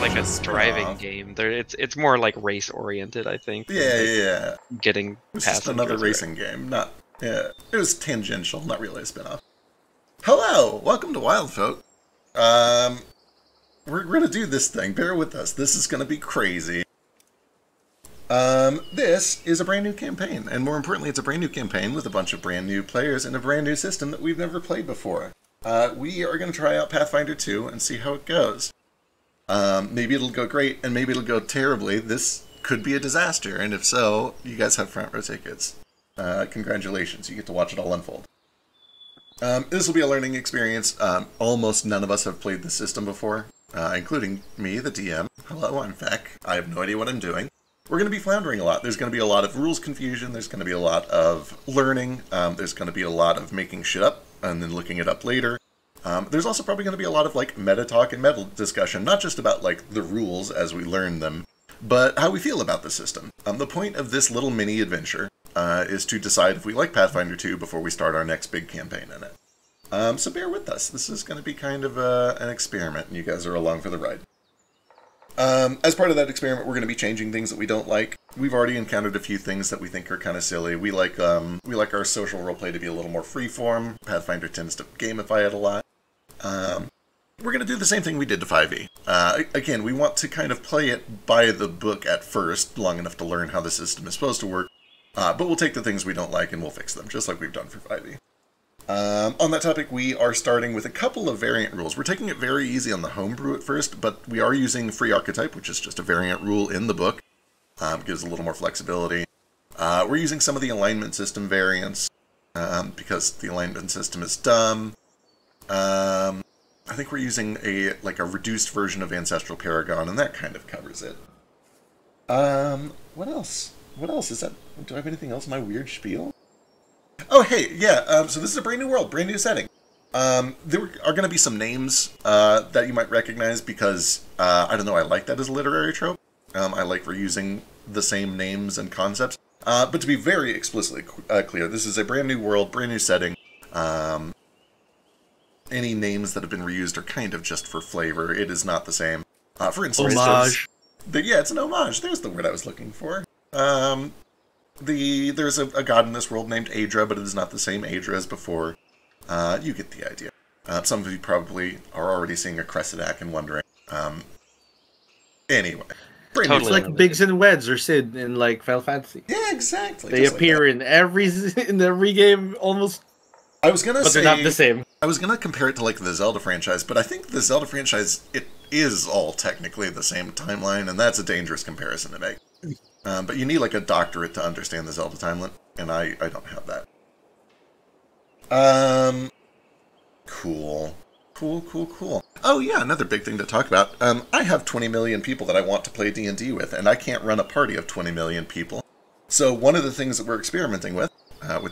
like a just driving game. It's more like race oriented, I think. Yeah. Getting It's passengers. just another racing game. Not. Yeah. It was tangential, not really a spin-off. Hello, welcome to Wildfolk. We're gonna do this thing. Bear with us. This is gonna be crazy. This is a brand new campaign, and more importantly, it's a brand new campaign with a bunch of brand new players and a brand new system that we've never played before. We are gonna try out Pathfinder 2 and see how it goes. Maybe it'll go great, and maybe it'll go terribly. This could be a disaster, and if so, you guys have front row tickets. Congratulations, you get to watch it all unfold. This will be a learning experience. Almost none of us have played the system before, including me, the DM. Hello, I'm Feck. I have no idea what I'm doing. We're going to be floundering a lot. There's going to be a lot of rules confusion. There's going to be a lot of learning. There's going to be a lot of making shit up and then looking it up later. There's also probably going to be a lot of like meta talk and meta discussion, not just about like the rules as we learn them, but how we feel about the system. The point of this little mini adventure is to decide if we like Pathfinder 2 before we start our next big campaign in it. So bear with us. This is going to be kind of an experiment, and you guys are along for the ride. As part of that experiment, we're going to be changing things that we don't like. We've already encountered a few things that we think are kind of silly. We like our social roleplay to be a little more freeform. Pathfinder tends to gamify it a lot. We're going to do the same thing we did to 5e. Again, we want to kind of play it by the book at first, long enough to learn how the system is supposed to work. But we'll take the things we don't like and we'll fix them, just like we've done for 5e. On that topic, we are starting with a couple of variant rules. We're taking it very easy on the homebrew at first, but we are using free archetype, which is just a variant rule in the book. Gives a little more flexibility. We're using some of the alignment system variants, because the alignment system is dumb. I think we're using a reduced version of Ancestral Paragon, and that kind of covers it. What else? What else is that? Do I have anything else in my weird spiel? Oh, hey, yeah, so this is a brand new world, brand new setting. There are going to be some names that you might recognize because, I don't know, I like that as a literary trope. I like reusing the same names and concepts. But to be very explicitly clear, this is a brand new world, brand new setting. Any names that have been reused are kind of just for flavor. It is not the same. For instance, homage. Yeah, it's an homage. There's the word I was looking for. There's a god in this world named Aedra, but it is not the same Aedra as before. You get the idea. Some of you probably are already seeing a Cressidac and wondering. Anyway. Totally. It's like Biggs and Weds or Sid in like Final Fantasy. Yeah, exactly. They appear in every game almost. I was gonna say they're not the same. I was gonna compare it to like the Zelda franchise, but I think the Zelda franchise, it is all technically the same timeline, and that's a dangerous comparison to make. But you need like a doctorate to understand the Zelda timeline, and I don't have that. Cool. Oh yeah, another big thing to talk about. I have 20 million people that I want to play D&D with, and I can't run a party of 20 million people. So one of the things that we're experimenting with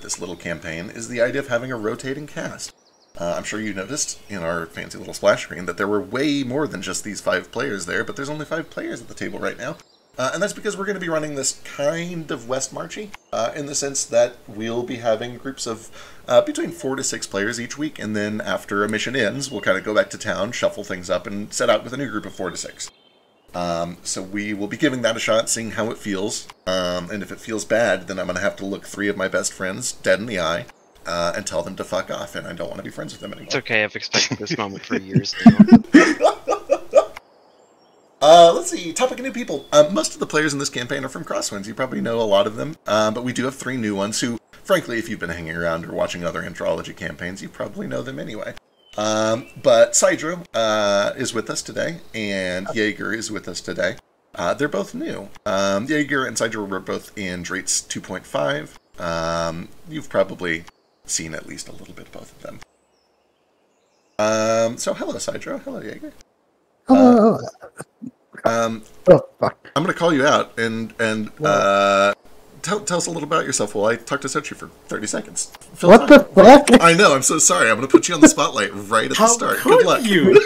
this little campaign is the idea of having a rotating cast. I'm sure you noticed in our fancy little splash screen that there were way more than just these 5 players there, but there's only 5 players at the table right now. And that's because we're going to be running this kind of West Marchy, in the sense that we'll be having groups of between 4 to 6 players each week, and then after a mission ends, we'll kind of go back to town, shuffle things up, and set out with a new group of 4 to 6. So we will be giving that a shot, seeing how it feels, and if it feels bad, then I'm going to have to look 3 of my best friends dead in the eye, and tell them to fuck off, and I don't want to be friends with them anymore. It's okay, I've expected this moment for years now. Let's see, topic of new people. Most of the players in this campaign are from Crosswinds. You probably know a lot of them, but we do have 3 new ones who, frankly, if you've been hanging around or watching other Anthology campaigns, you probably know them anyway. But Sidro is with us today, and Jaeger is with us today. They're both new. Jaeger and Sidro were both in Draits 2.5. You've probably seen at least a little bit of both of them. So hello, Sidro. Hello, Jaeger. Oh, fuck. I'm going to call you out and tell us a little about yourself while I talk to Sochi for 30 seconds. What the fuck? I know, I'm so sorry. I'm going to put you on the spotlight right at the start. How could Good luck. you?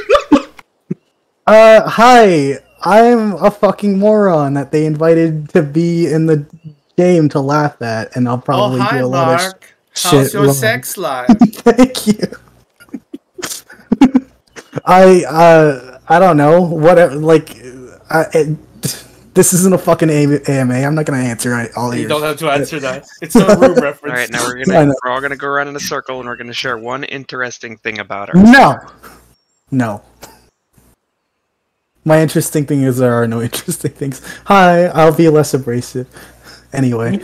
Hi. I'm a fucking moron that they invited to be in the game to laugh at, and I'll probably hi, do a lot Mark. of How's shit your wrong. sex life? Thank you. I don't know what, like, This isn't a fucking AMA. I'm not gonna answer all You yours. don't have to answer that. It's a room reference. All right, now I know. we're all gonna go around in a circle and we're gonna share one interesting thing about her. No. My interesting thing is there are no interesting things. Hi, I'll be less abrasive. Anyway.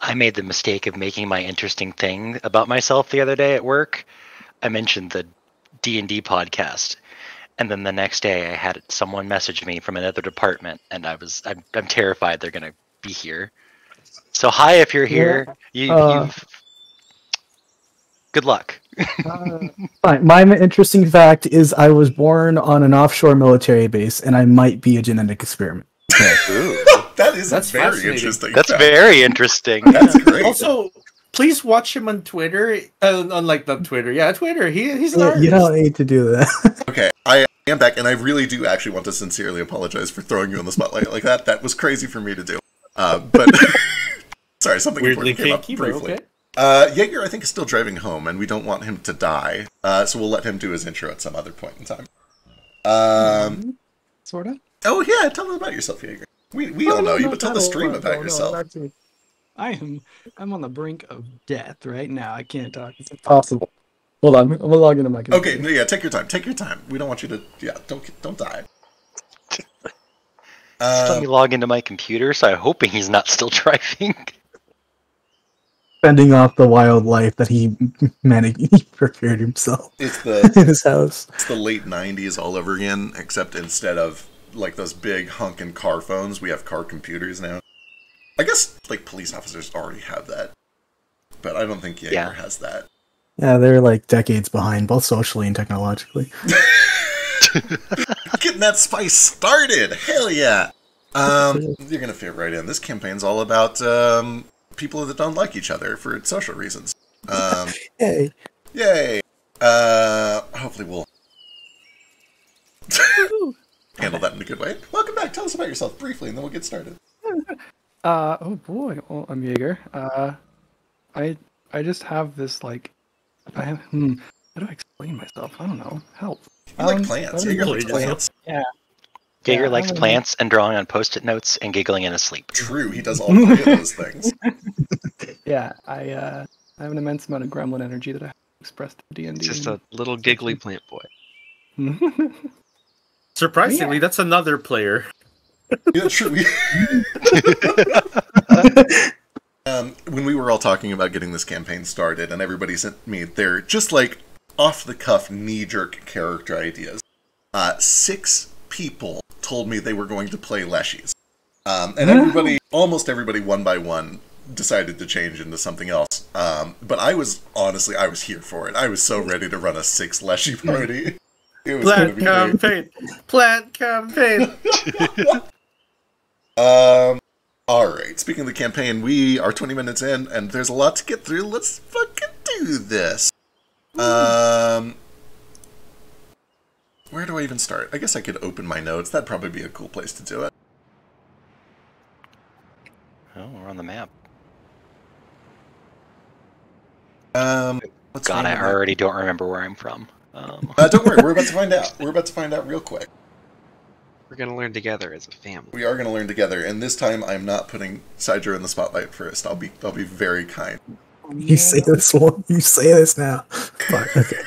I made the mistake of making my interesting thing about myself the other day at work. I mentioned the D&D podcast, and then the next day I had someone message me from another department, and I'm terrified they're gonna be here. So hi, if you're here, you've good luck. Fine. My interesting fact is I was born on an offshore military base, and I might be a genetic experiment. That's very fascinating. interesting. That's fact. very interesting. That's great. Also, please watch him on Twitter. Unlike not Twitter. Yeah, Twitter. He's an artist. You don't need to do that. Okay, I am back, and I really do actually want to sincerely apologize for throwing you on the spotlight like that. That was crazy for me to do. But sorry, something Weirdly important came up kinky, but briefly. okay. Jaeger, I think, is still driving home, and we don't want him to die, so we'll let him do his intro at some other point in time. Sort of. Oh yeah, tell them about yourself, Jaeger. We all know you, but tell the stream about yourself. I'm on the brink of death right now. I can't talk. It's impossible. Hold on, I'm gonna log into my computer. Okay, no, yeah, take your time. Take your time. We don't want you to. Yeah, don't die. Let me log into my computer, so I'm hoping he's not still driving. Fending off the wildlife that he prepared himself It's the in his house. It's the late 90s all over again, except instead of like those big hunkin' car phones, we have car computers now. I guess like police officers already have that, but I don't think Jaeger has that. Yeah, they're like decades behind, both socially and technologically. Getting that spice started, hell yeah! You're gonna fit right in. This campaign's all about people that don't like each other for social reasons. Hey. Yay! Hopefully we'll handle that in a good way. Welcome back. Tell us about yourself briefly, and then we'll get started. Oh boy. Well, I'm Jaeger. I just have this like, how do I explain myself? I don't know. Help. You like plants. Jaeger likes plants. Yeah. Jaeger Yeah, likes plants and drawing on post-it notes and giggling in his sleep. True, he does all three of those things. Yeah. I have an immense amount of gremlin energy that I have expressed to D&D. It's just a little giggly plant boy. Surprisingly, that's another player. Yeah, true. When we were all talking about getting this campaign started, and everybody sent me their just like off-the-cuff, knee-jerk character ideas, 6 people told me they were going to play Leshies. And everybody, almost everybody, one by one, decided to change into something else. But I was here for it. I was so ready to run a 6 Leshy party. It was Plant be campaign. Plant campaign. Alright, speaking of the campaign, we are 20 minutes in, and there's a lot to get through. Let's fucking do this. Where do I even start? I guess I could open my notes. That'd probably be a cool place to do it. Oh, we're on the map. Let's God, find I the map. already don't remember where I'm from. Don't worry, we're about to find out. We're about to find out real quick. We're gonna learn together as a family. We are going to learn together, and this time I'm not putting Sidra in the spotlight first. I'll be very kind. You say this one. You say this now. Fuck, okay.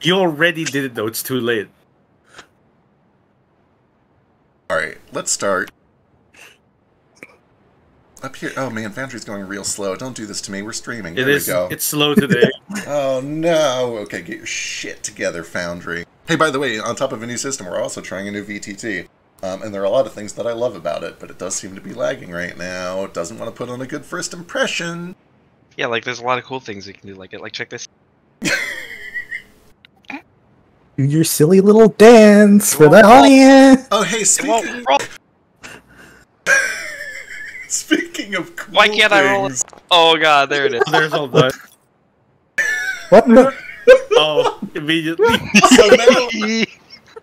You already did it though, it's too late. Alright, let's start. Up here. Oh man, Foundry's going real slow. Don't do this to me. We're streaming. There we go. It's slow today. Oh no. Okay, get your shit together, Foundry. Hey, by the way, on top of a new system, we're also trying a new VTT. And there are a lot of things that I love about it, but it does seem to be lagging right now. It doesn't want to put on a good first impression. Yeah, like there's a lot of cool things we can do. Like check this. Do your silly little dance for the audience. Oh, hey, It won't roll. speaking of cool Why can't I roll it? things, Oh god, there it is. There's all done. What? Oh, immediately.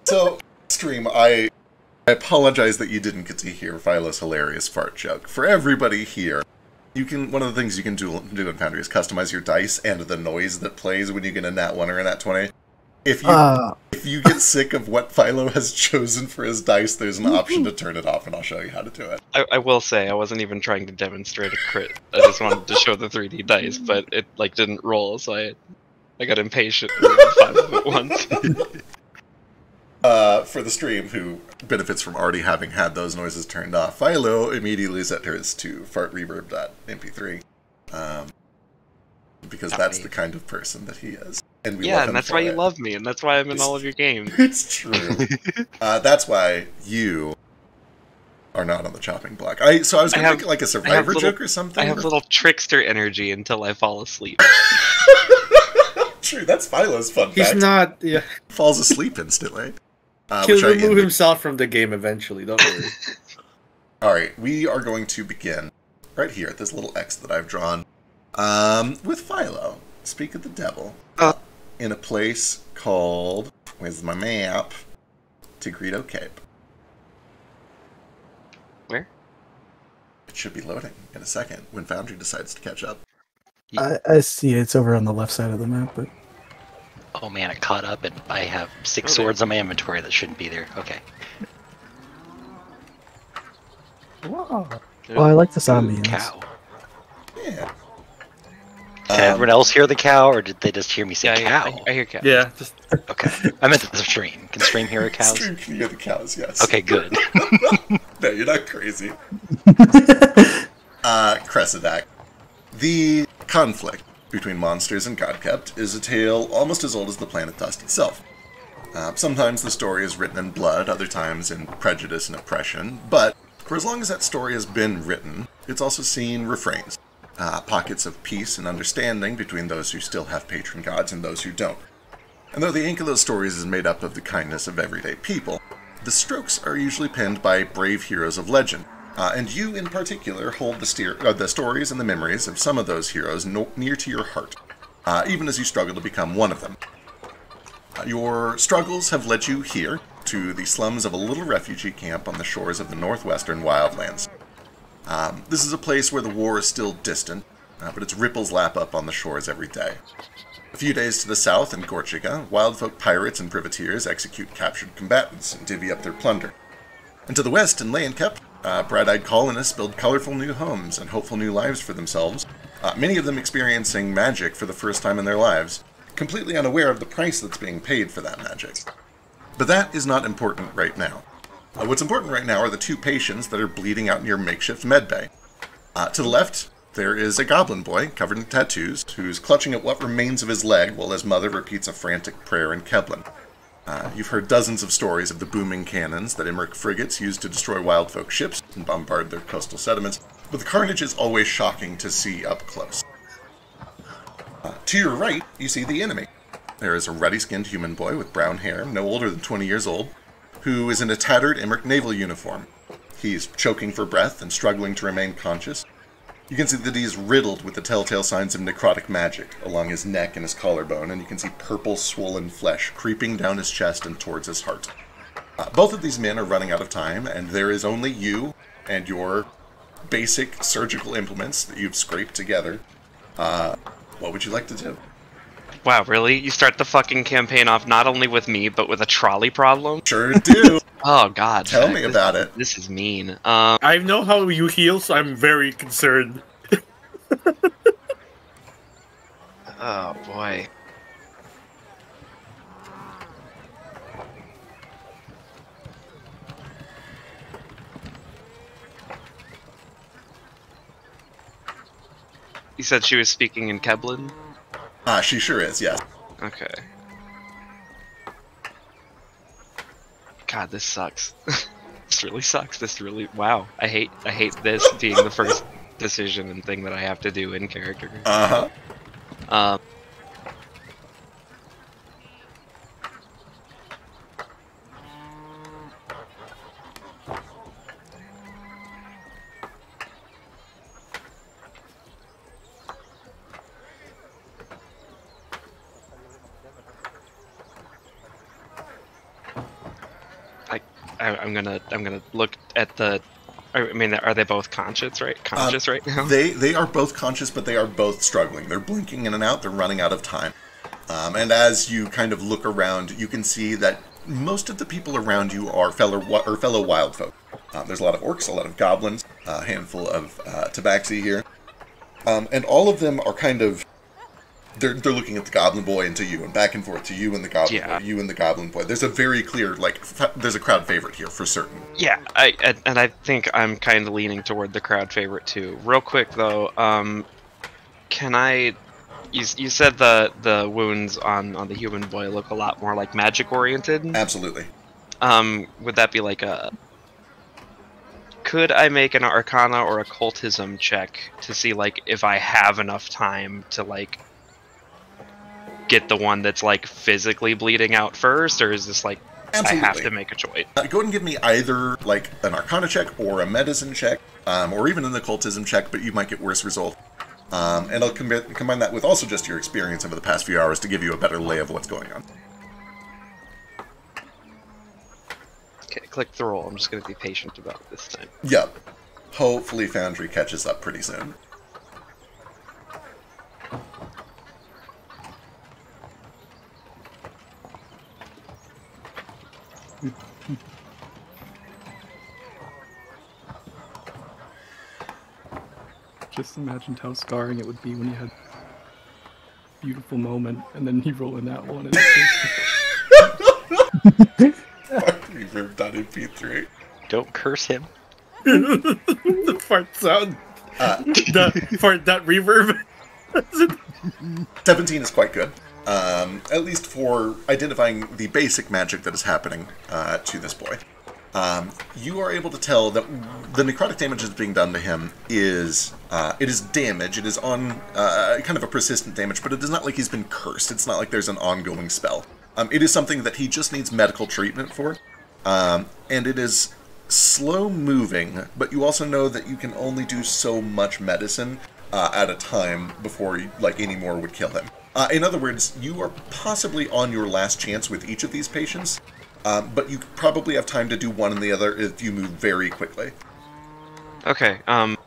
So, stream, I apologize that you didn't get to hear Philo's hilarious fart joke. For everybody here, You can. One of the things you can do in Foundry is customize your dice and the noise that plays when you get a nat 1 or a nat 20. If you get sick of what Philo has chosen for his dice, there's an option to turn it off, and I'll show you how to do it. I will say I wasn't even trying to demonstrate a crit. I just wanted to show the 3D dice, but it like didn't roll, so I got impatient and rolled 5 of it once. For the stream, who benefits from already having had those noises turned off, Philo immediately set hers to fartreverb.mp3, because that's the kind of person that he is. And we love him and that's for why it. you love me, and that's why I'm in all of your games. It's true. That's why you are not on the chopping block. So I was going to make it like a Survivor joke or something. I have little trickster energy until I fall asleep. True, that's Philo's fun He's fact. not. Yeah. Falls asleep instantly. He'll remove himself from the game eventually. Don't worry. All right, we are going to begin right here at this little X that I've drawn with Philo. Speak of the devil. In a place called, where's my map? Tigredo Cape. Where? It should be loading in a second when Foundry decides to catch up. I see it's over on the left side of the map, but Oh man, it caught up and I have 6 swords on my inventory that shouldn't be there. Okay. oh, I like the zombies. Cow. Yeah. Did everyone else hear the cow, or did they just hear me say cow? I hear cow. Yeah. Just Okay. I meant the stream. Can stream hear a cows? Stream can hear the cows, yes. Okay, good. No, you're not crazy. Cressidac. The conflict between monsters and Godkept is a tale almost as old as the planet Dust itself. Sometimes the story is written in blood, other times in prejudice and oppression, but for as long as that story has been written, it's also seen refrains, pockets of peace and understanding between those who still have patron gods and those who don't. And though the ink of those stories is made up of the kindness of everyday people, the strokes are usually penned by brave heroes of legend, and you in particular hold the stories and the memories of some of those heroes near to your heart, even as you struggle to become one of them. Your struggles have led you here, to the slums of a little refugee camp on the shores of the northwestern wildlands. This is a place where the war is still distant, but its ripples lap up on the shores every day. A few days to the south in Gorchiga, Wildfolk pirates and privateers execute captured combatants and divvy up their plunder. And to the west in Leonkep, bright-eyed colonists build colorful new homes and hopeful new lives for themselves, many of them experiencing magic for the first time in their lives, completely unaware of the price that's being paid for that magic. But that is not important right now. What's important right now are the 2 patients that are bleeding out in your makeshift medbay. To the left, there is a goblin boy covered in tattoos who's clutching at what remains of his leg while his mother repeats a frantic prayer in Keblin. You've heard dozens of stories of the booming cannons that Imric frigates used to destroy Wildfolk ships and bombard their coastal sediments, but the carnage is always shocking to see up close. To your right, you see the enemy. There is a ruddy-skinned human boy with brown hair, no older than 20 years old, who is in a tattered Imric naval uniform. He's choking for breath and struggling to remain conscious. You can see that he's riddled with the telltale signs of necrotic magic along his neck and his collarbone, and you can see purple, swollen flesh creeping down his chest and towards his heart. Both of these men are running out of time, and there is only you and your basic surgical implements that you've scraped together. What would you like to do? Wow, really? You start the fucking campaign off not only with me, but with a trolley problem? Sure do. Oh god. Tell me about it. This is mean. I know how you heal, so I'm very concerned. Oh boy. You said she was speaking in Keblin? She sure is, yes. Okay. God, this sucks. This really sucks. This really, wow. I hate this being the first decision and thing that I have to do in character. Uh-huh. I'm gonna look at the I mean, are they both conscious right now? They are both conscious, but they are both struggling. They're blinking in and out. They're running out of time. And as you kind of look around, you can see that most of the people around you are fellow Wildfolk. There's a lot of orcs, a lot of goblins, a handful of tabaxi here. And all of them are kind of... They're looking at the Goblin Boy and to you, and back and forth to you and the Goblin Boy, you and the Goblin Boy. There's a very clear, there's a crowd favorite here for certain. Yeah, I think I'm kind of leaning toward the crowd favorite too. Real quick though, can I... You said the wounds on the human boy look a lot more like magic oriented. Absolutely. Would that be like a... Could I make an Arcana or occultism check to see like if I have enough time to like get the one that's like physically bleeding out first, or is this like Absolutely. I have to make a choice? Go ahead and give me either like an Arcana check or a medicine check, or even an occultism check, but you might get worse results. And I'll combine that with also just your experience over the past few hours to give you a better lay of what's going on. Okay, click the roll. I'm just going to be patient about this time. Yep. Hopefully Foundry catches up pretty soon. Just imagined how scarring it would be when you had a beautiful moment and then you roll in that one. And Reverb.mp3. Don't curse him. The fart sound. The fart dot reverb. 17 is quite good. At least for identifying the basic magic that is happening to this boy. You are able to tell that the necrotic damage that's being done to him is it is damage. It is on kind of a persistent damage, but it is not like he's been cursed. It's not like there's an ongoing spell. It is something that he just needs medical treatment for, and it is slow moving. But you also know that you can only do so much medicine at a time before any more would kill him. In other words, you are possibly on your last chance with each of these patients. But you probably have time to do one and the other if you move very quickly. Okay. I'm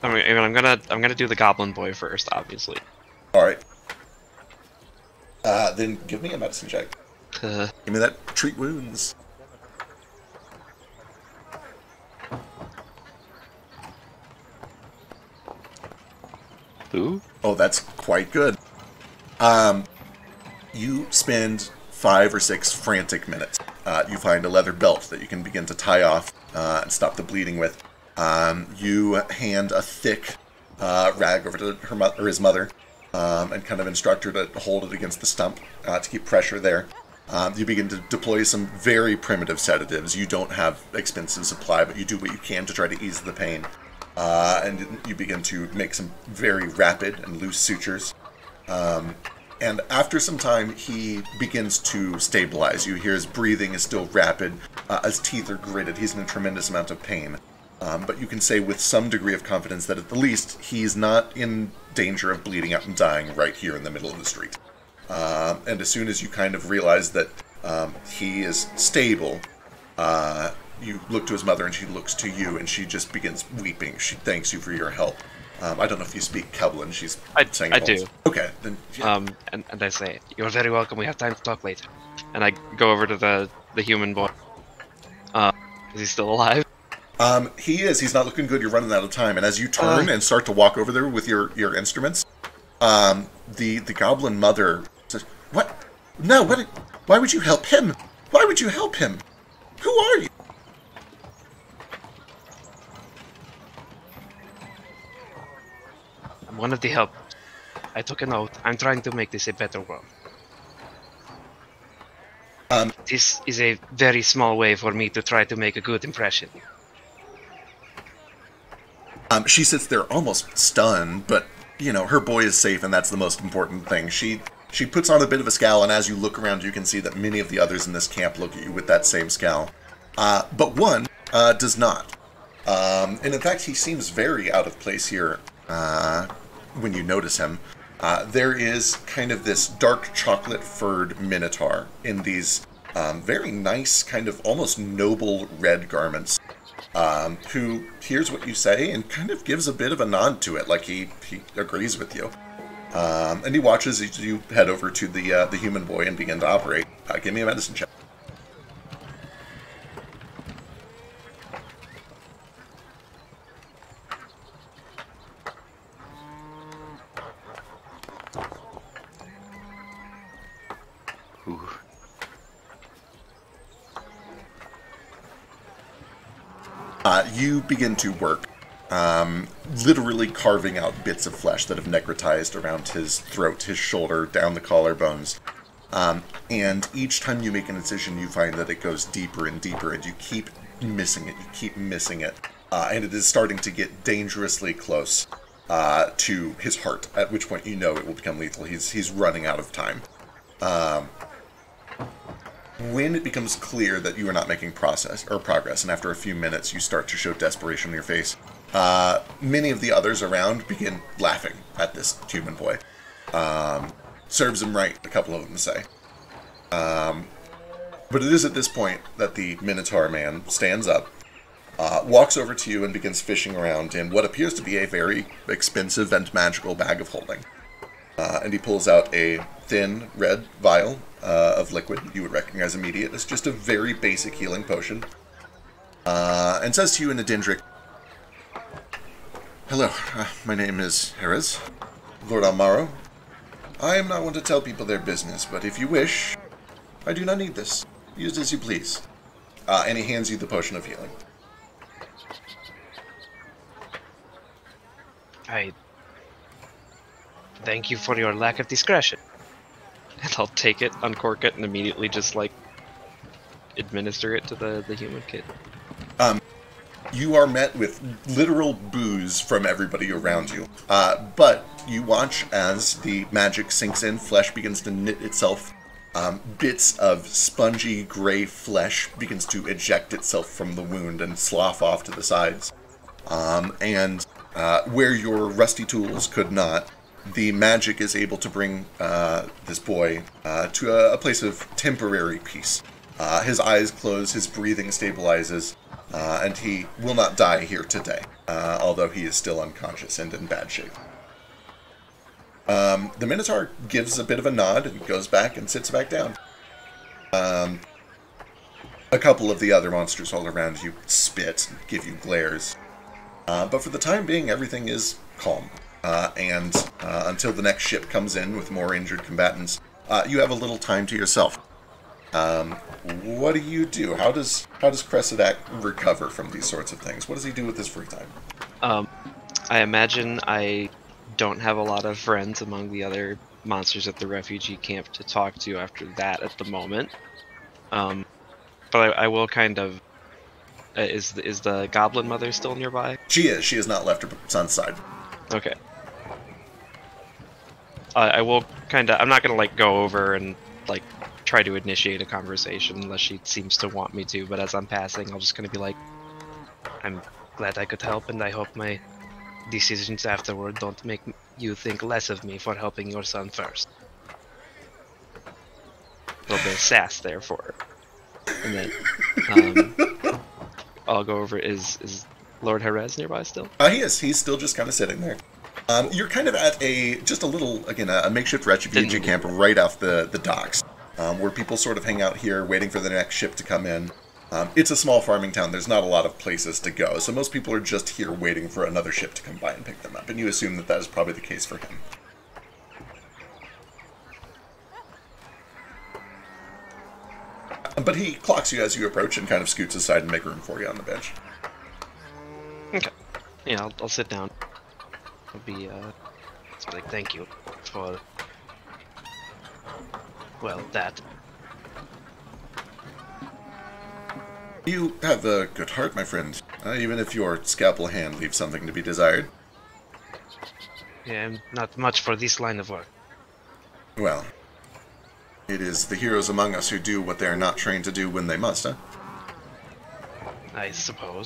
gonna do the Goblin Boy first, obviously. All right. Then give me a medicine check. Give me that treat wounds. Ooh. Oh, that's quite good. You spend 5 or 6 frantic minutes. You find a leather belt that you can begin to tie off and stop the bleeding with. You hand a thick rag over to his mother and kind of instruct her to hold it against the stump to keep pressure there. You begin to deploy some very primitive sedatives. You don't have expensive supply, but you do what you can to try to ease the pain. And you begin to make some very rapid and loose sutures. And after some time, he begins to stabilize. You hear his breathing is still rapid. His teeth are gritted. He's in a tremendous amount of pain. But you can say with some degree of confidence that at the least, he's not in danger of bleeding out and dying right here in the middle of the street. And as soon as you kind of realize that he is stable, you look to his mother and she looks to you and she just begins weeping. She thanks you for your help. I don't know if you speak Kevlin. She's saying I do. Okay. Then, yeah. And I say, "You're very welcome. We have time to talk later." And I go over to the human boy. Is he still alive? He is. He's not looking good. You're running out of time. And as you turn and start to walk over there with your instruments, the goblin mother says, "What? No. What? Why would you help him? Why would you help him? Who are you?" One of the helpers. I took a note. I'm trying to make this a better world. This is a very small way for me to try to make a good impression. She sits there almost stunned, but, her boy is safe, and that's the most important thing. She puts on a bit of a scowl, and as you look around, you can see that many of the others in this camp look at you with that same scowl. But one does not. And in fact, he seems very out of place here. When you notice him, there is kind of this dark chocolate-furred minotaur in these very nice, kind of almost noble red garments. who hears what you say and kind of gives a bit of a nod to it, like he agrees with you. And he watches as you head over to the human boy and begin to operate. Give me a medicine check. Ooh. You begin to work, literally carving out bits of flesh that have necrotized around his throat, his shoulder, down the collarbones. And each time you make an incision, you find that it goes deeper and deeper, and you keep missing it, and it is starting to get dangerously close to his heart, at which point you know it will become lethal. He's running out of time. When it becomes clear that you are not making progress, and after a few minutes you start to show desperation on your face, many of the others around begin laughing at this human boy. Serves him right, a couple of them say. But it is at this point that the Minotaur man stands up, walks over to you and begins fishing around in what appears to be a very expensive and magical bag of holding. And he pulls out a thin red vial of liquid you would recognize immediately. It's just a very basic healing potion. And says to you in a Dendric, "Hello, my name is Jerez, Lord Almaro. I am not one to tell people their business, but if you wish, I do not need this. Use as you please." And he hands you the potion of healing. I thank you for your lack of discretion. And I'll take it, uncork it, and immediately just, like, administer it to the human kid. You are met with literal boos from everybody around you. But you watch as the magic sinks in, flesh begins to knit itself. Bits of spongy gray flesh begins to eject itself from the wound and slough off to the sides. And where your rusty tools could not, the magic is able to bring this boy to a place of temporary peace. His eyes close, his breathing stabilizes, and he will not die here today, although he is still unconscious and in bad shape. The Minotaur gives a bit of a nod and goes back and sits back down. A couple of the other monsters all around you spit and give you glares. But for the time being, everything is calm. And until the next ship comes in with more injured combatants, you have a little time to yourself. What do? How does Cressidac recover from these sorts of things? What does he do with his free time? I imagine I don't have a lot of friends among the other monsters at the refugee camp to talk to after that at the moment. But I will kind of... is the goblin mother still nearby? She is. She has not left her son's side. Okay. I will kind of... I'm not going to, like, go over and, like, try to initiate a conversation unless she seems to want me to, but as I'm passing, I'll just kind of be like, I'm glad I could help, and I hope my decisions afterward don't make you think less of me for helping your son first. A little bit of sass there for her. And then, I'll go over, is Lord Jerez nearby still? He is. He's still just kind of sitting there. You're kind of at a makeshift refugee camp right off the docks, where people sort of hang out here waiting for the next ship to come in. It's a small farming town. There's not a lot of places to go, so most people are just here waiting for another ship to come by and pick them up, and you assume that is probably the case for him. But he clocks you as you approach and kind of scoots aside and make room for you on the bench. Okay. Yeah, I'll sit down. I'll be like, thank you for, well, that. You have a good heart, my friend, even if your scalpel hand leaves something to be desired. Yeah, I'm not much for this line of work. Well, it is the heroes among us who do what they are not trained to do when they must, huh? I suppose.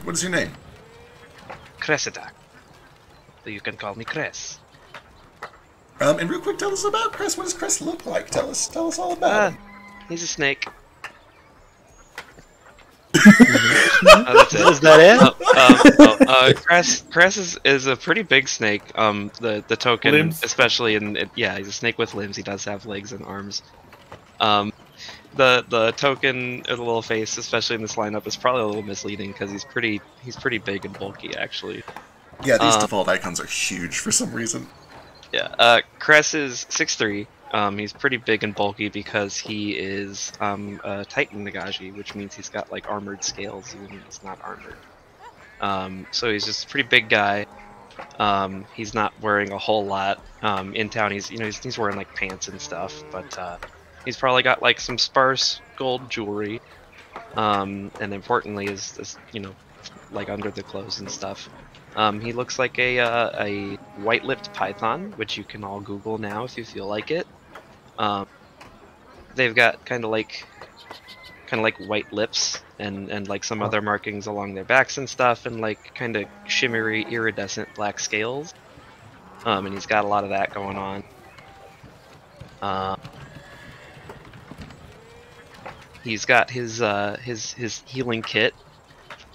What is your name? Cressidac. You can call me Cress. And real quick, tell us about Cress. What does Cress look like? Tell us all about him. He's a snake. That's it. Is that it? Cress is a pretty big snake. The token, Limbs? especially yeah, he's a snake with limbs. He does have legs and arms. The token or the little face, especially in this lineup, is probably a little misleading because he's pretty big and bulky actually. Yeah, these default icons are huge for some reason. Yeah, Cress is 6'3". He's pretty big and bulky because he is a Titan Nagashi, which means he's got like armored scales even when he's not armored. So he's just a pretty big guy. He's not wearing a whole lot. In town, he's wearing like pants and stuff, but he's probably got like some sparse gold jewelry. And importantly, is like under the clothes and stuff. He looks like a white-lipped python, which you can all Google now if you feel like it. They've got kind of like white lips and like some other markings along their backs and stuff, and like kind of shimmery, iridescent black scales. And he's got a lot of that going on. He's got his healing kit,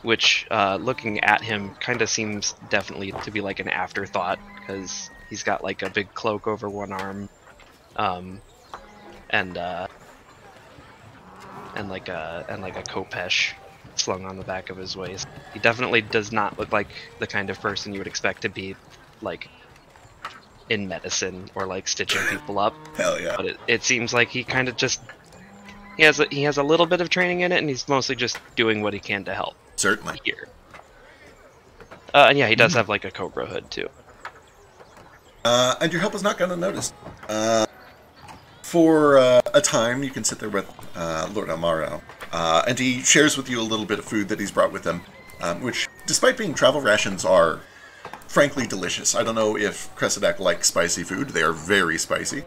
which looking at him kind of seems definitely to be like an afterthought because he's got like a big cloak over one arm, and like a khopesh slung on the back of his waist. He definitely does not look like the kind of person you would expect to be like in medicine or like stitching people up. Hell yeah! But it seems like he kind of just he has a little bit of training in it, and he's mostly just doing what he can to help. Certainly. Here. And yeah, he does have like a cobra hood too. And your help is not going to notice. For a time, you can sit there with Lord Amaro, and he shares with you a little bit of food that he's brought with him, which, despite being travel rations, are frankly delicious. I don't know if Cressidac likes spicy food. They are very spicy.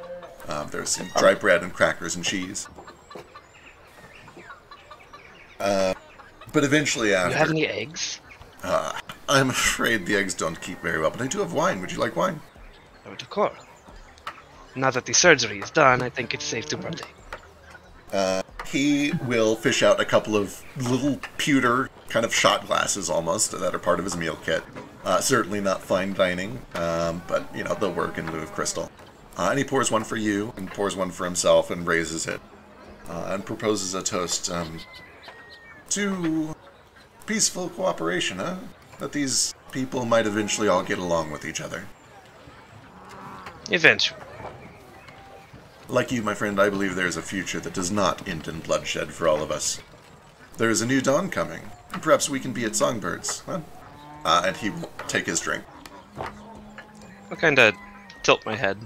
There's some dry bread and crackers and cheese. But eventually after... Do you have any eggs? I'm afraid the eggs don't keep very well, but I do have wine. Would you like wine? Oh, of course. Now that the surgery is done, I think it's safe to partake. He will fish out a couple of little pewter, kind of shot glasses almost, that are part of his meal kit. Certainly not fine dining, but, they'll work in lieu of crystal. And he pours one for you, and pours one for himself, and raises it, and proposes a toast to peaceful cooperation, huh? That these people might eventually all get along with each other. Eventually. Like you, my friend, I believe there is a future that does not end in bloodshed for all of us. There is a new dawn coming, and perhaps we can be its songbirds, huh? And he will take his drink. I'll kind of tilt my head.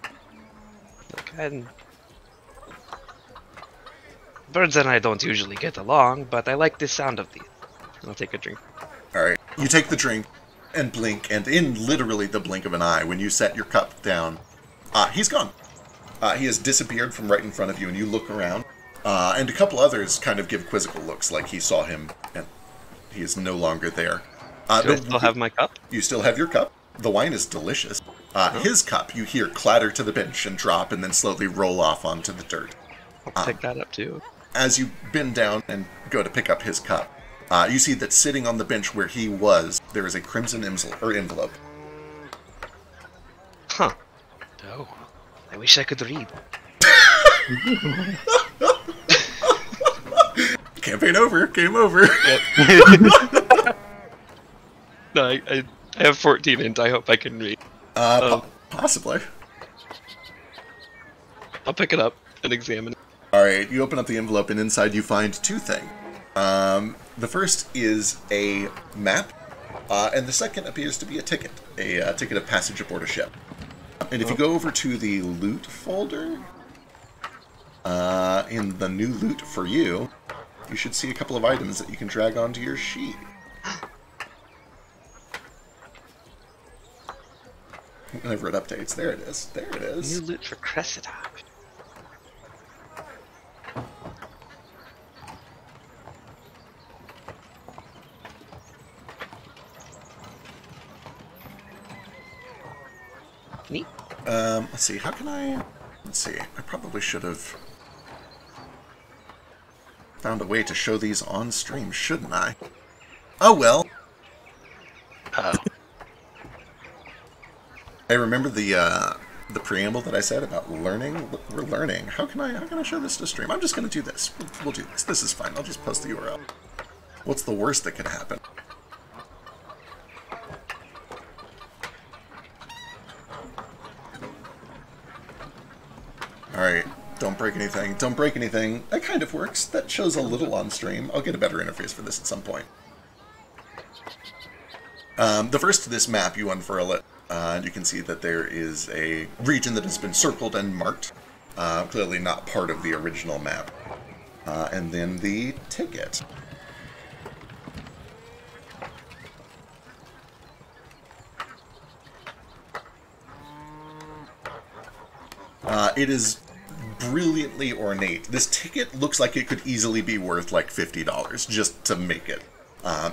Birds and I don't usually get along, but I like the sound of these. I'll take a drink. Alright, you take the drink and blink, and in literally the blink of an eye, when you set your cup down, he's gone. He has disappeared from right in front of you, and you look around, and a couple others kind of give quizzical looks, like he saw him, and he is no longer there. Do I still have my cup? You still have your cup. The wine is delicious. His cup, you hear clatter to the bench and drop, and then slowly roll off onto the dirt. I'll pick that up too. As you bend down and go to pick up his cup, you see that sitting on the bench where he was, there is a crimson envelope. Huh. Oh. I wish I could read. Campaign over. Game over. Yep. No, I have 14 int. I hope I can read. Possibly. I'll pick it up and examine it. Alright, you open up the envelope, and inside you find two things. The first is a map, and the second appears to be a ticket. A ticket of passage aboard a ship. And if you go over to the loot folder, in the new loot for you, you should see a couple of items that you can drag onto your sheet. Whenever it updates, there it is. There it is. New loot for Cressidac. Neat. Let's see, how can I... Let's see, I probably should have... Found a way to show these on stream, shouldn't I? Oh well. Hey, remember the preamble that I said about learning? We're learning. How can I show this to stream? I'm just gonna do this. We'll do this. This is fine. I'll just post the URL. What's the worst that could happen? Alright, don't break anything. Don't break anything. That kind of works. That shows a little on stream. I'll get a better interface for this at some point. The first to this map, you unfurl it, and you can see that there is a region that has been circled and marked. Clearly not part of the original map. And then the ticket. It is brilliantly ornate. This ticket looks like it could easily be worth like $50 just to make it.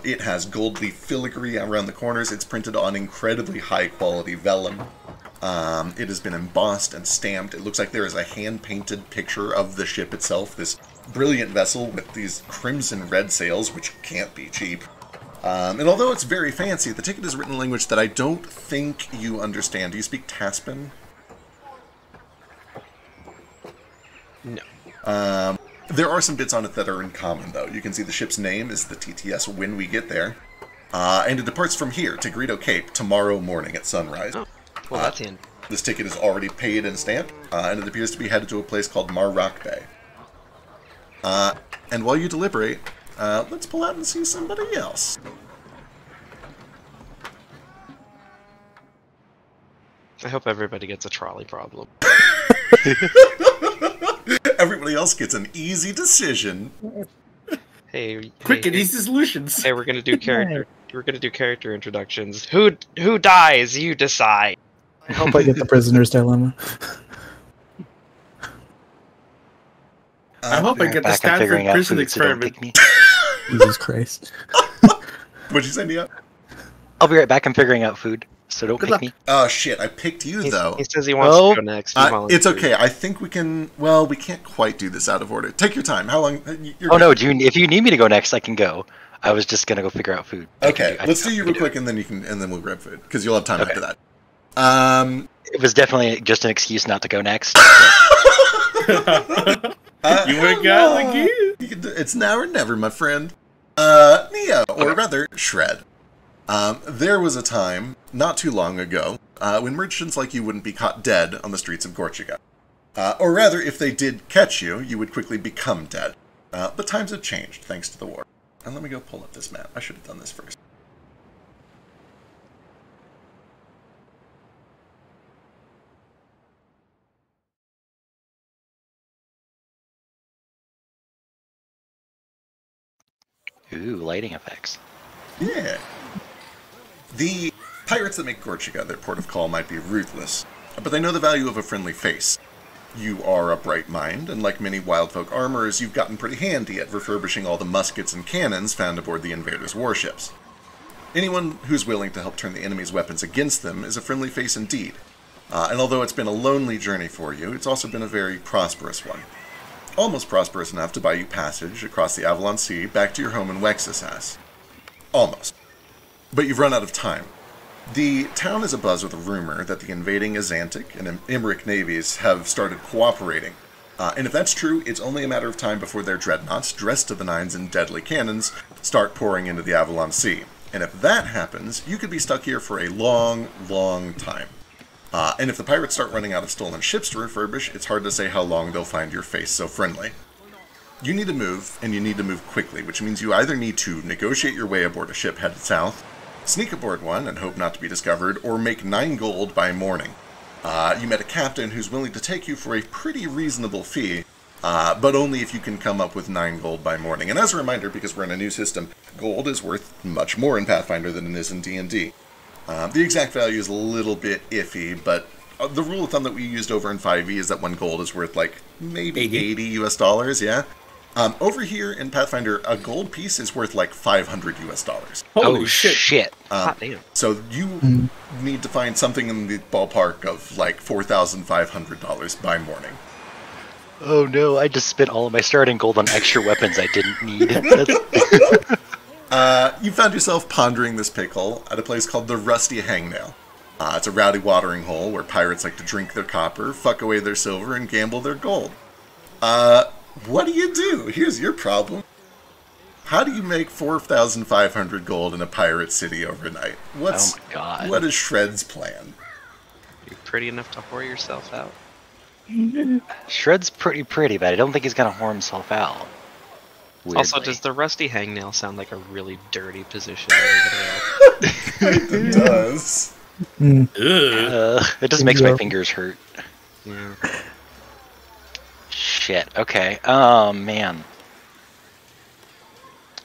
It has gold leaf filigree around the corners. It's printed on incredibly high quality vellum. It has been embossed and stamped. It looks like there is a hand-painted picture of the ship itself, this brilliant vessel with these crimson red sails, which can't be cheap. And although it's very fancy, the ticket is written in a language that I don't think you understand. Do you speak Taspin? No. There are some bits on it that are in common, though. You can see the ship's name is the TTS when we get there. And it departs from here to Greedo Cape tomorrow morning at sunrise. Oh, well, that's in. This ticket is already paid and stamped, and it appears to be headed to a place called Marrock Bay. And while you deliberate, let's pull out and see somebody else. I hope everybody gets a trolley problem. Everybody else gets an easy decision. Hey, Quick and easy solutions. Hey, we're gonna do character. We're gonna do character introductions. Who dies? You decide. I hope I get the prisoner's dilemma. I hope I get the Stanford prison experiment. Jesus Christ. What'd you say, Nia? I'll be right back. I'm figuring out food, so don't pick me. Oh shit! I picked you though. He says he wants to go next. It's okay. I think we can. Well, we can't quite do this out of order. Take your time. How long? No. If you need me to go next, I can go. I was just gonna go figure out food. Okay, let's do you real quick, and then we'll grab food because you'll have time after that. It was definitely just an excuse not to go next. You went guys again. It's now or never, my friend. Nia, or rather, Shred. There was a time, not too long ago, when merchants like you wouldn't be caught dead on the streets of Corsica. Or rather, if they did catch you, you would quickly become dead. But times have changed, thanks to the war. And let me go pull up this map. I should have done this first. Ooh, lighting effects. Yeah. The pirates that make Corsica their port of call might be ruthless, but they know the value of a friendly face. You are a bright mind, and like many Wildfolk armorers, you've gotten pretty handy at refurbishing all the muskets and cannons found aboard the invaders' warships. Anyone who's willing to help turn the enemy's weapons against them is a friendly face indeed. And although it's been a lonely journey for you, it's also been a very prosperous one. Almost prosperous enough to buy you passage across the Avalon Sea back to your home in Wexisas. Almost. But you've run out of time. The town is abuzz with a rumor that the invading Azantic and Emmerich navies have started cooperating. And if that's true, it's only a matter of time before their dreadnoughts, dressed to the nines in deadly cannons, start pouring into the Avalon Sea. And if that happens, you could be stuck here for a long, long time. And if the pirates start running out of stolen ships to refurbish, it's hard to say how long they'll find your face so friendly. You need to move, and you need to move quickly, which means you either need to negotiate your way aboard a ship headed south, sneak aboard one and hope not to be discovered, or make 9 gold by morning. You met a captain who's willing to take you for a pretty reasonable fee, but only if you can come up with 9 gold by morning. And as a reminder, because we're in a new system, gold is worth much more in Pathfinder than it is in D&D. The exact value is a little bit iffy, but the rule of thumb that we used over in 5e is that 1 gold is worth like maybe 80 US dollars, yeah? Over here in Pathfinder, a gold piece is worth like 500 US dollars. Holy shit. So you need to find something in the ballpark of like $4,500 by morning. Oh no, I just spent all of my starting gold on extra weapons I didn't need. You found yourself pondering this pickhole at a place called the Rusty Hangnail. It's a rowdy watering hole where pirates like to drink their copper, fuck away their silver, and gamble their gold. What do? Here's your problem. How do you make 4,500 gold in a pirate city overnight? Oh my god. What is Shred's plan? You're pretty enough to whore yourself out. Shred's pretty, but I don't think he's gonna whore himself out. Weirdly. Also, does the rusty hangnail sound like a really dirty position? It does. It just makes my fingers hurt. Yeah. Shit. Okay. Oh man.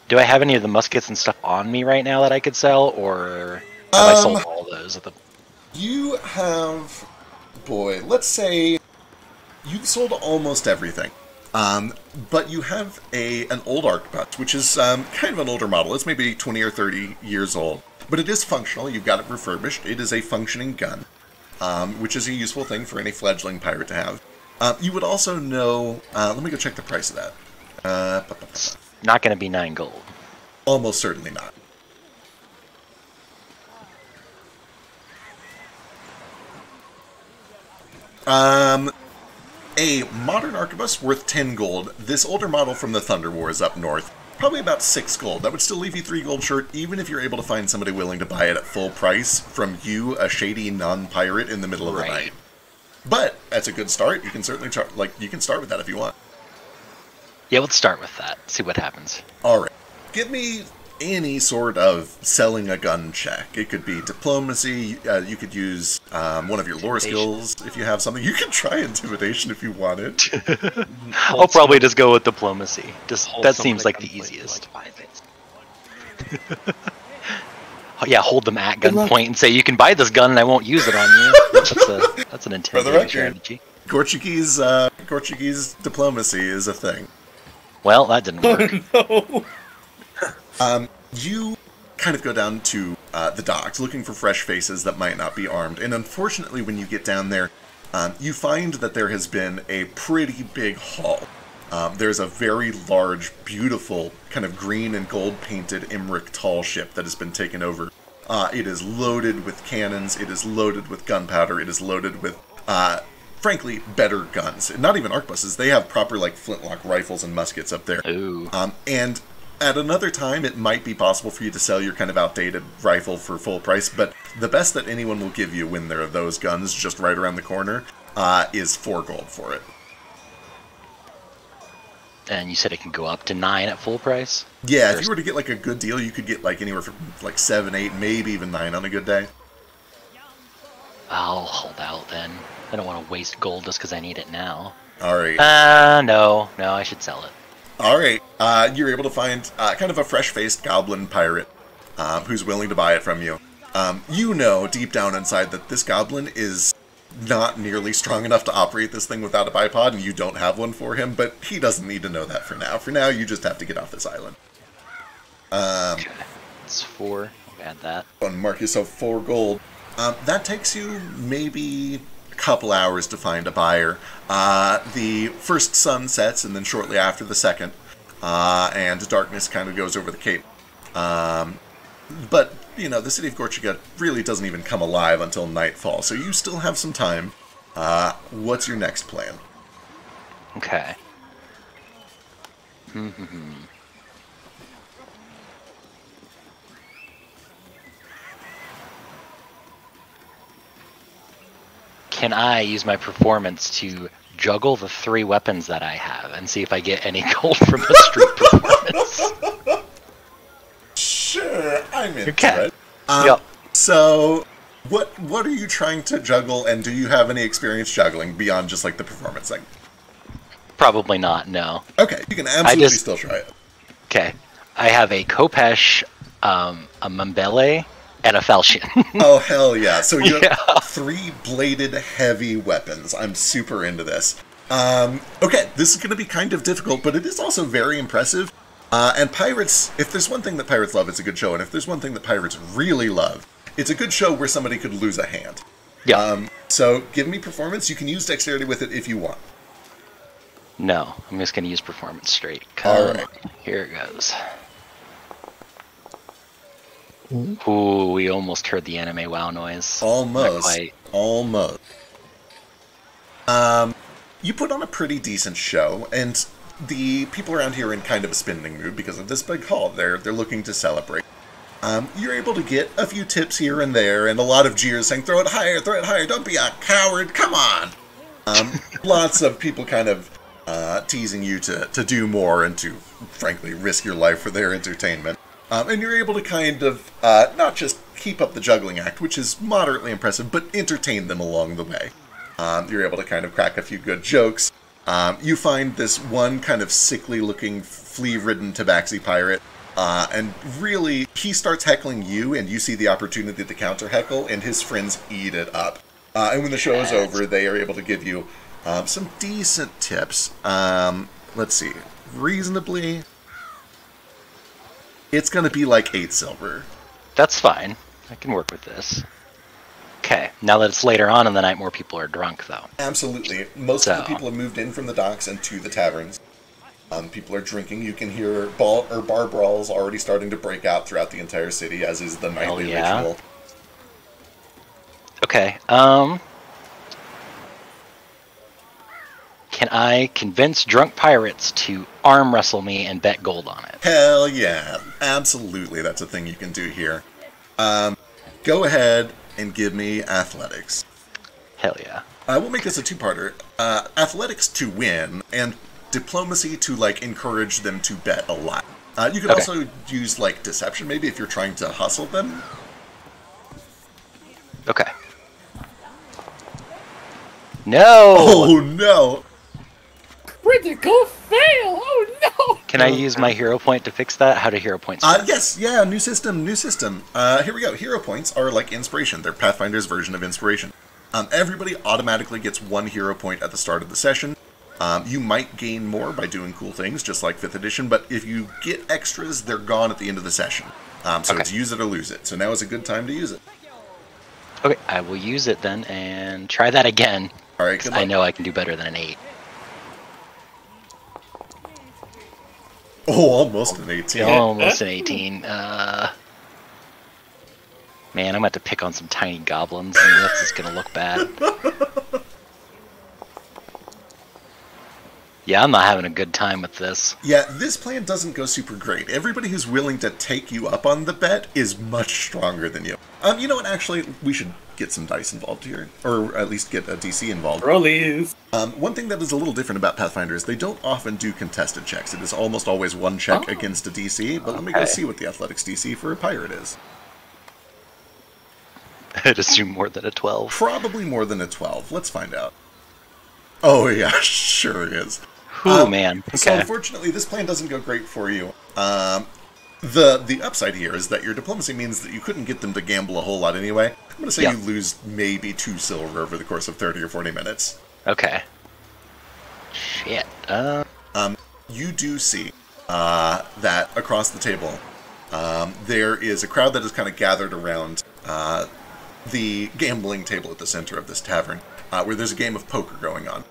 Do I have any of the muskets and stuff on me right now that I could sell, or have I sold all those at the? You have, boy, let's say you've sold almost everything. But you have an old arquebus, which is kind of an older model. It's maybe 20 or 30 years old, but it is functional. You've got it refurbished. It is a functioning gun, which is a useful thing for any fledgling pirate to have. You would also know. Let me go check the price of that. Not going to be 9 gold. Almost certainly not. A modern arquebus worth 10 gold. This older model from the Thunder Wars up north, probably about 6 gold. That would still leave you 3 gold short, even if you're able to find somebody willing to buy it at full price from you, a shady non-pirate in the middle of the night. But that's a good start. You can certainly you can start with that if you want. Yeah, let's start with that. See what happens. All right. Give me any sort of selling a gun check. It could be diplomacy. You could use one of your lore skills if you have something. You can try intimidation if you wanted. I'll probably just go with diplomacy. That seems like the easiest. Yeah, hold them at gunpoint and say, you can buy this gun and I won't use it on you. That's an intimidating strategy. Portuguese diplomacy is a thing. Well, that didn't work. No. You kind of go down to the docks looking for fresh faces that might not be armed. And unfortunately, when you get down there, you find that there has been a pretty big haul. There's a very large, beautiful, kind of green and gold painted Imric tall ship that has been taken over. It is loaded with cannons, it is loaded with gunpowder, it is loaded with, frankly, better guns. Not even arquebuses, they have proper, like, flintlock rifles and muskets up there. Ooh. And at another time, it might be possible for you to sell your kind of outdated rifle for full price, but the best that anyone will give you when there are those guns just right around the corner is 4 gold for it. And you said it can go up to 9 at full price? Yeah, if you were to get like a good deal, you could get like anywhere from like 7, 8, maybe even 9 on a good day. I'll hold out then. I don't want to waste gold just because I need it now. Alright. No, I should sell it. Alright, you're able to find kind of a fresh-faced goblin pirate who's willing to buy it from you. You know deep down inside that this goblin is not nearly strong enough to operate this thing without a bipod, and you don't have one for him, but he doesn't need to know that for now. For now, you just have to get off this island. Okay. It's 4. I'll add that. And mark yourself 4 gold. That takes you maybe a couple hours to find a buyer. The first sun sets, and then shortly after the second, and darkness kind of goes over the cape. But, you know, the city of Gorchiga really doesn't even come alive until nightfall, so you still have some time. What's your next plan? Okay. Can I use my performance to juggle the 3 weapons that I have and see if I get any gold from the street performance? Sure, I'm into Okay. it. So, what are you trying to juggle, and do you have any experience juggling beyond just like the performance thing? Probably not, no. Okay, you can absolutely still try it. Okay. I have a Kopesh, a Mambele, and a Falchion. Oh, hell yeah. So you have 3 bladed heavy weapons. I'm super into this. Okay, this is going to be kind of difficult, but it is also very impressive. And pirates, if there's one thing that pirates love, it's a good show. And if there's one thing that pirates really love, it's a good show where somebody could lose a hand. Yeah. So give me performance. You can use dexterity with it if you want. No, I'm just going to use performance straight. All right. Here it goes. Ooh, we almost heard the anime WoW noise. Almost. Not quite. Almost. You put on a pretty decent show, and the people around here are in kind of a spending mood because of this big haul. They're looking to celebrate. You're able to get a few tips here and there, and a lot of jeers saying, throw it higher, don't be a coward, come on! Lots of people kind of teasing you to do more and to, frankly, risk your life for their entertainment. And you're able to kind of not just keep up the juggling act, which is moderately impressive, but entertain them along the way. You're able to kind of crack a few good jokes. You find this one kind of sickly-looking, flea-ridden tabaxi pirate, and really, he starts heckling you, and you see the opportunity to counter-heckle, and his friends eat it up. And when the show is over, they are able to give you some decent tips. Let's see. Reasonably, it's going to be like 8 silver. That's fine. I can work with this. Okay, now that it's later on in the night, more people are drunk, though. Absolutely. Most of the people have moved in from the docks and to the taverns. People are drinking. You can hear bar brawls already starting to break out throughout the entire city, as is the nightly ritual. Okay, can I convince drunk pirates to arm wrestle me and bet gold on it? Hell yeah. Absolutely, that's a thing you can do here. Go ahead and give me athletics. Hell yeah. We'll make this a two-parter. Athletics to win, and diplomacy to, like, encourage them to bet a lot. You could also use, like, deception, maybe, if you're trying to hustle them. Okay. No! Oh, no! Critical fail! Oh, no! Can I use my hero point to fix that? How do hero points work? Yes, yeah, new system. Here we go. Hero points are like inspiration. They're Pathfinder's version of inspiration. Everybody automatically gets 1 hero point at the start of the session. You might gain more by doing cool things, just like 5th edition, but if you get extras, they're gone at the end of the session. So it's use it or lose it. So now is a good time to use it. Okay, I will use it then and try that again. All right, good luck. I know I can do better than an 8. Oh, almost an 18. Almost an 18. Man, I'm going to have to pick on some tiny goblins, and this is going to look bad. Yeah, I'm not having a good time with this. Yeah, this plan doesn't go super great. Everybody who's willing to take you up on the bet is much stronger than you. You know what, actually, we should get some dice involved here. Or at least get a DC involved. Rollies. One thing that is a little different about Pathfinder is they don't often do contested checks. It is almost always 1 check against a DC, but let me go see what the athletics DC for a pirate is. I'd assume more than a 12. Probably more than a 12. Let's find out. Oh yeah, sure is. Oh man. Okay. So unfortunately, this plan doesn't go great for you. The upside here is that your diplomacy means that you couldn't get them to gamble a whole lot anyway. I'm going to say you lose maybe 2 silver over the course of 30 or 40 minutes. Okay. Shit. You do see that across the table, there is a crowd that is kind of gathered around the gambling table at the center of this tavern, where there's a game of poker going on.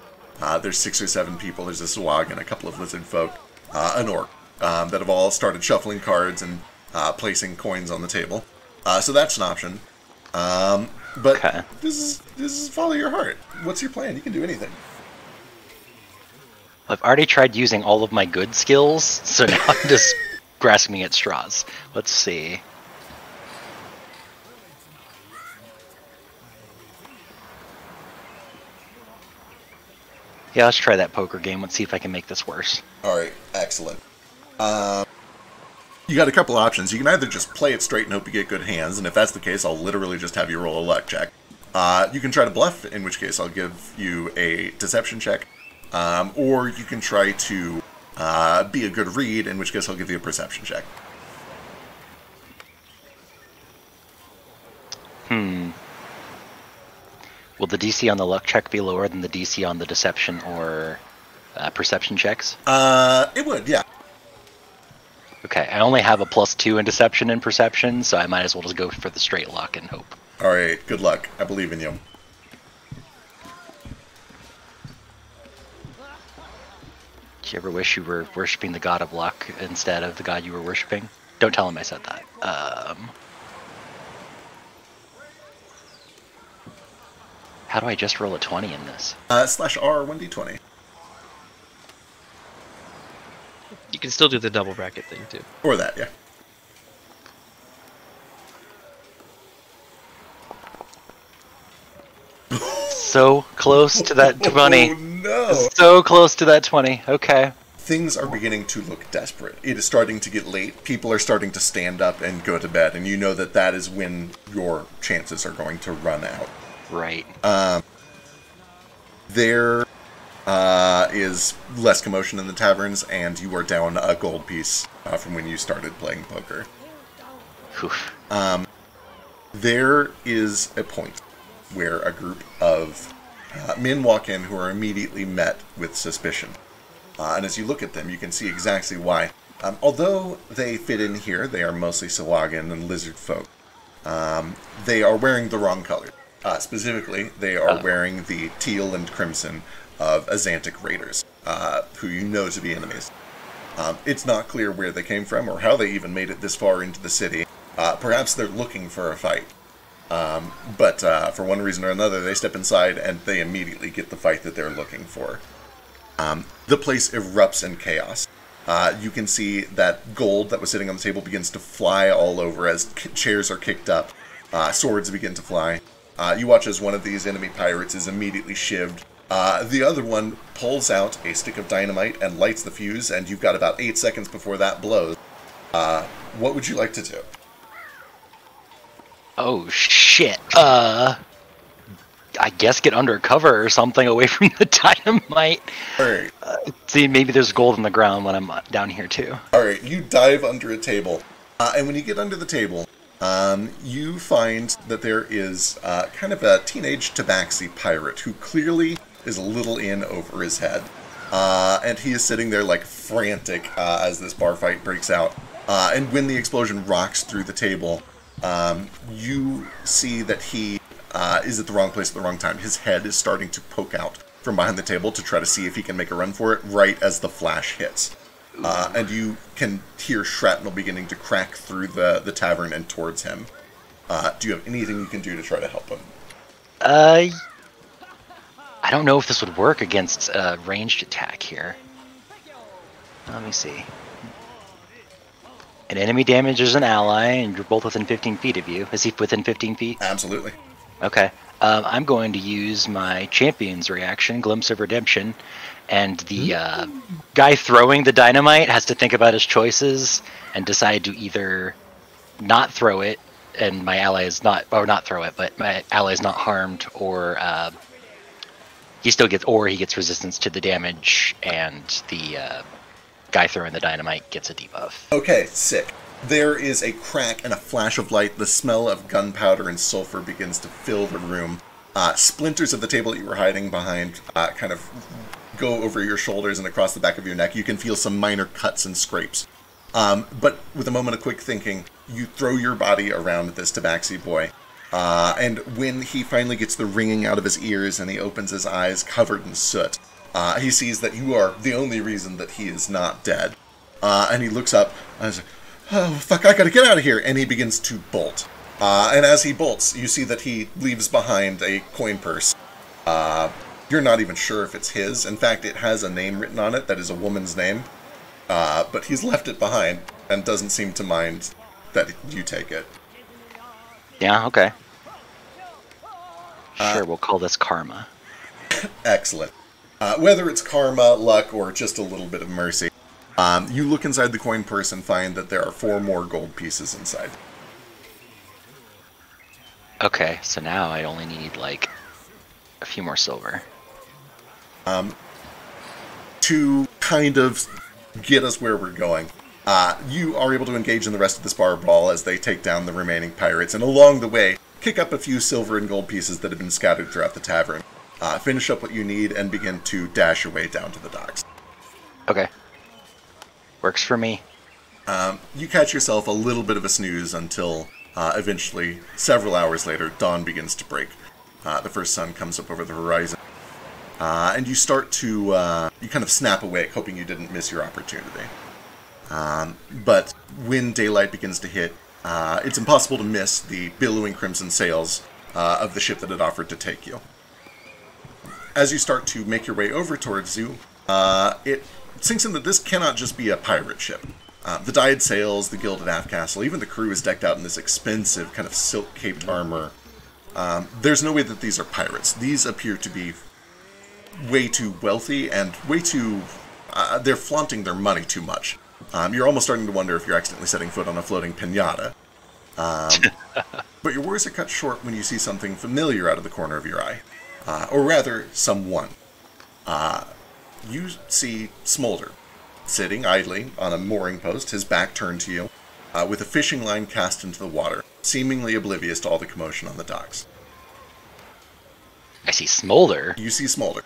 There's 6 or 7 people. There's a swag and a couple of lizard folk, an orc, that have all started shuffling cards and placing coins on the table. So that's an option. But this is follow your heart. What's your plan? You can do anything. I've already tried using all of my good skills, so now I'm just grasping at straws. Let's see. Yeah, let's try that poker game. Let's see if I can make this worse. Alright, excellent. You got a couple options. You can either just play it straight and hope you get good hands, and if that's the case, I'll literally just have you roll a luck check. You can try to bluff, in which case I'll give you a deception check. Or you can try to be a good read, in which case I'll give you a perception check. Will the DC on the luck check be lower than the DC on the deception or perception checks? It would, yeah. Okay, I only have a +2 in deception and perception, so I might as well just go for the straight luck and hope. Alright, good luck. I believe in you. Do you ever wish you were worshipping the god of luck instead of the god you were worshipping? Don't tell him I said that. How do I just roll a 20 in this? /R 1d20. You can still do the double bracket thing too. Or that, yeah. So close to that 20. Oh no! So close to that 20. Okay. Things are beginning to look desperate. It is starting to get late. People are starting to stand up and go to bed, and you know that that is when your chances are going to run out. Right. There is less commotion in the taverns, and you are down a gold piece from when you started playing poker. Oof. There is a point where a group of men walk in who are immediately met with suspicion. And as you look at them, you can see exactly why. Although they fit in here, they are mostly Sawagan and lizard folk. They are wearing the wrong color. Specifically, they are wearing the teal and crimson of Azantic raiders, who you know to be enemies. It's not clear where they came from or how they even made it this far into the city. Perhaps they're looking for a fight. But for one reason or another, they step inside and they immediately get the fight that they're looking for. The place erupts in chaos. You can see that gold that was sitting on the table begins to fly all over as chairs are kicked up. Swords begin to fly. You watch as one of these enemy pirates is immediately shivved. The other one pulls out a stick of dynamite and lights the fuse, and you've got about 8 seconds before that blows. What would you like to do? Oh, shit. I guess get under cover or something away from the dynamite. Alright. See, maybe there's gold in the ground when I'm down here, too. Alright, you dive under a table. And when you get under the table, you find that there is kind of a teenage tabaxi pirate who clearly is a little in over his head. And he is sitting there like frantic as this bar fight breaks out. And when the explosion rocks through the table, you see that he is at the wrong place at the wrong time. His head is starting to poke out from behind the table to try to see if he can make a run for it right as the flash hits. And you can hear shrapnel beginning to crack through the tavern and towards him. Do you have anything you can do to try to help him? I don't know if this would work against a ranged attack here. Let me see. An enemy damages an ally, and you're both within 15 feet of you. Is he within 15 feet? Absolutely. Okay. I'm going to use my champion's reaction, Glimpse of Redemption, and the guy throwing the dynamite has to think about his choices and decide to either not throw it, and my ally is not, or not throw it, but my ally is not harmed, or he gets resistance to the damage, and the guy throwing the dynamite gets a debuff. Okay, sick. There is a crack and a flash of light. The smell of gunpowder and sulfur begins to fill the room. Splinters of the table that you were hiding behind kind of go over your shoulders and across the back of your neck. You can feel some minor cuts and scrapes. But with a moment of quick thinking, you throw your body around this tabaxi boy. And when he finally gets the ringing out of his ears and he opens his eyes covered in soot, he sees that you are the only reason that he is not dead. And he looks up and says, "Oh, fuck, I gotta get out of here." And he begins to bolt. And as he bolts, you see that he leaves behind a coin purse. You're not even sure if it's his. In fact, it has a name written on it that is a woman's name. But he's left it behind and doesn't seem to mind that you take it. Yeah, okay. Sure, we'll call this karma. Excellent. Whether it's karma, luck, or just a little bit of mercy, you look inside the coin purse and find that there are 4 more gold pieces inside. Okay, so now I only need, like, a few more silver. To kind of get us where we're going, you are able to engage in the rest of this bar brawl as they take down the remaining pirates, and along the way, kick up a few silver and gold pieces that have been scattered throughout the tavern. Finish up what you need, and begin to dash your way down to the docks. Okay. Works for me. You catch yourself a little bit of a snooze until eventually, several hours later, dawn begins to break. The first sun comes up over the horizon. And you start to, you kind of snap awake, hoping you didn't miss your opportunity. But when daylight begins to hit, it's impossible to miss the billowing crimson sails of the ship that had offered to take you. As you start to make your way over towards you, it sinks in that this cannot just be a pirate ship. The dyed sails, the gilded aft castle, even the crew is decked out in this expensive kind of silk-caped armor. There's no way that these are pirates. These appear to be way too wealthy and way too... they're flaunting their money too much. You're almost starting to wonder if you're accidentally setting foot on a floating piñata. But your worries are cut short when you see something familiar out of the corner of your eye. Or rather, someone. You see Smolder, sitting idly on a mooring post, his back turned to you, with a fishing line cast into the water, seemingly oblivious to all the commotion on the docks. I see Smolder. You see Smolder.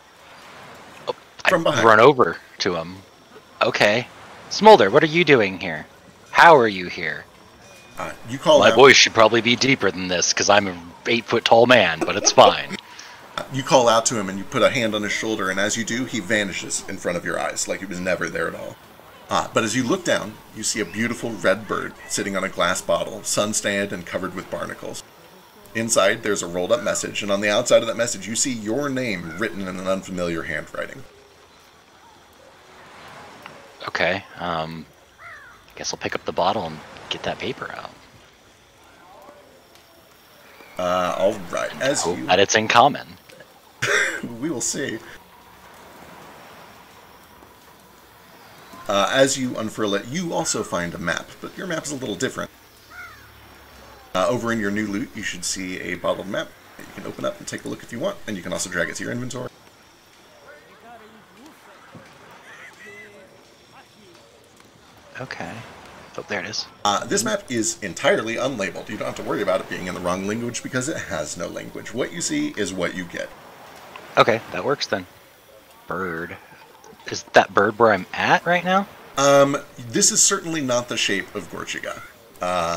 Oh, from behind. Run over to him. Okay. Smolder, what are you doing here? How are you here? You call My out. voice should probably be deeper than this, because I'm an 8-foot-tall man, but it's fine. You call out to him and you put a hand on his shoulder, and as you do, he vanishes in front of your eyes, like he was never there at all. But as you look down, you see a beautiful red bird sitting on a glass bottle, sun-stanned and covered with barnacles. Inside, there's a rolled-up message, and on the outside of that message, you see your name written in an unfamiliar handwriting. Okay, I guess I'll pick up the bottle and get that paper out. Alright, as Hope you... that it's in common. We will see. As you unfurl it, you also find a map, but your map is a little different. Over in your new loot, you should see a bottled map that you can open up and take a look if you want, and you can also drag it to your inventory. Okay. Oh, there it is. This map is entirely unlabeled. You don't have to worry about it being in the wrong language because it has no language. What you see is what you get. Okay, that works then. Bird. Is that bird where I'm at right now? This is certainly not the shape of Gorchiga.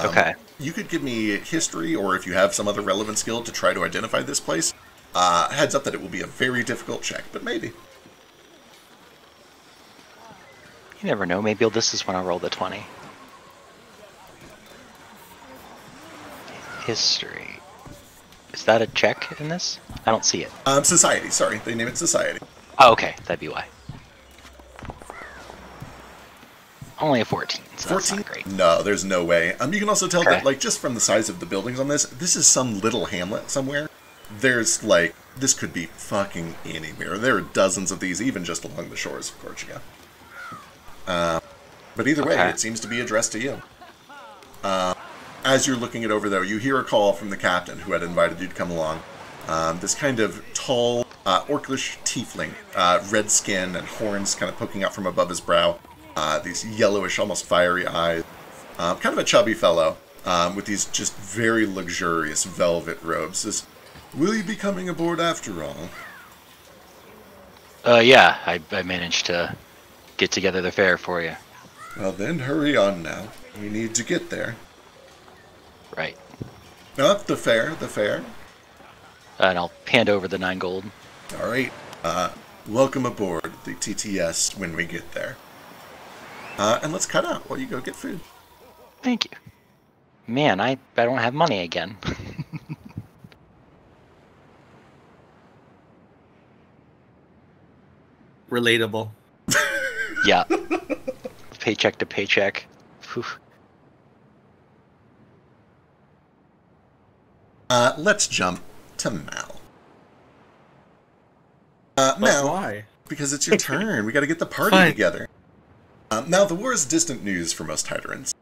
Okay. You could give me history, or if you have some other relevant skill to try to identify this place. Heads up that it will be a very difficult check, but maybe. You never know. Maybe this is when I roll the 20. History. Is that a check in this? I don't see it. Society, sorry. They name it Society. Oh, okay. That'd be why. Only a 14, so 14? That's not great. No, there's no way. You can also tell Okay. that, like, just from the size of the buildings on this is some little hamlet somewhere. There's, like, this could be fucking anywhere. There are dozens of these, even just along the shores of Gorchiga. But either way, it seems to be addressed to you. As you're looking it over, though, you hear a call from the captain who had invited you to come along. This kind of tall, orcish tiefling, red skin and horns kind of poking out from above his brow. These yellowish, almost fiery eyes. Kind of a chubby fellow, with these just very luxurious velvet robes. Says, "Will you be coming aboard after all?" Yeah, I managed to get together the fare for you. Well then, hurry on now. We need to get there. Right. Up the fare. And I'll hand over the 9 gold. Alright. Welcome aboard the TTS when we get there. And let's cut out while you go get food. Thank you. Man, I don't have money again. Relatable. Yeah. Paycheck to paycheck. Whew. Let's jump to Mal. But Mal, why? because it's your turn. We gotta get the party Fine. together. Now, the war is distant news for most Titarans.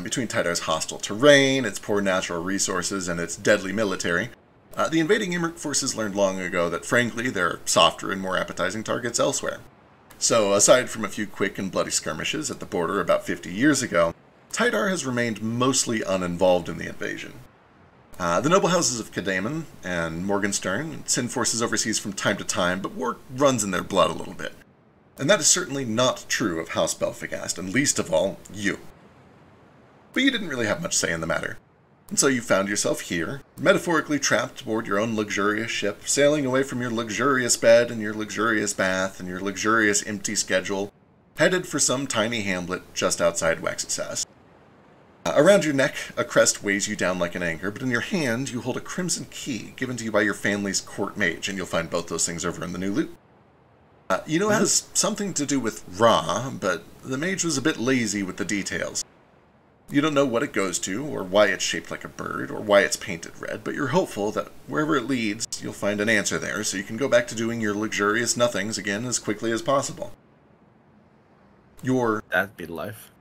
Between Titar's hostile terrain, its poor natural resources, and its deadly military, the invading Imric forces learned long ago that, frankly, there are softer and more appetizing targets elsewhere. So, aside from a few quick and bloody skirmishes at the border about 50 years ago, Titar has remained mostly uninvolved in the invasion. The noble houses of Cadamon and Morgenstern send forces overseas from time to time, but war runs in their blood a little bit. And that is certainly not true of House Belfagast, and least of all, you. But you didn't really have much say in the matter. And so you found yourself here, metaphorically trapped aboard your own luxurious ship, sailing away from your luxurious bed and your luxurious bath and your luxurious empty schedule, headed for some tiny hamlet just outside Wexasass. Around your neck, a crest weighs you down like an anchor, but in your hand you hold a crimson key given to you by your family's court mage, and you'll find both those things over in the new loot. You know it has something to do with Ra, but the mage was a bit lazy with the details. You don't know what it goes to, or why it's shaped like a bird, or why it's painted red, but you're hopeful that wherever it leads, you'll find an answer there, so you can go back to doing your luxurious nothings again as quickly as possible. That'd be life.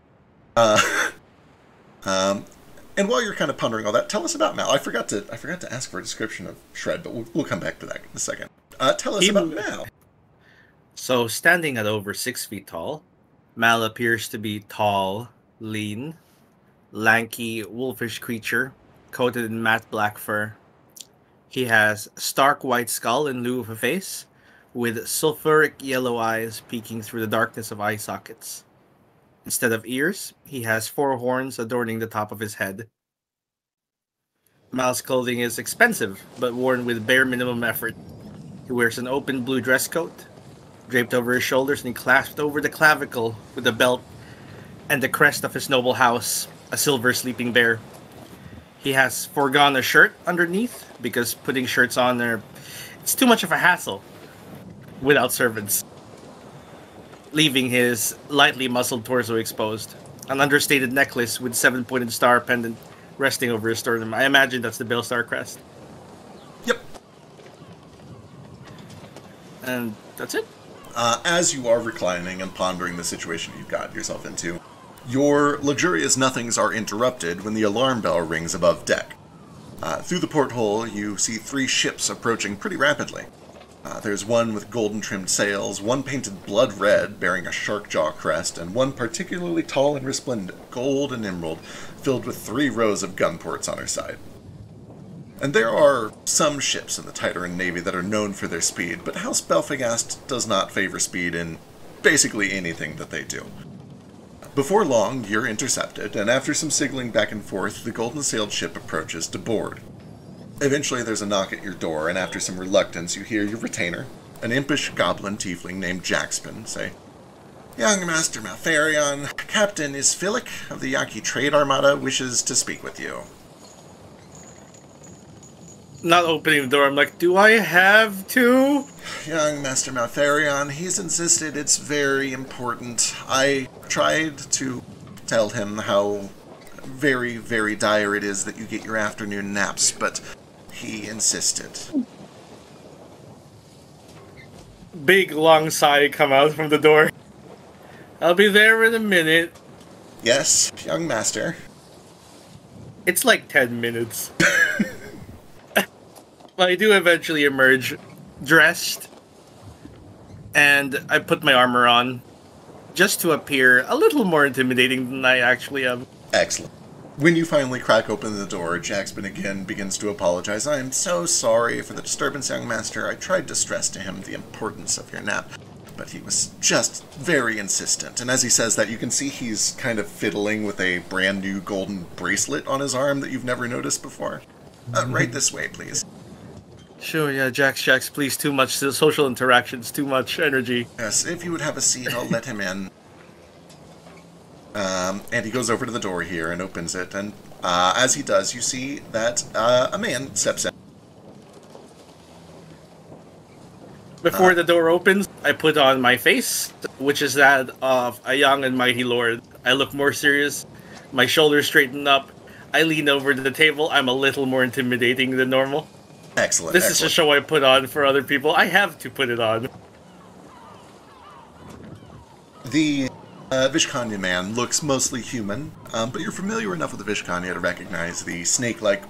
And while you're kind of pondering all that, tell us about Mal. I forgot to ask for a description of Shred, but we'll come back to that in a second. Tell us about Mal. So, standing at over 6 feet tall, Mal appears to be tall, lean, lanky, wolfish creature, coated in matte black fur. He has a stark white skull in lieu of a face, with sulfuric yellow eyes peeking through the darkness of eye sockets. Instead of ears, he has 4 horns adorning the top of his head. Mal's clothing is expensive, but worn with bare minimum effort. He wears an open blue dress coat, draped over his shoulders and clasped over the clavicle with a belt and the crest of his noble house, a silver sleeping bear. He has foregone a shirt underneath, because putting shirts on there, it's too much of a hassle without servants, leaving his lightly muscled torso exposed. An understated necklace with 7-pointed star pendant resting over his sternum. I imagine that's the Belstar crest. Yep. And that's it. As you are reclining and pondering the situation you've got yourself into, your luxurious nothings are interrupted when the alarm bell rings above deck. Through the porthole, you see 3 ships approaching pretty rapidly. There's one with golden-trimmed sails, one painted blood red, bearing a shark jaw crest, and one particularly tall and resplendent, gold and emerald, filled with 3 rows of gun ports on her side. And there are some ships in the Titan Navy that are known for their speed, but House Belfagast does not favor speed in basically anything that they do. Before long, you're intercepted, and after some signaling back and forth, the golden-sailed ship approaches to board. Eventually there's a knock at your door, and after some reluctance you hear your retainer, an impish goblin tiefling named Jackspin, say, "Young Master Malfarion, Captain Isphilic of the Yaki Trade Armada wishes to speak with you." Not opening the door, I'm like, do I have to? "Young Master Malfarion, he's insisted it's very important. I tried to tell him how very, very dire it is that you get your afternoon naps, but he insisted." Big long sigh come out from the door. I'll be there in a minute. "Yes, young master." It's like 10 minutes. Well, I do eventually emerge, dressed, and I put my armor on, just to appear a little more intimidating than I actually am. Excellent. When you finally crack open the door, Jackspin again begins to apologize. "I am so sorry for the disturbance, young master. I tried to stress to him the importance of your nap, but he was just very insistent." And as he says that, you can see he's kind of fiddling with a brand new golden bracelet on his arm that you've never noticed before. "Right this way, please." Sure, yeah, Jax, please, too much social interactions, too much energy. "Yes, if you would have a seat, I'll let him in." And he goes over to the door here and opens it, and as he does, you see that a man steps in. Before the door opens, I put on my face, which is that of a young and mighty lord. I look more serious, my shoulders straighten up, I lean over to the table, I'm a little more intimidating than normal. Excellent. This is a show I put on for other people. I have to put it on. The Vishkanya man looks mostly human, but you're familiar enough with the Vishkanya to recognize the snake-like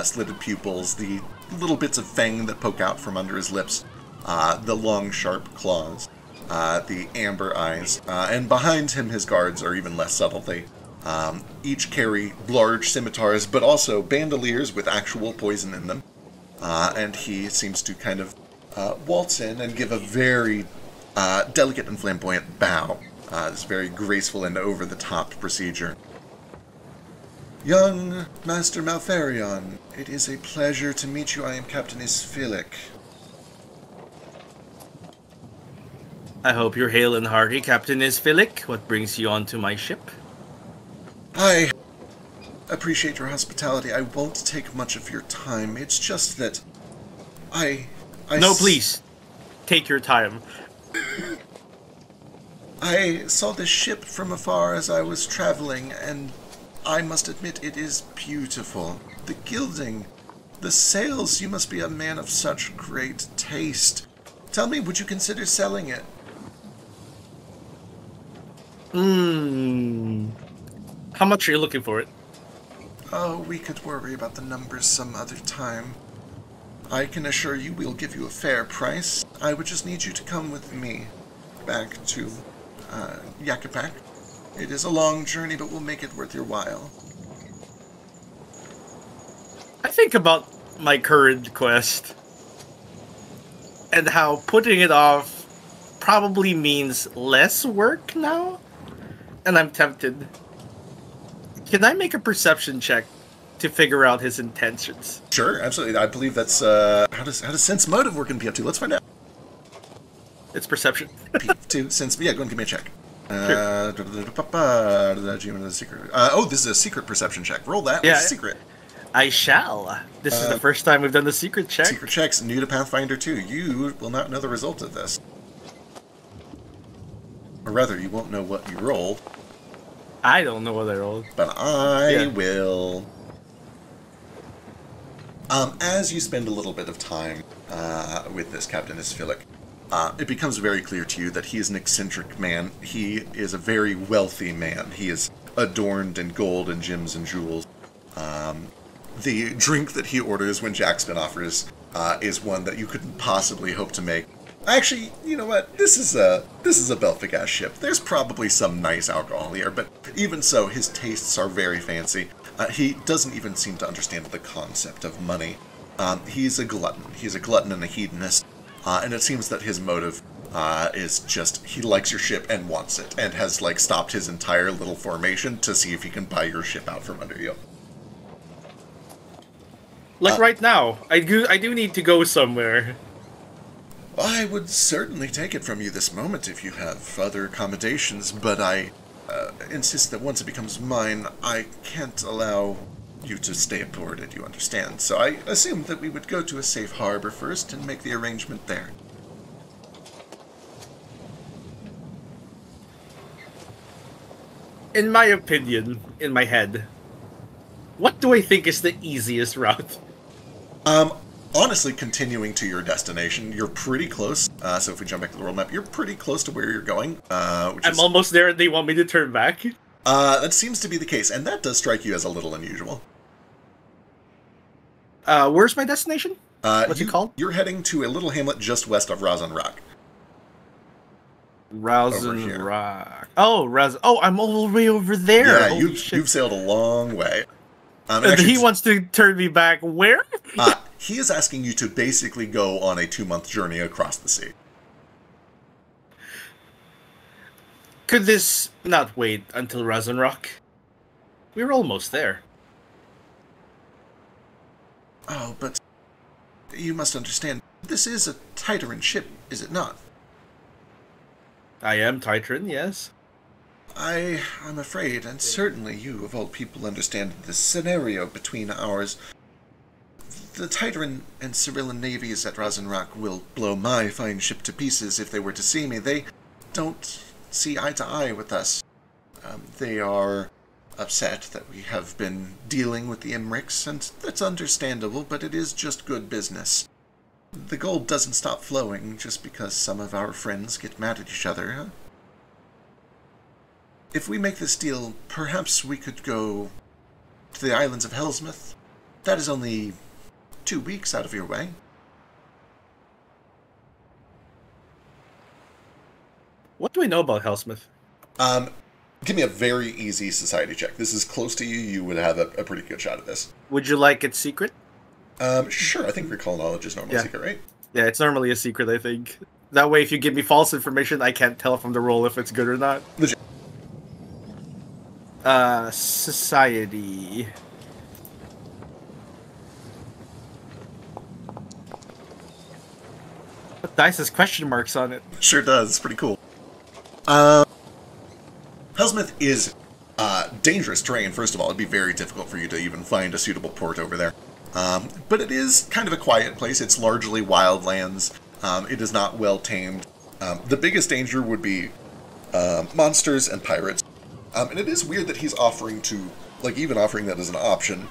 slitted pupils, the little bits of fang that poke out from under his lips, the long, sharp claws, the amber eyes, and behind him his guards are even less subtle. They each carry large scimitars, but also bandoliers with actual poison in them. And he seems to kind of waltz in and give a very delicate and flamboyant bow. This very graceful and over-the-top procedure. Young Master Malfarion, it is a pleasure to meet you. I am Captain Isphilic. I hope you're hale and hearty, Captain Isphilic. What brings you onto my ship? I appreciate your hospitality. I won't take much of your time. It's just that No, please. Take your time. I saw this ship from afar as I was traveling, and I must admit it is beautiful. The gilding, the sails, you must be a man of such great taste. Tell me, would you consider selling it? How much are you looking for it? Oh, we could worry about the numbers some other time. I can assure you we'll give you a fair price. I would just need you to come with me back to Yakapak. It is a long journey, but we'll make it worth your while. I think about my current quest and how putting it off probably means less work now, and I'm tempted. Can I make a perception check to figure out his intentions? Sure, absolutely. I believe that's how does sense motive work in PF2? Let's find out. It's perception. PF2 sense. Yeah, go and give me a check. Sure. This is a secret perception check. Roll that. Yeah. What's secret? I shall. This is the first time we've done the secret check. Secret checks new to Pathfinder 2. You will not know the result of this. Or rather, you won't know what you rolled. I don't know what I rolled. But I will. As you spend a little bit of time with this Captain Isphilic, it becomes very clear to you that he is an eccentric man. He is a very wealthy man. He is adorned in gold and gems and jewels. The drink that he orders when Jackson offers is one that you couldn't possibly hope to make. Actually, you know what? This is a Belfic-ass ship. There's probably some nice alcohol here, but even so, his tastes are very fancy. He doesn't even seem to understand the concept of money. He's a glutton. He's a glutton and a hedonist, and it seems that his motive is just he likes your ship and wants it, and has like stopped his entire little formation to see if he can buy your ship out from under you. Like right now, I do need to go somewhere. I would certainly take it from you this moment if you have other accommodations, but I insist that once it becomes mine, I can't allow you to stay aboard it, you understand. So I assumed that we would go to a safe harbor first and make the arrangement there. In my opinion, in my head, what do I think is the easiest route? Honestly, continuing to your destination, you're pretty close. So if we jump back to the world map, you're pretty close to where you're going. I'm almost there and they want me to turn back? That seems to be the case, and that does strike you as a little unusual. Where's my destination? What's it called? You're heading to a little hamlet just west of Razan Rock. Razan Rock. Oh, I'm all the way over there. Yeah, you've sailed a long way. He wants to turn me back where? He is asking you to basically go on a 2-month journey across the sea. Could this not wait until Razan Rock? We're almost there. Oh, but you must understand, this is a Titeran ship, is it not? I am Titeran, yes. I'm afraid, and certainly you, of all people, understand the scenario between ours. The Titeran and Cyrillan navies at Razan Rock will blow my fine ship to pieces if they were to see me. They don't see eye to eye with us. They are upset that we have been dealing with the Emrics, and that's understandable, but it is just good business. The gold doesn't stop flowing just because some of our friends get mad at each other, huh? If we make this deal, perhaps we could go to the islands of Hellsmith. That is only 2 weeks out of your way. What do we know about Hellsmith? Give me a very easy society check. This is close to you. You would have a pretty good shot at this. Would you like it secret? Sure. I think recall knowledge is normally secret, right? Yeah, it's normally a secret, I think. That way, if you give me false information, I can't tell from the roll if it's good or not. Legit. Society. What dice has question marks on it? Sure does. It's pretty cool. Hellsmith is dangerous terrain, first of all. It'd be very difficult for you to even find a suitable port over there. But it is kind of a quiet place. It's largely wildlands. It is not well tamed. The biggest danger would be monsters and pirates. And it is weird that he's offering to, like, even offering that as an option.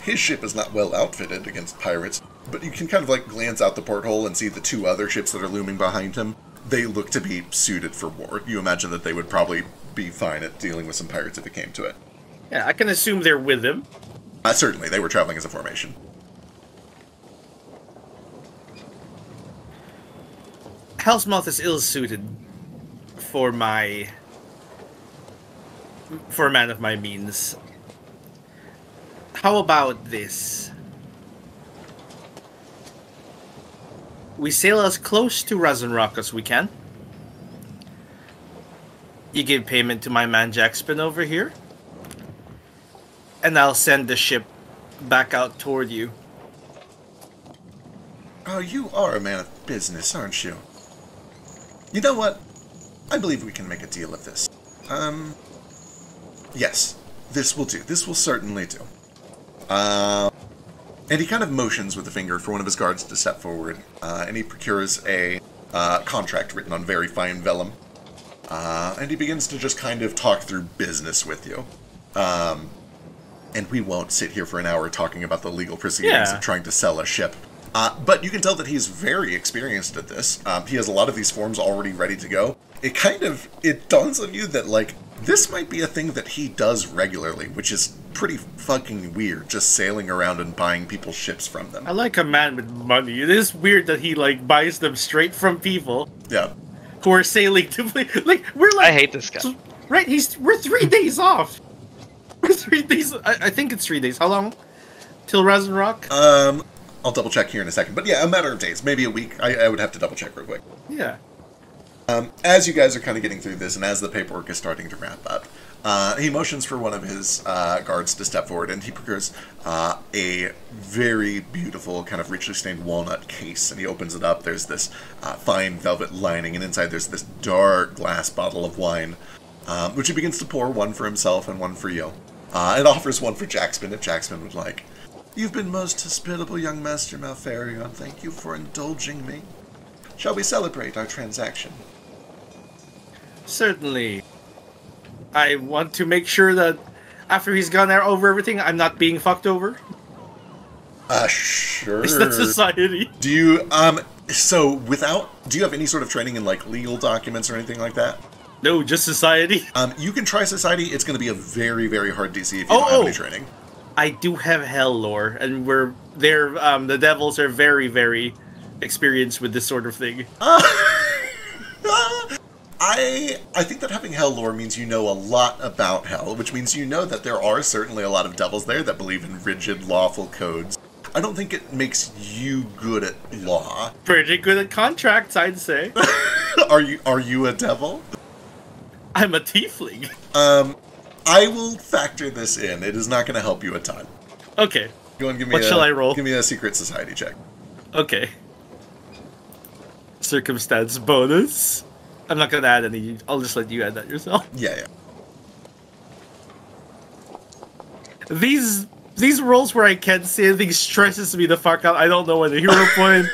His ship is not well outfitted against pirates, but you can kind of, like, glance out the porthole and see the two other ships that are looming behind him. They look to be suited for war. You imagine that they would probably be fine at dealing with some pirates if it came to it. Yeah, I can assume they're with him. Certainly, they were traveling as a formation. Hellsmouth is ill-suited for a man of my means. How about this? We sail as close to Razenrock as we can. You give payment to my man Jackspin over here. And I'll send the ship back out toward you. Oh, you are a man of business, aren't you? You know what? I believe we can make a deal of this. Yes, this will do. This will certainly do. And he kind of motions with the finger for one of his guards to step forward, and he procures a contract written on very fine vellum. And he begins to just kind of talk through business with you. And we won't sit here for an hour talking about the legal proceedings of trying to sell a ship. But you can tell that he's very experienced at this. He has a lot of these forms already ready to go. It dawns on you that, like, this might be a thing that he does regularly, which is pretty fucking weird, just sailing around and buying people's ships from them. I like a man with money. It is weird that he, like, buys them straight from people. Yeah. Who are sailing to, like, we're like... I hate this guy. Right, we're 3 days off. We're 3 days, I think it's 3 days. How long? Till Razenrock? I'll double check here in a second. But yeah, a matter of days, maybe a week. I would have to double check real quick. Yeah. As you guys are kind of getting through this, and as the paperwork is starting to wrap up, he motions for one of his guards to step forward, and he procures a very beautiful, kind of richly stained walnut case, and he opens it up. There's this fine velvet lining, and inside there's this dark glass bottle of wine, which he begins to pour, one for himself and one for you. And offers one for Jackspin, if Jackspin would like. You've been most hospitable, young Master Malfarion. Thank you for indulging me. Shall we celebrate our transaction? Certainly. I want to make sure that after he's gone there over everything, I'm not being fucked over. Sure. Is that society? Do you, do you have any sort of training in, like, legal documents or anything like that? No, just society. You can try society. It's going to be a very, very hard DC if you don't have any training. I do have hell lore, and the devils are very, very experienced with this sort of thing. I think that having hell lore means you know a lot about hell, which means you know that there are certainly a lot of devils there that believe in rigid, lawful codes. I don't think it makes you good at law. Pretty good at contracts, I'd say. Are you a devil? I'm a tiefling. I will factor this in. It is not going to help you a ton. Okay. Go and give me what shall I roll? Give me a secret society check. Okay. Circumstance bonus. I'm not going to add any. I'll just let you add that yourself. Yeah. These rolls where I can't say anything stresses me the fuck out. I don't know when the hero point.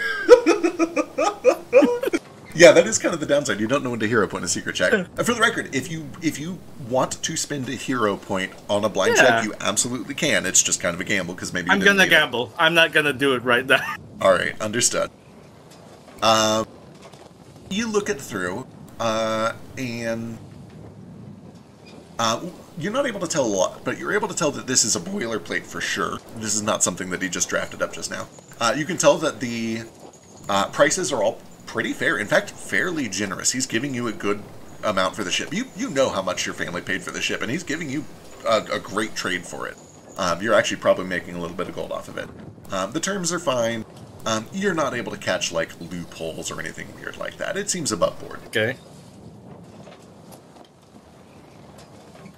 Yeah, that is kind of the downside. You don't know when to hero point a secret check. For the record, if you want to spend a hero point on a blind check, you absolutely can. It's just kind of a gamble because maybe I'm gonna gamble. I'm not gonna do it right now. All right, understood. You look it through, and you're not able to tell a lot, but you're able to tell that this is a boilerplate for sure. This is not something that he just drafted up just now. You can tell that the prices are all pretty fair. In fact, fairly generous. He's giving you a good amount for the ship. You know how much your family paid for the ship, and he's giving you a great trade for it. You're actually probably making a little bit of gold off of it. The terms are fine. You're not able to catch, like, loopholes or anything weird like that. It seems above board. Okay.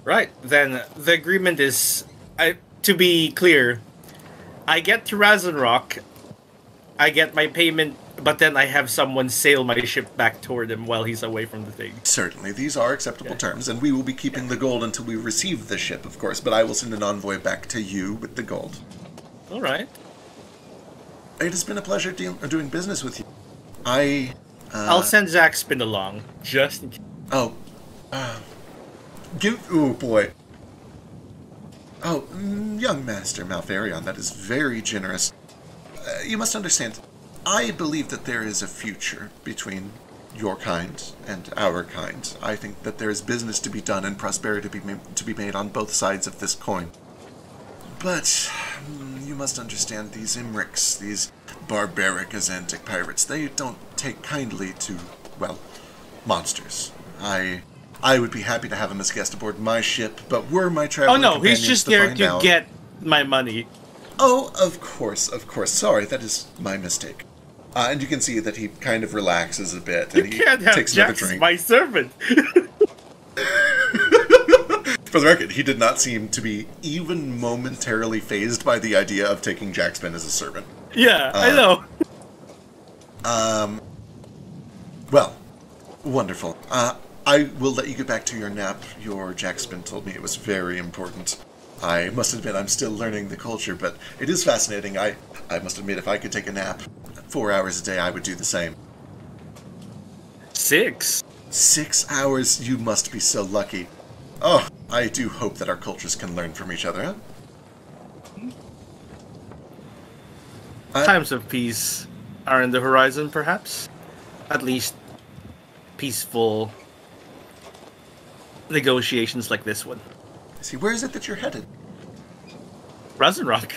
Right, then the agreement is, to be clear, I get to Rock, I get my payment, but then I have someone sail my ship back toward him while he's away from the thing. Certainly, these are acceptable terms, and we will be keeping the gold until we receive the ship, of course, but I will send an envoy back to you with the gold. All right. It has been a pleasure doing business with you. I'll send Zaxpin along, just in case. Oh. Oh, boy. Oh, young Master Malfarion, that is very generous. You must understand, I believe that there is a future between your kind and our kind. I think that there is business to be done and prosperity to be made on both sides of this coin. But you must understand these Imrics, these barbaric Azantic pirates, they don't take kindly to, well, monsters. I would be happy to have him as guest aboard my ship, but were my traveling companions he's just there to out... get my money. Oh, of course. Sorry, that is my mistake. And you can see that he kind of relaxes a bit, and he takes another drink. My servant. For the record, he did not seem to be even momentarily fazed by the idea of taking Jackspin as a servant. Yeah, I know. Well, wonderful. I will let you get back to your nap. Your Jackspin told me it was very important. I must admit I'm still learning the culture, but it is fascinating. I must admit if I could take a nap 4 hours a day, I would do the same. 6? 6 hours? You must be so lucky. Oh, I do hope that our cultures can learn from each other, huh? Times of peace are in the horizon, perhaps? At least peaceful negotiations like this one. I see. Where is it that you're headed? Rock.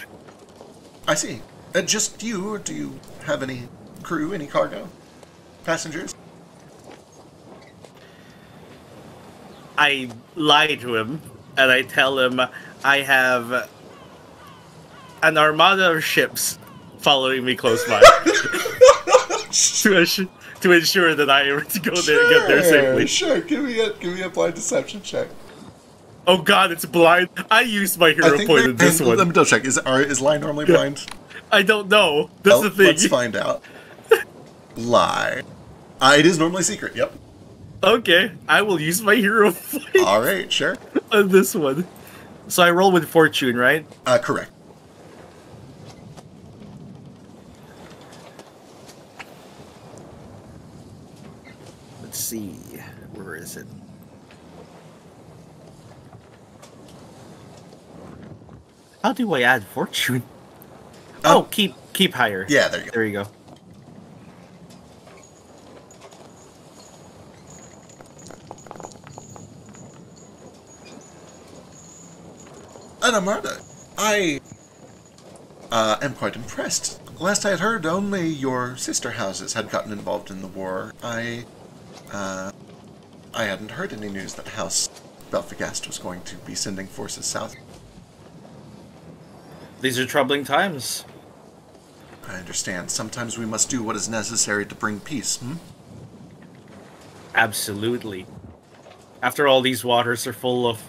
I see. Just you, or do you have any crew, any cargo? Passengers? I lie to him, and I tell him I have an armada of ships following me close by. to ensure that I am to go there and get there safely. Sure, give me a blind deception check. Oh god, it's blind. I used my hero point in this one. Let me double check. Is lie normally blind? I don't know. That's the thing. Let's find out. Lie. It is normally secret, yep. Okay, I will use my hero point. Alright, sure. On this one. So I roll with fortune, right? Correct. Let's see. Where is it? How do I add fortune? Oh, keep higher. Yeah, there you go. There you go. An armada. I am quite impressed. Last I had heard, only your sister houses had gotten involved in the war. I hadn't heard any news that House Belfagast was going to be sending forces south. These are troubling times. I understand. Sometimes we must do what is necessary to bring peace, Absolutely. After all, these waters are full of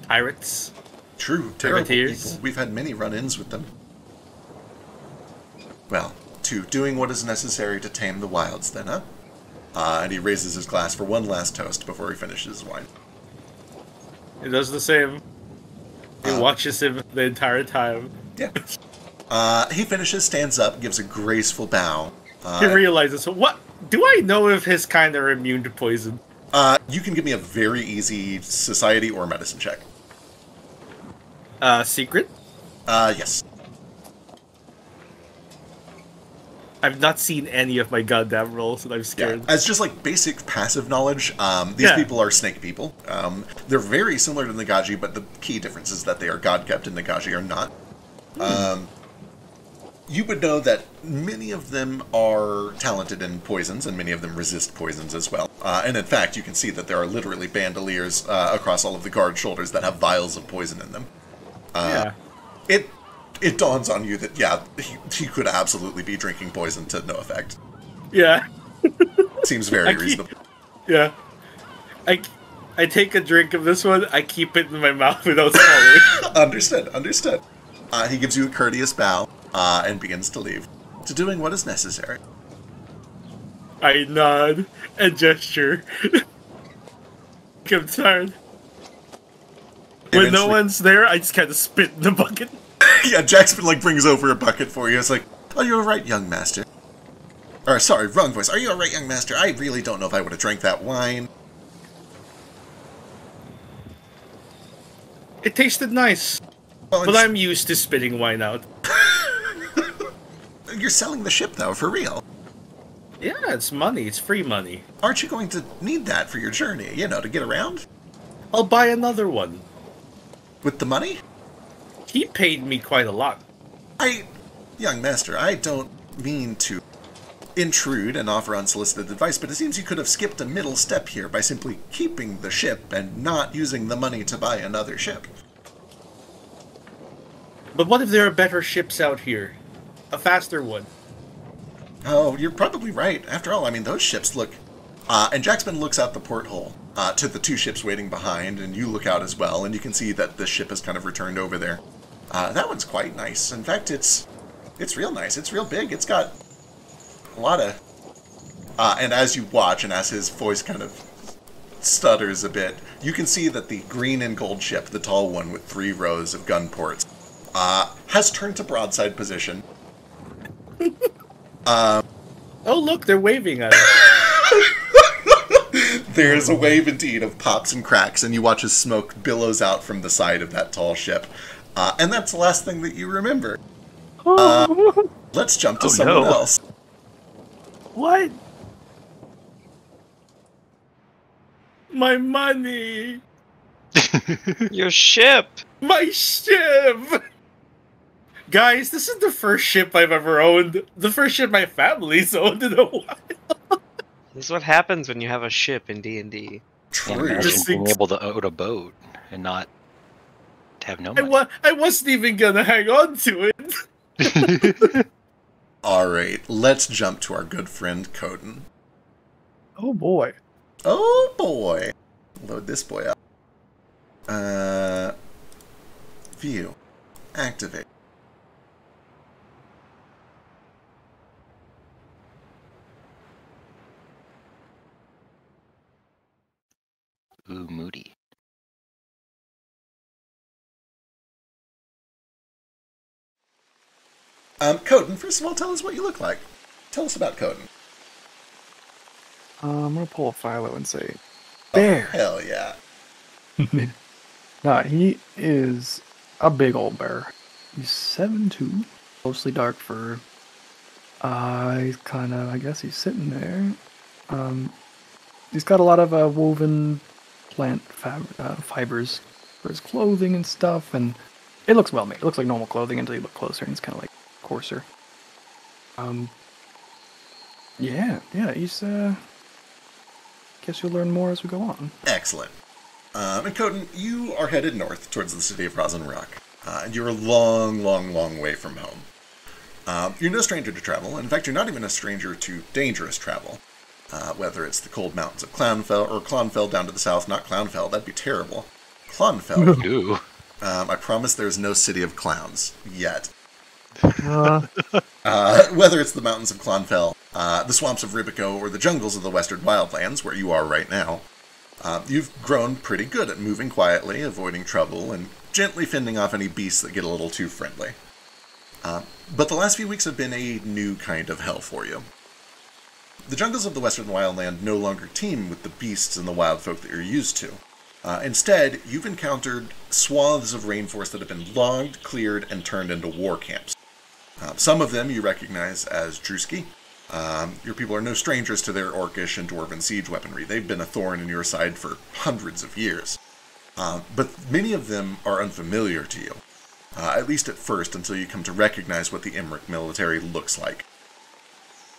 pirates. True, terrible Privateers. people. We've had many run-ins with them. Well, to doing what is necessary to tame the wilds, then, huh? And he raises his glass for one last toast before he finishes his wine. He does the same. He watches him the entire time. Yeah. He finishes, stands up, gives a graceful bow. He realizes, what? Do I know if his kind are immune to poison? You can give me a very easy society or medicine check. Secret? Yes. I've not seen any of my goddamn rolls, and I'm scared. Yeah. As just like basic passive knowledge, these people are snake people. They're very similar to Nagaji, but the key difference is that they are god-kept and Nagaji are not. You would know that many of them are talented in poisons, and many of them resist poisons as well. And in fact, you can see that there are literally bandoliers across all of the guard shoulders that have vials of poison in them. It dawns on you that, yeah, he could absolutely be drinking poison to no effect. Yeah. Seems very reasonable. Yeah. I take a drink of this one. I keep it in my mouth without swallowing. Understood. He gives you a courteous bow and begins to leave, to doing what is necessary. I nod and gesture. I'm tired. When no one's there, I just kind of spit in the bucket. Yeah, Jackson brings over a bucket for you. It's like, "Are you alright, young master?" Or, sorry, wrong voice. "Are you alright, young master? I really don't know if I would have drank that wine." It tasted nice. Well, but I'm used to spitting wine out. You're selling the ship, though, for real. Yeah, it's money. It's free money. Aren't you going to need that for your journey, to get around? I'll buy another one. With the money? He paid me quite a lot. Young master, I don't mean to intrude and offer unsolicited advice, but it seems you could have skipped a middle step here by simply keeping the ship and not using the money to buy another ship. But what if there are better ships out here? A faster one. Oh, you're probably right. After all, those ships look... and Jackson looks out the porthole to the two ships waiting behind, and you look out as well, and you can see that the ship has kind of returned over there. That one's quite nice. In fact, it's real nice. It's real big. It's got a lot of... and as you watch, and as his voice kind of stutters a bit, you can see that the green and gold ship, the tall one with 3 rows of gun ports, has turned to broadside position. Oh, look, they're waving at us. There's a wave indeed of pops and cracks, and you watch as smoke billows out from the side of that tall ship. And that's the last thing that you remember. Let's jump to someone else. What? My money! Your ship! My ship! Guys, this is the first ship I've ever owned. The first ship my family's owned in a while. This is what happens when you have a ship in D&D. True. Imagine being able to own a boat and not have no money. I wasn't even gonna hang on to it. Alright, let's jump to our good friend Coden. Oh boy. Oh boy. Load this boy up. View. Activate. Ooh, moody. Coden, first of all, tell us what you look like. Tell us about Coden. I'm gonna pull a Philo and say, bear. Oh, hell yeah. Nah, he is a big old bear. He's 7'2", mostly dark fur. He's kind of, I guess he's sitting there. He's got a lot of woven plant fibers for his clothing and stuff, and it looks well made. It looks like normal clothing until you look closer, and it's kind of like coarser. Yeah, he's, guess you'll learn more as we go on. Excellent. And Coden, you are headed north towards the city of Rosin Rock, and you're a long, long, long way from home. You're no stranger to travel. In fact, you're not even a stranger to dangerous travel. Whether it's the cold mountains of Clownfell, or Clonfell down to the south. Not Clownfell, that'd be terrible. Clonfell. Ooh. I promise there's no city of clowns yet. Whether it's the mountains of Clonfell, the swamps of Ribico, or the jungles of the western wildlands, where you are right now, you've grown pretty good at moving quietly, avoiding trouble, and gently fending off any beasts that get a little too friendly. But the last few weeks have been a new kind of hell for you. The jungles of the western wildland no longer teem with the beasts and the wildfolk that you're used to. Instead, you've encountered swaths of rainforest that have been logged, cleared, and turned into war camps. Some of them you recognize as Drusky. Your people are no strangers to their orcish and dwarven siege weaponry. They've been a thorn in your side for hundreds of years. But many of them are unfamiliar to you, at least at first, until you come to recognize what the Imric military looks like.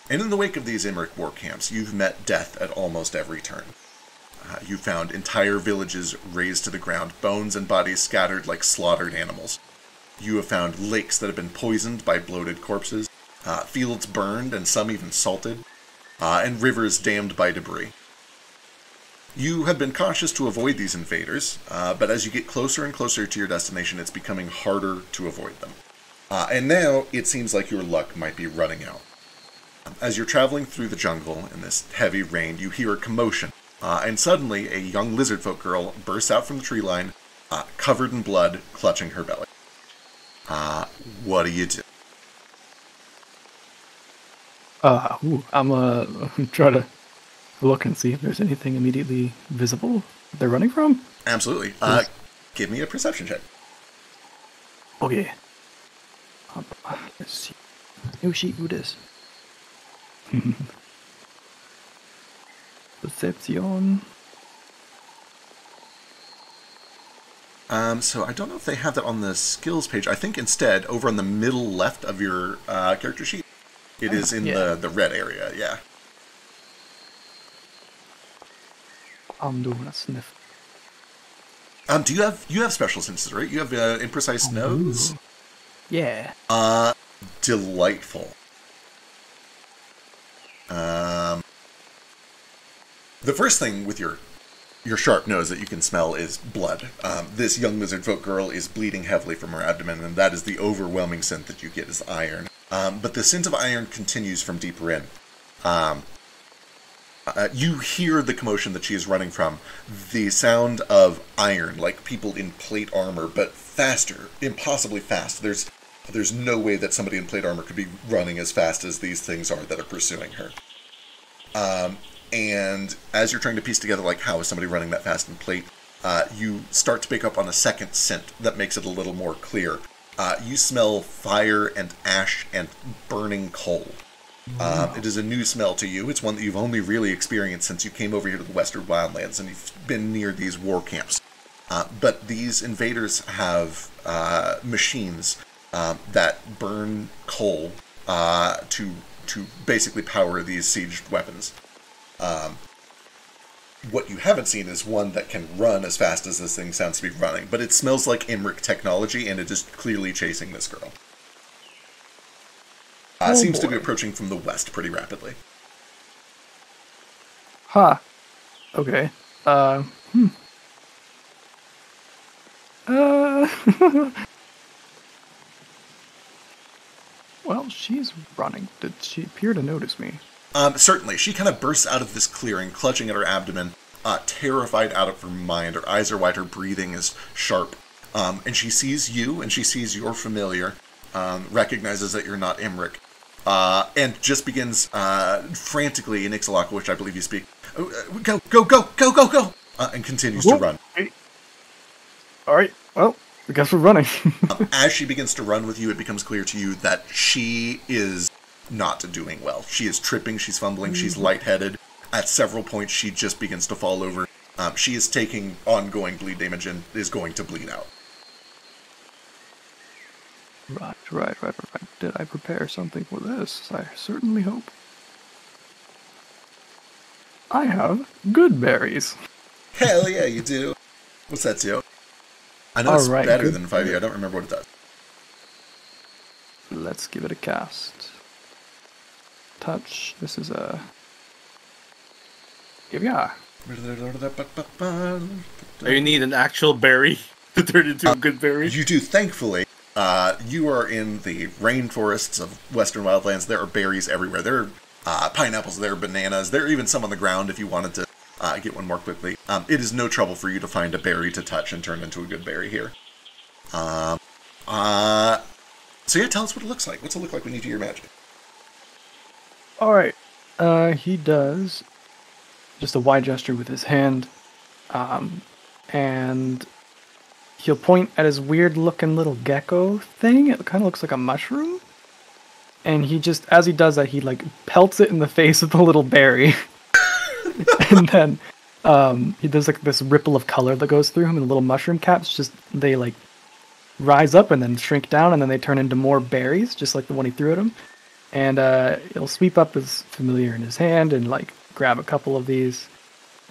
And in the wake of these Imric war camps, you've met death at almost every turn. You found entire villages razed to the ground, bones and bodies scattered like slaughtered animals. You have found lakes that have been poisoned by bloated corpses, fields burned and some even salted, and rivers dammed by debris. You have been cautious to avoid these invaders, but as you get closer and closer to your destination, it's becoming harder to avoid them. And now it seems like your luck might be running out. As you're traveling through the jungle in this heavy rain, you hear a commotion, and suddenly a young lizardfolk girl bursts out from the tree line, covered in blood, clutching her belly. What do you do? I'm try to look and see if there's anything immediately visible they're running from. Absolutely. Give me a perception check. Okay. Let's see. Oh shit, who this? Perception. So I don't know if they have that on the skills page. I think instead, over on the middle left of your character sheet, it is in the red area, yeah. I'm doing a sniff. Do you have special senses, right? You have imprecise nose? Yeah. Delightful. The first thing with your sharp nose that you can smell is blood. This young lizardfolk girl is bleeding heavily from her abdomen, and that is the overwhelming scent that you get is iron. But the scent of iron continues from deeper in. You hear the commotion that she is running from. The sound of iron, like people in plate armor, but faster, impossibly fast. There's no way that somebody in plate armor could be running as fast as these things are that are pursuing her. And as you're trying to piece together, like, how is somebody running that fast in plate, you start to pick up on a second scent that makes it a little more clear. You smell fire and ash and burning coal. It is a new smell to you. It's one that you've only really experienced since you came over here to the Western Wildlands and you've been near these war camps. But these invaders have machines that burn coal to basically power these sieged weapons. What you haven't seen is one that can run as fast as this thing sounds to be running, but it smells like Imric technology, and it is clearly chasing this girl. Seems to be approaching from the west pretty rapidly. Huh. Okay. Well, she's running. Did she appear to notice me? Certainly. She kind of bursts out of this clearing, clutching at her abdomen, terrified out of her mind. Her eyes are wide, her breathing is sharp. And she sees you, and she sees your familiar, recognizes that you're not Imric, and just begins frantically in Ixalaka, which I believe you speak, go, and continues to run. Alright, well, I guess we're running. As she begins to run with you, it becomes clear to you that she is not doing well. She is tripping, she's fumbling, she's lightheaded. At several points, she just begins to fall over. She is taking ongoing bleed damage and is going to bleed out. Right. Did I prepare something for this? I certainly hope. I have good berries. Hell yeah, you do. What's that do? I know it's better than 5e. I don't remember what it does. Let's give it a cast. Touch. This is a... Here we are. You need an actual berry to turn into a good berry? You do, thankfully. You are in the rainforests of Western Wildlands. There are berries everywhere. There are pineapples, there are bananas. There are even some on the ground if you wanted to get one more quickly. It is no trouble for you to find a berry to touch and turn into a good berry here. So yeah, tell us what it looks like. What's it look like when you do your magic? Alright. He does just a wide gesture with his hand. And he'll point at his weird looking little gecko thing. It kind of looks like a mushroom. And he just, as he does that, he like pelts it in the face with a little berry. And then he does like this ripple of color that goes through him, and the little mushroom caps just, they like rise up and then shrink down, and then they turn into more berries, just like the one he threw at him. And he'll sweep up his familiar in his hand and like grab a couple of these.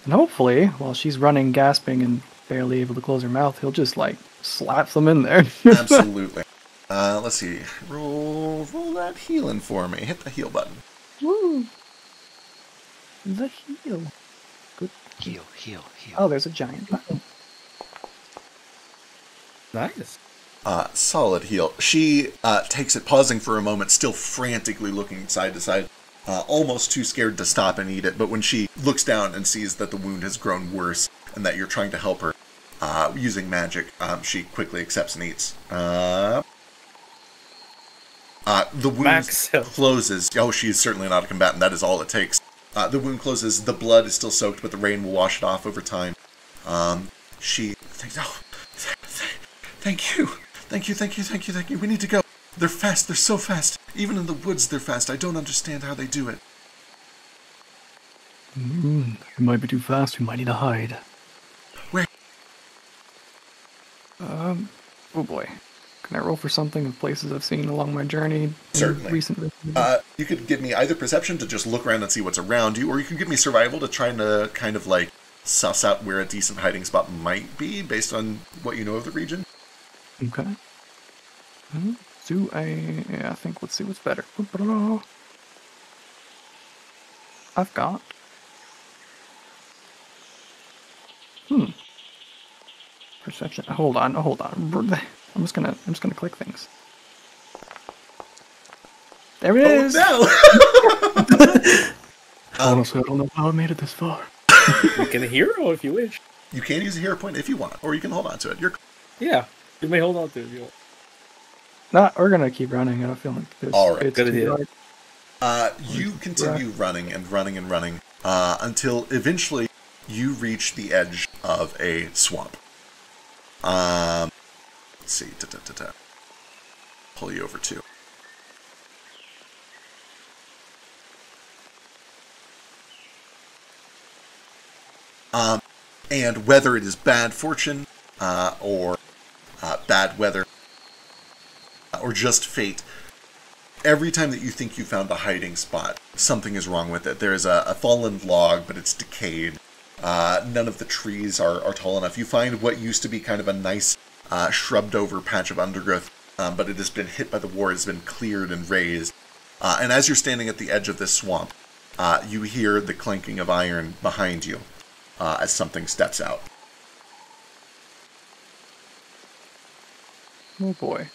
And hopefully, while she's running, gasping, and barely able to close her mouth, he'll just like slap them in there. Absolutely. Let's see. Roll that healing for me. Hit the heal button. Woo! The heal. Good. Heal, heal, heal. Oh, there's a giant. Nice. Solid heal. She takes it, pausing for a moment, still frantically looking side to side, almost too scared to stop and eat it. But when she looks down and sees that the wound has grown worse and that you're trying to help her using magic, she quickly accepts and eats. The wound closes. Oh, she is certainly not a combatant. That is all it takes. The wound closes. The blood is still soaked, but the rain will wash it off over time. She thinks, oh, thank you. Thank you. We need to go. They're fast. They're so fast. Even in the woods, they're fast. I don't understand how they do it. It might be too fast. We might need to hide. Where? Oh boy. Can I roll for something of places I've seen along my journey? Certainly. Recently. You could give me either perception to just look around and see what's around you, or you can give me survival to try to kind of like suss out where a decent hiding spot might be based on what you know of the region. Okay. I think, let's see what's better. I've got. Perception. Hold on. I'm just gonna click things. There it is. Oh no! Honestly, I don't know how I made it this far. You can hero if you wish. You can use a hero point if you want, or you can hold on to it. Yeah, you may hold on to it if you want. Nah, we're gonna keep running. I don't feel like this. All right. It's Good too idea. hard. You continue running until eventually you reach the edge of a swamp. Let's see. Pull you over too. And whether it is bad fortune, or bad weather, or just fate, every time that you think you found a hiding spot, something is wrong with it. There is a fallen log, but it's decayed. None of the trees are tall enough. You find what used to be kind of a nice shrubbed over patch of undergrowth, but it has been hit by the war, it's been cleared and raised. And as you're standing at the edge of this swamp, you hear the clanking of iron behind you as something steps out. Oh boy.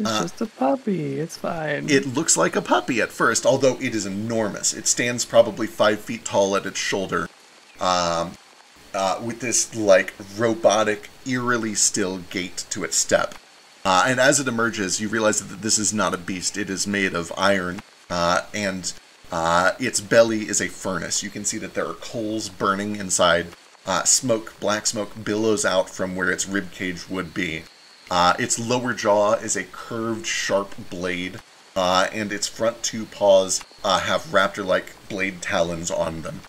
It's just a puppy. It's fine. It looks like a puppy at first, although it is enormous. It stands probably 5 feet tall at its shoulder, with this like robotic, eerily still gait to its step. And as it emerges, you realize that this is not a beast. It is made of iron, and its belly is a furnace. You can see that there are coals burning inside. Black smoke billows out from where its rib cage would be. Its lower jaw is a curved, sharp blade, and its front 2 paws have raptor-like blade talons on them.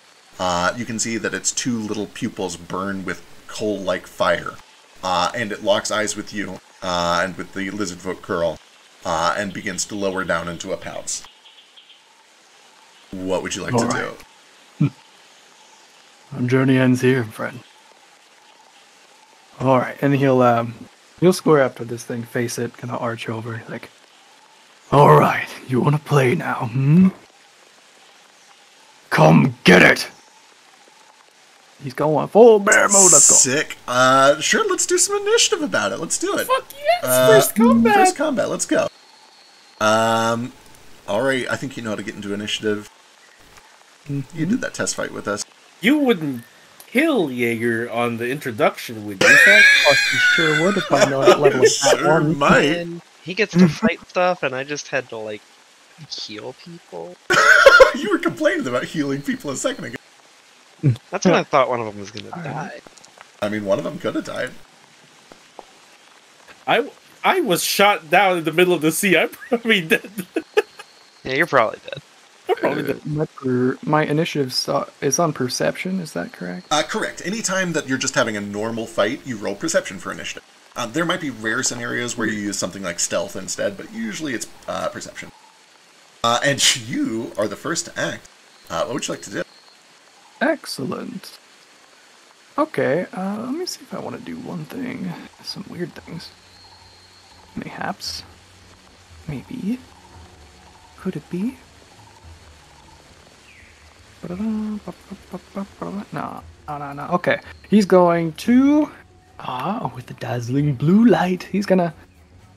You can see that its 2 little pupils burn with coal-like fire, and it locks eyes with you and with the lizardfolk girl, and begins to lower down into a pounce. What would you like to do? Our journey ends here, friend. All right, and he'll square up to this thing, face it, kind of arch over, like, all right, you want to play now, hmm? Come get it! He's going full bear mode, let's go. Sick. Sure, let's do some initiative about it. Let's do it. Fuck yes! First combat! First combat, let's go. Alright, I think you know how to get into initiative. Mm-hmm. You did that test fight with us. You wouldn't kill Jaeger on the introduction, would you? I sure would if I know that level is that Sure one. might. And he gets to fight stuff, and I just had to, like, heal people. You were complaining about healing people a second ago. That's when I thought one of them was gonna die. I mean, one of them could have died. I was shot down in the middle of the sea. I'm probably dead. Yeah, you're probably dead. I'm probably dead. My initiative is on perception, is that correct? Correct. Anytime that you're just having a normal fight, you roll perception for initiative. There might be rare scenarios where you use something like stealth instead, but usually it's perception. And you are the first to act. What would you like to do? Excellent. Okay, let me see if I want to do one thing. Some weird things. Mayhaps. Maybe. Could it be? No. No. Okay. He's going to... with the dazzling blue light, he's gonna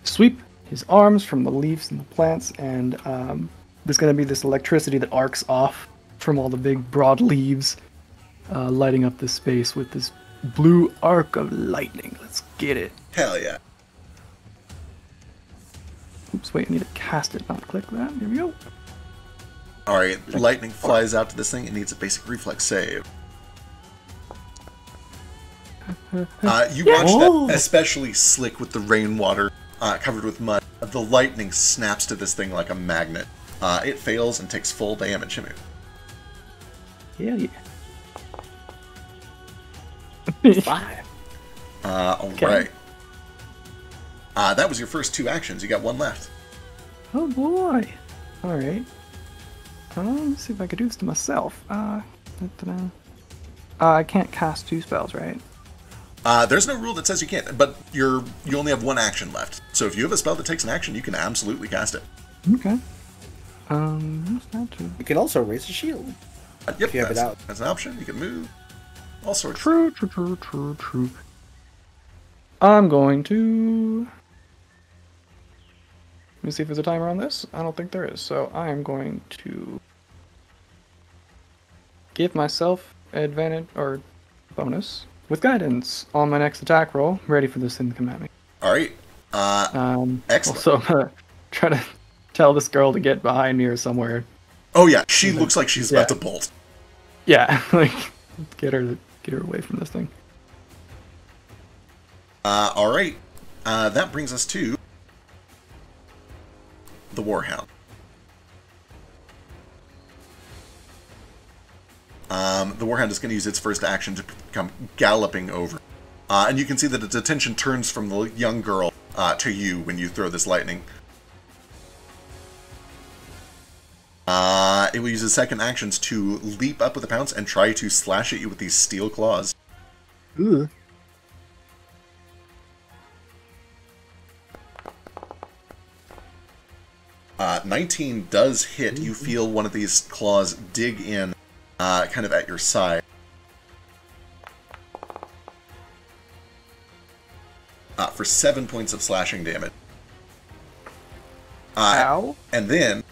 sweep his arms from the leaves and the plants, and there's gonna be this electricity that arcs off from all the big broad leaves, lighting up this space with this blue arc of lightning. Let's get it. Hell yeah. Oops, wait, I need to cast it, not click that. Here we go. Alright, lightning flies out to this thing. It needs a basic reflex save. You watch that, especially slick with the rainwater covered with mud. The lightning snaps to this thing like a magnet. It fails and takes full damage. Hemu. Hell yeah. 5. Alright. That was your first 2 actions. You got 1 left. Oh boy. Alright. Let's see if I could do this to myself. I can't cast 2 spells, right? There's no rule that says you can't, but you only have 1 action left. So if you have a spell that takes an action, you can absolutely cast it. Okay. What's that do? You can also raise a shield. Yep, If you have it out. that's an option. You can move. All sorts. True. I'm going to... Let me see if there's a timer on this. I don't think there is, so I'm going to give myself advantage or bonus with guidance on my next attack roll. Ready for this thing to come at me. Alright. Excellent. Also, I'm gonna try to tell this girl to get behind me or somewhere. Oh yeah, she looks like she's about to bolt. Yeah, like get her away from this thing. Alright. That brings us to the Warhound. The Warhound is going to use its first action to come galloping over. And you can see that its attention turns from the young girl to you when you throw this lightning. It will use its second actions to leap up with a pounce and try to slash at you with these steel claws. Ugh. Uh, 19 does hit. You feel one of these claws dig in, kind of at your side. For 7 points of slashing damage. Ow. And then,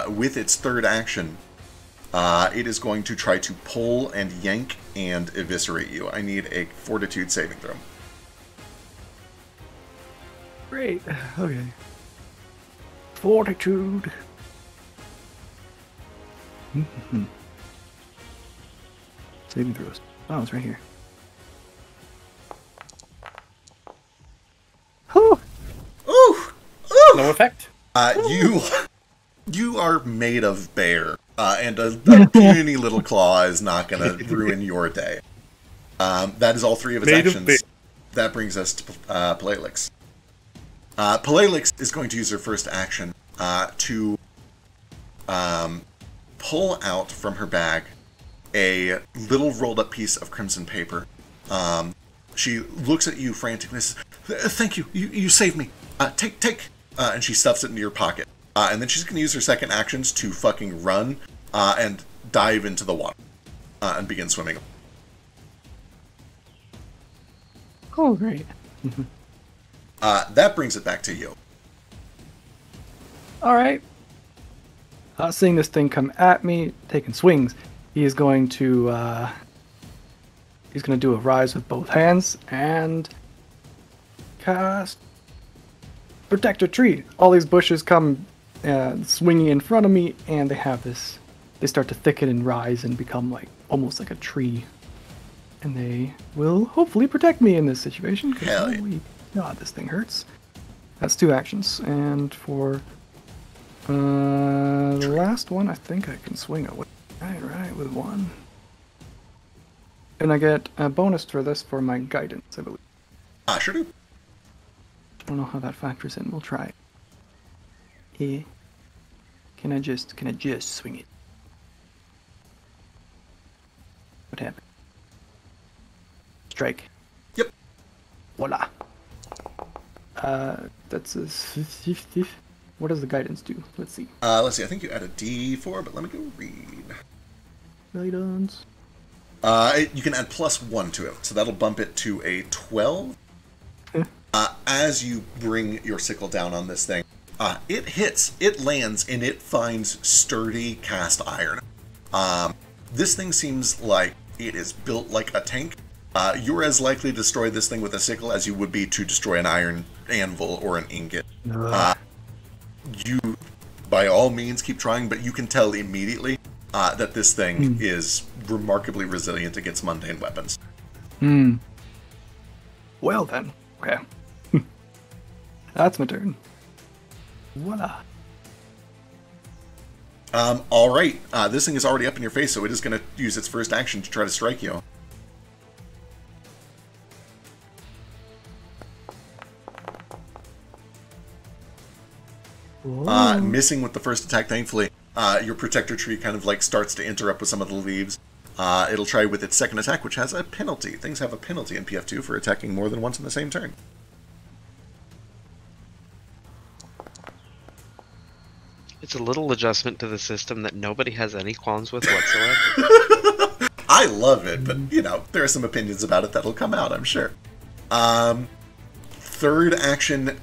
with its third action, it is going to try to pull and yank and eviscerate you. I need a fortitude saving throw. Great. Okay. Fortitude. Saving throws. Oh, it's right here. Ooh! Ooh! No effect. You are made of bear, and a puny little claw is not going to ruin your day. That is all 3 of its actions. That brings us to Palalix. Palalix is going to use her first action to pull out from her bag a little rolled up piece of crimson paper. She looks at you frantically and says, "Thank you, you saved me. Take. And she stuffs it into your pocket. And then she's going to use her second actions to fucking run and dive into the water and begin swimming. Oh, great. That brings it back to you. All right. Seeing this thing come at me, taking swings, he is going to do a rise with both hands and cast Protect a Tree. All these bushes come swinging in front of me, and they have this. They start to thicken and rise and become like almost like a tree, and they will hopefully protect me in this situation. Hell yeah. Holy God, this thing hurts. That's 2 actions, and for the last one, I think I can swing it with right with 1, and I get a bonus for this for my guidance, I believe. Sure do. I don't know how that factors in. We'll try it. Yeah. Can I just swing it? What happened? Strike. Yep. Voila. That's a 50. What does the guidance do? Let's see. Let's see. I think you add a D4, but let me go read. Guidance. You can add +1 to it, so that'll bump it to a 12. As you bring your sickle down on this thing, it hits, it lands, and it finds sturdy cast iron. This thing seems like it is built like a tank. You're as likely to destroy this thing with a sickle as you would be to destroy an iron anvil or an ingot. You, by all means, keep trying, but you can tell immediately that this thing is remarkably resilient against mundane weapons. Well then. Okay. That's my turn. Voila. Alright, this thing is already up in your face, so it is going to use its first action to try to strike you. Missing with the first attack, thankfully. Your protector tree kind of like starts to interrupt with some of the leaves. It'll try with its second attack, which has a penalty. Things have a penalty in PF2 for attacking more than once in the same turn. It's a little adjustment to the system that nobody has any qualms with whatsoever. I love it, but, you know, there are some opinions about it that'll come out, I'm sure. Third action,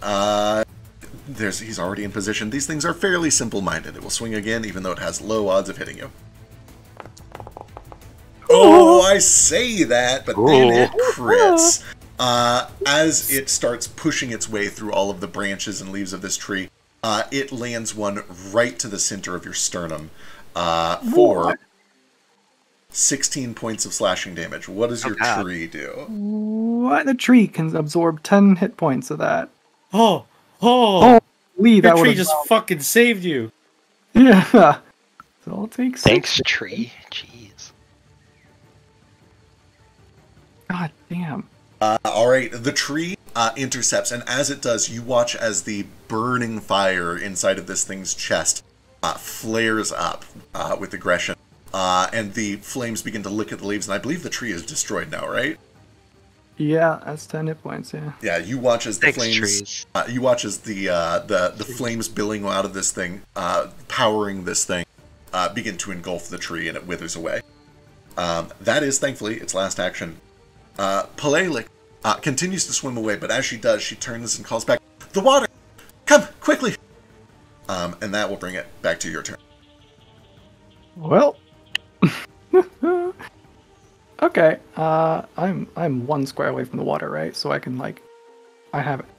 he's already in position. These things are fairly simple-minded. It will swing again, even though it has low odds of hitting you. Oh, I say that, but then it crits. As it starts pushing its way through all of the branches and leaves of this tree, it lands one right to the center of your sternum for 16 points of slashing damage. What does your tree do? What? The tree can absorb 10 hit points of that. Oh, Lee, that your tree would just fucking saved you. Yeah. So I'll take 6. Thanks, tree. Jeez. God damn. Alright, the tree intercepts, and as it does, you watch as the burning fire inside of this thing's chest flares up with aggression. And the flames begin to lick at the leaves, and I believe the tree is destroyed now, right? Yeah, that's 10 hit points, yeah. Yeah, you watch as the flames... trees. You watch as the flames billowing out of this thing, powering this thing, begin to engulf the tree, and it withers away. That is, thankfully, its last action. Pelelik continues to swim away, but as she does, she turns and calls back, "The water! Come, quickly!" And that will bring it back to your turn. Well... Okay, I'm 1 square away from the water, right? So I can, like...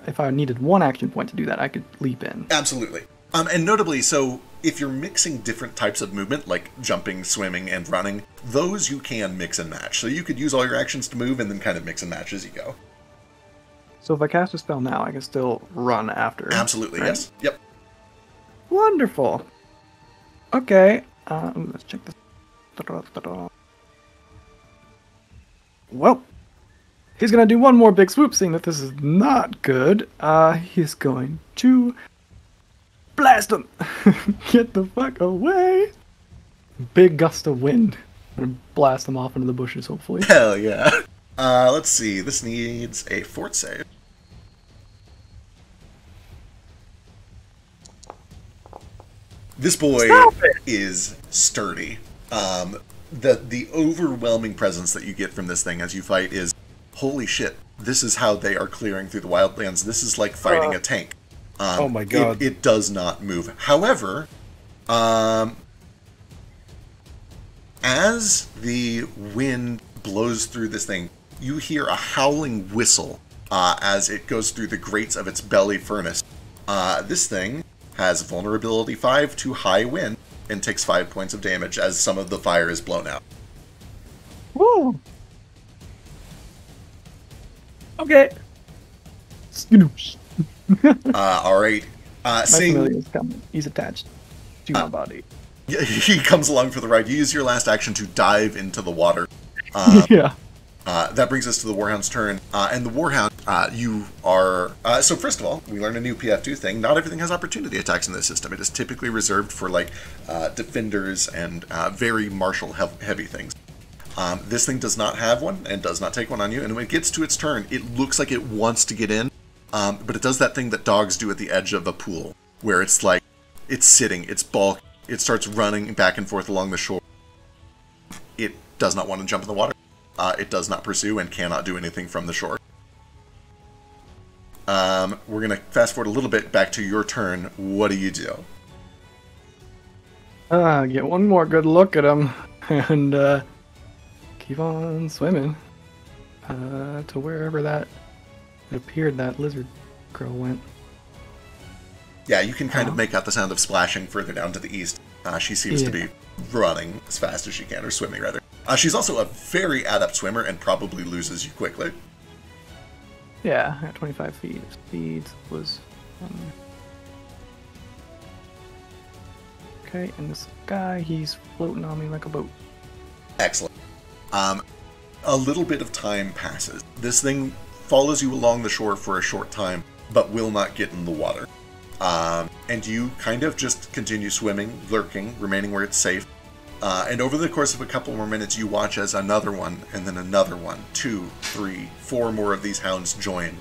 if I needed 1 action point to do that, I could leap in. Absolutely. And notably, so if you're mixing different types of movement, like jumping, swimming, and running, those you can mix and match. So you could use all your actions to move and then kind of mix and match as you go. So if I cast a spell now, I can still run after. Absolutely, right? yes. Yep. Wonderful. Okay, let's check this. Well, he's gonna do one more big swoop, seeing that this is not good. He's going to blast him. Get the fuck away. Big gust of wind. I'm gonna blast him off into the bushes, hopefully. Hell yeah. Let's see. This needs a fort save. This boy is sturdy. The overwhelming presence that you get from this thing as you fight is, holy shit, this is how they are clearing through the wildlands. This is like fighting a tank. Oh my god. It does not move. However, as the wind blows through this thing, you hear a howling whistle as it goes through the grates of its belly furnace. This thing has vulnerability 5 to high wind and takes 5 points of damage as some of the fire is blown out. Woo! Okay. Alright. My familiar is coming. He's attached to my body. He comes along for the ride. You use your last action to dive into the water. Yeah. That brings us to the Warhound's turn. And the Warhound, you are... so first of all, we learned a new PF2 thing. Not everything has opportunity attacks in this system. It is typically reserved for, like, defenders and very martial heavy things. This thing does not have one and does not take one on you. And when it gets to its turn, it looks like it wants to get in, but it does that thing that dogs do at the edge of a pool, where it's like, it's sitting, it's bulk, it starts running back and forth along the shore. It does not want to jump in the water. It does not pursue and cannot do anything from the shore. We're going to fast forward a little bit back to your turn. What do you do? Get one more good look at him, and keep on swimming to wherever it appeared that lizard girl went. Yeah, you can kind of make out the sound of splashing further down to the east. She seems to be running as fast as she can, or swimming rather. She's also a very adept swimmer and probably loses you quickly. Yeah, at 25 feet. Speed was... Okay, and this guy, he's floating on me like a boat. Excellent. A little bit of time passes. This thing follows you along the shore for a short time, but will not get in the water. And you kind of just continue swimming, lurking, remaining where it's safe. And over the course of a couple more minutes, you watch as another one, and then another one, 2, 3, 4 more of these hounds join,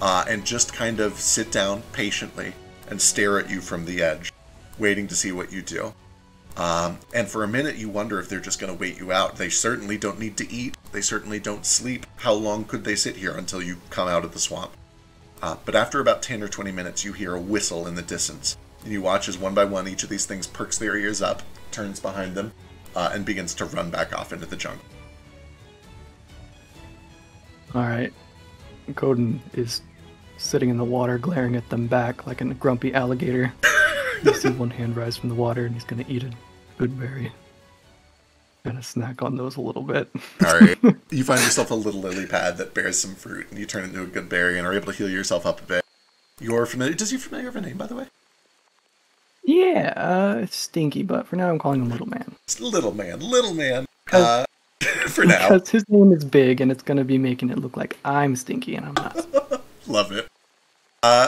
and just kind of sit down patiently and stare at you from the edge, waiting to see what you do. And for a minute, you wonder if they're just going to wait you out. They certainly don't need to eat. They certainly don't sleep. How long could they sit here until you come out of the swamp? But after about 10 or 20 minutes, you hear a whistle in the distance. And you watch as one by one each of these things perks their ears up, turns behind them, and begins to run back off into the jungle. Alright. Coden is sitting in the water, glaring at them back like a grumpy alligator. You see one hand rise from the water, and he's going to eat a good berry. Gonna snack on those a little bit. Alright. You find yourself a little lily pad that bears some fruit, and you turn it into a good berry and are able to heal yourself up a bit. You're familiar... Does you familiar with a name, by the way? Yeah, it's Stinky, but for now I'm calling him Little Man. It's Little Man. For now. Because his name is big, and it's going to be making it look like I'm Stinky, and I'm not. Love it.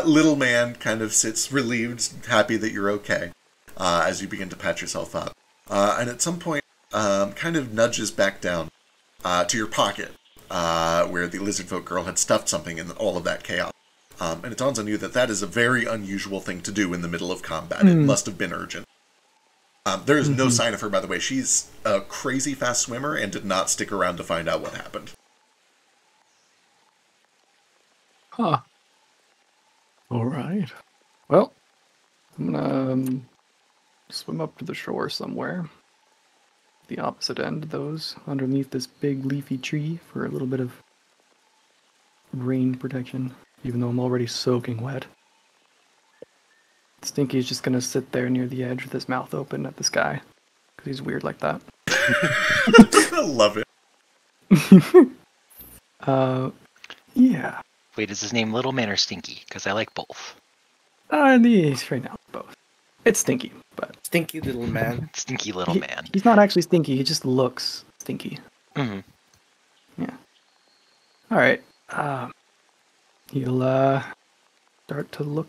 Little Man kind of sits relieved, happy that you're okay, as you begin to patch yourself up. And at some point, kind of nudges back down to your pocket, where the lizardfolk girl had stuffed something in all of that chaos. And it dawns on you that that is a very unusual thing to do in the middle of combat. It must have been urgent. There is no sign of her, by the way. She's a crazy fast swimmer and did not stick around to find out what happened. Huh. Alright. Well, I'm gonna swim up to the shore somewhere. The opposite end, those underneath this big leafy tree for a little bit of rain protection, even though I'm already soaking wet. Stinky's just gonna sit there near the edge with his mouth open at the sky, because he's weird like that. I love it. Yeah. Wait, is his name Little Man or Stinky? Because I like both. He's right now both. It's Stinky, but Stinky little man. Stinky Little Man. he's not actually stinky, he just looks stinky. Mm-hmm. Yeah. Alright. He'll start to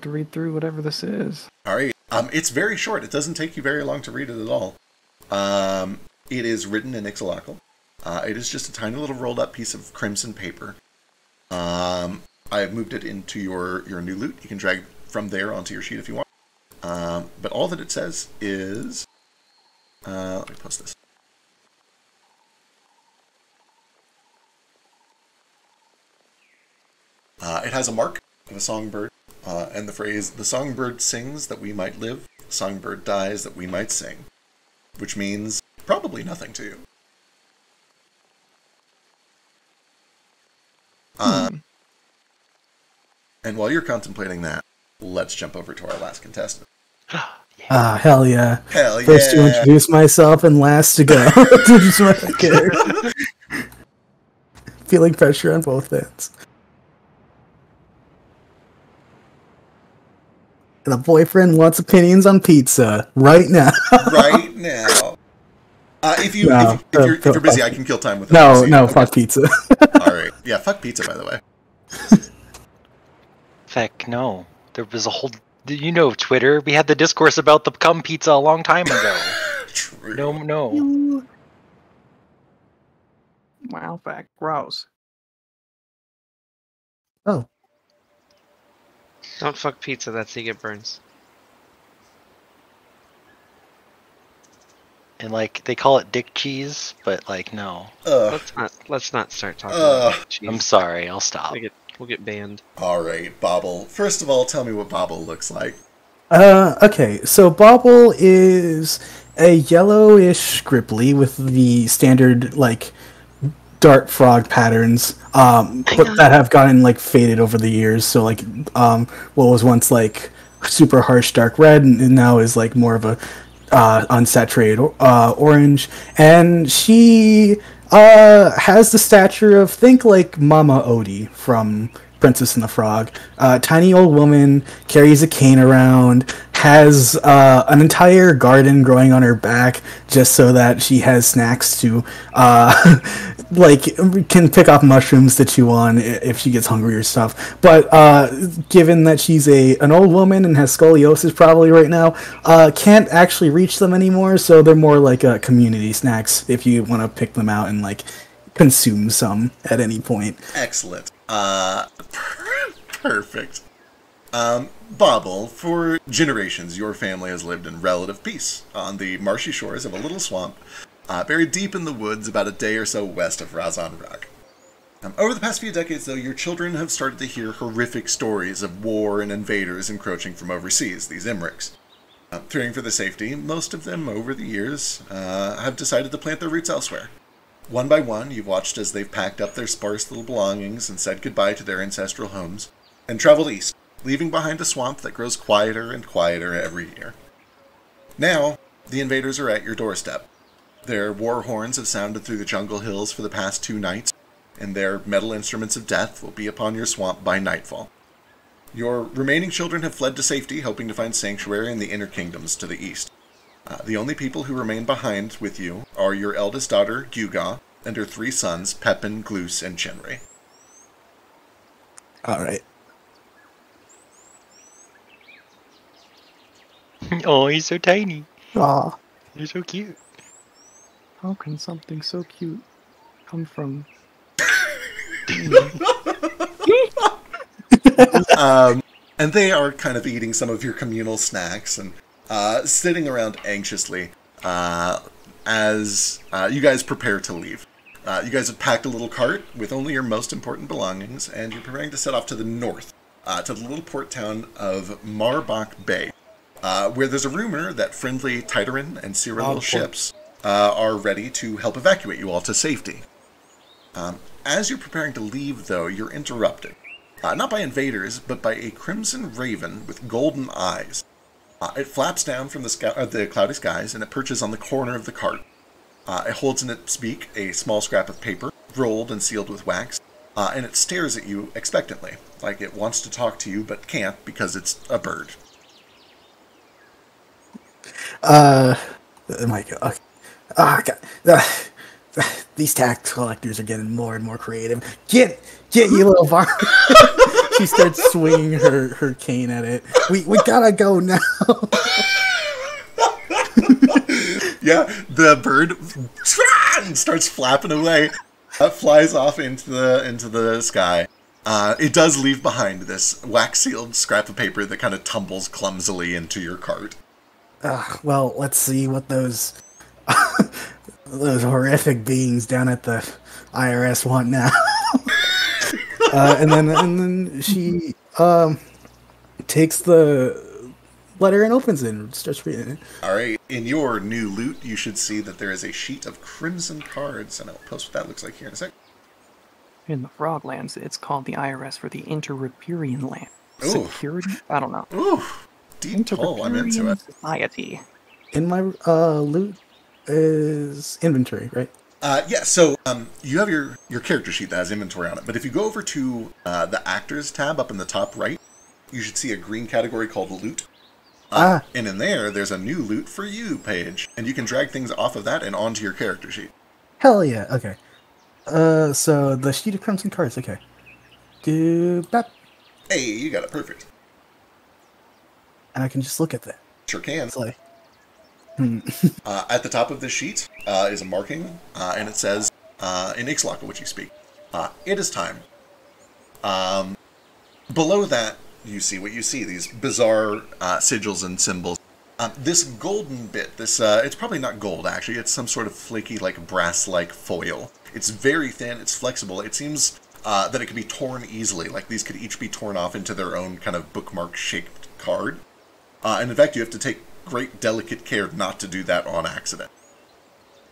read through whatever this is. Alright. It's very short. It doesn't take you very long to read it at all. It is written in Ixalacal. It is just a tiny little rolled up piece of crimson paper. I have moved it into your new loot. You can drag from there onto your sheet if you want. But all that it says is... let me post this. It has a mark of a songbird, and the phrase, "The songbird sings that we might live, the songbird dies that we might sing," which means probably nothing to you. And while you're contemplating that, let's jump over to our last contestant. Hell yeah. Hell yeah. First to introduce myself and last to go. Just what I care. Feeling pressure on both ends. The boyfriend wants opinions on pizza right now. Right now. If you're busy, I can kill time with it. No, Okay. fuck pizza. Alright. Yeah, fuck pizza, by the way. Feck, no. There was a whole... Twitter? We had the discourse about the cum pizza a long time ago. True. No. Wow, fact. Gross. Oh, Don't fuck pizza. That's how you get burns. And like they call it dick cheese, but like no. Ugh. Let's not start talking about cheese. I'm sorry, I'll stop. We'll get banned. Alright, Bobble. First of all, tell me what Bobble looks like. okay. So Bobble is a yellowish Scribbly with the standard like dart frog patterns, but that have gotten like faded over the years. So like, what was once like super harsh dark red, and now is like more of a unsaturated orange, and she has the stature of, think like Mama Odie from Princess and the Frog. Tiny old woman, carries a cane around, has an entire garden growing on her back just so that she has snacks to like can pick off mushrooms to chew on if she gets hungry or stuff. But given that she's an old woman and has scoliosis probably right now, can't actually reach them anymore, so they're more like community snacks if you want to pick them out and like consume some at any point. Excellent. Perfect. Bobble, for generations, your family has lived in relative peace on the marshy shores of a little swamp, buried deep in the woods about a day or so west of Razan Rock. Over the past few decades, though, your children have started to hear horrific stories of war and invaders encroaching from overseas, these Imrics. Fearing for their safety, most of them, over the years, have decided to plant their roots elsewhere. One by one, you've watched as they've packed up their sparse little belongings and said goodbye to their ancestral homes, and traveled east, leaving behind a swamp that grows quieter and quieter every year. Now, the invaders are at your doorstep. Their war horns have sounded through the jungle hills for the past 2 nights, and their metal instruments of death will be upon your swamp by nightfall. Your remaining children have fled to safety, hoping to find sanctuary in the inner kingdoms to the east. The only people who remain behind with you are your eldest daughter, Gyuga, and her 3 sons, Pepin, Gloos, and Chenri. Alright. Oh, he's so tiny. Aw, You're so cute. how can something so cute come from... And they are kind of eating some of your communal snacks and sitting around anxiously as you guys prepare to leave. You guys have packed a little cart with only your most important belongings, and you're preparing to set off to the north, to the little port town of Marbach Bay, where there's a rumor that friendly Titaran and Cyril ships are ready to help evacuate you all to safety. As you're preparing to leave, though, you're interrupted. Not by invaders, but by a crimson raven with golden eyes. It flaps down from the cloudy skies, and it perches on the corner of the cart. It holds in its beak a small scrap of paper, rolled and sealed with wax, and it stares at you expectantly, like it wants to talk to you but can't because it's a bird. My God. God. These tax collectors are getting more and more creative. Get you little bar. She starts swinging her cane at it. We gotta go now. Yeah, the bird starts flapping away. Flies off into the sky. It does leave behind this wax-sealed scrap of paper that kind of tumbles clumsily into your cart. Well, let's see what those those horrific beings down at the IRS want now. and then she takes the letter and opens it and starts reading it. Alright, in your new loot, you should see that there is a sheet of crimson cards, and I'll post what that looks like here in a sec. In the Froglands, it's called the IRS for the Inter-Ripurian Land. Ooh. Security? I don't know. Ooh, deep pull, I'm into it. Society. In my loot is inventory, right? Yeah, so you have your character sheet that has inventory on it, but if you go over to the Actors tab up in the top right, you should see a green category called Loot. And in there's a new Loot for You page, and you can drag things off of that and onto your character sheet. Hell yeah, okay. So the sheet of crimson cards, okay. Bap. Hey, you got it, perfect. And I can just look at that. Sure can. It's like, At the top of this sheet is a marking, and it says, in Ixlaka, which you speak. It is time. Below that, you see what you see, these bizarre sigils and symbols. This golden bit, it's probably not gold, actually. It's some sort of flaky, like, brass-like foil. It's very thin, it's flexible. It seems that it can be torn easily. Like, these could each be torn off into their own kind of bookmark-shaped card. And in fact, you have to take great, delicate care not to do that on accident.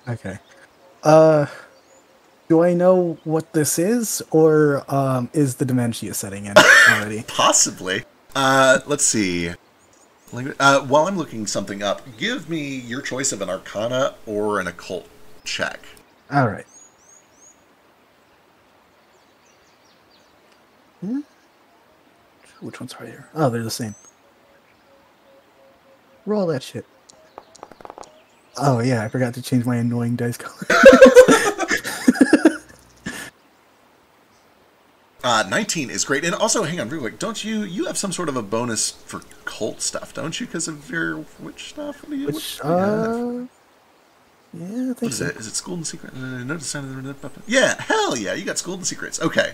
Okay. Do I know what this is, or is the dementia setting in already? Possibly. Let's see. While I'm looking something up, give me your choice of an Arcana or an Occult check. All right. Which one's harder? Oh, they're the same. Roll that shit. Oh yeah, I forgot to change my annoying dice color. 19 is great. And also, hang on, real quick, don't you have some sort of a bonus for cult stuff, don't you? Because of your witch stuff? What do you have? Yeah, I think What is it? Is it Schooled in Secret? Yeah, hell yeah, you got Schooled in Secrets. Okay.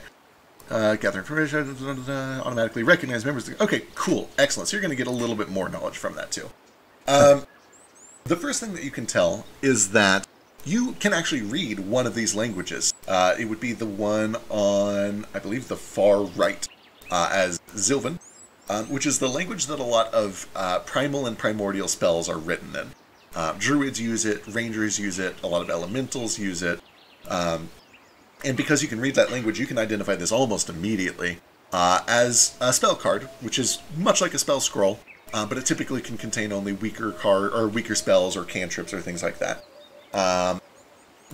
Gather information, automatically recognize members. Okay, cool, excellent. So you're going to get a little bit more knowledge from that, too. The first thing that you can tell is that you can actually read one of these languages. It would be the one on, I believe, the far right, as Zilvan, which is the language that a lot of primal and primordial spells are written in. Druids use it, rangers use it, a lot of elementals use it. And because you can read that language, you can identify this almost immediately as a spell card, which is much like a spell scroll, but it typically can contain only weaker spells or cantrips or things like that.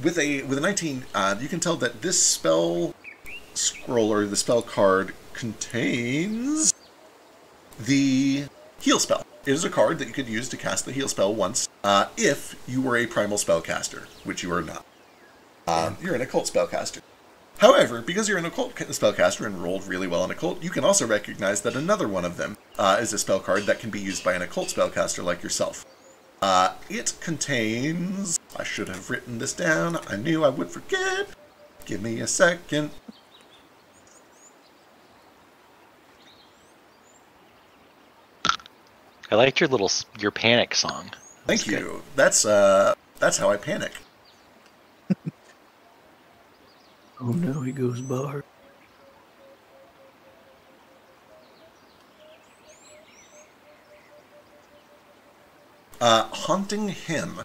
With a 19, you can tell that this spell scroll or the spell card contains the heal spell. It is a card that you could use to cast the heal spell once, if you were a primal spellcaster, which you are not. You're an occult spellcaster. However, because you're an occult spellcaster and rolled really well in occult, you can also recognize that another one of them is a spell card that can be used by an occult spellcaster like yourself. It contains... I should have written this down. I knew I would forget. Give me a second. I liked your panic song. Thank you. That's how I panic. Oh no, he goes bar. Haunting Hymn,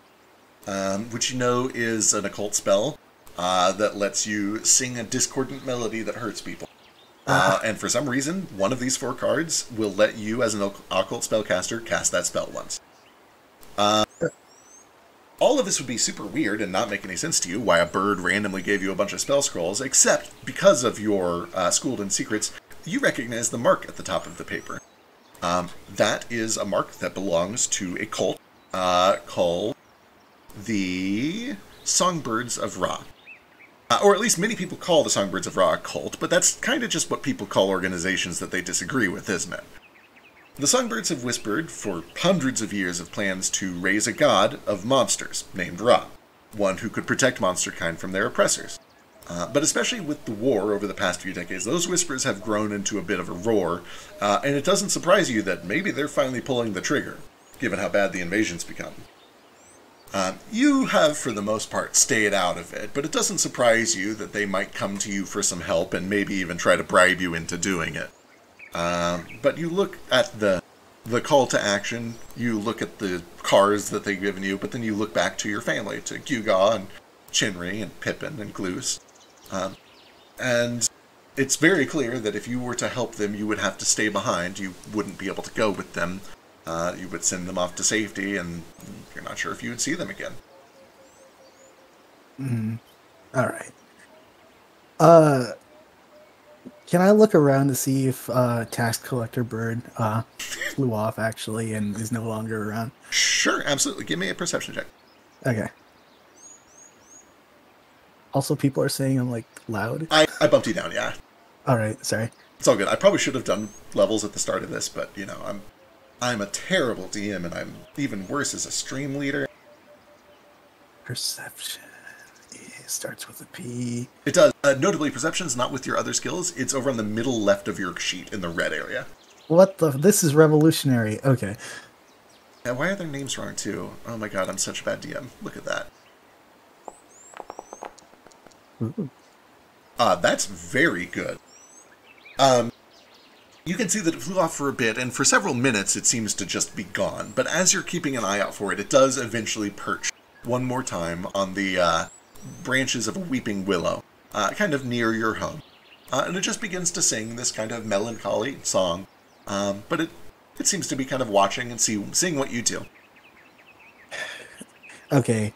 which you know is an occult spell that lets you sing a discordant melody that hurts people. And for some reason, one of these 4 cards will let you, as an occult spellcaster, cast that spell once. All of this would be super weird and not make any sense to you, why a bird randomly gave you a bunch of spell scrolls, except because of your Schooled in Secrets, you recognize the mark at the top of the paper. That is a mark that belongs to a cult called the Songbirds of Ra. Or at least many people call the Songbirds of Ra a cult, but that's kind of just what people call organizations that they disagree with, isn't it? The Songbirds have whispered for hundreds of years of plans to raise a god of monsters named Ra, one who could protect monsterkind from their oppressors. But especially with the war over the past few decades, those whispers have grown into a bit of a roar, and it doesn't surprise you that maybe they're finally pulling the trigger, given how bad the invasion's become. You have, for the most part, stayed out of it, but it doesn't surprise you that they might come to you for some help and maybe even try to bribe you into doing it. But you look at the call to action, you look at the cards that they've given you, but then you look back to your family, to Gyuga and Chinri and Pippin and Gloos. And it's very clear that if you were to help them, you would have to stay behind. You wouldn't be able to go with them. You would send them off to safety, and you're not sure if you would see them again. All right. Can I look around to see if tax collector bird flew off actually and is no longer around? Sure, absolutely. Give me a perception check. Okay. Also, people are saying I'm like loud. I bumped you down, yeah. All right, sorry. It's all good. I probably should have done levels at the start of this, but you know, I'm a terrible DM, and I'm even worse as a stream leader. Perception. It starts with a P. It does. Notably, perception's not with your other skills. It's over on the middle left of your sheet in the red area. What the? This is revolutionary. Okay. And why are their names wrong, too? Oh my god, I'm such a bad DM. Look at that. Ooh. That's very good. You can see that it flew off for a bit, and for several minutes it seems to just be gone. But as you're keeping an eye out for it, it does eventually perch one more time on the branches of a weeping willow, kind of near your home. And it just begins to sing this kind of melancholy song. But it seems to be kind of watching and seeing what you do. Okay.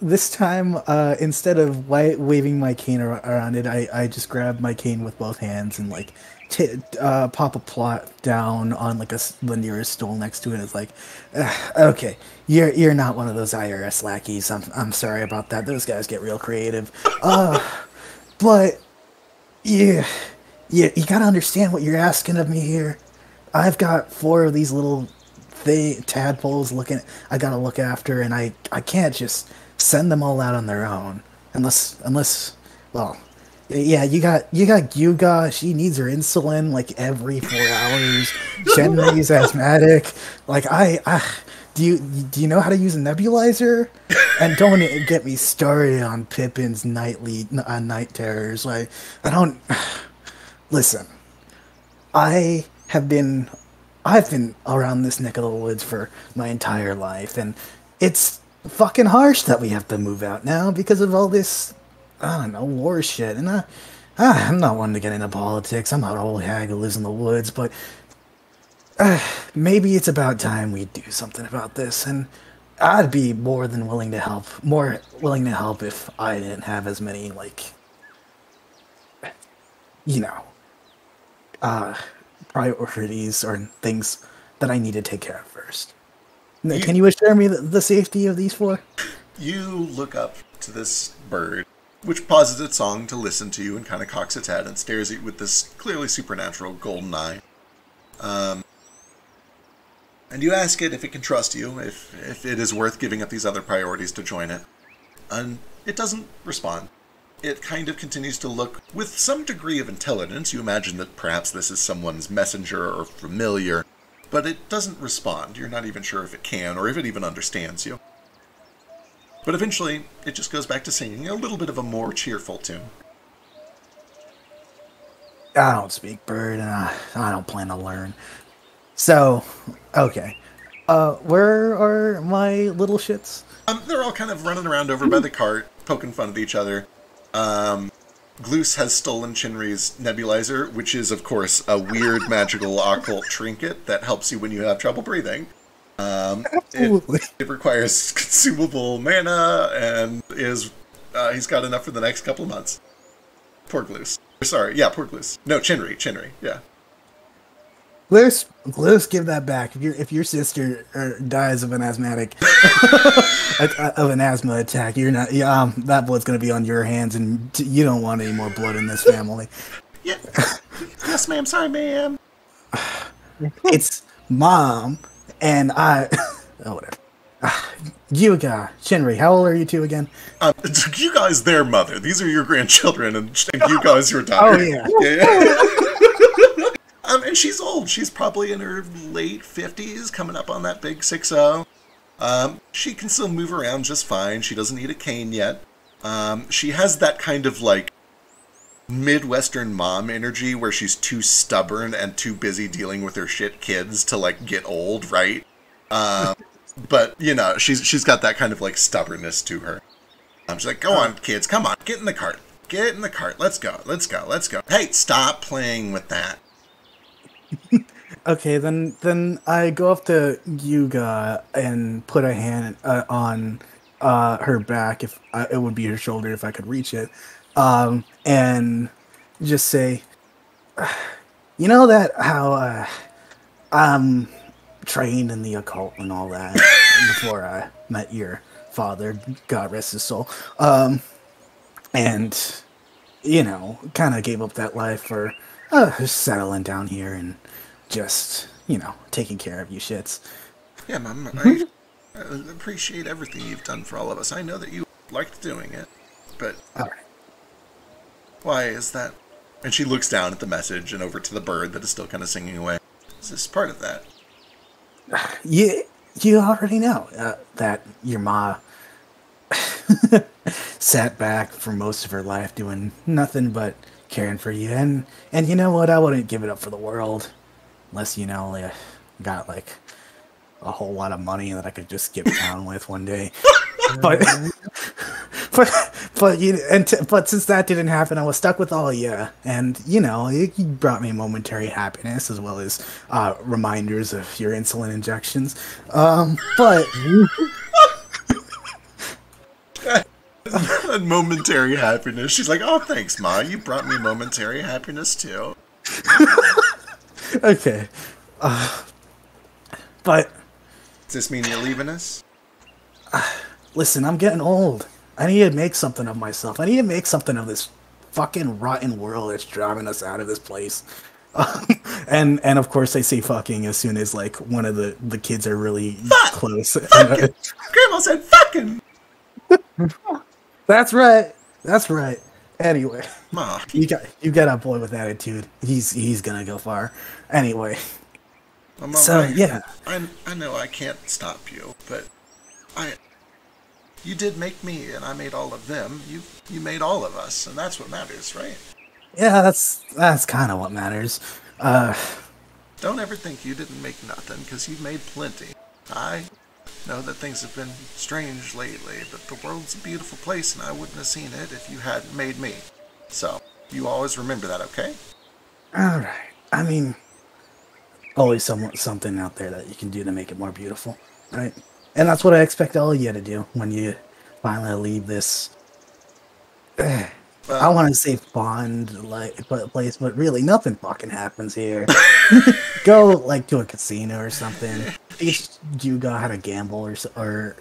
This time, instead of waving my cane around it, I just grab my cane with both hands and like pop a plot down on like the nearest stool next to it. It's like, okay, you're not one of those IRS lackeys. I'm sorry about that. Those guys get real creative. But you gotta understand what you're asking of me here. I've got 4 of these little tadpoles I gotta look after, and I can't just send them all out on their own unless well, yeah, you got Gyuga. She needs her insulin like every 4 hours. Shenri's asthmatic. Like do you know how to use a nebulizer? And don't get me started on Pippin's night terrors. Like I don't listen. I've been around this neck of the woods for my entire life, and it's fucking harsh that we have to move out now because of all this, I don't know, war shit. And I'm not one to get into politics. I'm not an old hag who lives in the woods, but maybe it's about time we do something about this, and I'd be more willing to help if I didn't have as many, like, you know, priorities or things that I need to take care of first. Can you assure me the safety of these 4? You look up to this bird, which pauses its song to listen to you and kind of cocks its head and stares at you with this clearly supernatural golden eye. And you ask it if it can trust you, if it is worth giving up these other priorities to join it. And it doesn't respond. It kind of continues to look with some degree of intelligence. You imagine that perhaps this is someone's messenger or familiar, but it doesn't respond. You're not even sure if it can or if it even understands you. But eventually, it just goes back to singing a little bit of a more cheerful tune. I don't speak bird, and I don't plan to learn. So, okay. Where are my little shits? They're all kind of running around over by the cart, poking fun at each other. Gloos has stolen Chinri's nebulizer, which is, of course, a weird magical occult trinket that helps you when you have trouble breathing. Absolutely. It requires consumable mana, and he's got enough for the next couple of months. Poor Gloos. Sorry, yeah, poor Gloos. No, Chinri, yeah. Gloos, give that back. If your sister dies of an asthma attack, you're not. That blood's gonna be on your hands, and you don't want any more blood in this family. Yeah. Yes, ma'am. Sorry, ma'am. It's Mom and I. Oh, whatever. Yuga, Shinri, how old are you 2 again? Yuga is their mother. These are your grandchildren, and Yuga is your daughter. Oh yeah. And she's old. She's probably in her late 50s, coming up on that big 6-0. She can still move around just fine. She doesn't need a cane yet. She has that kind of, like, Midwestern mom energy where she's too stubborn and too busy dealing with her shit kids to, like, get old, right? But, you know, she's got that kind of, like, stubbornness to her. She's like, go on, kids. Come on. Get in the cart. Get in the cart. Let's go. Hey, stop playing with that. Okay, then I go up to Yuga and put a hand on her back, if it would be her shoulder if I could reach it, and just say, you know that how I'm trained in the occult and all that before I met your father, God rest his soul, and you know, kind of gave up that life for settling down here and just, you know, taking care of you shits. Yeah, Mom. I appreciate everything you've done for all of us. I know that you liked doing it, but All right. why is that? And she looks down at the message and over to the bird that is still kind of singing away. Is this part of that? You already know that your ma sat back for most of her life doing nothing but caring for you, and you know what? I wouldn't give it up for the world, unless got like a whole lot of money that I could just skip town with one day. But but since that didn't happen, I was stuck with all of you, and you brought me momentary happiness as well as reminders of your insulin injections. But A momentary happiness. She's like, oh, thanks, Ma. You brought me momentary happiness, too. okay, but Does this mean you're leaving us? listen, I'm getting old. I need to make something of myself. I need to make something of this fucking rotten world that's driving us out of this place. And of course I say fucking as soon as like one of the kids are really close. Fucking! Grandma said fucking! That's right. That's right. Anyway, Ma. you got a boy with attitude. He's gonna go far. Anyway, Mama, so yeah. I know I can't stop you, but you did make me, and I made all of them. You made all of us, and that's what matters, right? Yeah, that's kind of what matters. Don't ever think you didn't make nothing, because you've made plenty. I know that things have been strange lately, but the world's a beautiful place, and I wouldn't have seen it if you hadn't made me. So, you always remember that, okay? Alright. I mean, always something out there that you can do to make it more beautiful, right? And that's what I expect all of you to do when you finally leave this. I want to say fond place, but really nothing fucking happens here. Go like to a casino or something. You go how to gamble or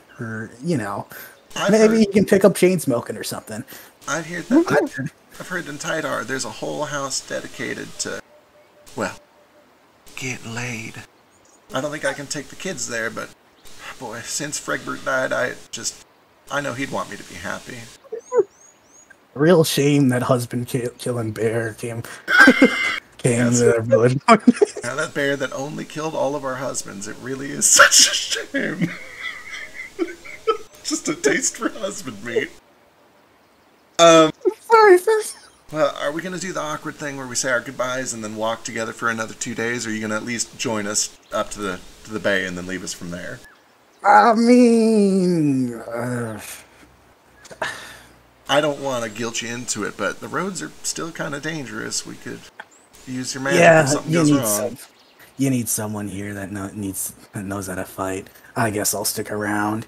maybe you can pick up chain smoking or something. I've heard that. I've heard in Tidar there's a whole house dedicated to, well, getting laid. I don't think I can take the kids there, but boy, since Fregbert died, I know he'd want me to be happy. Real shame that husband killing bear came to their village. Now that bear that only killed all of our husbands, it really is such a shame. Just a taste for husband meat. Sorry, sis. Well, are we going to do the awkward thing where we say our goodbyes and then walk together for another 2 days, or are you going to at least join us up to the bay and then leave us from there? I mean, I don't want to guilt you into it, but the roads are still kind of dangerous. We could use your magic if something goes wrong. You need someone here that knows how to fight. I guess I'll stick around.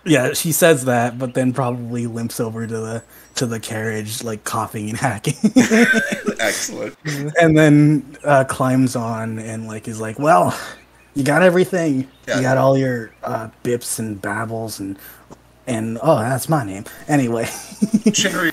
Yeah, she says that, but then probably limps over to the carriage, like coughing and hacking. Excellent. And then climbs on and like is like, well, you got everything. Yeah. You got all your bips and babbles and oh, that's my name. Anyway. Chinry,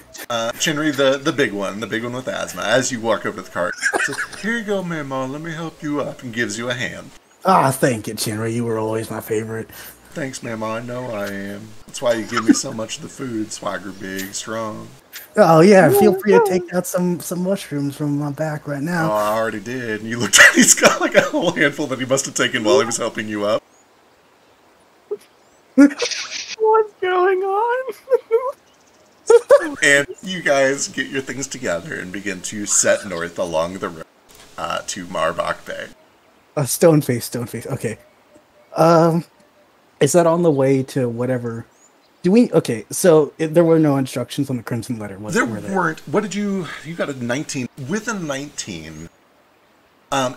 the big one with asthma, as you walk over to the cart, says, here you go, Mama, let me help you up, and gives you a hand. Ah, thank you, Chinry. You were always my favorite. Thanks, Mama, I know I am. That's why you give me so much of the food, swagger big, strong. Oh, yeah, feel free to take out some mushrooms from my back right Oh, now. I already did. And you looked at he's got like a whole handful that he must have taken while he was helping you up. What's going on? And you guys get your things together and begin to set north along the road to Marbach Bay. Stoneface. Okay. Is that on the way to whatever? Okay, so there were no instructions on the Crimson Letter, There weren't. What did you got a 19. With a 19,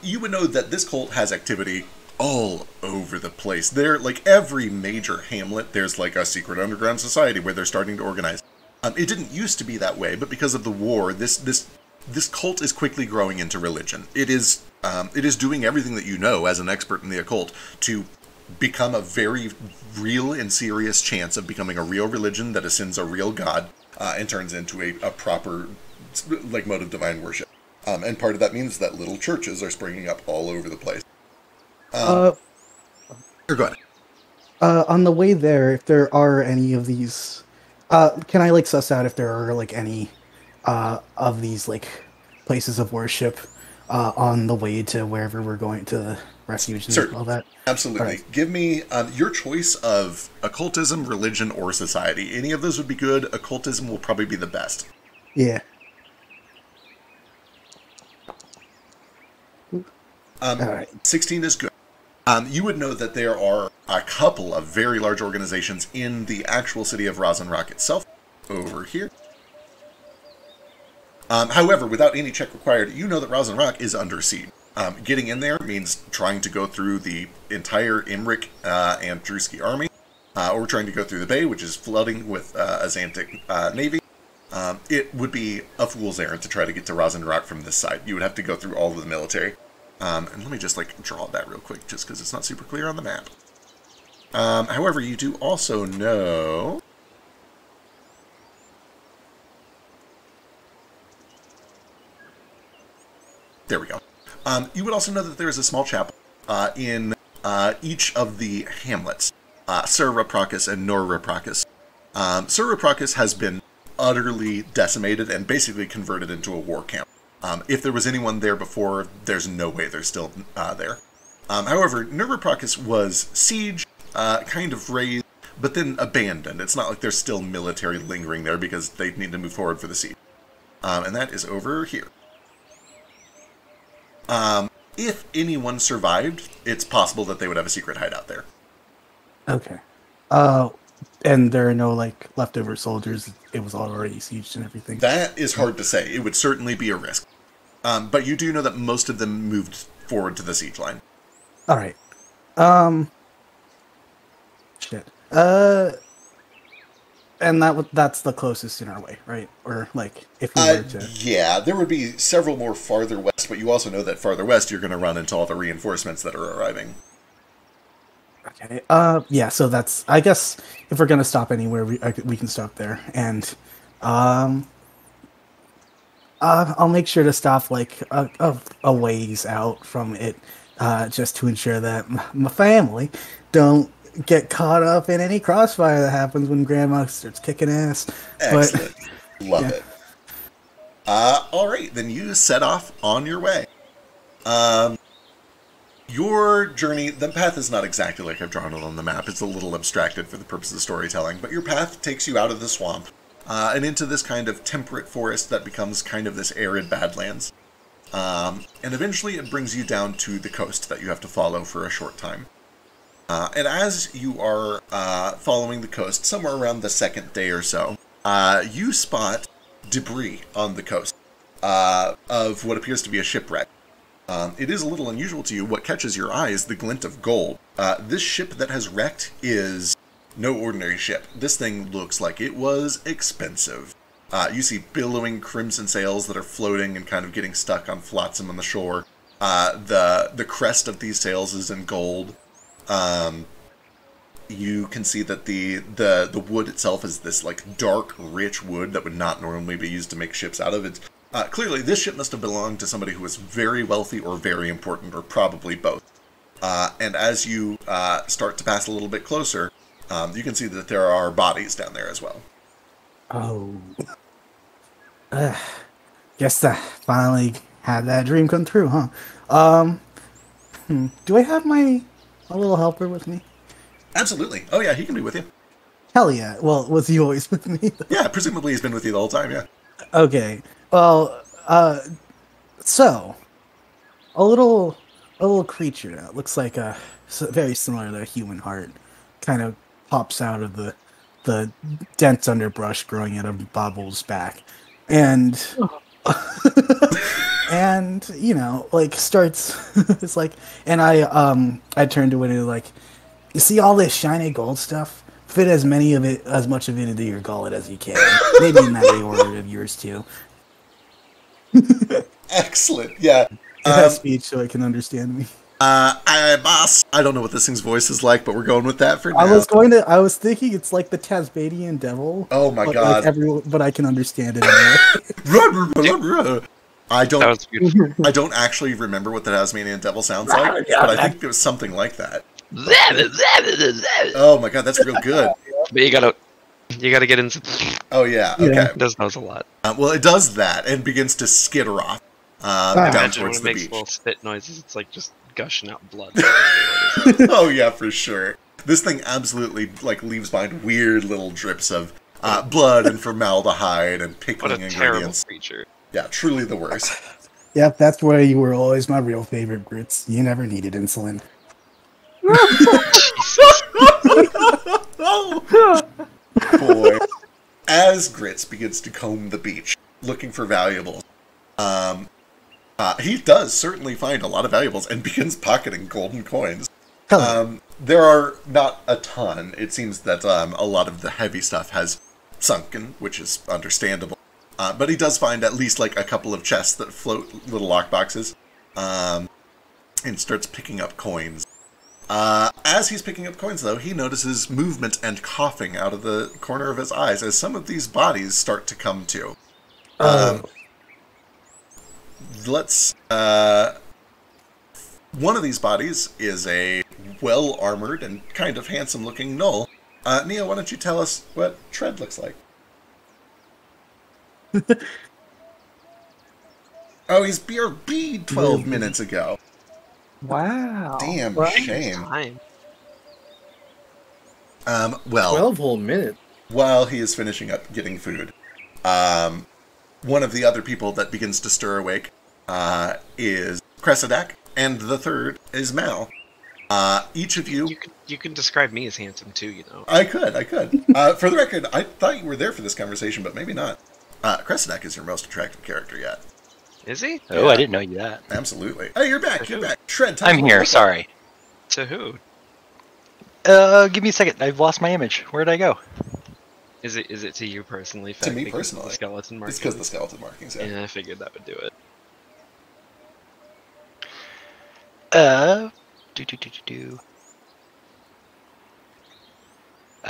you would know that this cult has activity all over the place. They're like every major hamlet, there's like a secret underground society where they're starting to organize. It didn't used to be that way, but because of the war, this cult is quickly growing into religion. It is doing everything that you know as an expert in the occult to become a very real and serious chance of becoming a real religion that ascends a real god and turns into a proper like mode of divine worship. And part of that means that little churches are springing up all over the place. Uh, Or go ahead. on the way there, if there are any of these, can I like suss out if there are like any of these like places of worship on the way to wherever we're going to the refuge and Certainly. all that? Absolutely. All right. Give me your choice of occultism, religion, or society. Any of those would be good. Occultism will probably be the best. Yeah. All right. 16 is good. You would know that there are a couple of very large organizations in the actual city of Rosin Rock itself, over here. However, without any check required, you know that Rosin Rock is under siege. Getting in there means trying to go through the entire Imric and Drusky army, or trying to go through the bay, which is flooding with Azantic navy. It would be a fool's errand to try to get to Rosin Rock from this side. You would have to go through all of the military. And let me just like draw that real quick, just because it's not super clear on the map. However, you do also know... There we go. You would also know that there is a small chapel in each of the hamlets, Sir Rapracus and Nor Rapracus. Sir Rapracus has been utterly decimated and basically converted into a war camp. If there was anyone there before, there's no way they're still there. However, Nor Rapracus was sieged, kind of raised, but then abandoned. It's not like there's still military lingering there because they need to move forward for the siege. And that is over here. If anyone survived, it's possible that they would have a secret hideout there. Okay. And there are no like leftover soldiers. It was already sieged and everything. That is hard to say. It would certainly be a risk. But you do know that most of them moved forward to the siege line. All right. Shit. And that's the closest in our way, right? Or like if we were to... Yeah, there would be several more farther west, but you also know that farther west you're going to run into all the reinforcements that are arriving. Okay. Yeah. So that's. I guess if we're gonna stop anywhere, we can stop there, and I'll make sure to stop like a ways out from it, just to ensure that my family don't get caught up in any crossfire that happens when Grandma starts kicking ass. Excellent. But, Love yeah. it. All right, then you set off on your way. Your journey, the path is not exactly like I've drawn it on the map. It's a little abstracted for the purpose of storytelling, but your path takes you out of the swamp and into this kind of temperate forest that becomes kind of this arid badlands. And eventually it brings you down to the coast that you have to follow for a short time. And as you are following the coast, somewhere around the second day or so, you spot debris on the coast of what appears to be a shipwreck. It is a little unusual to you. What catches your eye is the glint of gold. This ship that has wrecked is no ordinary ship. This thing looks like it was expensive. You see billowing crimson sails that are floating and kind of getting stuck on flotsam on the shore. The crest of these sails is in gold. You can see that the wood itself is this like dark, rich wood that would not normally be used to make ships out of. It's clearly, this ship must have belonged to somebody who was very wealthy or very important, or probably both. And as you start to pass a little bit closer, you can see that there are bodies down there as well. Oh. Guess I finally had that dream come true, huh? Do I have my little helper with me? Absolutely. Oh yeah, he can be with you. Hell yeah. Well, was he always with me? Yeah, presumably he's been with you the whole time, yeah. Okay. Well, so a little creature that looks like very similar to a human heart kind of pops out of the dense underbrush growing out of Bobble's back, and and like starts it's like, and I turned to it and like, you see all this shiny gold stuff? Fit as much of it into your gullet as you can. Maybe in that order of yours too. Excellent. Yeah. It has speech so it can understand me. Boss. I don't know what this thing's voice is like, but we're going with that for now. I was thinking it's like the Tasmanian devil. Oh my god. But I can understand it anyway. I That don't. was beautiful. I don't actually remember what the Tasmanian devil sounds like, but I think it was something like that. Oh my god, that's real good. But you gotta get into. Oh yeah, Yeah. okay. It does those a lot. Well, it does that and begins to skitter off Ah. down Imagine when towards it the makes beach. little spit noises. It's like just gushing out blood. Oh yeah, for sure. This thing absolutely like leaves behind weird little drips of blood and formaldehyde and What pickling a terrible ingredients. creature. Yeah, truly the worst. Yep, that's why you were always my real favorite, Grits. You never needed insulin. Oh boy! As Grits begins to comb the beach looking for valuables, he does certainly find a lot of valuables and begins pocketing golden coins. There are not a ton. It seems that a lot of the heavy stuff has sunken, which is understandable. But he does find at least like a couple of chests that float little lockboxes, and starts picking up coins. As he's picking up coins, though, he notices movement and coughing out of the corner of his eyes as some of these bodies start to come to. Let's. One of these bodies is a well-armored and kind of handsome-looking gnoll. Neo, why don't you tell us what Tread looks like? Oh, he's BRB'd 12 minutes ago. Wow. Damn shame. Time. Well, 12 whole minutes. while he is finishing up getting food, one of the other people that begins to stir awake is Cressidak, and the third is Mal. Each of you... You can describe me as handsome too, you know. I could. For the record, I thought you were there for this conversation, but maybe not. Cressidak is your most attractive character yet. Is he? Oh, I didn't know you that. Absolutely. Hey, you're back. Shred, tell I'm me what here. you look Sorry. To who? Give me a second. I've lost my image. Where'd I go? Is it to you personally? To me because of personally. the skeleton like. markings. It's because the skeleton markings, yeah. Yeah, I figured that would do it.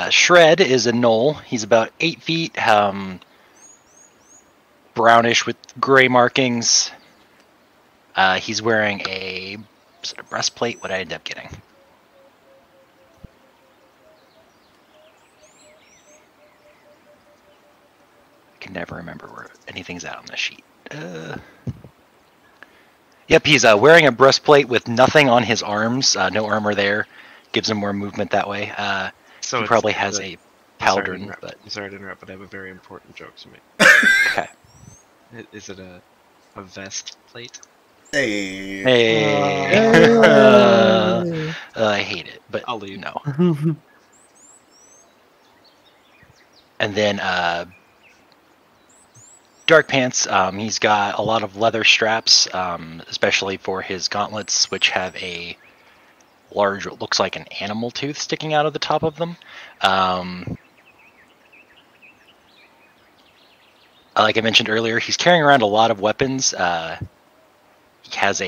Shred is a gnoll. He's about 8 feet, brownish with gray markings. He's wearing is it a breastplate? What did I end up getting? I can never remember where anything's at on the sheet. Yep, he's wearing a breastplate with nothing on his arms. No armor there. Gives him more movement that way. So He it's probably has a Sorry to pauldron, interrupt- but I'm sorry to interrupt, but I have a very important joke to make. okay. Is it a vest plate? Hey. Hey. I hate it, but I'll leave. no. And then Dark Pants, he's got a lot of leather straps, especially for his gauntlets, which have a large, what looks like an animal tooth sticking out of the top of them. Like I mentioned earlier, he's carrying around a lot of weapons. He has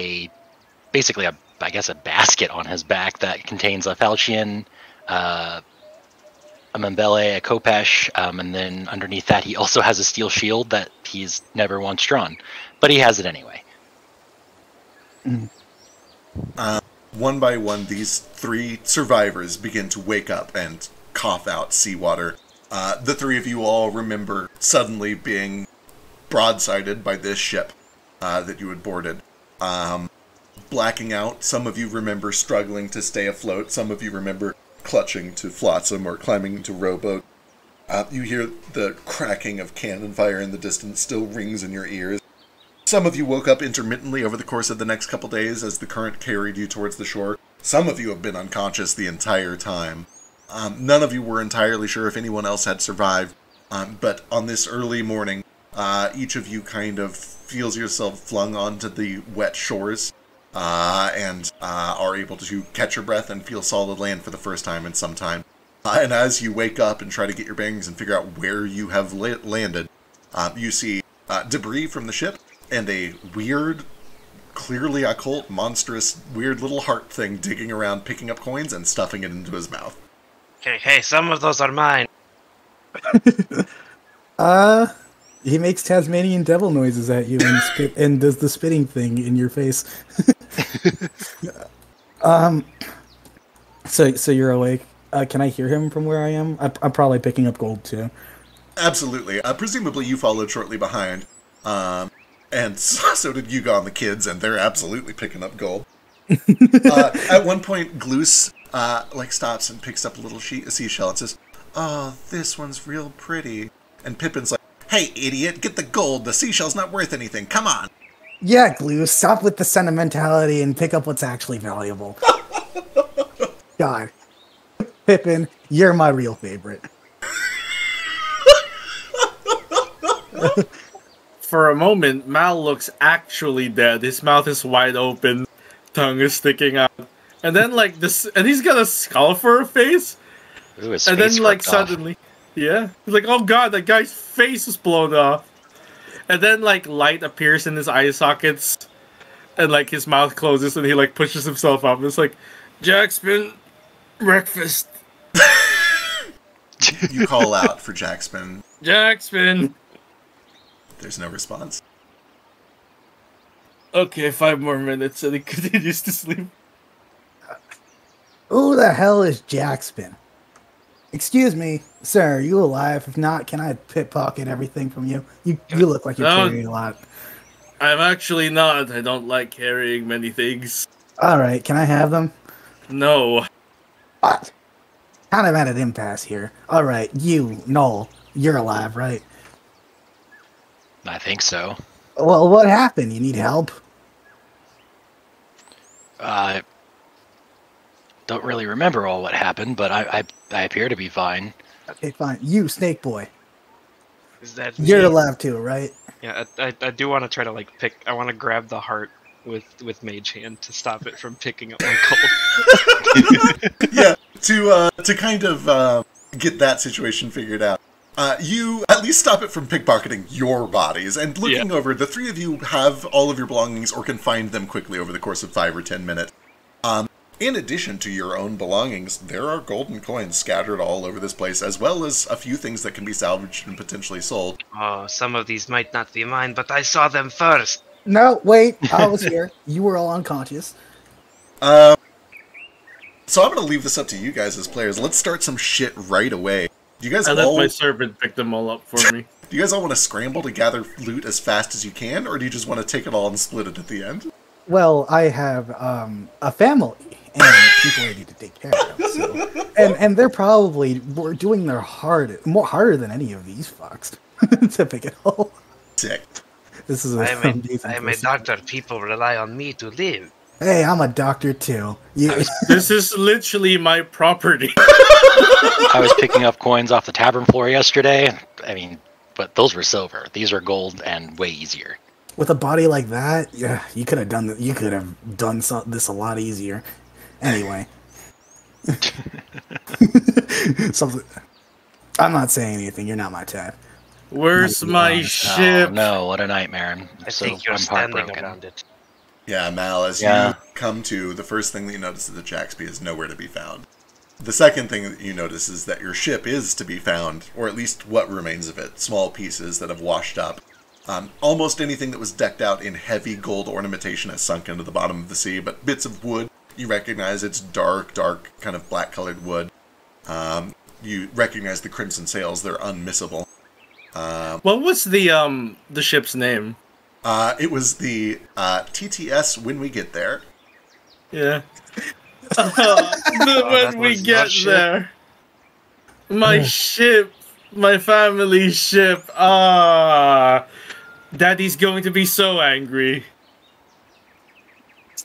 basically a basket on his back that contains a falchion, a Membele, a Kopesh, and then underneath that he also has a steel shield that he's never once drawn, but he has it anyway. One by one, these 3 survivors begin to wake up and cough out seawater. The 3 of you all remember suddenly being broadsided by this ship that you had boarded. Blacking out. Some of you remember struggling to stay afloat. Some of you remember clutching to flotsam or climbing into rowboat. You hear the cracking of cannon fire in the distance still rings in your ears. Some of you woke up intermittently over the course of the next couple days as the current carried you towards the shore. Some of you have been unconscious the entire time. None of you were entirely sure if anyone else had survived, but on this early morning, each of you kind of feels yourself flung onto the wet shores, and are able to catch your breath and feel solid land for the first time in some time. And as you wake up and try to get your bearings and figure out where you have landed, you see debris from the ship and a weird, clearly occult, monstrous, weird little heart thing digging around, picking up coins and stuffing it into his mouth. Hey, some of those are mine. He makes Tasmanian devil noises at you and does the spitting thing in your face. So you're awake. Can I hear him from where I am? I'm probably picking up gold too. Absolutely. Presumably you followed shortly behind. And so did Yuga and the kids, and they're absolutely picking up gold. At one point, Gloos stops and picks up a little seashell and says, "Oh, this one's real pretty." And Pippin's like, "Hey, idiot, get the gold. The seashell's not worth anything. Come on." Yeah, Glue, stop with the sentimentality and pick up what's actually valuable. God. Pippin, you're my real favorite. For a moment, Mal looks actually dead. His mouth is wide open, tongue is sticking out. And then, like, this, and he's got a skull for a face. Ooh, his And then, face like, ripped off. suddenly, yeah. He's like, oh god, that guy's face is blown off. And then, like, light appears in his eye sockets. And, like, his mouth closes and he, like, pushes himself up. It's like, Jackspin, breakfast. You call out for Jackspin. Jackspin. There's no response. Okay, 5 more minutes and he continues to sleep. Who the hell is Jackspin? Excuse me, sir, are you alive? If not, can I pickpocket everything from you? You look like you're No. carrying a lot. I'm actually not. I don't like carrying many things. Alright, can I have them? No. What? Kind of at an impasse here. Alright, you, Noel, you're alive, right? I think so. Well, what happened? You need help? Don't really remember all what happened, but I appear to be fine. Okay, fine. You, Snake Boy. Is that You're me? alive too, right? Yeah, I do want to try to like pick. I want to grab the heart with Mage Hand to stop it from picking up my gold. Yeah, to kind of get that situation figured out. You at least stop it from pickpocketing your bodies, and looking over, the three of you have all of your belongings or can find them quickly over the course of 5 or 10 minutes. In addition to your own belongings, there are golden coins scattered all over this place, as well as a few things that can be salvaged and potentially sold. Oh, some of these might not be mine, but I saw them first. No, wait. I was here. You were all unconscious. So I'm going to leave this up to you guys as players. Let's start some shit right away. Do you guys I let all my servant pick them all up for me. Do you guys all want to scramble to gather loot as fast as you can, or do you just want to take it all and split it at the end? Well, I have a family and people I need to take care of. So. And they're probably doing their more harder than any of these fucks to pick it all. Sick. This is I am a doctor. People rely on me to live. Hey, I'm a doctor too. This is literally my property. I was picking up coins off the tavern floor yesterday. I mean, but those were silver. These are gold and way easier. With a body like that, yeah, you could have done this a lot easier. Anyway, something. I'm not saying anything. You're not my type. Where's my ship? Oh, no, what a nightmare. I think you're I'm standing heartbroken. around it. Yeah, Mal, as Yeah. you come to, the first thing that you notice is that Jaxby is nowhere to be found. The second thing that you notice is that your ship is to be found, or at least what remains of it, small pieces that have washed up. Almost anything that was decked out in heavy gold ornamentation has sunk into the bottom of the sea, but bits of wood, you recognize it's dark, kind of black-colored wood. You recognize the crimson sails, they're unmissable. What was the ship's name? It was the TTS When We Get There. Yeah. that When we was get not ship. there. My ship. My family ship. Daddy's going to be so angry.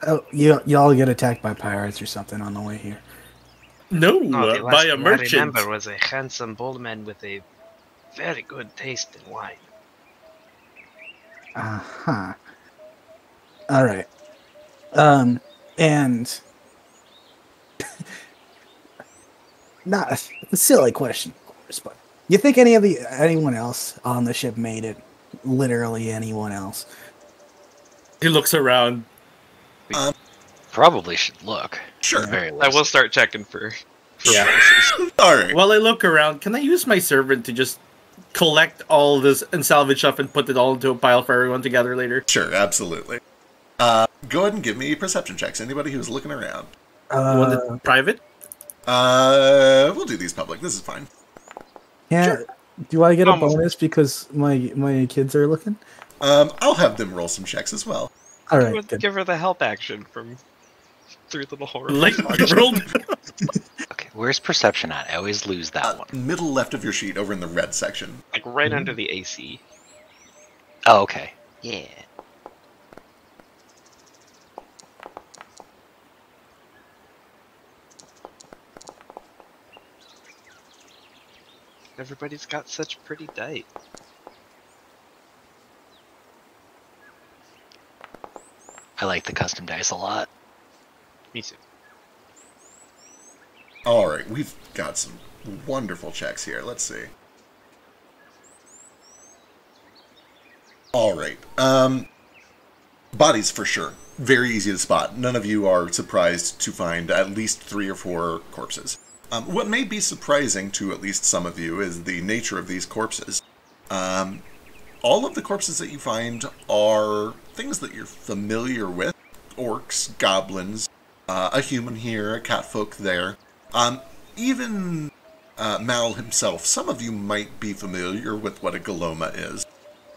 Oh, y'all get attacked by pirates or something on the way here. No, No, the by last a thing merchant. I remember was a handsome bold man with a very good taste in wine. Uh-huh. All right. And not a silly question, of course, but you think anyone else on the ship made it? Literally anyone else? He looks around. Probably should look. Sure. at the very I least. will start checking for Yeah. places. Alright. While I look around, can I use my servant to just collect all this and salvage stuff and put it all into a pile for everyone to gather later. Sure, absolutely. Go ahead and give me perception checks. Anybody who's looking around. You want it private? We'll do these public. This is fine. Yeah. Sure. Do I get a Almost. bonus because my kids are looking? I'll have them roll some checks as well. All right. Good. Give her the help action from Three Little Horrors. Like rolled. Okay, where's perception at? I always lose that one. Middle left of your sheet, over in the red section. Like right under the AC. Oh, okay. Yeah. Everybody's got such pretty dice. I like the custom dice a lot. Me too. All right, we've got some wonderful checks here. Let's see. All right. Bodies for sure. Very easy to spot. None of you are surprised to find at least 3 or 4 corpses. What may be surprising to at least some of you is the nature of these corpses. All of the corpses that you find are things that you're familiar with. Orcs, goblins, a human here, a catfolk there. Even Mal himself, some of you might be familiar with what a Galoma is.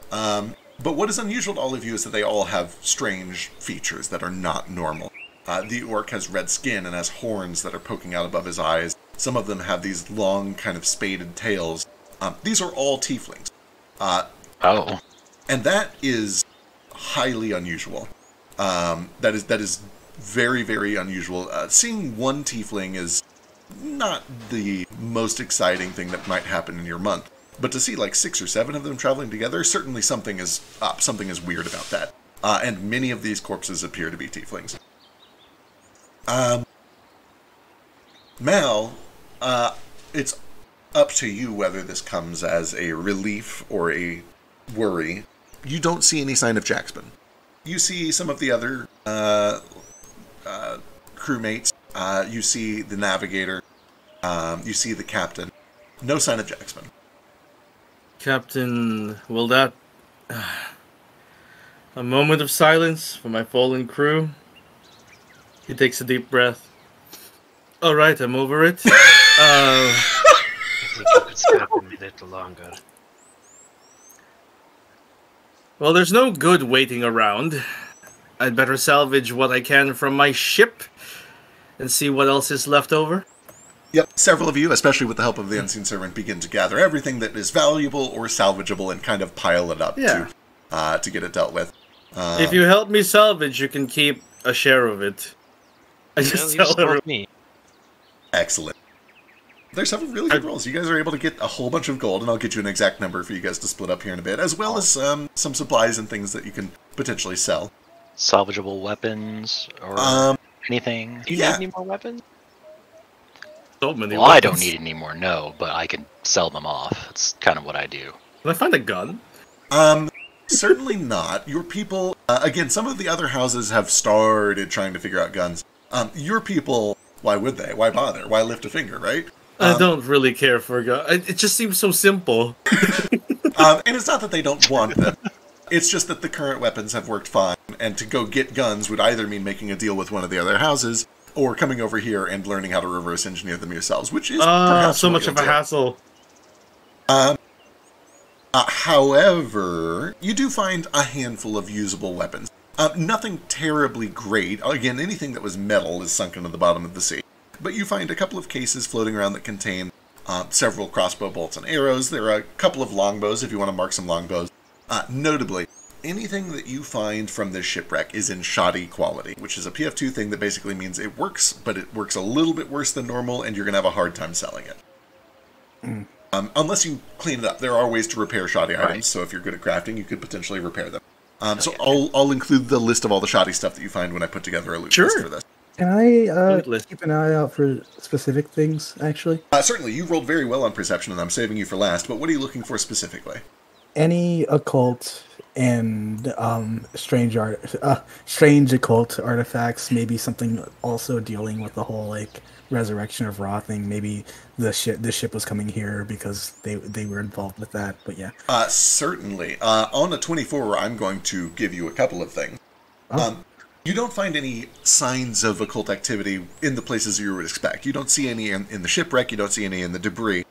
But what is unusual to all of you is that they all have strange features that are not normal. The orc has red skin and has horns that are poking out above his eyes. Some of them have these long, kind of spaded tails. These are all tieflings. Oh. And that is highly unusual. That is very, very unusual. Seeing one tiefling is not the most exciting thing that might happen in your month. But to see like 6 or 7 of them traveling together, certainly something is up. Something is weird about that. And many of these corpses appear to be tieflings. Mal, it's up to you whether this comes as a relief or a worry. You don't see any sign of Jackspin. You see some of the other crewmates. You see the navigator. You see the captain. No sign of Jackspin. Captain, will that... A moment of silence for my fallen crew. He takes a deep breath. Alright, I'm over it. I think you could stop a minute longer. Well, there's no good waiting around. I'd better salvage what I can from my ship and see what else is left over. Yep, several of you, especially with the help of the Unseen Servant, begin to gather everything that is valuable or salvageable and kind of pile it up to get it dealt with. If you help me salvage, you can keep a share of it. I just tell everyone. Me. Excellent. There's several really good rolls. You guys are able to get a whole bunch of gold, and I'll get you an exact number for you guys to split up here in a bit, as well as some supplies and things that you can potentially sell. Salvageable weapons or anything. Do you need any more weapons? So many Well, I don't weapons. need any more, no, but I can sell them off. That's kind of what I do. Can I find a gun? Certainly not. Your people, again, some of the other houses have started trying to figure out guns. Your people, why would they? Why bother? Why lift a finger, right? I don't really care for a gun. It just seems so simple. And it's not that they don't want them. It's just that the current weapons have worked fine, and to go get guns would either mean making a deal with one of the other houses, or coming over here and learning how to reverse engineer them yourselves, which is perhaps so what much you'll of a do. hassle. However, you do find a handful of usable weapons. Nothing terribly great. Again, anything that was metal is sunk into the bottom of the sea. But you find a couple of cases floating around that contain several crossbow bolts and arrows. There are a couple of longbows if you want to mark some longbows. Notably, anything that you find from this shipwreck is in shoddy quality, which is a PF2 thing that basically means it works, but it works a little bit worse than normal, and you're going to have a hard time selling it. Unless you clean it up. There are ways to repair shoddy items, so if you're good at crafting, you could potentially repair them. So I'll include the list of all the shoddy stuff that you find when I put together a loot list for this. Can I List. keep an eye out for specific things, actually? Certainly, you rolled very well on perception, and I'm saving you for last, but what are you looking for specifically? any occult and strange occult artifacts, maybe something also dealing with the whole like resurrection of Ra thing. Maybe the ship was coming here because they were involved with that. But yeah, Certainly. On a 24, I'm going to give you a couple of things. You don't find any signs of occult activity in the places you would expect. You don't see any in the shipwreck. You don't see any in the debris.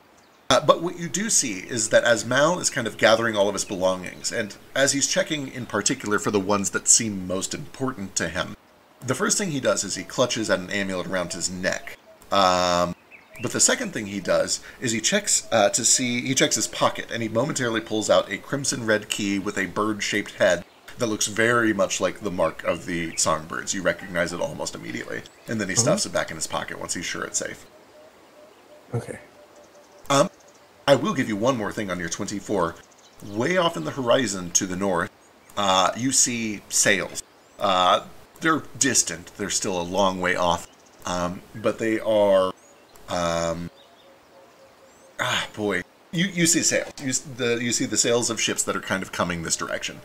But what you do see is that as Mal is kind of gathering all of his belongings, and as he's checking in particular for the ones that seem most important to him, the first thing he does is he clutches at an amulet around his neck. But the second thing he does is he checks his pocket, and he momentarily pulls out a crimson red key with a bird-shaped head that looks very much like the mark of the songbirds. You recognize it almost immediately. And then he stuffs it back in his pocket once he's sure it's safe. okay. I will give you one more thing on your 24. Way off in the horizon to the north, you see sails. They're distant. They're still a long way off. But they are... You see sails. You see the sails of ships that are kind of coming this direction.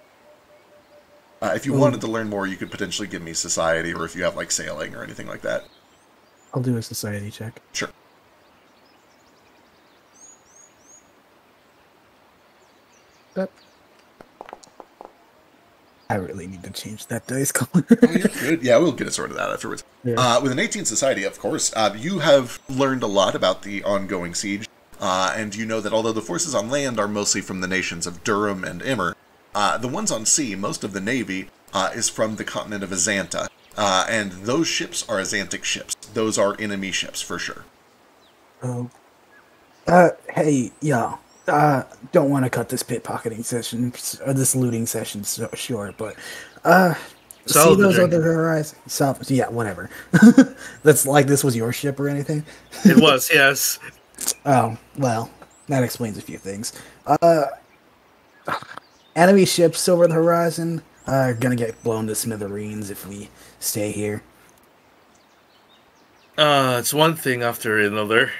If you wanted to learn more, you could potentially give me society, or if you have like sailing or anything like that. I'll do a society check. Sure. I really need to change that dice color. Oh, you're good. Yeah, we'll get it sorted out afterwards. Yeah. With an 18 society, of course, you have learned a lot about the ongoing siege, and you know that although the forces on land are mostly from the nations of Durham and Immer, the ones on sea, most of the navy, is from the continent of Azanta, and those ships are Azantic ships. Those are enemy ships, for sure. Oh. Hey, y'all. Don't want to cut this pickpocketing session, or this looting session short, but, see those other horizons? Yeah, whatever. That's like this was your ship or anything? It was, yes. Oh, well, that explains a few things. Enemy ships over the horizon are gonna get blown to smithereens if we stay here. It's one thing after another.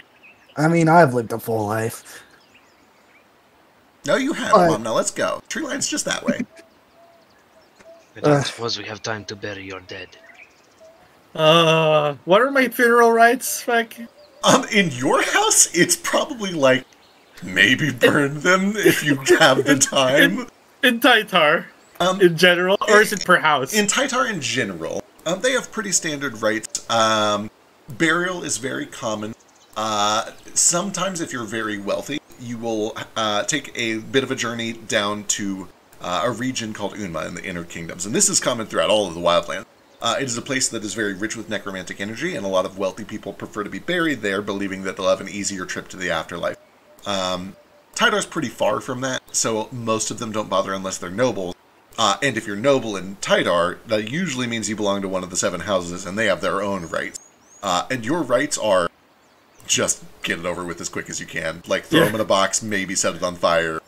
I mean, I've lived a full life. No, you haven't, Mom. Now let's go. Tree line's just that way. I don't suppose we have time to bury your dead. What are my funeral rites, like? In your house, it's probably like, maybe burn them if you have the time. In Taitar, in general, or is it per house? In Taitar in general, they have pretty standard rites. Burial is very common. Sometimes if you're very wealthy, you will take a bit of a journey down to a region called Unma in the Inner Kingdoms. And this is common throughout all of the Wildlands. It is a place that is very rich with necromantic energy, and a lot of wealthy people prefer to be buried there, believing that they'll have an easier trip to the afterlife. Taitar's pretty far from that, so most of them don't bother unless they're nobles. And if you're noble in Taitar, that usually means you belong to one of the 7 houses, and they have their own rites. And your rites are just get it over with as quick as you can. Like, throw them in a box, maybe set it on fire.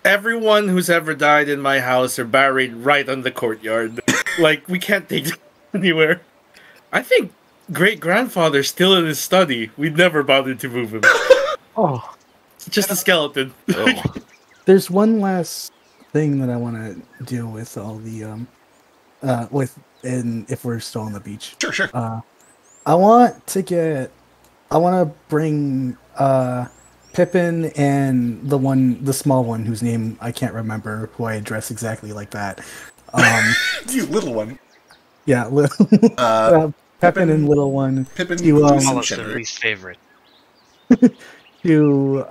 Everyone who's ever died in my house are buried right on the courtyard. Like, we can't take them anywhere. I think great-grandfather's still in his study. We never bothered to move him. Oh. It's just a skeleton. Oh. There's one last thing that I want to deal with all the, if we're still on the beach. Sure. I want to bring Pippin and the small one whose name I can't remember, who I address exactly like that. You little one. Yeah, Pippin and little one. Pippin, Their least favorite. To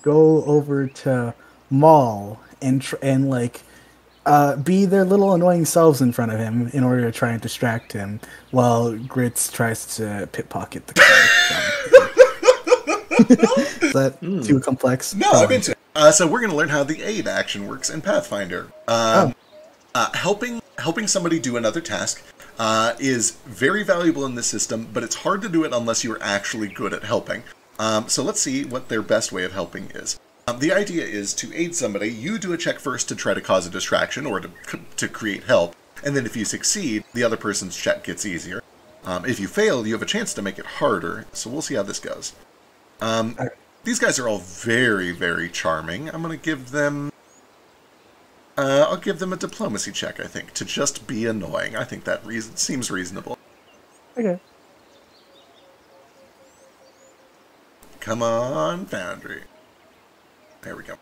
go over to Maul and like be their little annoying selves in front of him in order to try and distract him while Grits tries to pickpocket the car. Is that too complex? No, I'm into it. So we're going to learn how the aid action works in Pathfinder. Helping somebody do another task is very valuable in this system, but it's hard to do it unless you're actually good at helping. So let's see what their best way of helping is. The idea is to aid somebody, you do a check first to try to cause a distraction or to create help, and then if you succeed, the other person's check gets easier. If you fail, you have a chance to make it harder, so we'll see how this goes. These guys are all very, very charming. I'm going to give them... I'll give them a diplomacy check, I think, to just be annoying. I think that seems reasonable. Okay. Come on, Foundry. There we go.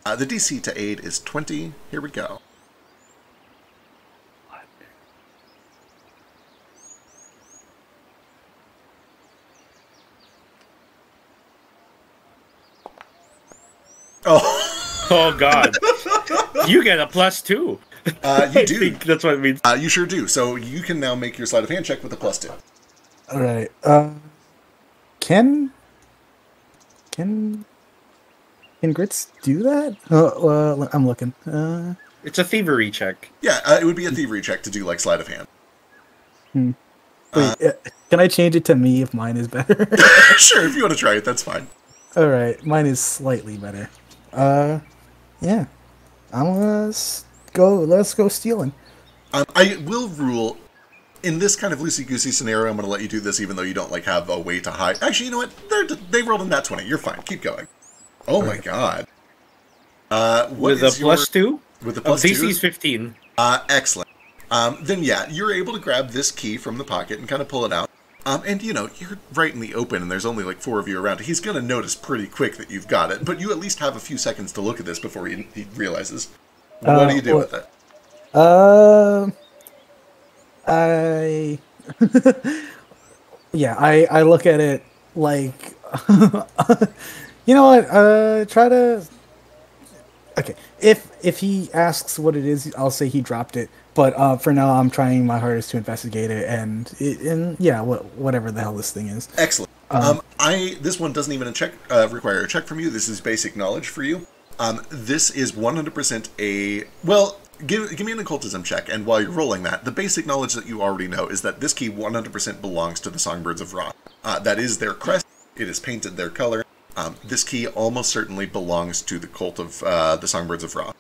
The DC to aid is 20. Here we go. Oh, Oh God! You get a +2. you I do. think that's what it means. You sure do. So you can now make your sleight of hand check with a +2. All right. Can Grits do that? I'm looking. It's a thievery check. Yeah, it would be a thievery check to do like sleight of hand. Wait, can I change it to me if mine is better? Sure, if you want to try it, that's fine. All right, mine is slightly better. Yeah, let's go stealing. I will rule, in this kind of loosey-goosey scenario, I'm going to let you do this even though you don't like have a way to hide. Actually, you know what? They rolled in that 20. You're fine. Keep going. Oh my god. With a +2? With a +2? DC's 15. Excellent. Then yeah, you're able to grab this key from the pocket and kind of pull it out. And you know, you're right in the open and there's only like 4 of you around. He's going to notice pretty quick that you've got it, but you at least have a few seconds to look at this before he realizes. What do you do with it? I yeah, I look at it like you know what? Try to. Okay, if he asks what it is, I'll say he dropped it. But for now, I'm trying my hardest to investigate it, and yeah, whatever the hell this thing is. Excellent. This one doesn't even require a check from you. This is basic knowledge for you. This is 100% a well. Give me an occultism check, and while you're rolling that, the basic knowledge that you already know is that this key 100% belongs to the Songbirds of Ra. That is their crest. It is painted their color. This key almost certainly belongs to the cult of the Songbirds of Ra.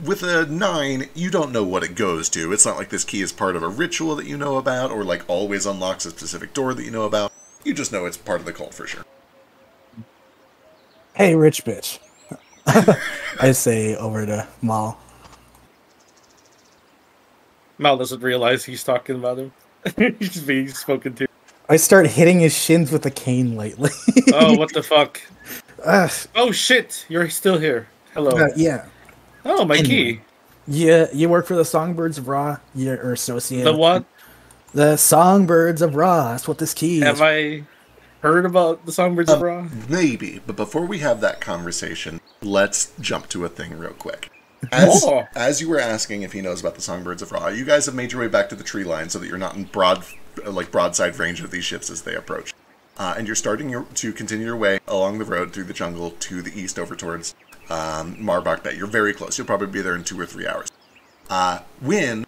With a 9, you don't know what it goes to. It's not like this key is part of a ritual that you know about, or like always unlocks a specific door that you know about. You just know it's part of the cult for sure. Hey, rich bitch. I say over to Mal. Mal doesn't realize he's talking about him. He's being spoken to. I start hitting his shins with a cane lately. Oh, what the fuck? Oh shit, you're still here. Hello. Yeah. Oh, my Anyway. key. Yeah, you work for the Songbirds of Ra. You're associated. The what? The Songbirds of Ra. That's what this key is. Have I heard about the Songbirds of Ra? Maybe, but before we have that conversation, let's jump to a thing real quick. As you were asking if he knows about the Songbirds of Ra, you guys have made your way back to the tree line so that you're not in broadside range of these ships as they approach. And you're starting to continue your way along the road through the jungle to the east over towards Marbach Bay. You're very close. You'll probably be there in 2 or 3 hours. When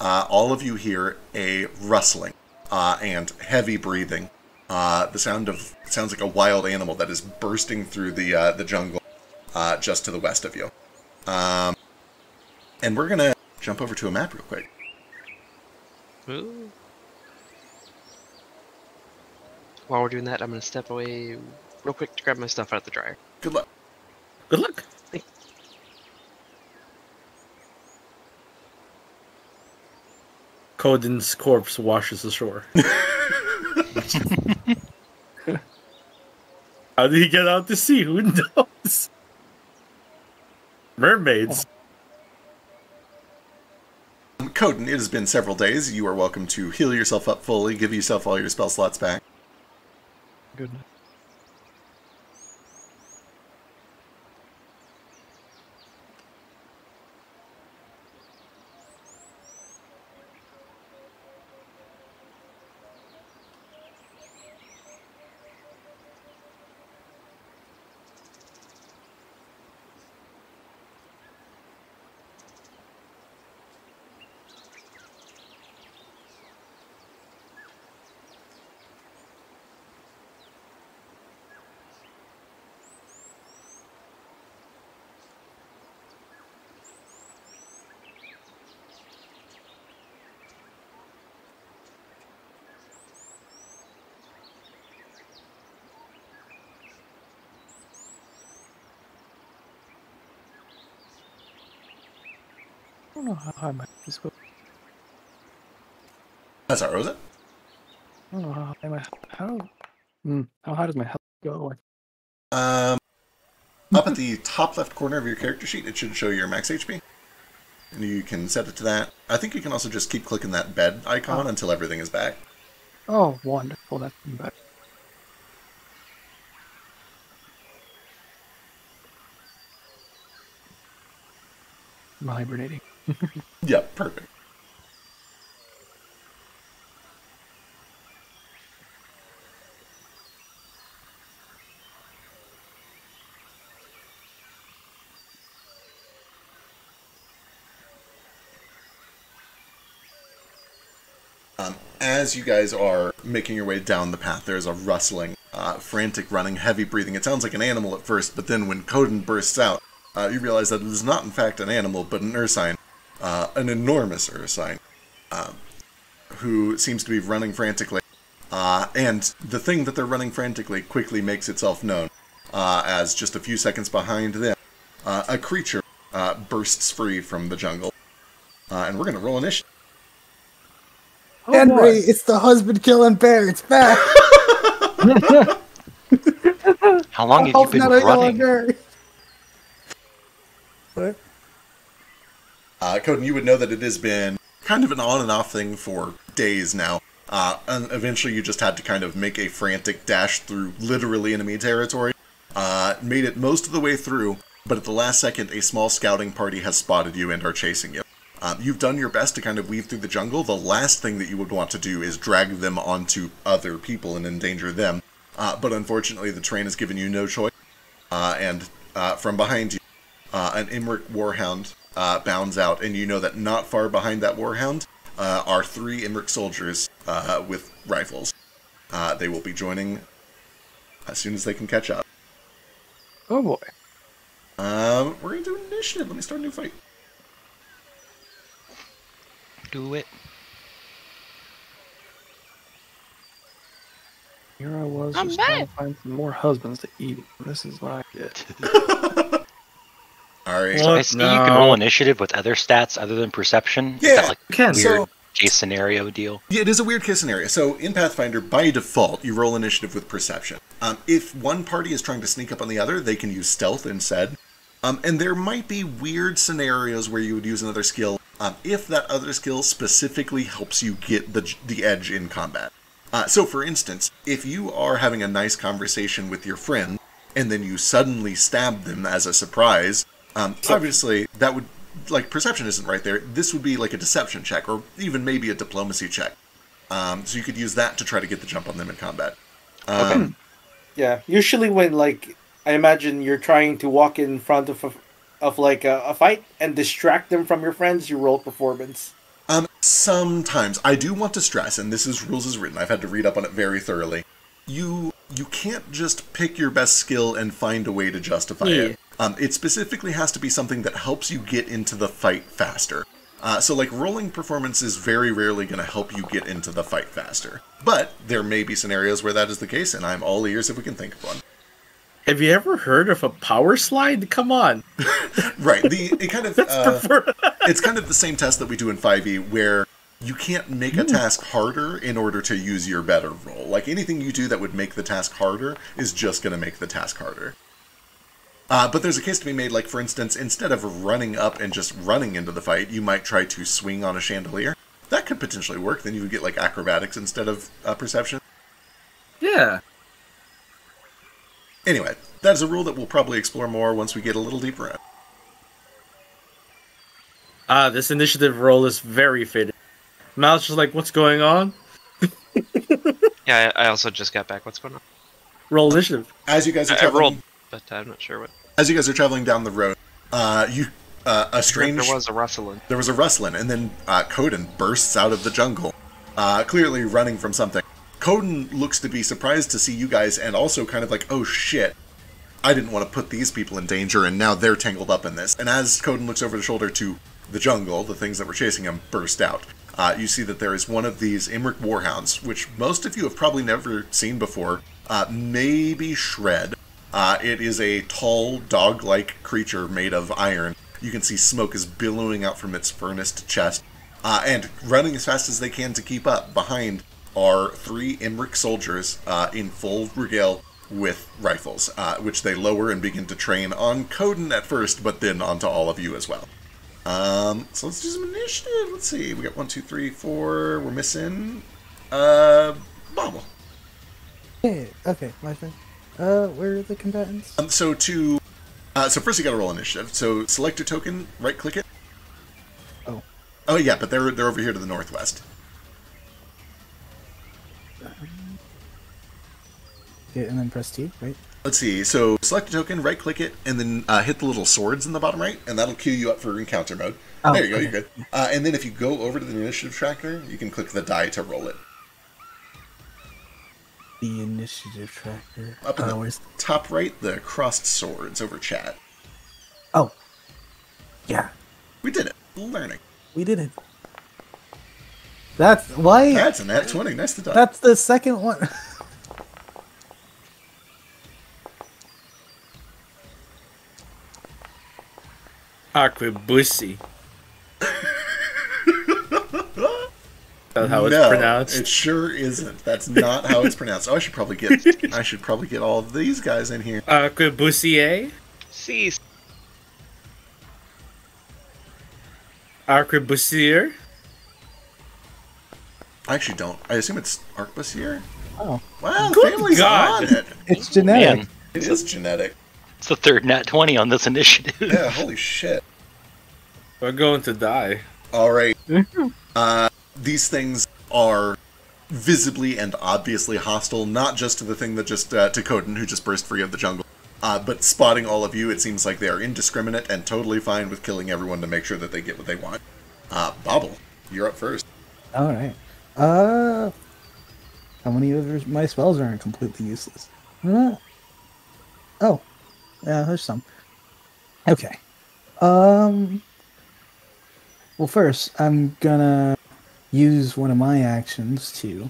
all of you hear a rustling and heavy breathing, the sounds like a wild animal that is bursting through the jungle just to the west of you. And we're gonna jump over to a map real quick. Ooh. While we're doing that, I'm gonna step away real quick to grab my stuff out of the dryer. Good luck. Good luck. Coden's corpse washes ashore. How did he get out to sea? Who knows? Mermaids. Coden, it has been several days. You are welcome to heal yourself up fully, give yourself all your spell slots back. Goodness. don't know how high my this go. That's our Rosa. I don't know how high my how high does my health go? Up at the top left corner of your character sheet, it should show your max HP. And you can set it to that. I think you can also just keep clicking that bed icon until everything is back. Oh, wonderful! That's even better. I'm hibernating. Yep, perfect. As you guys are making your way down the path, there's a rustling, frantic running, heavy breathing. It sounds like an animal at first, but then when Coden bursts out, you realize that it is not in fact an animal, but an ursine, an enormous ursine, who seems to be running frantically. And the thing that they're running frantically quickly makes itself known, as just a few seconds behind them, a creature bursts free from the jungle. And we're going to roll initiative. Oh, Henry, boy. it's the husband killing bear. It's back. How long have you been running? What? Coden, you would know that it has been kind of an on and off thing for days now. And eventually you just had to kind of make a frantic dash through literally enemy territory. Made it most of the way through, but at the last second a small scouting party has spotted you and are chasing you. You've done your best to kind of weave through the jungle. The last thing that you would want to do is drag them onto other people and endanger them. But unfortunately, the terrain has given you no choice. And from behind you, an Imric Warhound bounds out, and you know that not far behind that Warhound are 3 Imric soldiers with rifles. They will be joining as soon as they can catch up. Oh boy. We're going to do initiative. Let me start a new fight. Do it. Here I was I'm just back. trying to find some more husbands to eat. This is what I get. Alright. So I see you can roll initiative with other stats other than perception. Is Yeah, that like you can. a weird So- case scenario deal? Yeah, it is a weird case scenario. So in Pathfinder, by default, you roll initiative with perception. If one party is trying to sneak up on the other, they can use stealth instead. And there might be weird scenarios where you would use another skill if that other skill specifically helps you get the edge in combat. So for instance, if you are having a nice conversation with your friend, and then you suddenly stab them as a surprise, obviously that would, like, perception isn't right there. This would be like a deception check, or even maybe a diplomacy check. So you could use that to try to get the jump on them in combat. Yeah, usually when, like, I imagine you're trying to walk in front of a fight and distract them from your friends, you roll performance. Sometimes. I do want to stress, and this is rules as written, I've had to read up on it very thoroughly, you can't just pick your best skill and find a way to justify it. It specifically has to be something that helps you get into the fight faster. So, like, rolling performance is very rarely going to help you get into the fight faster. But there may be scenarios where that is the case, and I'm all ears if we can think of one. Have you ever heard of a power slide? Come on. Right. It kind of it's kind of the same test that we do in 5e, where you can't make a task harder in order to use your better roll. Like, anything you do that would make the task harder is just going to make the task harder. But there's a case to be made, like, for instance, instead of running up and just running into the fight, you might try to swing on a chandelier. That could potentially work. Then you would get, like, acrobatics instead of perception. Yeah. Anyway, that is a rule that we'll probably explore more once we get a little deeper in. This initiative roll is very fitting. Mal's just like, what's going on? Yeah, I also just got back. What's going on? Roll initiative. As you guys are I traveling, rolled, but I'm not sure what. as you guys are traveling down the road, a strange. There was a rustling. There was a rustling, and then Coden bursts out of the jungle, clearly running from something. Coden looks to be surprised to see you guys, and also kind of like, oh shit, I didn't want to put these people in danger, and now they're tangled up in this. And as Coden looks over the shoulder to the jungle, the things that were chasing him burst out. You see that there is one of these Imric Warhounds, which most of you have probably never seen before, maybe Shred. It is a tall, dog-like creature made of iron, You can see smoke is billowing out from its furnace chest. And running as fast as they can to keep up. Behind are 3 Imric soldiers in full regale with rifles, which they lower and begin to train on Coden at first, but then onto all of you as well. So let's do some initiative. Let's see. We got 1, 2, 3, 4. We're missing Bobble. Yeah, okay, my turn. Where are the combatants? So first you got to roll initiative. So select your token, right click it. Oh yeah, but they're over here to the northwest. Yeah, and then press T, right? Let's see. So select a token, right click it, and then hit the little swords in the bottom right, and that'll queue you up for encounter mode. Oh, there you go, okay. you're good. And then if you go over to the initiative tracker, you can click the die to roll it. The initiative tracker. Up in the where's... top right, the crossed swords over chat. Oh. Yeah, We did it. Learning. we did it. That's why. That's a nat 20. Nice to die. That's the second one. Arquebusi. That's how it's pronounced. It sure isn't. That's not how it's pronounced. Oh, I should probably get all of these guys in here. Arquebusier? See, Arquebusier? I actually don't. I assume it's Arquebusier. Oh, Wow, the Good family's God. on it. it's genetic. Man, It is genetic. it's the third nat 20 on this initiative. Yeah, holy shit. We're going to die. Alright. These things are visibly and obviously hostile, not just to the thing that just, to Coden, who just burst free of the jungle, but spotting all of you, it seems like they are indiscriminate and totally fine with killing everyone to make sure that they get what they want. Bobble, you're up first. Alright. How many of my spells aren't completely useless? Oh. Yeah, there's some. Okay. Well, first, I'm gonna use one of my actions to,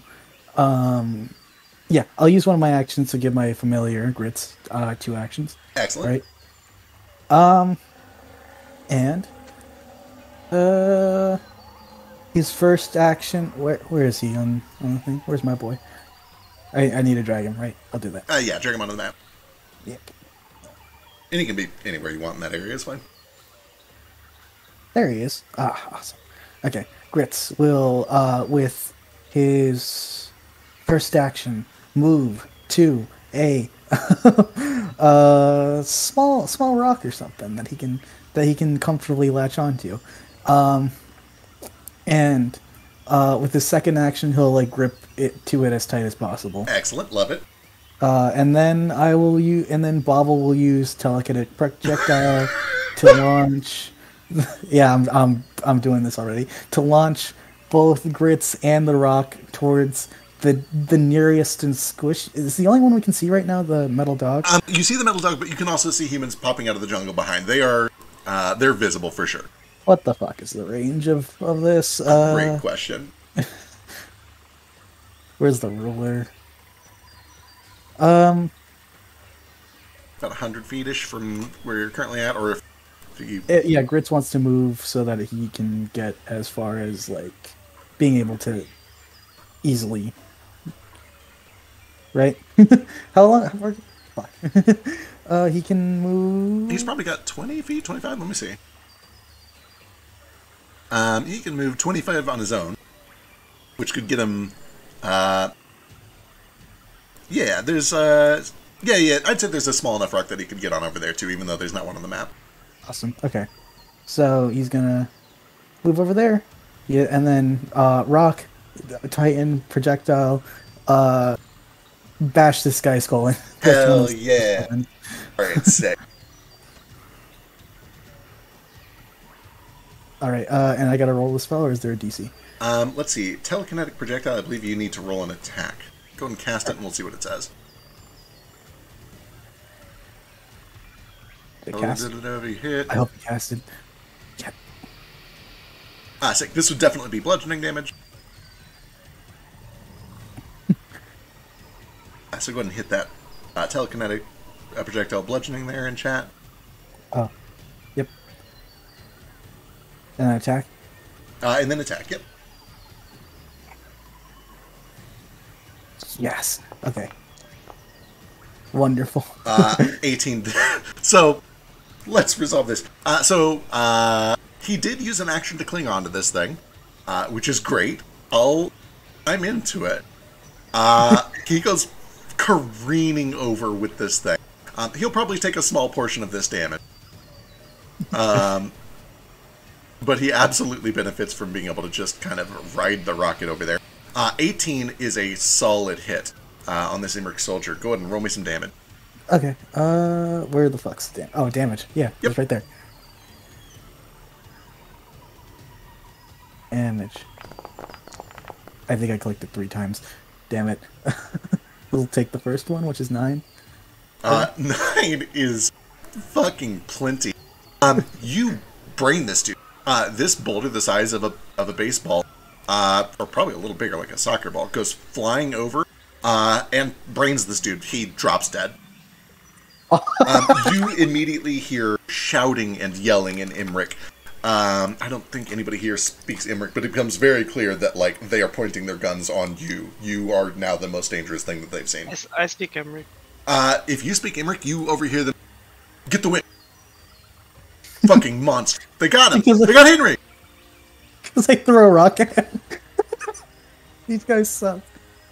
yeah, I'll use one of my actions to give my familiar Grits 2 actions. Excellent. Right. And his first action. Where is he on the thing? Where's my boy? I need to drag him. Right. I'll do that. Yeah, drag him onto the map. Yep. And he can be anywhere you want in that area, it's fine. There he is. Awesome. Okay. Grits will, with his first action, move to a small rock or something that he can comfortably latch onto. And with his second action, he'll like grip it to it as tight as possible. Excellent, love it. And then and then Bobble will use telekinetic projectile to launch. Yeah, I'm doing this already. To launch both Grits and the rock towards the nearest and squish. Is the only one we can see right now the metal dog? You see the metal dog, but you can also see humans popping out of the jungle behind. They're visible for sure. What the fuck is the range of this? Great question. Where's the ruler? About 100 feet-ish from where you're currently at, or if you... Yeah, Grits wants to move so that he can get as far as, like, being able to easily... Right? How long... Fuck. He can move... He's probably got 20 feet, 25? Let me see. He can move 25 on his own, which could get him... yeah, there's... Yeah, I'd say there's a small enough rock that he could get on over there, too, even though there's not one on the map. Awesome. Okay. So he's gonna move over there. Yeah, and then rock, Titan, projectile, bash this guy's skull in. Hell yeah. Alright, sick. Alright, and I gotta roll the spell, or is there a DC? Let's see. Telekinetic projectile, I believe you need to roll an attack. Go ahead and cast it, and we'll see what it says. Cast. Hit. I hope he casted. Yep. Sick. This would definitely be bludgeoning damage. So go ahead and hit that telekinetic projectile bludgeoning there in chat. Oh. Yep. And an attack? And then attack, yep. Yes. Okay. Wonderful. 18. So, let's resolve this. He did use an action to cling on to this thing, which is great. I'm into it. He goes careening over with this thing. He'll probably take a small portion of this damage. But he absolutely benefits from being able to just kind of ride the rocket over there. 18 is a solid hit on this Imric soldier. Go ahead and roll me some damage. Okay. Where the fuck's damage? Yeah, it's right there. Damage. I think I clicked it 3 times. Damn it. We'll take the first one, which is 9. 9 is fucking plenty. You brain this dude. This boulder the size of a baseball, or probably a little bigger, like a soccer ball, goes flying over and brains this dude. He drops dead. You immediately hear shouting and yelling in Imric. I don't think anybody here speaks Imric, but it becomes very clear that like they are pointing their guns on you. You are now the most dangerous thing that they've seen. I speak Emmerich. If you speak Imric, you overhear them. Get the whip. Fucking monster. They got him. They got Henry. Because I throw a rock at him. These guys suck.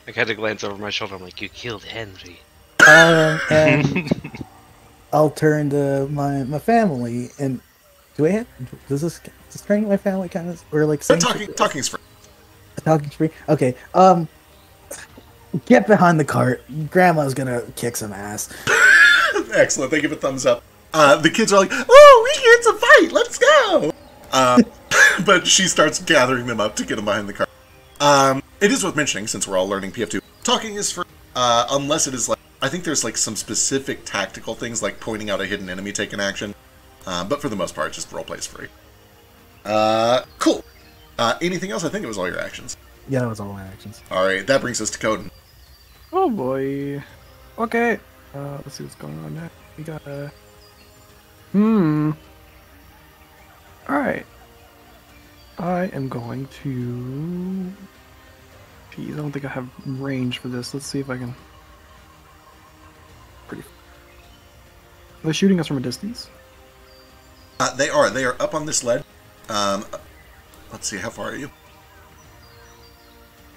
I had to glance over my shoulder. I'm like, you killed Henry. And I'll turn to my family and do I have does this training my family kind of or like saying talking's free. Talking's free. Okay. Get behind the cart. Grandma's gonna kick some ass. Excellent. They give a thumbs up. The kids are like, "Oh, we here to fight. Let's go!" But she starts gathering them up to get them behind the car. It is worth mentioning, since we're all learning PF2, talking is for unless it is like I think there's like some specific tactical things like pointing out a hidden enemy taking action. But for the most part, just roleplay is free. Cool. Anything else? I think it was all your actions. Yeah, that was all my actions. All right, that brings us to Coden. Oh boy. Okay. Let's see what's going on now. We got Alright. I am going to... Jeez, I don't think I have range for this. Let's see if I can... Pretty... They're shooting us from a distance? They are up on this ledge. Let's see, how far are you?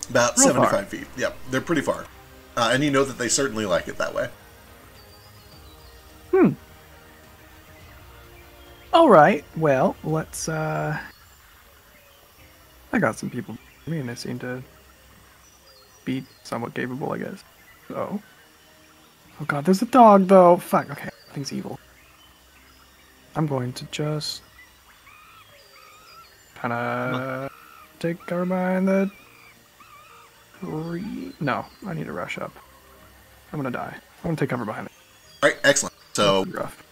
About Real 75 far. feet. Yep, they're pretty far. And you know that they certainly like it that way. Alright, well, let's, I got some people, I mean, they seem to be somewhat capable, I guess. So. Oh god, there's a dog, though. Fuck, okay, I think it's evil. I'm going to just kinda take cover behind the tree. No, I need to rush up. I'm gonna die. I'm gonna take cover behind it. Alright, excellent. So, Rough.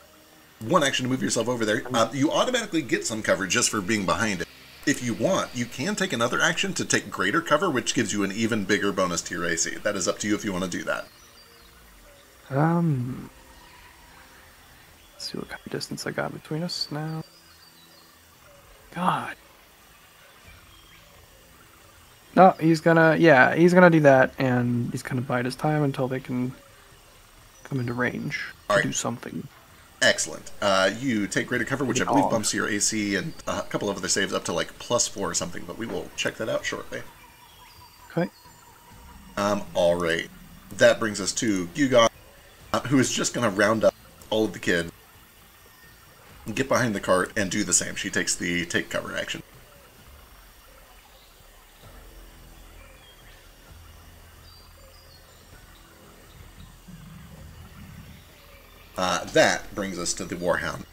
one action to move yourself over there. You automatically get some cover just for being behind it. If you want, you can take another action to take greater cover, which gives you an even bigger bonus to your AC. That is up to you if you want to do that. Let's see what kind of distance I got between us now. God. No, he's gonna do that, and he's gonna bide his time until they can come into range to Alright. do something. Excellent. You take greater cover, which I believe bumps your AC and a couple of other saves up to like +4 or something, but we will check that out shortly. Okay. Alright. That brings us to Gugon, who is just going to round up all of the kids, get behind the cart, and do the same. She takes the take cover action. That brings us to the Warhound.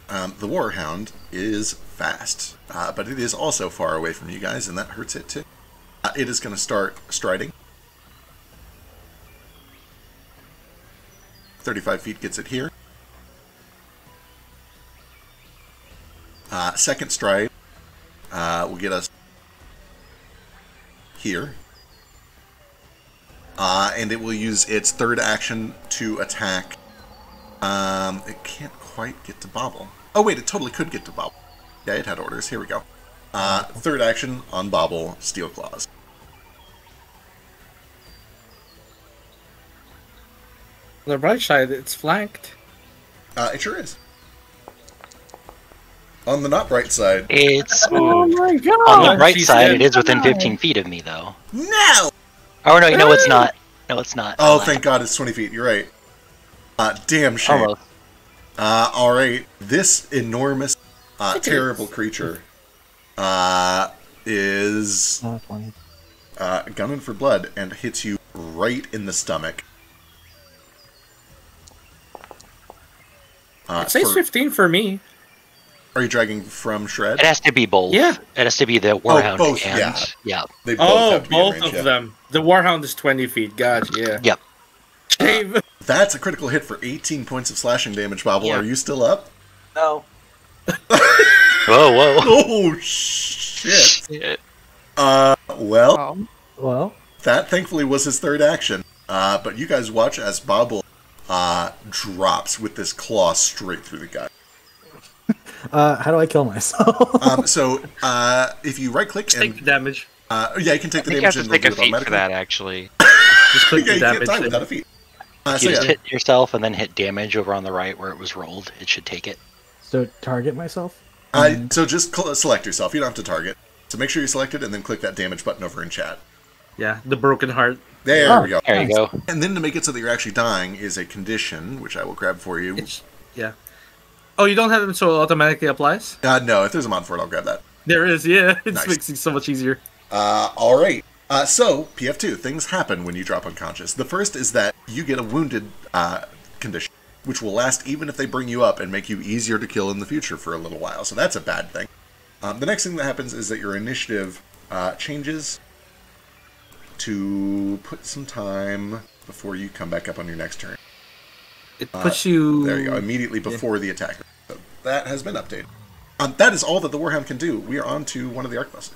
The Warhound is fast, but it is also far away from you guys, and that hurts it too. It is going to start striding. 35 feet gets it here. Second stride will get us here. And it will use its third action to attack It can't quite get to Bobble. Oh wait, it totally could get to Bobble. Yeah, it had orders. Here we go. Third action on Bobble, Steel Claws. On the bright side, it's flanked. It sure is. On the not bright side, It's Oh my god! on the right she's side. dead. It is within 15 feet of me, though. no! Oh no, no, it's not. No, it's not. Oh, thank God, it's 20 feet. You're right. Damn shame. Almost. Alright, this enormous, terrible creature is gunning for blood and hits you right in the stomach. It says 15 for me. Are you dragging from Shred? It has to be both. Yeah. It has to be the Warhound both, and yeah. yeah. They both Oh, have to be in both range, of yeah. them. The Warhound is 20 feet. Gotcha, yeah. Yep. Shame. That's a critical hit for 18 points of slashing damage, Bobble. Yeah. Are you still up? No. Whoa, whoa. Oh, shit. Yeah. Well, Well, that thankfully was his third action. But you guys watch as Bobble drops with this claw straight through the gut. how do I kill myself? So if you right click Just take the and damage. yeah, you can I take the think you have damage to and take a it'll do it feat for automatically. that, actually. Just click Yeah, the you can't damage. die without a feat. You So just yeah, hit yourself and then hit damage over on the right where it was rolled. It should take it. So target myself? so just select yourself. You don't have to target. So make sure you select it and then click that damage button over in chat. Yeah, the broken heart. There Oh. we go. There you go. And then to make it so that you're actually dying is a condition, which I will grab for you. Yeah. Oh, you don't have them so it automatically applies? No, if there's a mod for it, I'll grab that. There is, yeah. It Nice. makes it so much easier. All right. So, PF2, things happen when you drop unconscious. The first is that you get a wounded condition, which will last even if they bring you up and make you easier to kill in the future for a little while. So that's a bad thing. The next thing that happens is that your initiative changes to put some time before you come back up on your next turn. It puts you... There you go, immediately before the attacker. So that has been updated. That is all that the Warhound can do. We are on to one of the Arcbusters.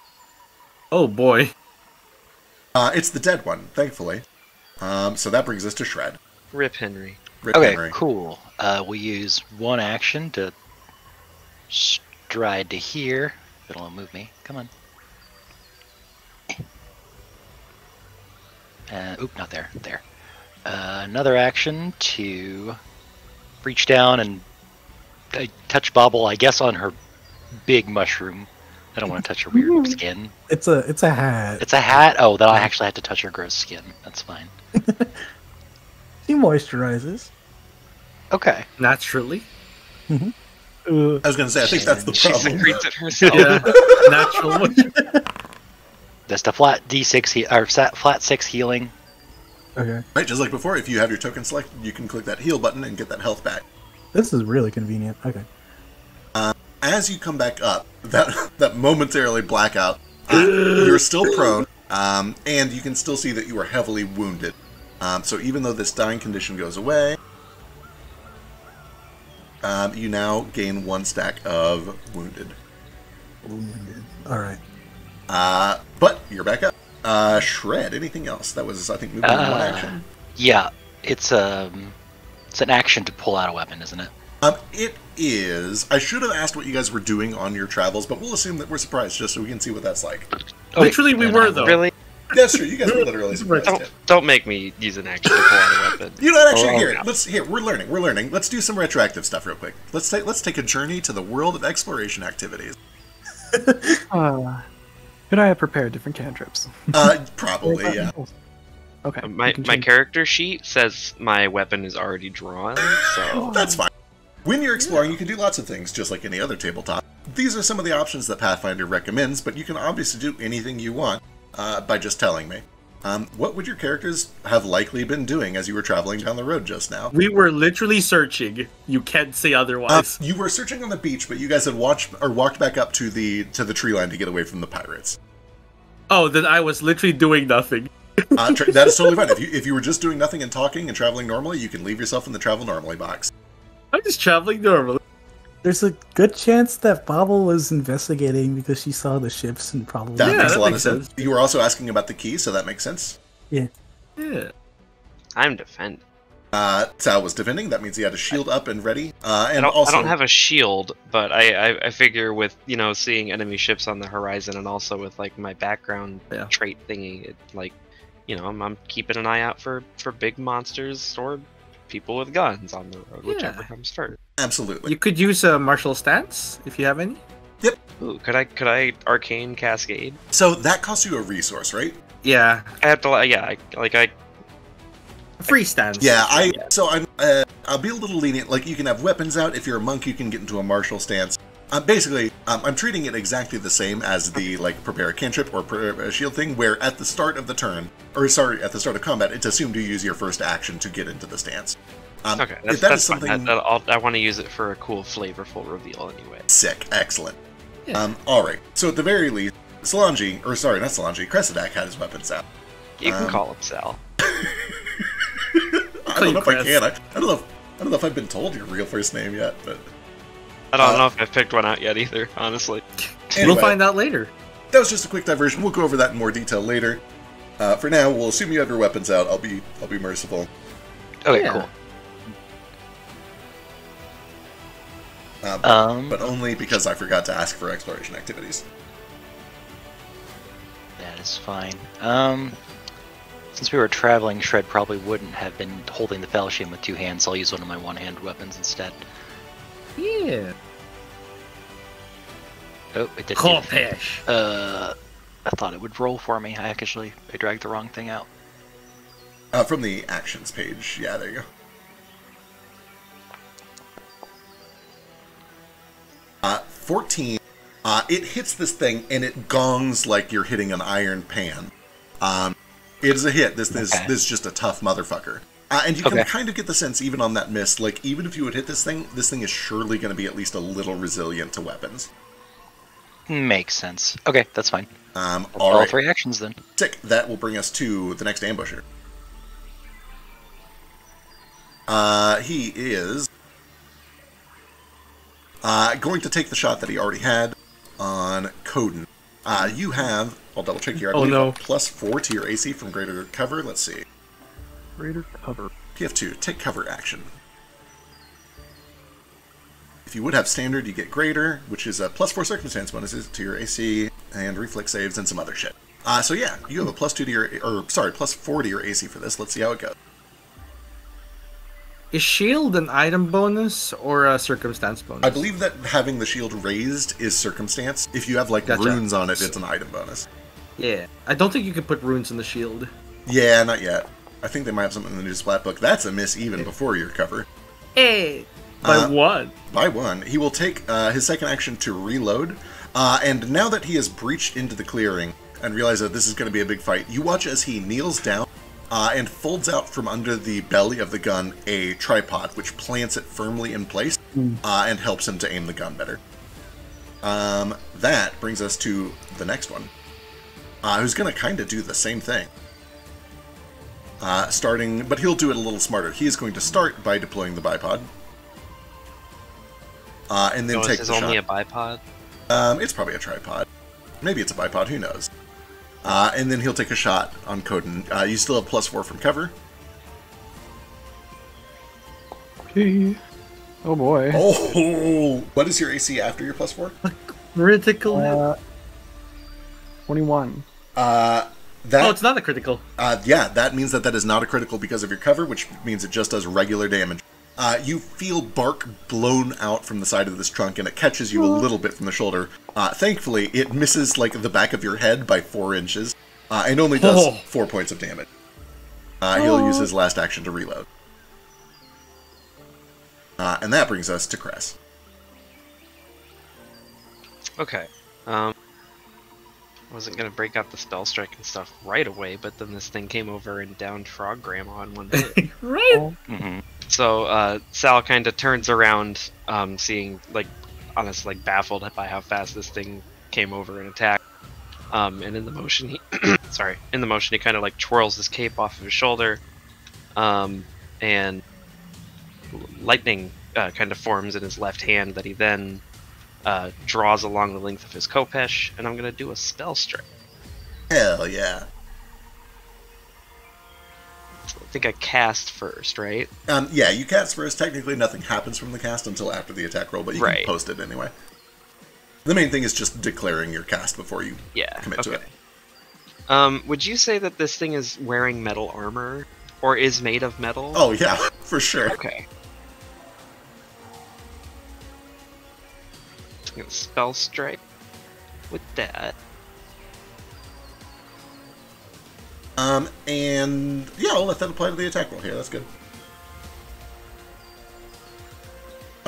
Oh, boy. It's the dead one, thankfully. So that brings us to Shred. Rip Henry. Rip Okay, Henry. cool. We use one action to stride to here. It'll move me. Come on. Oop, not there. There. Another action to reach down and touch Bobble, I guess, on her big mushroom. I don't want to touch her weird skin. It's a hat. It's a hat? Oh, then I actually had to touch her gross skin. That's fine. She moisturizes. Okay. Naturally. Uh, I was going to say, I think that's the She problem. secretes it herself. Yeah. Natural. Just a flat D6 or flat 6 healing. okay. Right, just like before, if you have your token selected, you can click that heal button and get that health back. This is really convenient. Okay. As you come back up, that momentarily blackout, you're still prone, and you can still see that you are heavily wounded. So even though this dying condition goes away, you now gain 1 stack of wounded. All right. But you're back up. Shred, anything else? That was, I think, moving in one action. Yeah, it's an action to pull out a weapon, isn't it? It is. I should have asked what you guys were doing on your travels, but we'll assume that we're surprised just so we can see what that's like. Literally, we were, though. Really? That's true. You guys were literally surprised. Yeah. Don't make me use an action to pull out a weapon. You know what? Actually, Oh, here. We're learning. Let's do some retroactive stuff real quick. Let's take a journey to the world of exploration activities. Could I have prepared different cantrips? Probably, yeah. Okay. My we can my change- character sheet says my weapon is already drawn, so That's fine. When you're exploring, you can do lots of things, just like any other tabletop. These are some of the options that Pathfinder recommends, but you can obviously do anything you want by just telling me. What would your characters have likely been doing as you were traveling down the road just now? We were literally searching. You can't say otherwise. You were searching on the beach, but you guys had walked back up to the tree line to get away from the pirates. Oh, then I was literally doing nothing. That is totally fine. If you were just doing nothing and talking and traveling normally, you can leave yourself in the travel normally box. I'm just traveling normally. There's a good chance that Bobble was investigating because she saw the ships and probably. That Yeah, makes that a lot of makes sense. sense. You were also asking about the key, so that makes sense. Yeah. Yeah. I'm defending. Sal was defending. That means he had a shield up and ready. And I don't have a shield, but I figure with seeing enemy ships on the horizon and also with like my background trait thingy, I'm keeping an eye out for big monsters or people with guns on the road, whichever comes first. Absolutely. You could use a martial stance if you have any. Yep. Ooh, could I arcane cascade? So that costs you a resource, right? Yeah. I have to Free stance. Yeah, I'll be a little lenient. Like, you can have weapons out. If you're a monk, you can get into a martial stance. Basically, I'm treating it exactly the same as the, prepare a cantrip or prepare a shield thing, where at the start of the turn, at the start of combat, it's assumed you use your first action to get into the stance. Okay, if that's something... fine. I want to use it for a cool, flavorful reveal anyway. Sick. Excellent. Yeah. Alright. So at the very least, Cressidak had his weapons out. You can call him Sal. I don't know if I can. I don't know if I've been told your real first name yet, but... I don't know if I've picked one out yet either, honestly. Anyway, we'll find out later. That was just a quick diversion. We'll go over that in more detail later. For now, we'll assume you have your weapons out. I'll be merciful. Okay, cool. But only because I forgot to ask for exploration activities. That is fine. Since we were traveling, Shred probably wouldn't have been holding the falchion with two hands, so I'll use one of my one-hand weapons instead. Yeah. Oh, it didn't. Corpesh. I thought it would roll for me. I dragged the wrong thing out. From the actions page. Yeah, there you go. 14. It hits this thing, and it gongs like you're hitting an iron pan. It is a hit. This is just a tough motherfucker. And you can kind of get the sense, even on that miss, like, even if you would hit this thing is surely going to be at least a little resilient to weapons. Makes sense. Okay, that's fine. All three actions, then. Sick. That will bring us to the next ambusher. He is going to take the shot that he already had on Coden. You have, I'll double check here, I believe, a +4 to your AC from greater cover. Let's see. Greater cover. PF2, take cover action. If you would have standard, you get greater, which is a +4 circumstance bonuses to your AC and reflex saves and some other shit. So yeah, you have a +4 to your AC for this. Let's see how it goes. Is shield an item bonus or a circumstance bonus? I believe that having the shield raised is circumstance. If you have runes on it, it's an item bonus. Yeah, I don't think you can put runes on the shield. Yeah, not yet. I think they might have something in the new splat book. That's a miss even before your cover. Hey, by one. By one. He will take his second action to reload. And now that he has breached into the clearing and realized that this is going to be a big fight, you watch as he kneels down and folds out from under the belly of the gun a tripod, which plants it firmly in place and helps him to aim the gun better. That brings us to the next one, who's going to kind of do the same thing. But he'll do it a little smarter. He is going to start by deploying the bipod. And then take the shot. Is only a bipod? It's probably a tripod. Maybe it's a bipod, who knows. And then he'll take a shot on Coden. You still have +4 from cover. Okay. Oh boy. Oh! What is your AC after your +4? Critical hit. 21. It's not a critical. Yeah, that means that is not a critical because of your cover, which means it just does regular damage. You feel bark blown out from the side of this trunk, and it catches you a little bit from the shoulder. Thankfully, it misses the back of your head by 4 inches, and only does 4 points of damage. He'll use his last action to reload. And that brings us to Cress. Okay. I wasn't gonna break out the spell strike and stuff right away, but then this thing came over and downed Frog Grandma in one hit. Right? Mm-hmm. So Sal kind of turns around, seeing honestly baffled by how fast this thing came over and attacked. And in the motion he he kind of twirls his cape off of his shoulder, and lightning kind of forms in his left hand that he then draws along the length of his Kopesh, and I'm gonna do a spell strike. Hell yeah. think I cast first, right? Yeah, you cast first. Technically, nothing happens from the cast until after the attack roll, but you can post it anyway. The main thing is just declaring your cast before you commit to it. Would you say that this thing is wearing metal armor? Or is made of metal? Oh, yeah, for sure. Okay. I'm gonna spell strike with that. And yeah, I'll let that apply to the attack roll here. That's good.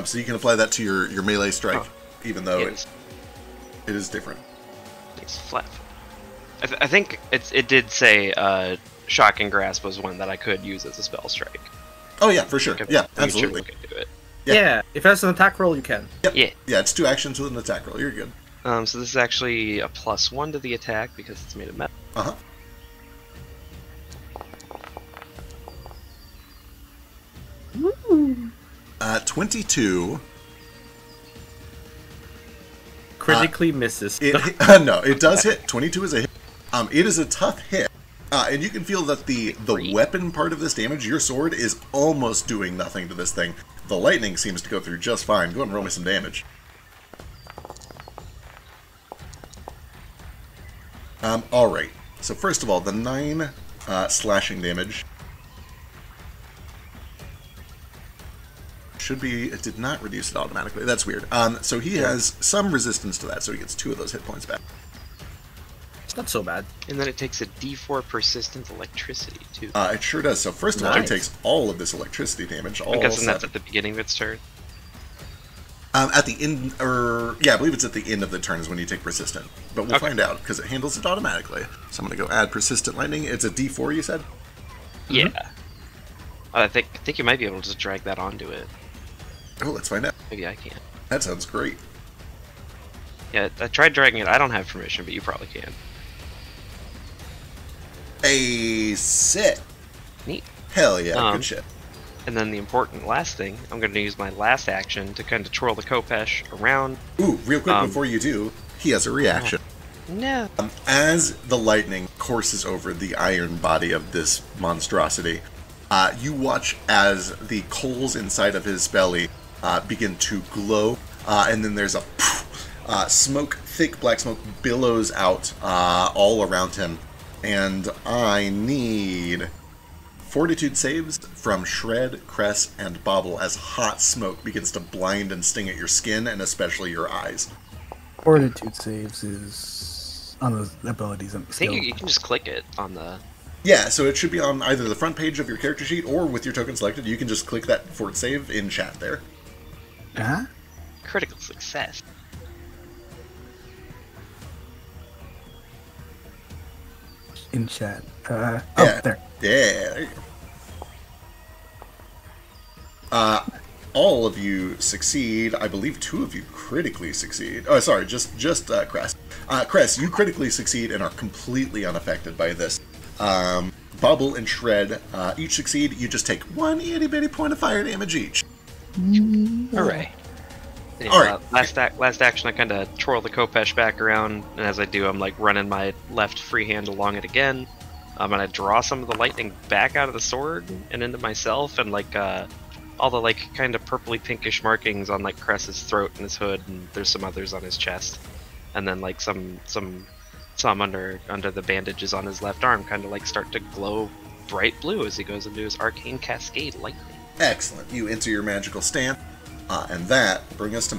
So you can apply that to your melee strike, even though it is different. It's flat. I think it did say Shocking Grasp was one that I could use as a spell strike. Oh yeah, for sure. Yeah, absolutely. Yeah, if that's an attack roll, you can. Yep. Yeah, it's 2 actions with an attack roll. You're good. So this is actually a +1 to the attack because it's made of metal. 22. Critically misses. No, it does hit. 22 is a hit. It is a tough hit. And you can feel that the weapon part of this damage, your sword, is almost doing nothing to this thing. The lightning seems to go through just fine. Go ahead and roll me some damage. Alright. So first of all, the 9 slashing damage should be... It did not reduce it automatically. That's weird. So he has some resistance to that, so he gets 2 of those hit points back. It's not so bad. And then it takes a D4 persistent electricity, too. It sure does. So first of all, it takes all of this electricity damage. I'm guessing that's at the beginning of its turn? At the end, yeah, I believe it's at the end of the turn is when you take persistent. But we'll find out, because it handles it automatically. So I'm going to go add persistent lightning. It's a D4, you said? Yeah. I think you might be able to just drag that onto it. Oh, let's find out. Maybe I can. That sounds great. Yeah, I tried dragging it. I don't have permission, but you probably can. Sick. Neat. Hell yeah, good shit. And then the important last thing, I'm going to use my last action to kind of twirl the Kopesh around. Ooh, real quick before you do, he has a reaction. No. As the lightning courses over the iron body of this monstrosity, you watch as the coals inside of his belly begin to glow, and then there's a smoke, thick black smoke billows out all around him. And I need fortitude saves from Shred, Cress, and Bobble as hot smoke begins to blind and sting at your skin and especially your eyes. Fortitude saves is on those abilities. I think you can just click it on the... Yeah, so it should be on either the front page of your character sheet or with your token selected. You can just click that fort save in chat there. Huh? Critical success. In chat. Yeah. Oh, there. Yeah, there you go. All of you succeed. I believe 2 of you critically succeed. Oh, sorry, just Cress. Cress, you critically succeed and are completely unaffected by this. Bubble and Shred each succeed. You just take 1 itty-bitty point of fire damage each. Hooray. Yeah, Alright. Last action, I kind of twirl the Kopesh back around, and as I do, I'm like running my left free hand along it again. I'm gonna draw some of the lightning back out of the sword and into myself, and like all the like kind of purpley pinkish markings on like Cress's throat and his hood, and there's some others on his chest, and then like some under the bandages on his left arm kind of like start to glow bright blue as he goes into his arcane cascade lightning. Excellent. You enter your magical stance, and that brings us to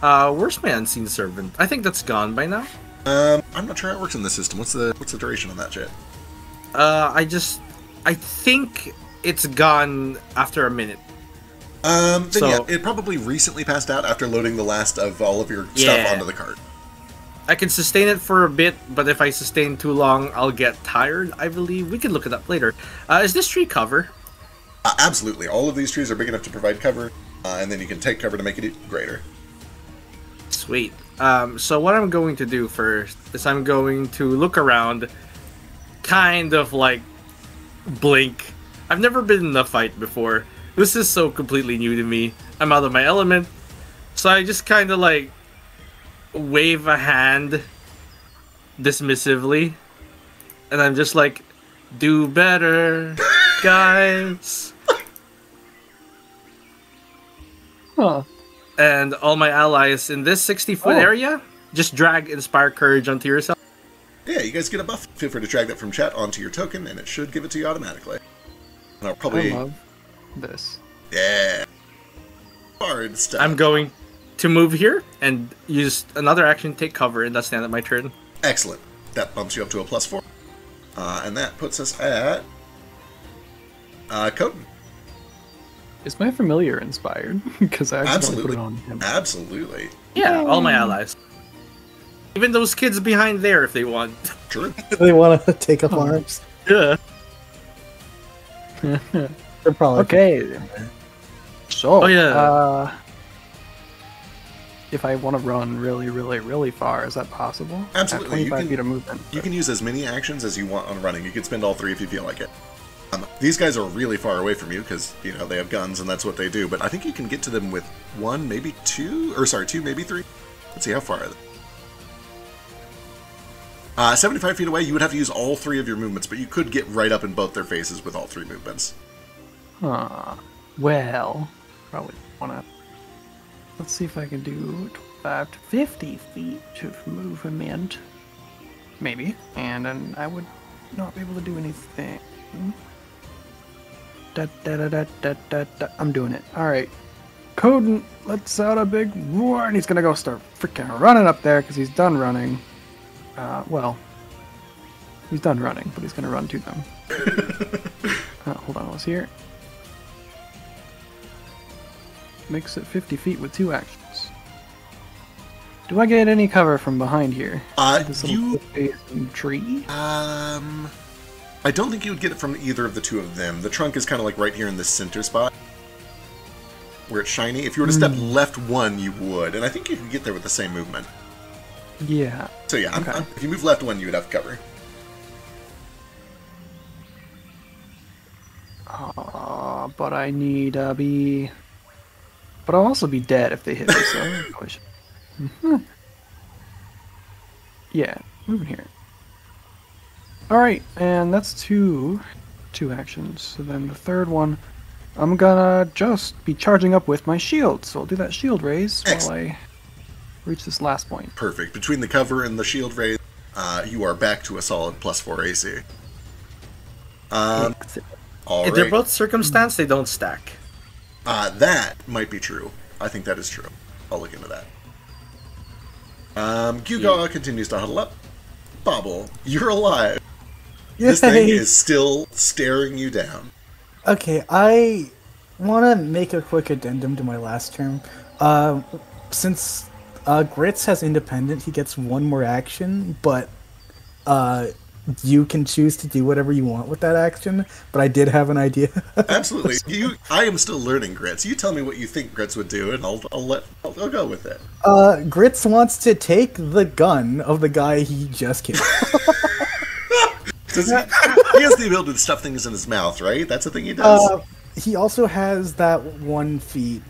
Mal. Where's my unseen servant? I think that's gone by now. I'm not sure how it works in this system. What's the duration on that shit? I think it's gone after a minute. Then yeah, it probably recently passed out after loading the last of all of your stuff onto the cart. I can sustain it for a bit, but if I sustain too long, I'll get tired, I believe. We can look it up later. Is this tree cover? Absolutely. All of these trees are big enough to provide cover, and then you can take cover to make it greater. Sweet. So what I'm going to do first is I'm going to look around, kind of like blink. I've never been in a fight before. This is so completely new to me. I'm out of my element. So I just kind of like wave a hand dismissively. And I'm just like, Do better, guys. Huh. And all my allies in this 60-foot area, just drag Inspire Courage onto yourself. Yeah, you guys get a buff. Feel free to drag that from chat onto your token, and it should give it to you automatically. And I'll probably... I love this. Yeah. Hard stuff. I'm going to move here and use another action, take cover, and that's the end of my turn. Excellent. That bumps you up to a +4. And that puts us at... Coden. Is my familiar inspired? Because I actually Absolutely. put it on him. Absolutely. Yeah, all my allies. Even those kids behind there if they want. True. They want to take up arms. Yeah. They're probably Okay. So, Oh, yeah. If I want to run really, really, really far, is that possible? Absolutely. At 25 feet of movement. You can use as many actions as you want on running. You can spend all 3 if you feel like it. These guys are really far away from you because, you know, they have guns and that's what they do. But I think you can get to them with 1, maybe 2, or sorry, 2, maybe 3. Let's see, how far are they? 75 feet away, you would have to use all 3 of your movements, but you could get right up in both their faces with all 3 movements. Huh. Well, probably want to... Let's see if I can do 25 to 50 feet of movement. Maybe. And then I would not be able to do anything. I'm doing it. Alright. Coden lets out a big roar, and he's gonna go start freaking running up there because he's done running. Well, he's done running, but he's gonna run to them. Hold on, I was here. Makes it 50 feet with 2 actions. Do I get any cover from behind here? This little tree? I don't think you would get it from either of the 2 of them. The trunk is kind of like right here in the center spot, where it's shiny. If you were to step left 1, you would, and I think you could get there with the same movement. Yeah. So yeah, Okay. if you move left 1, you would have cover. But I need be... But I'll also be dead if they hit me, so I probably should... Yeah, moving here. Alright, and that's two actions. So then the third one, I'm gonna just be charging up with my shield. So I'll do that shield raise while I reach this last point. Perfect. Between the cover and the shield raise, you are back to a solid +4 AC. All If they're right. both circumstance, they don't stack. That might be true. I think that is true. I'll look into that. Gyugaw continues to huddle up. Bobble, you're alive. This thing Yay. is still staring you down. Okay, I want to make a quick addendum to my last term. Since Grits has independent, he gets 1 more action, but you can choose to do whatever you want with that action. But I did have an idea. Absolutely. I am still learning Grits. You tell me what you think Grits would do, and I'll go with it. Grits wants to take the gun of the guy he just killed. He has the ability to stuff things in his mouth, right? That's the thing he does. He also has that 1 feat,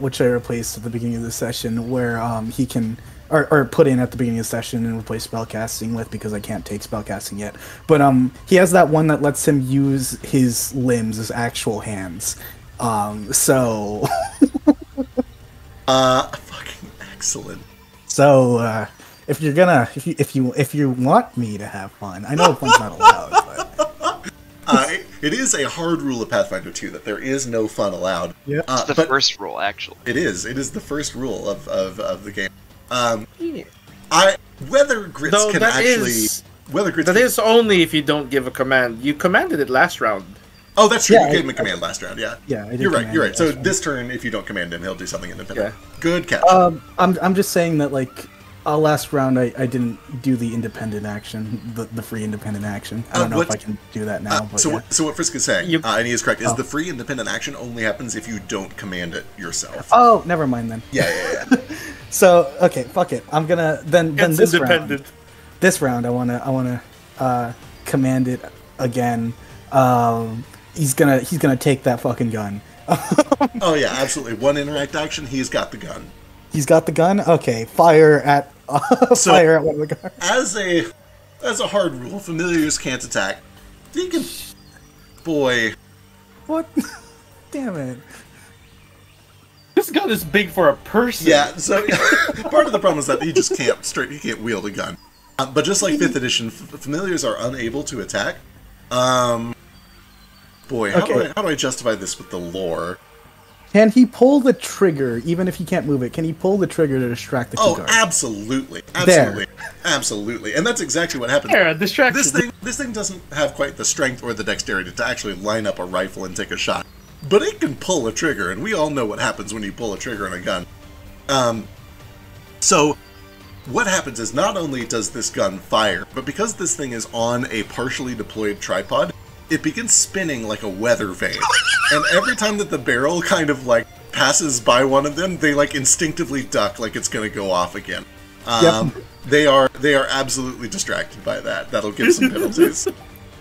which I replaced at the beginning of the session, where he can, or put in at the beginning of the session and replace spellcasting with, because I can't take spellcasting yet. But he has that one that lets him use his limbs as actual hands. So Fucking excellent. So if you're gonna, if you want me to have fun, I know fun's not allowed, but It is a hard rule of Pathfinder 2 that there is no fun allowed. yeah. It's the but first rule, actually. It is the first rule of the game. Yeah. Whether Grits Though can that actually is- whether Grits That can, is only if you don't give a command. You commanded it last round. Oh, that's true. Yeah, You gave I- him a command last round. Yeah. Yeah, I did You're right. command You're it right. So last round. this turn, if you don't command him, he'll do something independent. Yeah. Good catch. I'm just saying that, like, last round I didn't do the independent action, the free independent action. I don't know if I can do that now. But so yeah. what Frisk is saying, You- and he is correct, is Oh. the free independent action only happens if you don't command it yourself. Oh, never mind then. Yeah. So okay, fuck it. I'm gonna then It's this independent. round. This round, I wanna command it again. He's gonna take that fucking gun. Oh yeah, absolutely. One interact action, he's got the gun. He's got the gun. Okay, fire at fire at one of the guards. As a hard rule, familiars can't attack. You can... Boy. What? Damn it. This gun is big for a person. Yeah, so part of the problem is that he just can't wield a gun. But just like 5th edition, familiars are unable to attack. Boy, how do I justify this with the lore? Can he pull the trigger, even if he can't move it? Can he pull the trigger to distract the keyguard? Oh, absolutely. Absolutely. Absolutely. And that's exactly what happened. Yeah, distraction. This thing doesn't have quite the strength or the dexterity to actually line up a rifle and take a shot. But it can pull a trigger, and we all know what happens when you pull a trigger on a gun. So, what happens is not only does this gun fire, but because this thing is on a partially deployed tripod, it begins spinning like a weather vane. And every time that the barrel kind of, like, passes by one of them, they, like, instinctively duck like it's going to go off again. Yep. They are absolutely distracted by that. That'll give some penalties.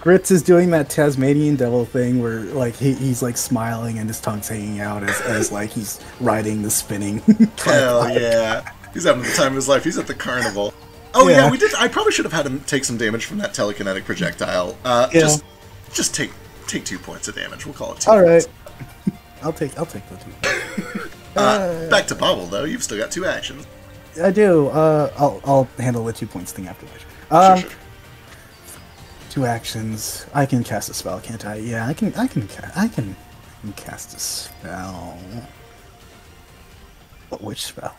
Grits is doing that Tasmanian devil thing where, like, he's, like, smiling and his tongue's hanging out as like, he's riding the spinning Hell tripod. yeah. He's having the time of his life. He's at the carnival. Oh, yeah, we did. I probably should have had him take some damage from that telekinetic projectile. Yeah. Just take 2 points of damage. We'll call it 2 All points. right. I'll take the 2. Back to Bobble, though. You've still got 2 actions. I do. I'll handle the 2 points thing afterwards. Sure. 2 actions. I can cast a spell, can't I? Yeah, I can cast a spell. But which spell?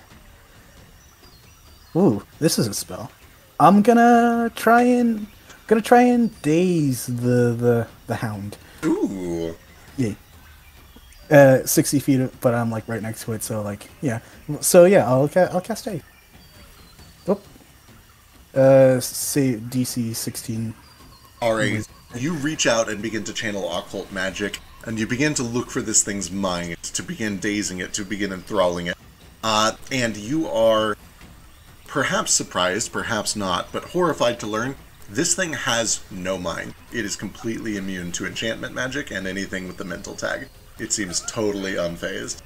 Ooh, this is a spell. I'm gonna try and daze the hound. Ooh. Yeah. 60 feet, but I'm like right next to it, so like yeah. So yeah, I'll cast daze. Oh. Say DC 16. Alright, you reach out and begin to channel occult magic, and you begin to look for this thing's mind, to begin dazing it, to begin enthralling it. And you are perhaps surprised, perhaps not, but horrified to learn this thing has no mind. It is completely immune to enchantment magic and anything with the mental tag. It seems totally unfazed.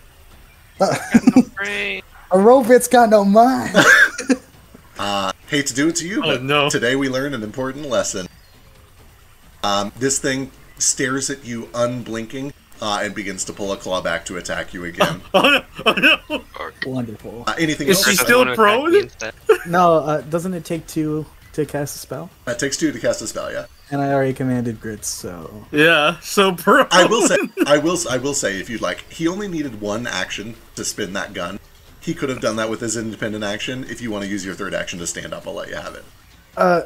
Brain. A robot's got no mind. Hate to do it to you, but no. Today we learned an important lesson. This thing stares at you unblinking and begins to pull a claw back to attack you again. Oh no! Wonderful. Anything Is else? she still prone? No, doesn't it take 2 to cast a spell? That takes 2 to cast a spell, yeah. And I already commanded Grits, so Yeah, so prone. I will say, if you'd like, he only needed 1 action to spin that gun. He could have done that with his independent action. If you want to use your 3rd action to stand up, I'll let you have it.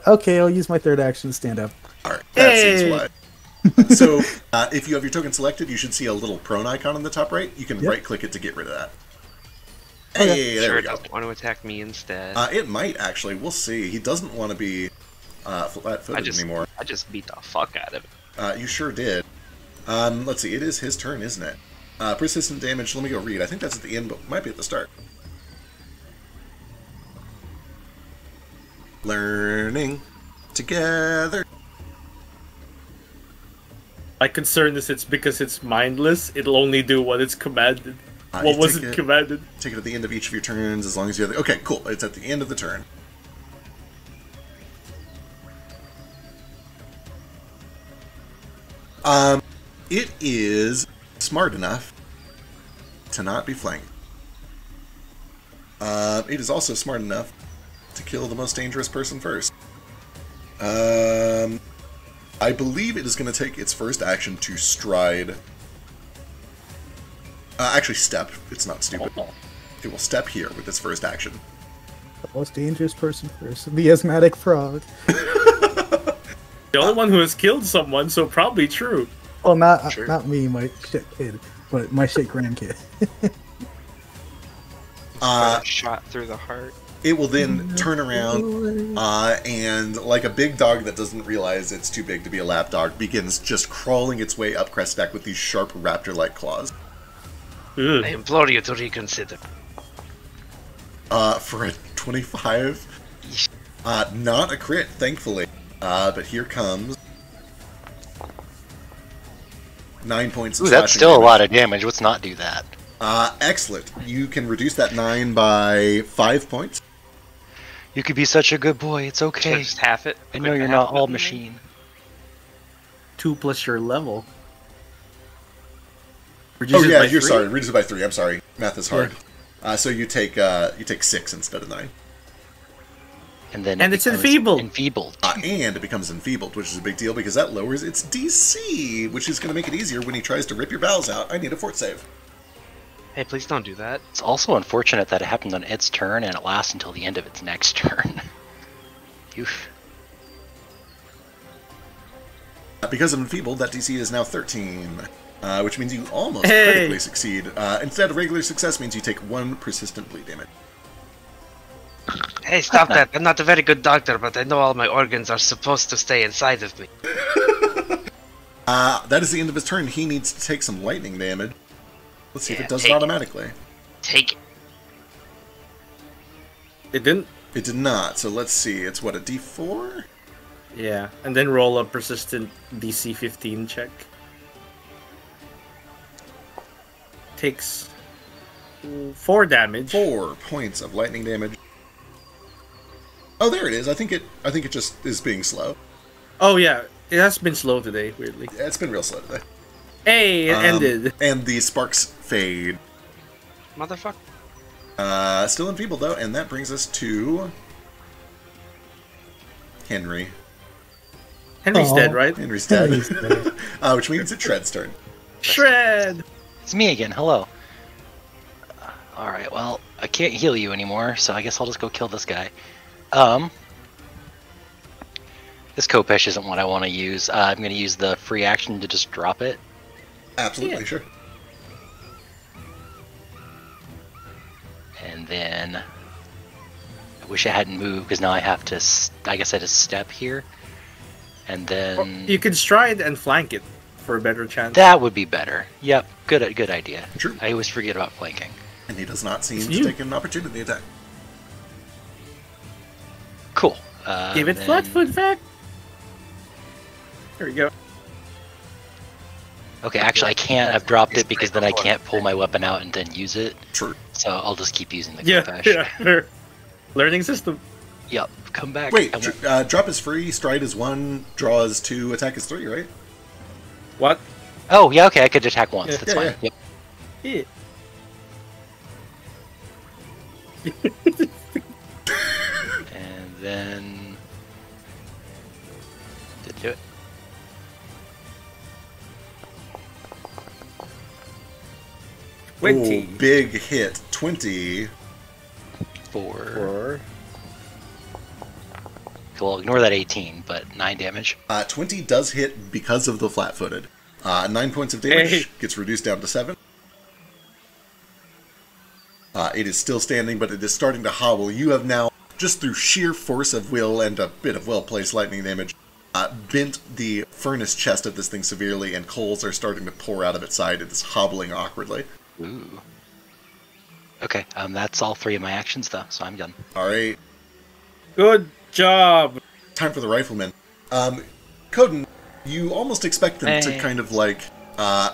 Okay, I'll use my 3rd action to stand up. Alright, that seems why. So, if you have your token selected, you should see a little prone icon on the top right. You can right-click it to get rid of that. Hey, there Sure, we it go. doesn't want to attack me instead. It might, actually. We'll see. He doesn't want to be flat-footed anymore. I just beat the fuck out of it. You sure did. Let's see. It is his turn, isn't it? Persistent damage. Let me go read. I think that's at the end, but might be at the start. Learning together. My concern is it's because it's mindless. It'll only do what it's commanded. What was it commanded? Take it at the end of each of your turns, as long as you have. Okay, cool. It's at the end of the turn. It is smart enough to not be flanked. It is also smart enough to kill the most dangerous person first. I believe it is going to take its first action to stride. Actually, step. It's not stupid. It will step here with its first action. The most dangerous person first. The asthmatic frog. The only one who has killed someone, so probably true. Well, not Sure. not me, my shit kid, but my shit grandkid. Shot through the heart. It will then turn around and, like a big dog that doesn't realize it's too big to be a lap dog, begins just crawling its way up crest deck with these sharp raptor-like claws. Ugh. I implore you to reconsider. For a 25, not a crit, thankfully. But here comes 9 points of Ooh, that's slashing still a damage. lot of damage. Let's not do that. Excellent. You can reduce that 9 by 5 points. You could be such a good boy. It's Should I okay. just half it? I know you're not all machine. 2 plus your level. Oh yeah, you're sorry. Reduce it by 3. I'm sorry. Math is hard. So you take 6 instead of 9. And then it's enfeebled. And it becomes enfeebled, which is a big deal because that lowers its DC, which is going to make it easier when he tries to rip your bowels out. I need a fort save. Hey, please don't do that. It's also unfortunate that it happened on its turn and it lasts until the end of its next turn. Oof. Because of enfeebled, that DC is now 13, which means you almost critically succeed. Instead, a regular success means you take 1 persistent bleed damage. Hey, stop that. I'm not a very good doctor, but I know all my organs are supposed to stay inside of me. That is the end of his turn. He needs to take some lightning damage. Let's see if it does it automatically. Take it. It didn't? It did not, so let's see. It's what, a D4? Yeah, and then roll a persistent DC 15 check. Takes 4 damage. 4 points of lightning damage. Oh, there it is. I think it just is being slow. Oh yeah, it has been slow today, weirdly. Yeah, it's been real slow today. Hey, it ended. And the sparks fade. Motherfucker. Still enfeebled though, and that brings us to Henry. Henry's dead, right? Henry's dead. Which means it's Shred's turn. Shred! It's me again, hello. Alright, well, I can't heal you anymore, so I guess I'll just go kill this guy. This Kopesh isn't what I want to use. I'm going to use the free action to just drop it. Absolutely, sure. And then I wish I hadn't moved because now I have to, I guess I just step here. And then... You could stride and flank it for a better chance. That would be better. Yep, good idea. True. I always forget about flanking. And he does not seem to take an opportunity attack. Cool. Give it flat-foot back. There we go. Okay, actually I can't. I've dropped it because then I can't pull my weapon out and then use it. True. So I'll just keep using the Kopesh. Yeah. Learning system. Yep, come back. Wait, drop is free, stride is 1, draw is 2, attack is 3, right? What? Oh, yeah, okay, I could attack once. Yeah. That's fine. Yeah. Yep. And then... Did do it. Ooh, big hit. 20. 4. Well, ignore that 18, but 9 damage. 20 does hit because of the flat-footed. 9 points of damage gets reduced down to 7. It is still standing, but it is starting to hobble. You have now, just through sheer force of will and a bit of well-placed lightning damage, bent the furnace chest of this thing severely, and coals are starting to pour out of its side. It is hobbling awkwardly. Ooh. Okay, that's all 3 of my actions, though, so I'm done. Alright. Good job. Time for the rifleman. Coden, you almost expect them to kind of like,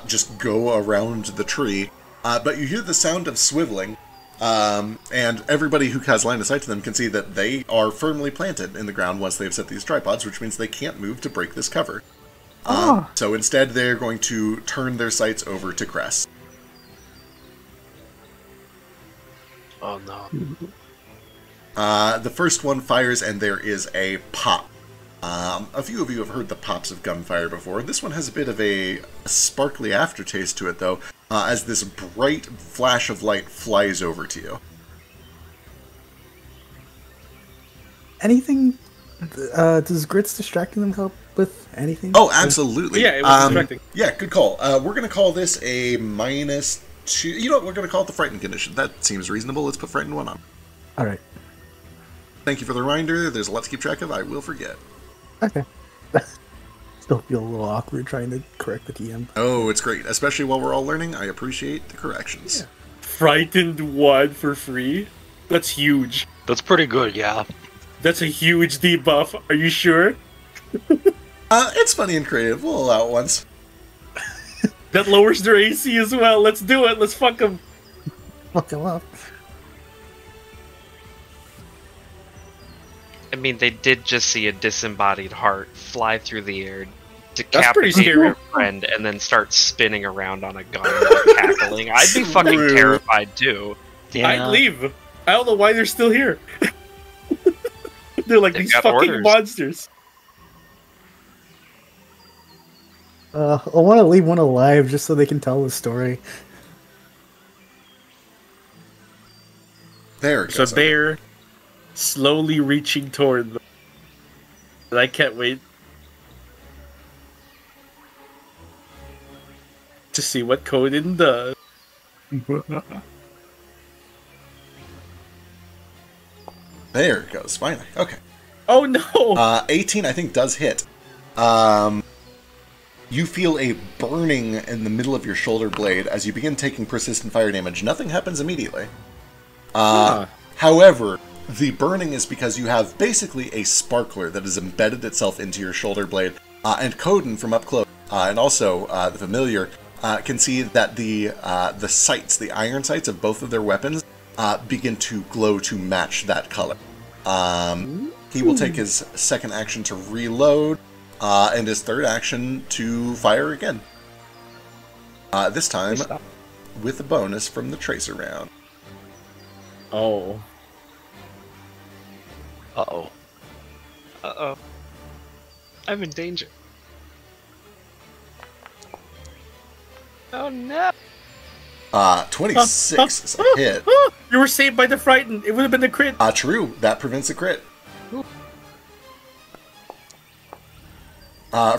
just go around the tree, but you hear the sound of swiveling, and everybody who has line of sight to them can see that they are firmly planted in the ground once they've set these tripods, which means they can't move to break this cover. So instead they're going to turn their sights over to Cress. Oh no. The first one fires and there is a pop. A few of you have heard the pops of gunfire before. This one has a bit of a sparkly aftertaste to it, though, as this bright flash of light flies over to you. Anything? Does Grits distracting them help with anything? Oh, absolutely. Yeah, it was distracting. Yeah, good call. We're going to call this a -2. You know what? We're going to call it the frightened condition. That seems reasonable. Let's put frightened 1 on. All right. Thank you for the reminder. There's a lot to keep track of. I will forget. Okay. Still feel a little awkward trying to correct the TM. Oh, it's great. Especially while we're all learning. I appreciate the corrections. Yeah. Frightened 1 for free? That's huge. That's pretty good, yeah. That's a huge debuff. Are you sure? It's funny and creative. We'll allow it once. That lowers their AC as well. Let's do it. Let's fuck them. Fuck them up. I mean, they did just see a disembodied heart fly through the air, decapitate scary. your friend and then start spinning around on a gun while cackling. I'd be fucking True. terrified too. Yeah. I'd leave. I don't know why they're still here. They're like They've these got fucking orders. monsters. I want to leave one alive just so they can tell the story. There it So goes. bear slowly reaching toward them. And I can't wait to see what Conan does. There it goes. Finally. Okay. Oh no! 18, I think, does hit. You feel a burning in the middle of your shoulder blade as you begin taking persistent fire damage. Nothing happens immediately. However, the burning is because you have basically a sparkler that has embedded itself into your shoulder blade. And Coden from up close, and also the familiar, can see that the sights, the iron sights of both of their weapons, begin to glow to match that color. He will take his second action to reload, and his third action to fire again. This time with a bonus from the tracer round. Oh. Uh-oh. Uh-oh. I'm in danger. Oh no! 26 is a hit. You were saved by the frightened. It would have been the crit. True, that prevents a crit.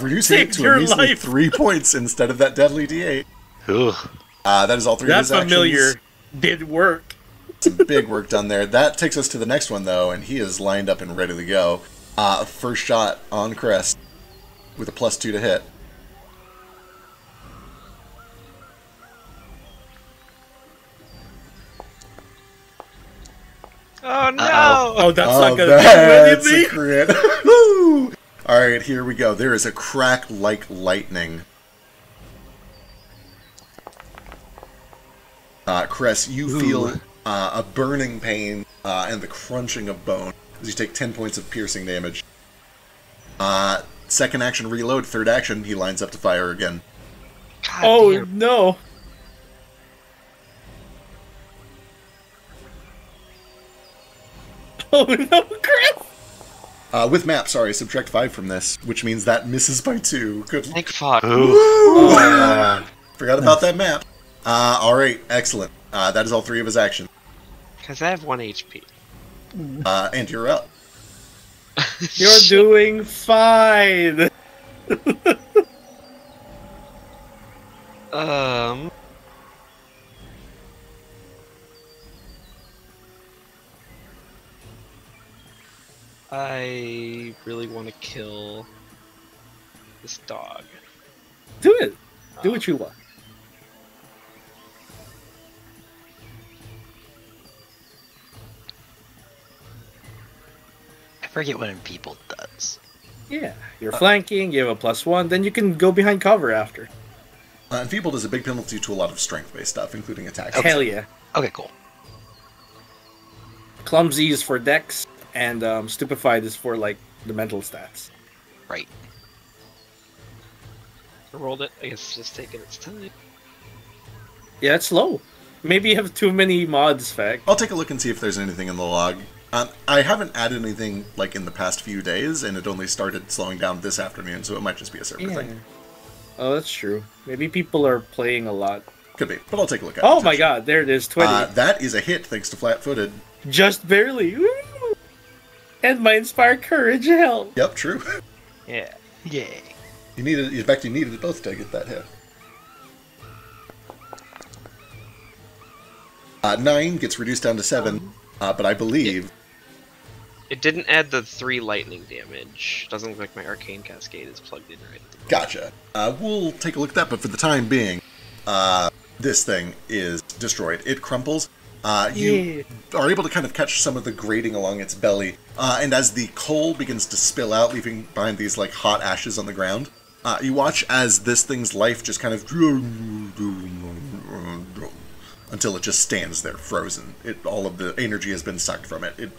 Reducing it Saved to your a measly life. 3 points instead of that deadly D8. Ugh. That is all three That of his actions. familiar did work. Some big work done there. That takes us to the next one, though, and he is lined up and ready to go. First shot on Crest with a +2 to hit. Oh no! Oh, that's not gonna That's do a anything. crit. Woo! All right, here we go. There is a crack like lightning. Cress, you feel a burning pain and the crunching of bone as you take 10 points of piercing damage. Second action reload, third action, he lines up to fire again. God Oh damn. no! Oh no, Chris! With map, sorry, subtract 5 from this, which means that misses by 2. Good. Thank fuck. Forgot about that map. Alright, excellent. That is all three of his actions. Because I have 1 HP. And you're up. You're doing fine. I really want to kill this dog. Do it. Do what you want. I forget what people does. Yeah, you're flanking. You have a +1. Then you can go behind cover after. Enfeebled is a big penalty to a lot of strength-based stuff, including attacks. Hell yeah. Okay, cool. Clumsy is for dex, and stupefied is for like the mental stats. Right. I rolled it. I guess it's just taking its time. Yeah, it's low. Maybe you have too many mods, fact. I'll take a look and see if there's anything in the log. I haven't added anything like in the past few days, and it only started slowing down this afternoon, so it might just be a server thing. Oh, that's true. Maybe people are playing a lot. Could be, but I'll take a look at it. Oh my god, there it is, 20. That is a hit thanks to flat-footed. Just barely. Woo! And my inspire courage help. Yep, true. Yeah. Yay. You needed, in fact, you needed it both to get that hit. 9 gets reduced down to 7, but I believe... It didn't add the 3 lightning damage. Doesn't look like my arcane cascade is plugged in right at the moment. Gotcha. We'll take a look at that, but for the time being, this thing is destroyed. It crumples. You are able to kind of catch some of the grating along its belly, and as the coal begins to spill out, leaving behind these like hot ashes on the ground, you watch as this thing's life just kind of until it just stands there, frozen. All of the energy has been sucked from it. It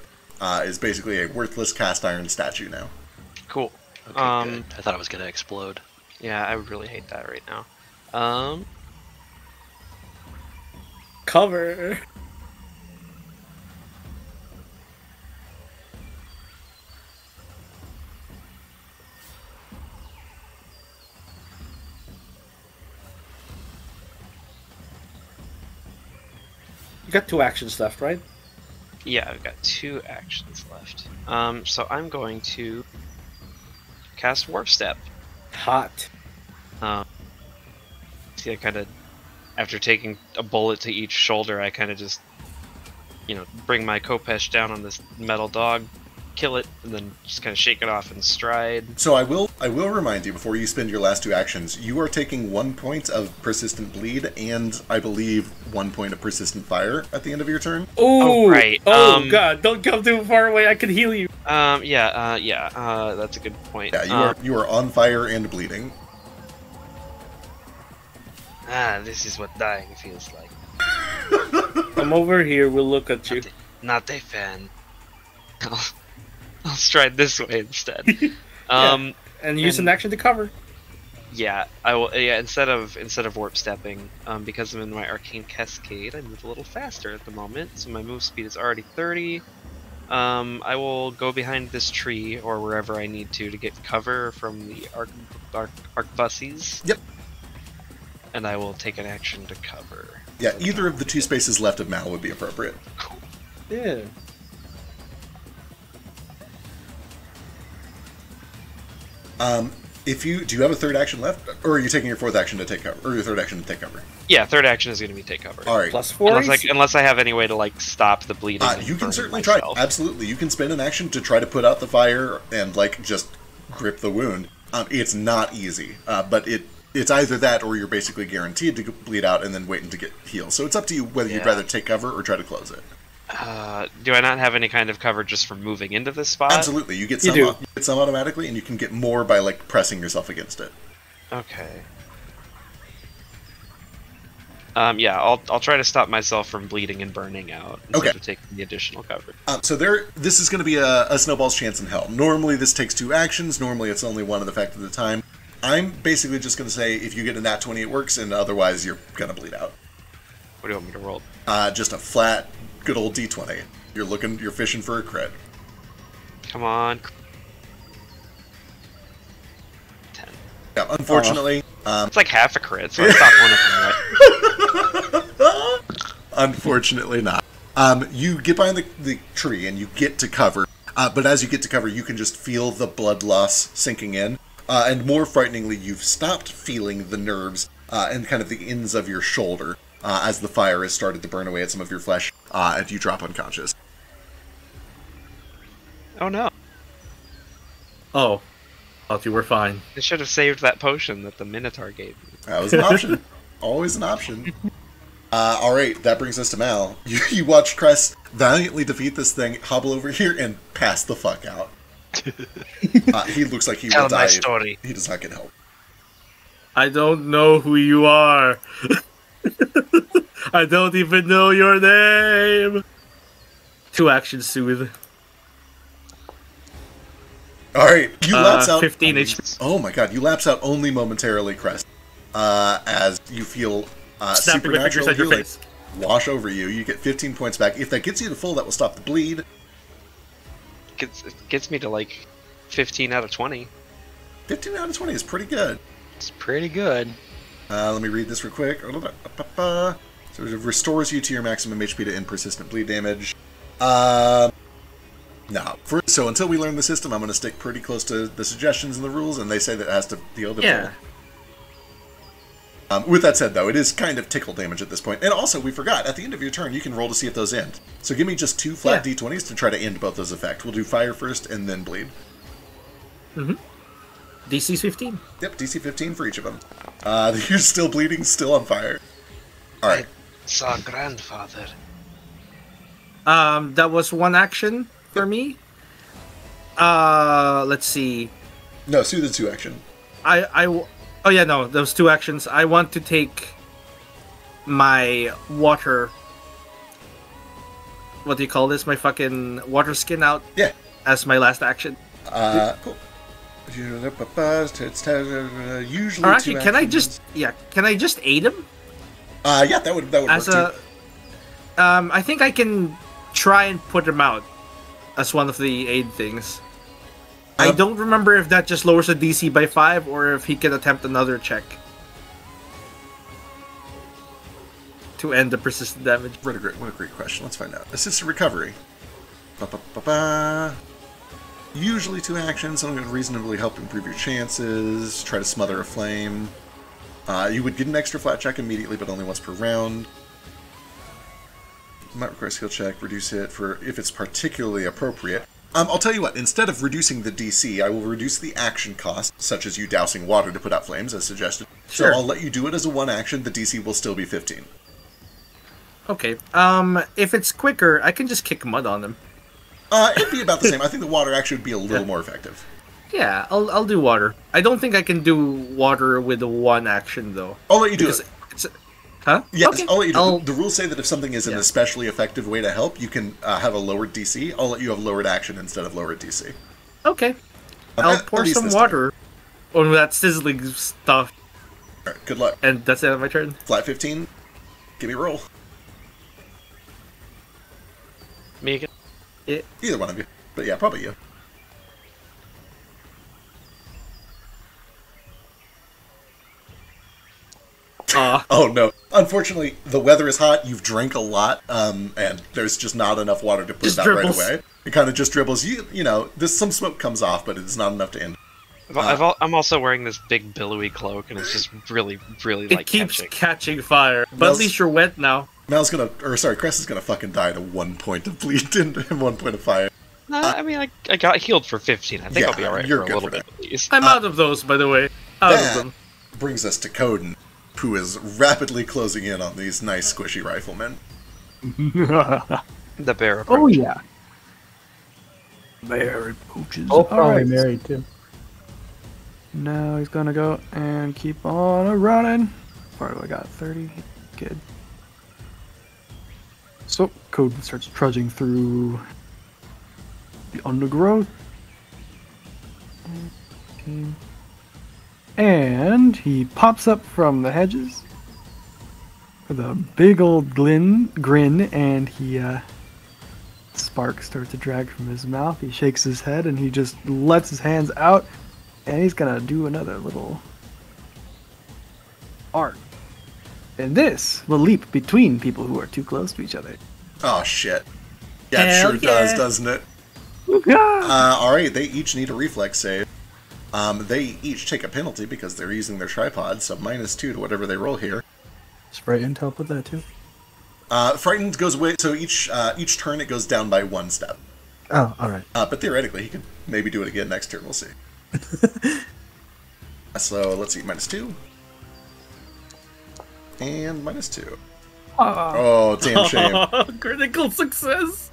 is basically a worthless cast iron statue now. Cool. Okay, good. I thought it was gonna explode. Yeah, I would really hate that right now. Cover. You got 2 actions left, right? Yeah, I've got 2 actions left. So I'm going to cast Warp Step. Hot. See, I kind of, after taking a bullet to each shoulder, I kind of just, bring my Kopesh down on this metal dog, kill it, and then just kind of shake it off in stride. So I will remind you before you spend your last 2 actions, you are taking 1 point of persistent bleed and I believe 1 point of persistent fire at the end of your turn. Ooh, Oh, right. Oh god, don't come too far away. I can heal you. That's a good point. Yeah, you are on fire and bleeding. This is what dying feels like. Come over here. We'll look at you. Not a fan. I'll stride this way instead. And use an action to cover. Yeah, I will. Yeah, instead of warp stepping, because I'm in my arcane cascade, I move a little faster at the moment. So my move speed is already 30. I will go behind this tree or wherever I need to get cover from the arquebusies. Yep. And I will take an action to cover. Yeah, either of the 2 spaces left of Mal would be appropriate. Cool. Yeah. Do you have a 3rd action left, or are you taking your 4th action to take cover, or your 3rd action to take cover? Yeah, 3rd action is going to be take cover. All right. +4. Unless I have any way to stop the bleeding. You can certainly try. Absolutely, you can spend an action to try to put out the fire and just grip the wound. It's not easy, but it's either that or you're basically guaranteed to bleed out and then waiting to get healed. So it's up to you whether you'd rather take cover or try to close it. Do I not have any kind of cover just from moving into this spot? Absolutely, you get some automatically, and you can get more by pressing yourself against it. Okay. I'll try to stop myself from bleeding and burning out instead of taking the additional cover. So this is going to be a snowball's chance in hell. Normally this takes 2 actions. Normally it's only 1 effect at a time. I'm basically just going to say if you get a nat 20 it works, and otherwise you're going to bleed out. What do you want me to roll? Just a flat, good old d20. You're fishing for a crit. Come on. 10. Yeah, unfortunately... it's like half a crit, so I stopped one of them, right? Unfortunately not. You get behind the tree and you get to cover, but as you get to cover, you can just feel the blood loss sinking in, and more frighteningly, you've stopped feeling the nerves and kind of the ends of your shoulder as the fire has started to burn away at some of your flesh, and you drop unconscious. Oh no. Oh. Thought you were fine. I should have saved that potion that the Minotaur gave me. That was an option. Always an option. Alright, that brings us to Mal. You watch Cress valiantly defeat this thing, hobble over here, and pass the fuck out. He looks like he will die. Tell my story. He does not get help. I don't know who you are. I don't even know your name. 2 actions soothe. Alright, you lapse out. 15 HP. Oh my god, you lapse out only momentarily, Crest. As you feel supernatural healing wash over you. You get 15 points back. If that gets you to full, that will stop the bleed. It gets me to 15 out of 20. 15 out of 20 is pretty good. It's pretty good. Let me read this real quick. So it restores you to your maximum HP to end persistent bleed damage. No. So until we learn the system, I'm going to stick pretty close to the suggestions and the rules, and they say that it has to deal with Yeah. With that said, though, it is kind of tickle damage at this point. And also, we forgot, at the end of your turn, you can roll to see if those end. So give me just 2 flat d20s to try to end both those effects. We'll do fire first, and then bleed. Mm-hmm. DC's 15. Yep, DC 15 for each of them. You're still bleeding, still on fire. Alright. Saw grandfather. That was 1 action for me. Let's see. No, soothe is 2 action. Oh yeah, no, those 2 actions. I want to take my water. What do you call this? My fucking water skin out. Yeah. As my last action. Cool. It's usually Or actually, two can I actions. just aid him? Yeah, that would work As too. I think I can try and put him out as one of the aid things. I don't remember if that just lowers the DC by 5 or if he can attempt another check to end the persistent damage. What a great question. Let's find out. Assisted recovery. Ba-ba-ba-ba. Usually 2 actions. Something that would reasonably help improve your chances. Try to smother a flame. You would get an extra flat check immediately, but only once per round. Might require a skill check. Reduce it for if it's particularly appropriate. I'll tell you what. Instead of reducing the DC, I will reduce the action cost, such as you dousing water to put out flames, as suggested. Sure. So I'll let you do it as a 1 action. The DC will still be 15. Okay. If it's quicker, I can just kick mud on him. It'd be about the same. I think the water actually would be a little more effective. Yeah, I'll do water. I don't think I can do water with the 1 action though. I'll let you do Because it. Huh? Yes, Okay. I'll let you do I'll- it. The rules say that if something is an especially effective way to help, you can have a lowered DC. I'll let you have lowered action instead of lowered DC. Okay. I'll At pour least some this water on that sizzling stuff, Alright, good luck. and that's the end of my turn. Flat 15. Give me a roll. Me again? Either one of you. But yeah, probably you. Oh no. Unfortunately, the weather is hot, you've drank a lot, and there's just not enough water to put Just that dribbles. right away. It kind of just dribbles. You know, some smoke comes off, but it's not enough to end. I'm also wearing this big billowy cloak, and it's just really, really It like keeps catching. catching fire, but Mel's- at least you're wet now. Cress is gonna fucking die to 1 point of bleed and 1 point of fire. I mean, I got healed for 15. I think I'll be alright you're for a good little for bit at least. I'm out of those, by the way. Out of That them. brings us to Coden, who is rapidly closing in on these nice squishy riflemen. The bear Oh approach. yeah. Bear pooches. Oh, probably Alright. married too. Now he's gonna go and keep on a running. Far do I got? 30? Good. So, Coden starts trudging through the undergrowth. Okay. And he pops up from the hedges with a big old grin, and he, sparks start to drag from his mouth. He shakes his head and he just lets his hands out, and he's gonna do another little art. And this will leap between people who are too close to each other. Oh shit. Yeah, it Hell sure does, yeah. doesn't it? Ah! Alright, they each need a reflex save. They each take a penalty because they're using their tripod, so -2 to whatever they roll here. Frightened help with that too. Frightened goes away, so each turn it goes down by 1 step. Oh, all right. But theoretically, he could maybe do it again next turn, we'll see. So, let's see, -2. And -2. Ah. Oh, damn shame. Critical success!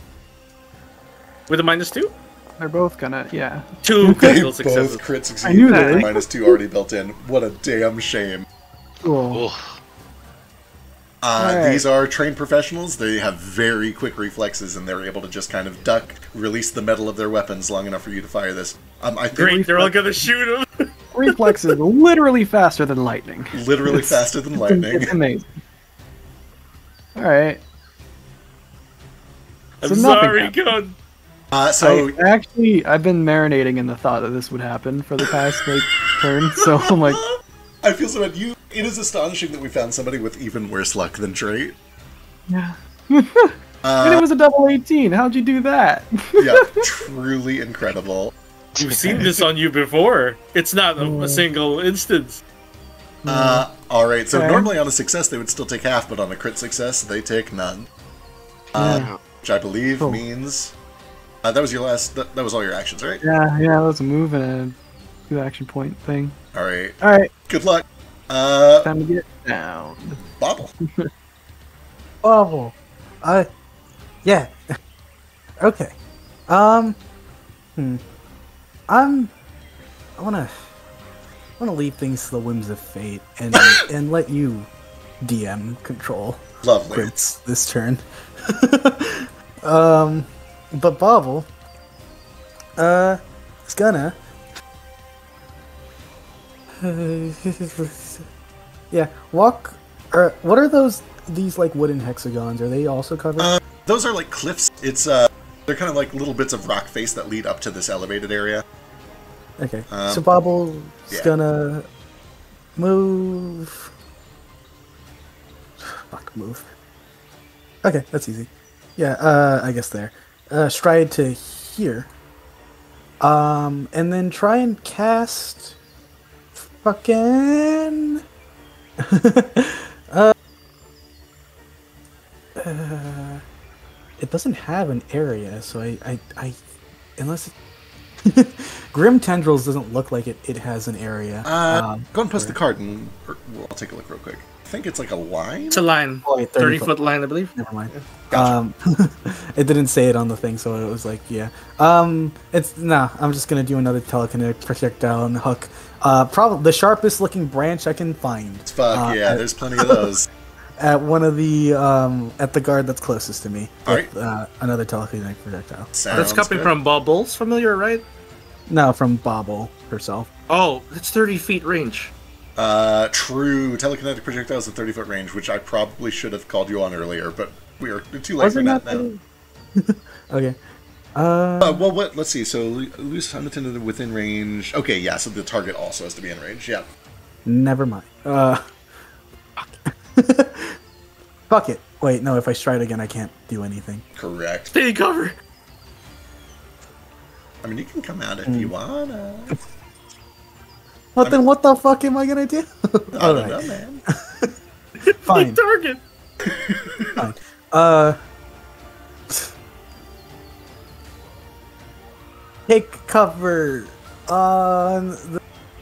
With a -2? They're both gonna, yeah. 2 They critical both successes. crit succeed. I knew with that. a -2 already built in. What a damn shame. Cool. Alright. These are trained professionals. They have very quick reflexes, and they're able to just kind of duck, release the metal of their weapons long enough for you to fire this. I think Great, they're all gonna shoot him! Reflex is literally faster than lightning. literally faster than lightning. It's amazing. Alright. I'm So nothing sorry, happened. God. So I've been marinating in the thought that this would happen for the past turn, so I'm like, I feel so bad. It is astonishing that we found somebody with even worse luck than Trait. yeah. And it was a double 18. How'd you do that? Yeah, truly incredible. We've seen this on you before. It's not a single instance. Alright, so Okay. normally on a success they would still take half, but on a crit success they take none. Which I believe Cool. means... that was your last... That was all your actions, right? Yeah, that was a move and a 2 action point thing. Alright. Alright, Good luck. time to get down. Bobble. Bubble. Yeah. Okay. I wanna leave things to the whims of fate and and let you DM control Lovely. crits this turn. But Bobble, is gonna Yeah, walk. What are those? These like wooden hexagons? Are they also covered? Those are like cliffs. It's they're kind of like little bits of rock face that lead up to this elevated area. Okay, so Bobble's gonna move. Fuck, move. Okay, that's easy. Yeah, I guess there. Stride to here. And then try and cast fucking it doesn't have an area, so I unless it Grim Tendrils doesn't look like it has an area. Go and post the card and I'll take a look real quick. I think it's like a line. It's a line. Oh, wait, 30-foot line, I believe. Never mind. Gotcha. It didn't say it on the thing, so it was like, yeah. I'm just gonna do another telekinetic projectile and hook. Probably the sharpest looking branch I can find. Fuck yeah, there's plenty of those. At one of the at the guard that's closest to me. Alright. Another telekinetic projectile. That's coming from Bubbles, familiar, right? No, from Bobble herself. Oh, that's 30 feet range. True. Telekinetic projectiles at 30-foot range, which I probably should have called you on earlier, but we are too late for that now. Okay. Well, let's see. So, loose unattended within range. Okay, yeah, so the target also has to be in range, yeah. Never mind. Fuck it. Wait, no, if I stride again, I can't do anything. Correct. Stay cover. I mean, you can come out if you wanna. Well, then what the fuck am I gonna do? I don't know, man. Fine. Target. Fine. Take cover on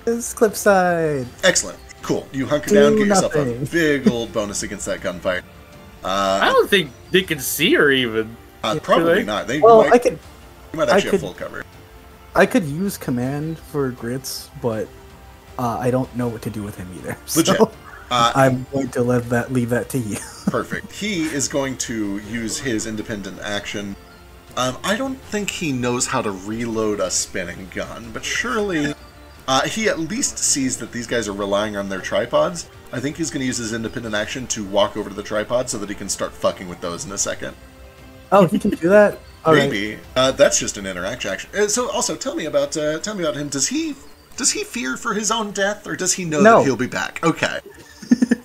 this cliff side. Excellent. Cool. You hunker down, get yourself nothing. a big old bonus against that gunfire. I don't think they can see her even. Probably not. They Well, might, you might actually have could- full cover. I could use command for Grits, but I don't know what to do with him either. Legit. So I'm going to leave that to you. Perfect. He is going to use his independent action. I don't think he knows how to reload a spinning gun, but surely he at least sees that these guys are relying on their tripods. I think he's going to use his independent action to walk over to the tripod so that he can start fucking with those in a second. Oh, he can do that? All right. Maybe. That's just an interaction action. So also tell me about him. Does he fear for his own death, or does he know that he'll be back? Okay.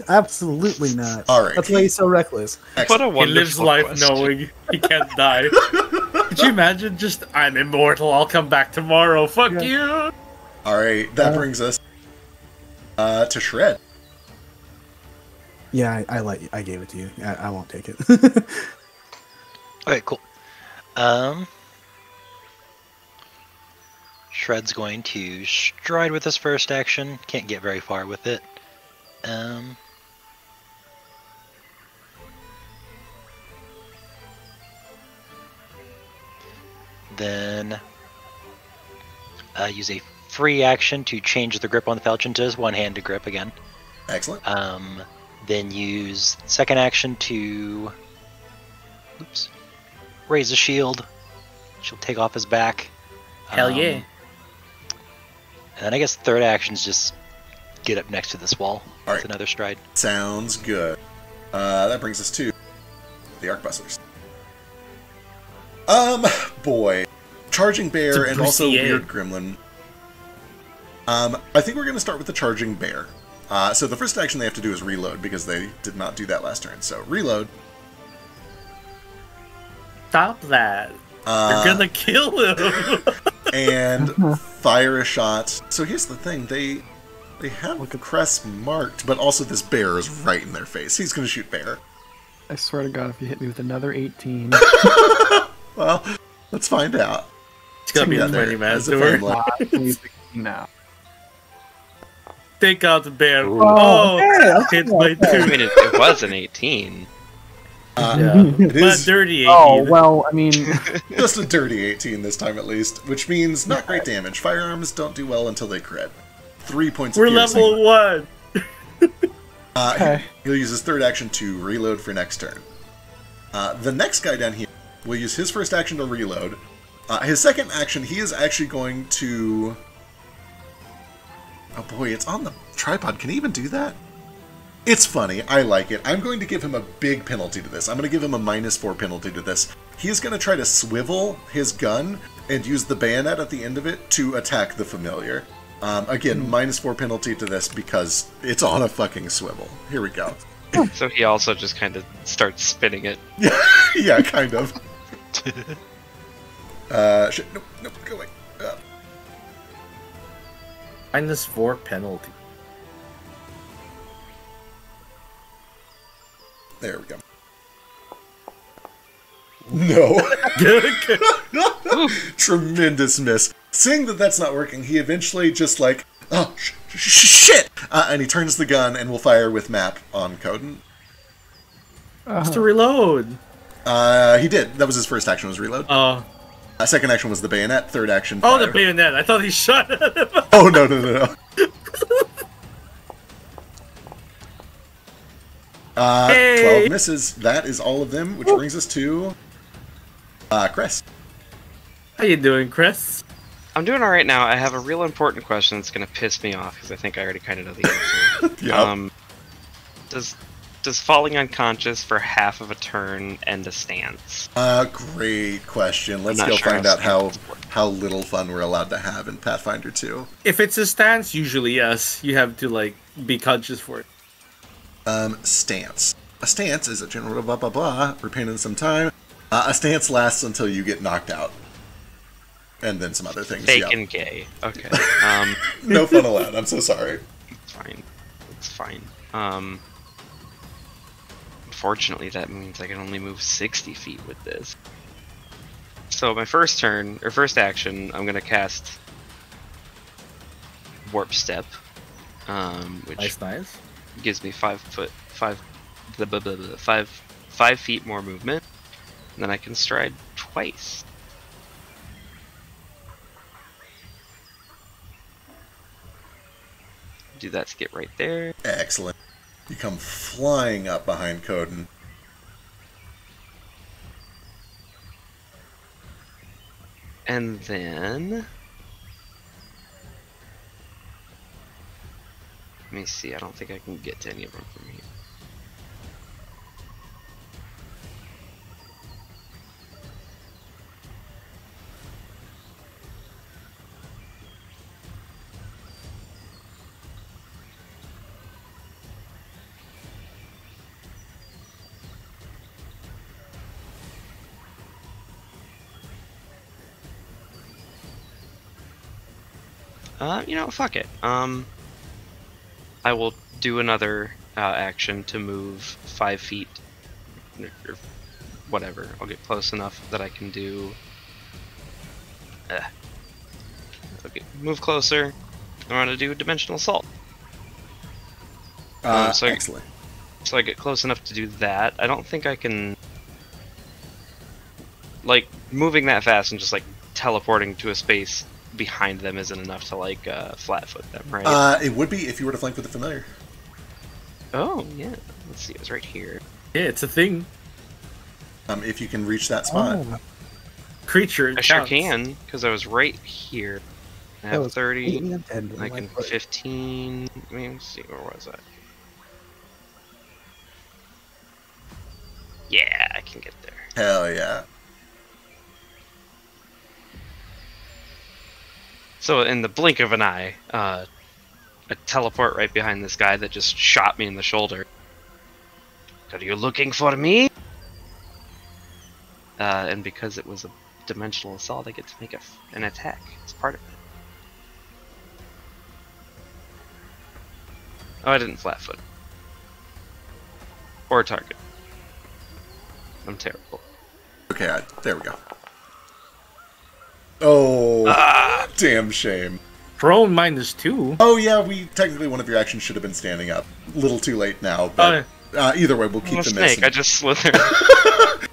Absolutely not. All right. That's why he's so reckless. What a He wonderful lives life quest. knowing he can't die. Could you imagine just, I'm immortal, I'll come back tomorrow, fuck you! Alright, that brings us to Shred. Yeah, I gave it to you. I won't take it. Okay, cool. Shred's going to stride with his first action. Can't get very far with it. Then use a free action to change the grip on the Falchion to his one-handed grip again. Excellent. Then use second action to raise the shield. She'll take off his back. Hell yeah. And then I guess third action is just get up next to this wall All with right. another stride. Sounds good. That brings us to the Arcbusters. Boy. Charging Bear and also Brucey. Weird Gremlin. I think we're going to start with the Charging Bear. So the first action they have to do is reload, because they did not do that last turn. So reload. Stop that. You're gonna kill him. And fire a shot. So here's the thing, they have a crest marked, but also this bear is right in their face. He's going to shoot bear. I swear to God, if you hit me with another 18, Well, let's find out. It's gonna be a Together 20 man as a tour. family. please 16 now. Take out the bear. Oh, Oh, yeah, hit by I 2. mean, it was an 18. Yeah. It But is dirty 18. Oh, well, I mean, just a dirty 18 this time at least, which means not great damage. Firearms don't do well until they crit. 3 points of We're piercing. level 1. okay. He'll use his third action to reload for next turn. The next guy down here will use his first action to reload. His second action, he is actually going to Oh boy, it's on the tripod. Can he even do that? It's funny. I like it. I'm going to give him a big penalty to this. I'm going to give him a -4 penalty to this. He is going to try to swivel his gun and use the bayonet at the end of it to attack the familiar. Again, -4 penalty to this because it's on a fucking swivel. Here we go. So he also just kind of starts spinning it. Yeah, kind of. Shit. Nope, go away. -4 penalty. There we go. No. Tremendous miss. Seeing that that's not working, he eventually just like, oh, shit! And he turns the gun and will fire with map on Coden. Just to reload. He did. That was his first action, was reload. Second action was the bayonet. Third action, fire. Oh, the bayonet. I thought he shot at him. Oh, no. 12 misses. That is all of them, which brings us to Chris. How you doing, Chris? I'm doing alright now. I have a real important question that's going to piss me off, because I think I already kind of know the answer. Yep. Does falling unconscious for half of a turn end a stance? Great question. Let's I'm go not sure find how out how little fun we're allowed to have in Pathfinder 2. If it's a stance, usually yes. You have to like be conscious for it. Stance. A stance is a general blah blah blah. Repainting some time. A stance lasts until you get knocked out. And then some other things. Fake and gay. Okay. No fun allowed. I'm so sorry. It's fine. It's fine. Unfortunately, that means I can only move 60 feet with this. So my first turn, or first action, I'm gonna cast Warp Step, which Nice. gives me 5 feet more movement. And then I can stride twice. Do that to get right there. Excellent. You come flying up behind Coden. And then... let me see, I don't think I can get to any of them from here. You know, fuck it. I will do another action to move 5 feet, or whatever. I'll get close enough that I can do. Okay, move closer. I want to do Dimensional Assault. Excellent. So I get close enough to do that. I don't think I can. Like, moving that fast and just like teleporting to a space behind them isn't enough to like flatfoot them, right? It would be if you were to flank with the familiar. Oh yeah. Let's see, it was right here. Yeah, it's a thing. If you can reach that spot. Creature. I sure can, because I was right here. I have 30. And I can 15. Let me see, where was I? Yeah, I can get there. Hell yeah. So in the blink of an eye, I teleport right behind this guy that just shot me in the shoulder. Are you looking for me? And because it was a dimensional assault, I get to make an attack. It's part of it. Oh, I didn't flatfoot. Or target. I'm terrible. Okay, there we go. Oh, damn shame. Prone -2. Oh yeah, technically one of your actions should have been standing up. Little too late now, but either way, we'll keep the miss. I just slithered.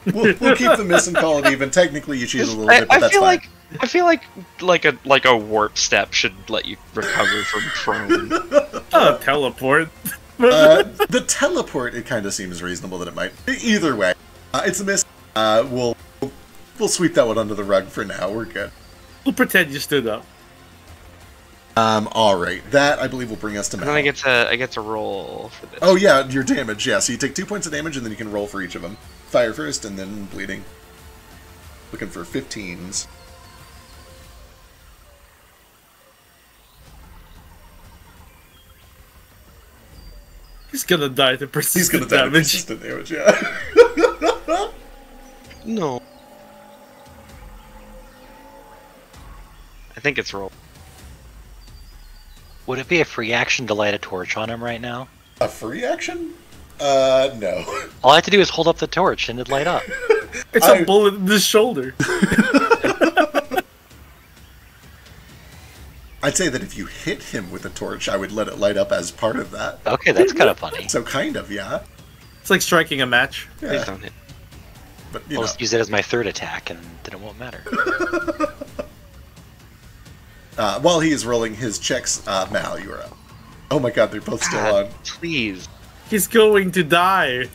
we'll keep the miss and call it even. Technically, you cheat a little bit, but that's fine. I feel like a warp step should let you recover from prone. Teleport. The teleport, it kind of seems reasonable that it might. Either way, it's a miss. We'll sweep that one under the rug for now. We're good. We'll pretend you stood up. All right. That I believe will bring us to And Mal. then I get to roll for this. Oh yeah, your damage. Yeah, so you take 2 points of damage, and then you can roll for each of them. Fire first, and then bleeding. Looking for 15s. He's gonna die to He's persistent gonna die to damage. persistent damage. Yeah. No. I think it's roll. Would it be a free action to light a torch on him right now? A free action? No. All I have to do is hold up the torch and it'd light up. It's a bullet in the shoulder. I'd say that if you hit him with a torch, I would let it light up as part of that. Okay, that's kind of funny. So kind of, yeah. It's like striking a match. Yeah. Please don't hit. But I'll just use it as my third attack and then it won't matter. while he is rolling his checks, Mal, you're up. Oh my god, they're both still God, on. please. He's going to die.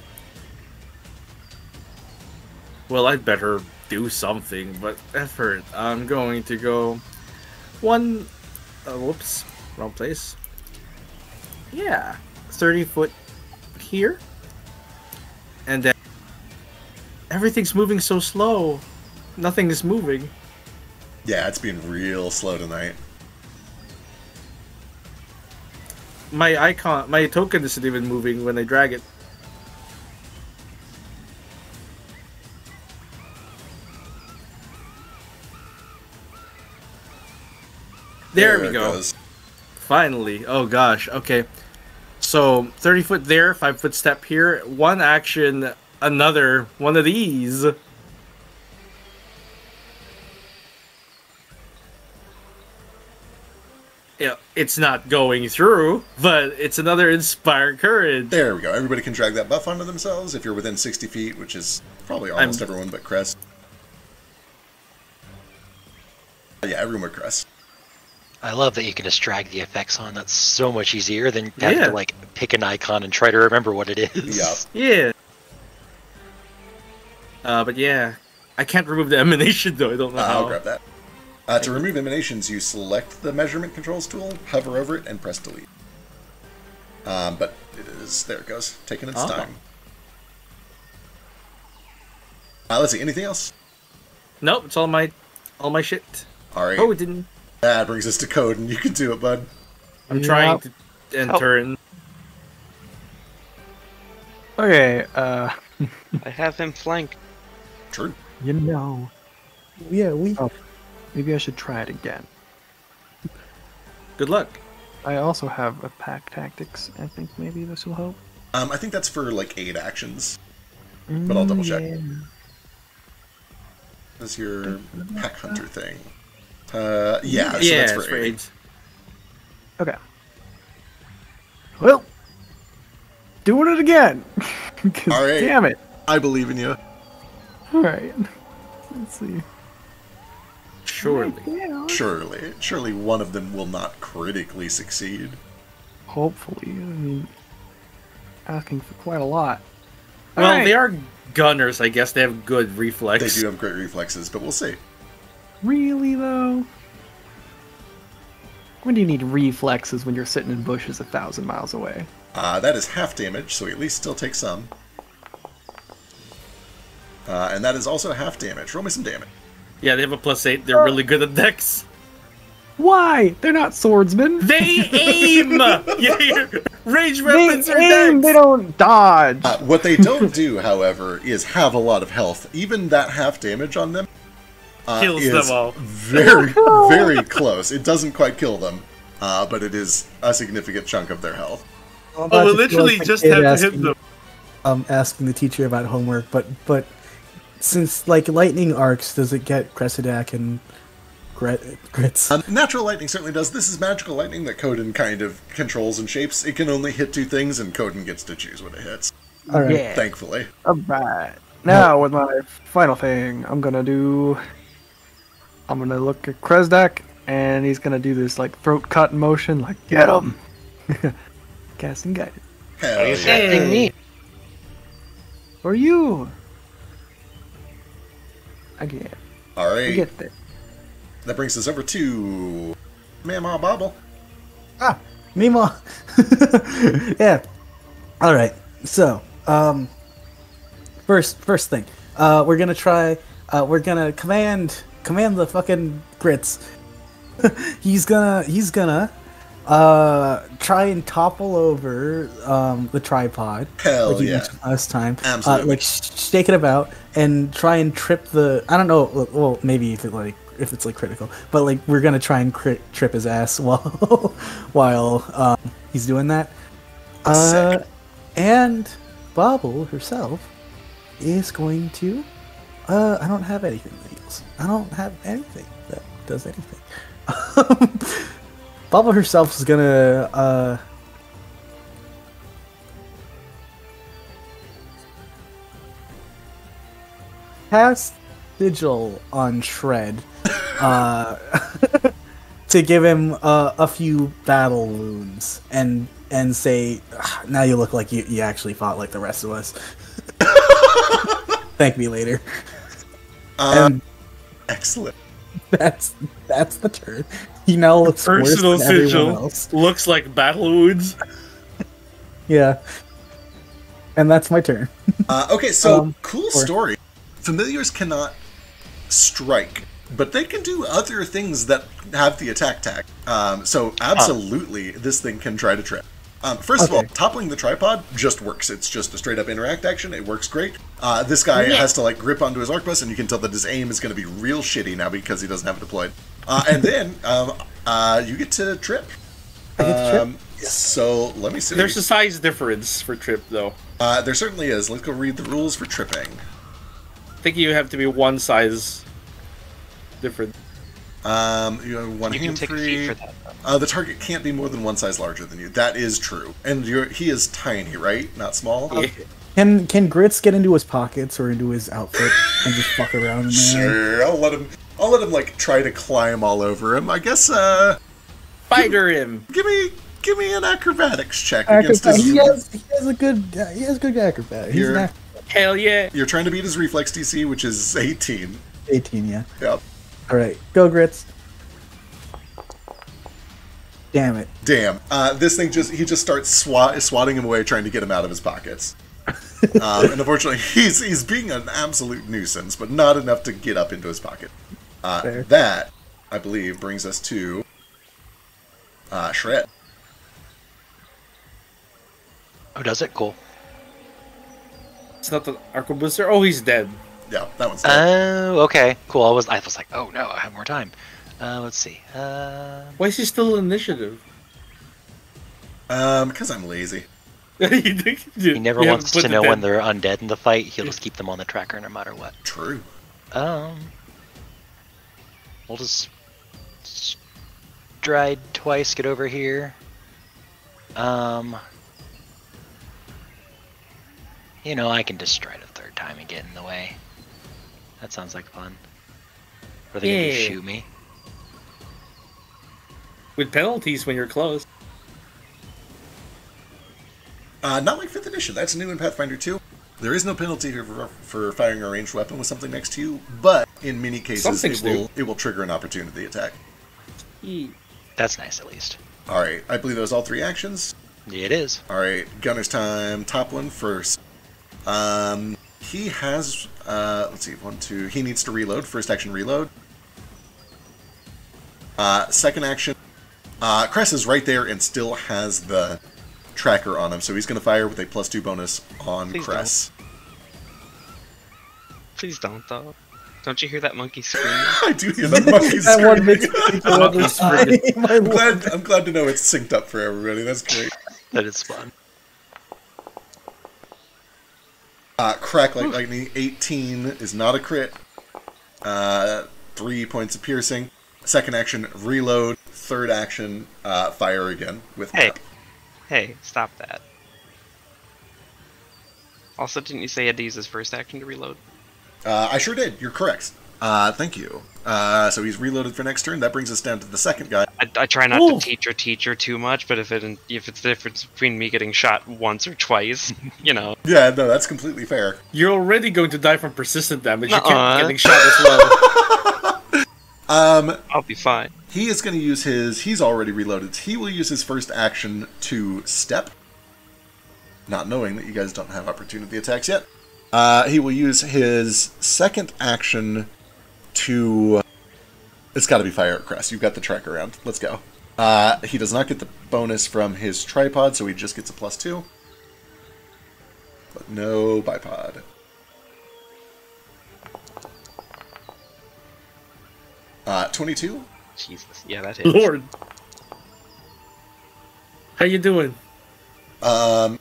Well, I'd better do something, but effort. I'm going to go one. Whoops, wrong place. Yeah, 30 foot here, and then everything's moving so slow. Nothing is moving. Yeah, it's been real slow tonight. My token isn't even moving when I drag it. There we it go. goes. Finally. Oh gosh. Okay. So 30 foot there, 5 foot step here. One action, another one of these. Yeah, it's not going through, but it's another inspire courage. There we go. Everybody can drag that buff onto themselves if you're within 60 feet, which is probably almost everyone but Crest. Yeah, everyone but Crest. I love that you can just drag the effects on. That's so much easier than having Yeah. to like pick an icon and try to remember what it is. Yeah. Yeah. But yeah, I can't remove the emanation though. I don't know how. I'll grab that. To remove emanations, you select the measurement controls tool, hover over it, and press delete. But it is, there it goes, taking its time. Let's see, anything else? Nope, it's all my shit. Alright, Oh, it didn't. that brings us to code, and you can do it, bud. I'm trying to enter in. Okay, I have him flanked. True. you know, Yeah, we. Oh. maybe I should try it again. Good luck. I also have a pack tactics. I think maybe this will help. I think that's for, like, 8 actions. But I'll double check. Yeah. That's your pack hunter thing. Yeah, so Yeah, that's it's for 8. 8. Okay. Well, doing it again. 'Cause All right. damn it. I believe in you. All right. Let's see. Surely. Yeah. Surely one of them will not critically succeed. Hopefully. I mean, asking for quite a lot. Well, Alright. they are gunners. I guess they have good They reflex. do have great reflexes, but we'll see. Really, though? When do you need reflexes when you're sitting in bushes 1,000 miles away? That is half damage, so he at least still takes some. And that is also half damage. Roll me some damage. Yeah, they have a +8. They're really good at dex. Why? They're not swordsmen. They aim! Yeah, range They weapons are aim, dex! they don't dodge. What they don't do, however, is have a lot of health. Even that half damage on them Kills is them all. very, very close. It doesn't quite kill them, but it is a significant chunk of their health. I'm Oh, about we to feel literally like a just kid have to hit asking- them. asking the teacher about homework, but since like lightning arcs, does it get Cressidac and grits? Natural lightning certainly does. This is magical lightning that Coden kind of controls and shapes. It can only hit 2 things, and Coden gets to choose what it hits. All right. Yeah. Thankfully. Alright. Now, with my final thing, I'm gonna look at Kresdak, and he's gonna do this, like, throat cut motion, like, get him! Casting guided. Hell What are you yeah. expecting me? For you! Again. All I right. get there. That brings us over to Mama Bobble. Meanwhile, yeah. All right. So, first thing, we're gonna try. We're gonna command the fucking grits. he's gonna try and topple over the tripod. Hell like you yeah. mentioned last time. Absolutely. Like shake it about and try and trip the. I don't know. Well, maybe if it's like critical, but like we're gonna try and trip his ass while he's doing that. Sick. And Bobble herself is going to. I don't have anything that heals. I don't have anything that does anything. Bobble herself is gonna. Cast Sigil on Shred. To give him a few battle wounds and say, now you look like you actually fought like the rest of us. Thank me later. And Excellent. that's the turn. He now looks Personal worse than everyone sigil else. looks like battle wounds. Yeah. And that's my turn. Okay, so cool or- story. Familiars cannot strike, but they can do other things that have the attack tag. So absolutely, this thing can try to trip. First of all, Okay. toppling the tripod just works. It's just a straight up interact action. It works great. This guy has to like grip onto his arquebus, and you can tell that his aim is going to be real shitty now because he doesn't have it deployed. And then you get to trip. I get to trip? So let me see. There's a size difference for trip, though. There certainly is. Let's go read the rules for tripping. I think you have to be one size different. You have one You can hand take a free. feat for that. The target can't be more than one size larger than you. That is true. And he is tiny, right? Not small? Yeah. Can Grits get into his pockets or into his outfit and just fuck around in there? Sure. I'll let him like try to climb all over him. I guess Spider him. give me an acrobatics check against Acrobat. his He has good acrobat. He's You're- an Hell yeah. You're trying to beat his reflex DC, which is 18. 18, yeah. Yep. All right, go Grits. Damn it. Damn. This thing just starts swatting him away, trying to get him out of his pockets. And unfortunately, he's being an absolute nuisance, but not enough to get up into his pocket. Fair. That, I believe, brings us to Shred. Oh, does it? Cool. It's not the Arco Booster. Oh, he's dead. Yeah, that one's dead. Oh, okay. Cool. I was like, oh no, I have more time. Let's see. Why is he still in initiative? Because I'm lazy. He never wants to know when they're undead in the fight. He'll just keep them on the tracker no matter what. True. We'll just stride twice, get over here. You know, I can just stride a third time and get in the way. That sounds like fun. Or they gonna Yeah. shoot me? With penalties when you're close. Not like 5th edition. That's new in Pathfinder 2. There is no penalty for firing a ranged weapon with something next to you, but in many cases Something's it will trigger an opportunity attack. That's nice, at least. Alright, I believe that was all 3 actions. Yeah, it is. Alright, Gunner's time. Top one first. He has, let's see, 1, 2, he needs to reload. First action, reload. Second action, Cress is right there and still has the tracker on him, so he's going to fire with a +2 bonus on Please Cress. Please don't, though. Don't you hear that monkey scream? I do hear the monkey That one makes screaming. me feel every time. I'm glad to know it's synced up for everybody. That's great. That is fun. Crack like lightning. 18 is not a crit. 3 points of piercing. Second action, reload. Third action, fire again with Hey. map. Hey, stop that. Also, didn't you say he had to use his first action to reload? I sure did. You're correct. Thank you. So he's reloaded for next turn. That brings us down to the second guy. I try not to teach her too much, but if it's the difference between me getting shot once or twice, you know. Yeah, no, that's completely fair. You're already going to die from persistent damage. You Nuh-uh. keep getting shot as well. I'll be fine. He is going to use he's already reloaded. He will use his first action to step, not knowing that you guys don't have opportunity attacks yet. He will use his second action to... It's got to be fire at Crest. You've got the track around. Let's go. He does not get the bonus from his tripod, so he just gets a +2. But no bipod. 22? Jesus. Yeah, that hits. Lord. How you doing? 4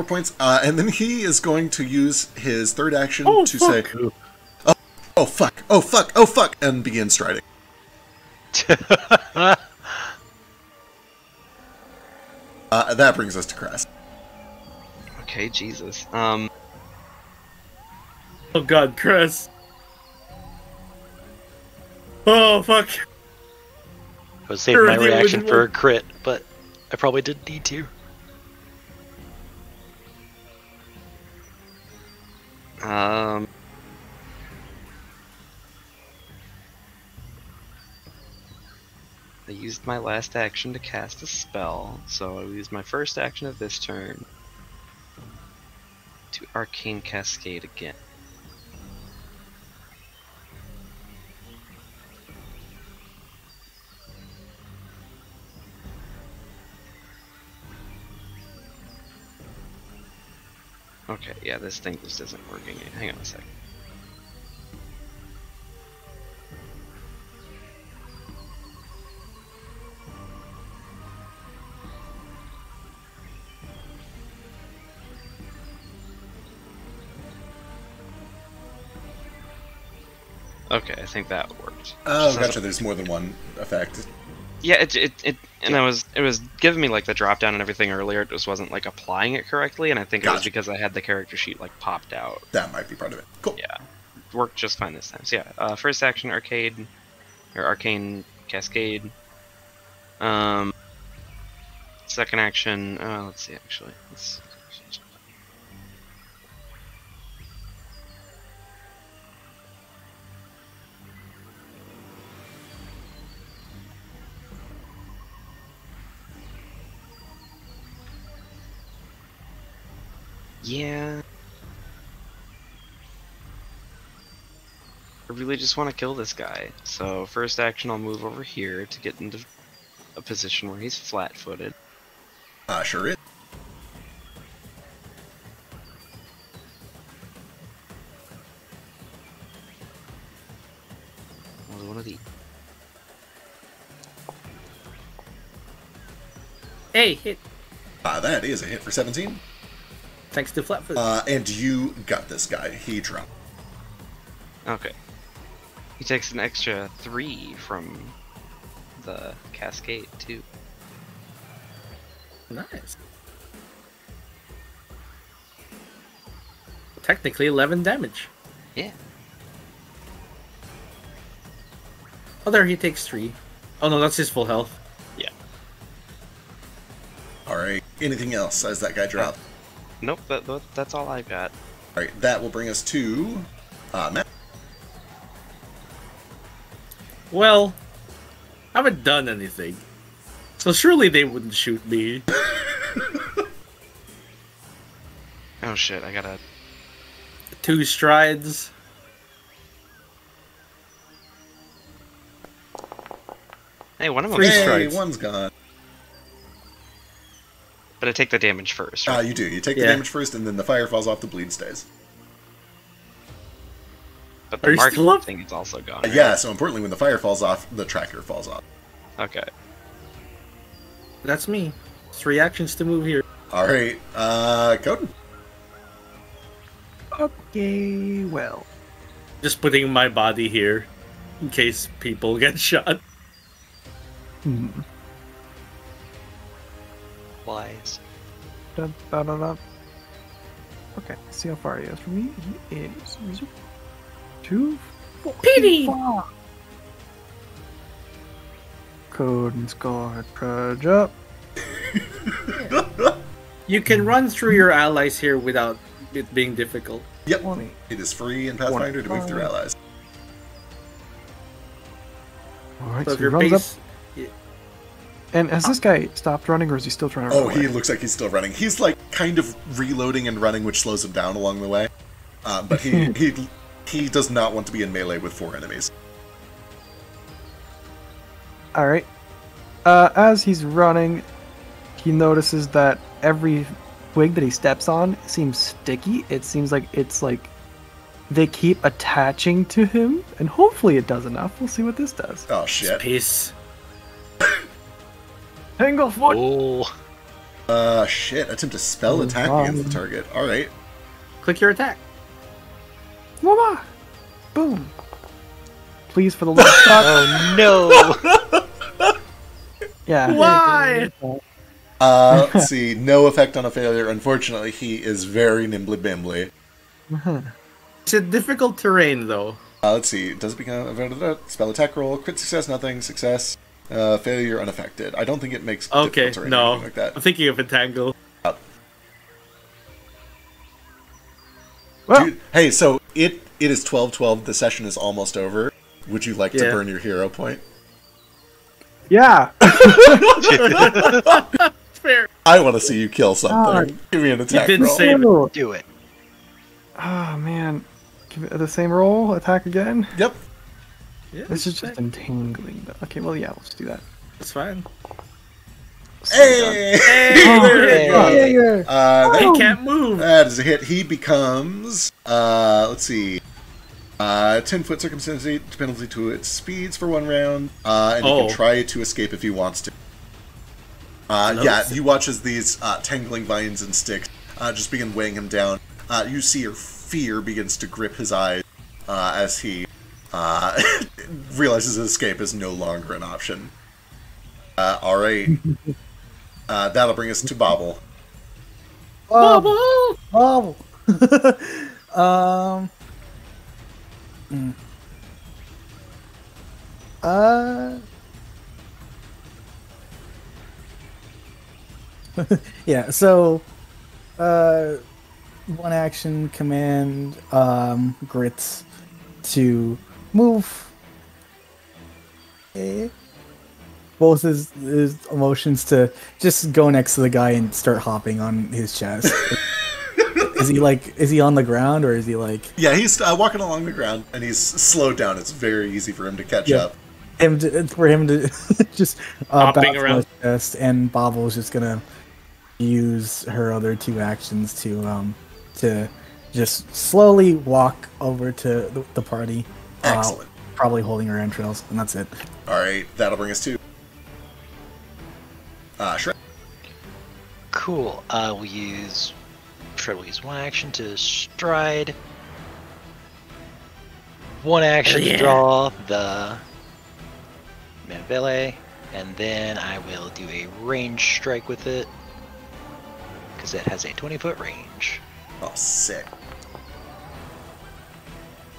points. And then he is going to use his third action to say, oh, fuck, oh, fuck, oh, fuck, and begin striding. That brings us to Crest. Okay, Jesus. Oh god, Chris. Oh, fuck. I was saving my reaction for a crit, but I probably didn't need to. I used my last action to cast a spell, so I used my first action of this turn to Arcane Cascade again. Okay, yeah, this thing just isn't working. Hang on a second. Okay, I think that worked. Oh, gotcha. There's more than one effect. Yeah, it was giving me like the drop down and everything earlier. It just wasn't like applying it correctly, and I think it was because I had the character sheet like popped out. That might be part of it. Cool. Yeah, it worked just fine this time. So yeah, first action Arcane Cascade. Second action. Let's see. Actually, yeah. I really just want to kill this guy. So first action, I'll move over here to get into a position where he's flat-footed. Sure it. One of these. Hey, hit. That is a hit for 17. Thanks to Flatfoot. And you got this guy. He dropped. Okay. He takes an extra 3 from the cascade, too. Nice. Technically 11 damage. Yeah. Oh, there he takes 3. Oh no, that's his full health. Yeah. Alright. Anything else as that guy dropped? Nope, that's all I got. Alright, that will bring us to Matt. Well, I haven't done anything. So surely they wouldn't shoot me. Oh shit, I gotta... 2 strides. Hey, one of them... 3 Hey, strikes. one's gone. But I take the damage first, right? You do. You take the damage first, and then the fire falls off, the bleed stays. But Are the you still marking up? thing is also gone. Right? Yeah, so importantly, when the fire falls off, the tracker falls off. Okay. That's me. 3 actions to move here. Alright, Coden. Okay, well. Just putting my body here in case people get shot. Wise. Dun, dun, dun, dun. Okay, see how far he is from me. He is 240. Coden's guard purge up. You can run through your allies here without it being difficult. Yep. 20. It is free in Pathfinder to move through 25. allies. Alright, So so if he your runs up. pace, And has this guy stopped running, or is he still trying to run Oh, away? he looks like he's still running. He's like kind of reloading and running, which slows him down along the way. But he does not want to be in melee with 4 enemies. Alright. As he's running, he notices that every twig that he steps on seems sticky. It seems like it's like they keep attaching to him, and hopefully it does enough. We'll see what this does. Oh shit. pace. Tanglefoot! Oh, Shit. Attempt a spell attack against the target. All right. Click your attack. Mama! Boom! Please for the last shot. oh no! Yeah. Why? Let's see. No effect on a failure. Unfortunately, he is very nimbly bimbly. It's a difficult terrain, though. Let's see. Does it become a spell attack roll? Crit success, nothing. Success. Failure, unaffected. I don't think it makes Okay, difficult terrain or no. anything like that. I'm thinking of Entangle. Well, Dude, hey, so it is 12:12. The session is almost over. Would you like to Yeah. burn your hero point? yeah. Fair. I want to see you kill something. Give me an attack didn't roll. say- Oh, Do it. man. Give it the same roll. Attack again. Yep. Yeah, This is just entangling. Okay, well, yeah, let's do that. It's fine. Hey! Hey, There you go. Yeah. He can't move. That is a hit. He becomes, let's see, 10-foot circumstance penalty to its speeds for 1 round, and he Oh. can try to escape if he wants to. Yeah, you watch as these tangling vines and sticks just begin weighing him down. You see your fear begins to grip his eyes as he realizes escape is no longer an option. All right. That'll bring us to Bobble. Bobble. Yeah, so one action command grits to move both his emotions to just go next to the guy and start hopping on his chest. Is he on the ground, or is he like Yeah, he's walking along the ground, and he's slowed down. It's very easy for him to catch Yeah. up. for him to just Hopping bounce on around. his chest, and Bobble's just gonna use her other 2 actions to just slowly walk over to the party. Excellent. Probably holding her entrails, and that's it. All right, that'll bring us to Shred. Cool. We'll use. Shred will use 1 action to stride. 1 action Hell yeah. to draw the Mevele, and then I will do a range strike with it because it has a 20-foot range. Oh, sick.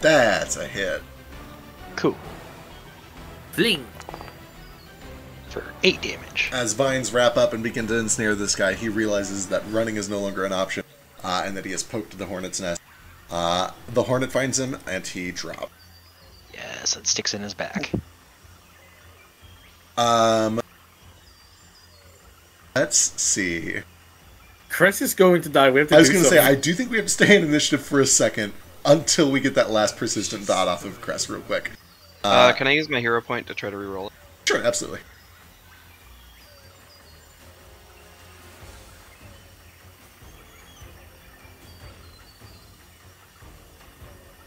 That's a hit. Cool. Fling. For 8 damage. As vines wrap up and begin to ensnare this guy, he realizes that running is no longer an option, and that he has poked the hornet's nest. The hornet finds him, and he drops. Yes, it sticks in his back. Let's see. Cress is going to die. We have to I was do going to say, something. I do think we have to stay in initiative for a second until we get that last persistent dot off of Crest real quick. Can I use my hero point to try to reroll it? Sure, absolutely.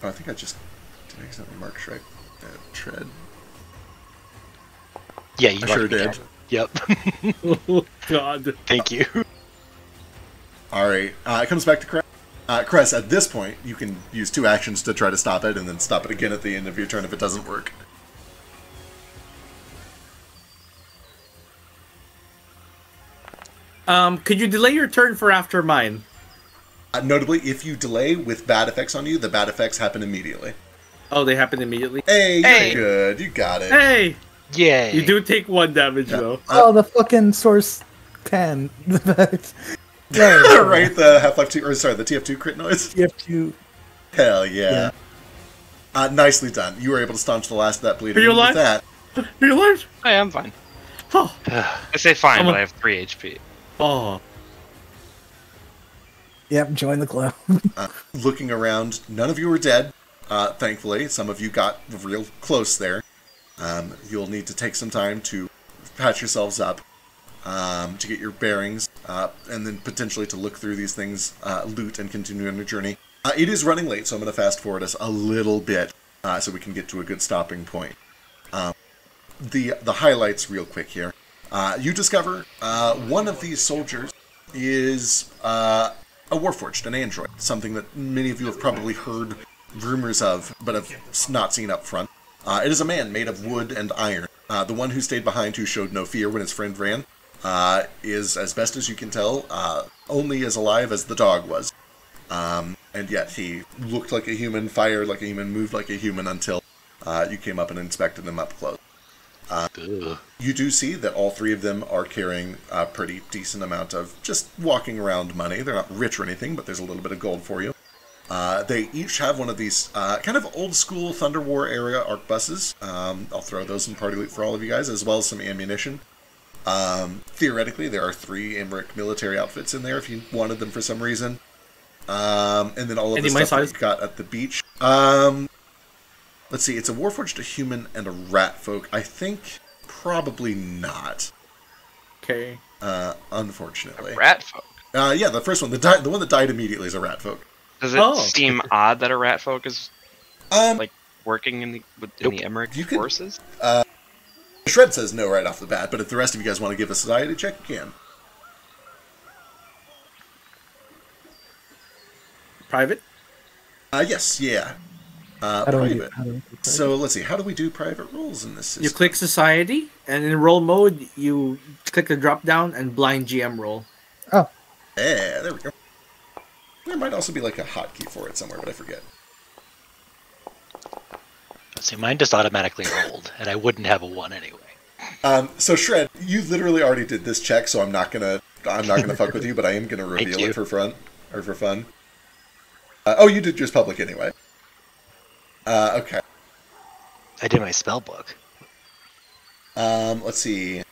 Oh, I think I just did I accidentally mark Shrek tread. Yeah, you I sure marked me did. down. Yep. Oh, God. Thank you. Alright, it comes back to Crest. Crest, at this point, you can use 2 actions to try to stop it, and then stop it again at the end of your turn if it doesn't work. Could you delay your turn for after mine? Notably, if you delay with bad effects on you, the bad effects happen immediately. Oh, they happen immediately. Hey, you're Hey. good. You got it. Hey! Yay. You do take 1 damage, though. Oh, the fucking source can. right, the Half-Life 2, or sorry, the TF2 crit noise. You have to. Hell yeah. Nicely done. You were able to staunch the last of that bleeding. Are you And with alive? Are you alive? I am fine. Oh. I say fine, but I have 3 HP. Oh. Yep, join the club. Looking around, none of you are dead. Thankfully, some of you got real close there. You'll need to take some time to patch yourselves up, to get your bearings, and then potentially to look through these things, loot, and continue on your journey. It is running late, so I'm going to fast forward us a little bit so we can get to a good stopping point. The highlights real quick here. You discover one of these soldiers is a Warforged, an android, something that many of you have probably heard rumors of, but have not seen up front. It is a man made of wood and iron. The one who stayed behind, who showed no fear when his friend ran, is, as best as you can tell, only as alive as the dog was. And yet he looked like a human, fired like a human, moved like a human until you came up and inspected him up close. You do see that all 3 of them are carrying a pretty decent amount of just walking around money. They're not rich or anything, but there's a little bit of gold for you. They each have one of these kind of old school Thunder War era arc buses. I'll throw those in party loot for all of you guys, as well as some ammunition. Theoretically, there are 3 Emmerich military outfits in there if you wanted them for some reason. And then all of the stuff that you got at the beach. Let's see, it's a Warforged, a human, and a Ratfolk. I think probably not. Okay. Unfortunately. Ratfolk? Yeah, the first one, the one that died immediately is a Ratfolk. Does it seem odd that a Ratfolk is like working in the Emmerich forces? Shred says no right off the bat, but if the rest of you guys want to give a society check, you can. Private? Yes, yeah. Private. So let's see, how do we do private roles in this system? You click society, and in roll mode, you click the drop down and blind GM roll. Oh. Yeah, there we go. There might also be like a hotkey for it somewhere, but I forget. See, mine just automatically rolled, and I wouldn't have a 1 anyway. So Shred, you literally already did this check, so I'm not gonna fuck with you, but I am gonna reveal it for fun. Oh, you did just public anyway. Okay. I did my spell book. Let's see.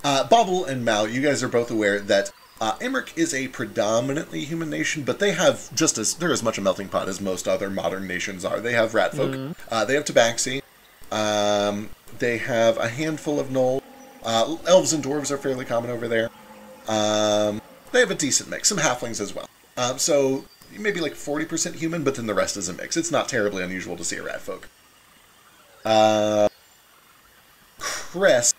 Bobble and Mao, you guys are both aware that Emmerich is a predominantly human nation, but they have they're as much a melting pot as most other modern nations are. They have Ratfolk, they have Tabaxi, they have a handful of Gnoll, elves and dwarves are fairly common over there. They have a decent mix, some halflings as well. So maybe like 40% human, but then the rest is a mix. It's not terribly unusual to see a Ratfolk. Crest,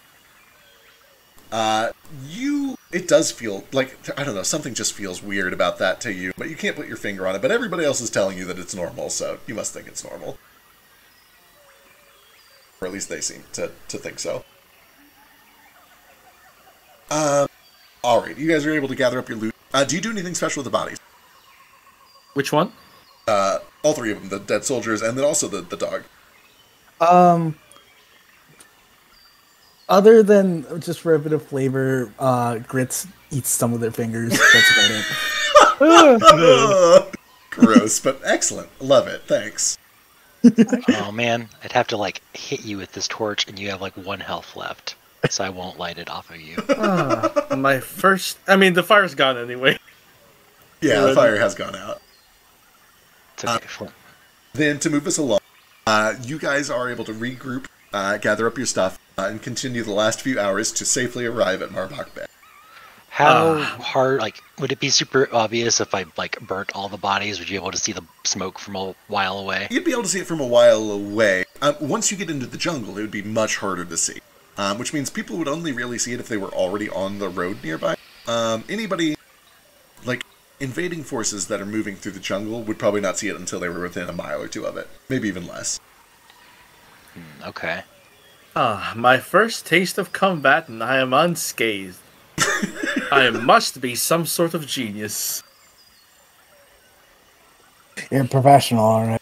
it does feel like, I don't know, something just feels weird about that to you, but you can't put your finger on it, but everybody else is telling you that it's normal, so you must think it's normal. Or at least they seem to think so. Alright, you guys are able to gather up your loot. Do you do anything special with the bodies? Which one? All 3 of them, the dead soldiers, and then also the dog. Other than just for a bit of flavor, Grits eats some of their fingers. That's about it. Gross, but excellent. Love it. Thanks. Oh man, I'd have to like hit you with this torch, and you have like 1 health left, so I won't light it off of you. The fire's gone anyway. Yeah, the fire has gone out. It's okay. Then to move us along, you guys are able to regroup, gather up your stuff, and continue the last few hours to safely arrive at Marbach Bay. How hard, would it be super obvious if I, burnt all the bodies? Would you be able to see the smoke from a while away? You'd be able to see it from a while away. Once you get into the jungle, it would be much harder to see. Which means people would only really see it if they were already on the road nearby. Anybody, invading forces that are moving through the jungle would probably not see it until they were within a mile or 2 of it. Maybe even less. Okay. My first taste of combat, and I am unscathed. I must be some sort of genius. You're a professional, alright.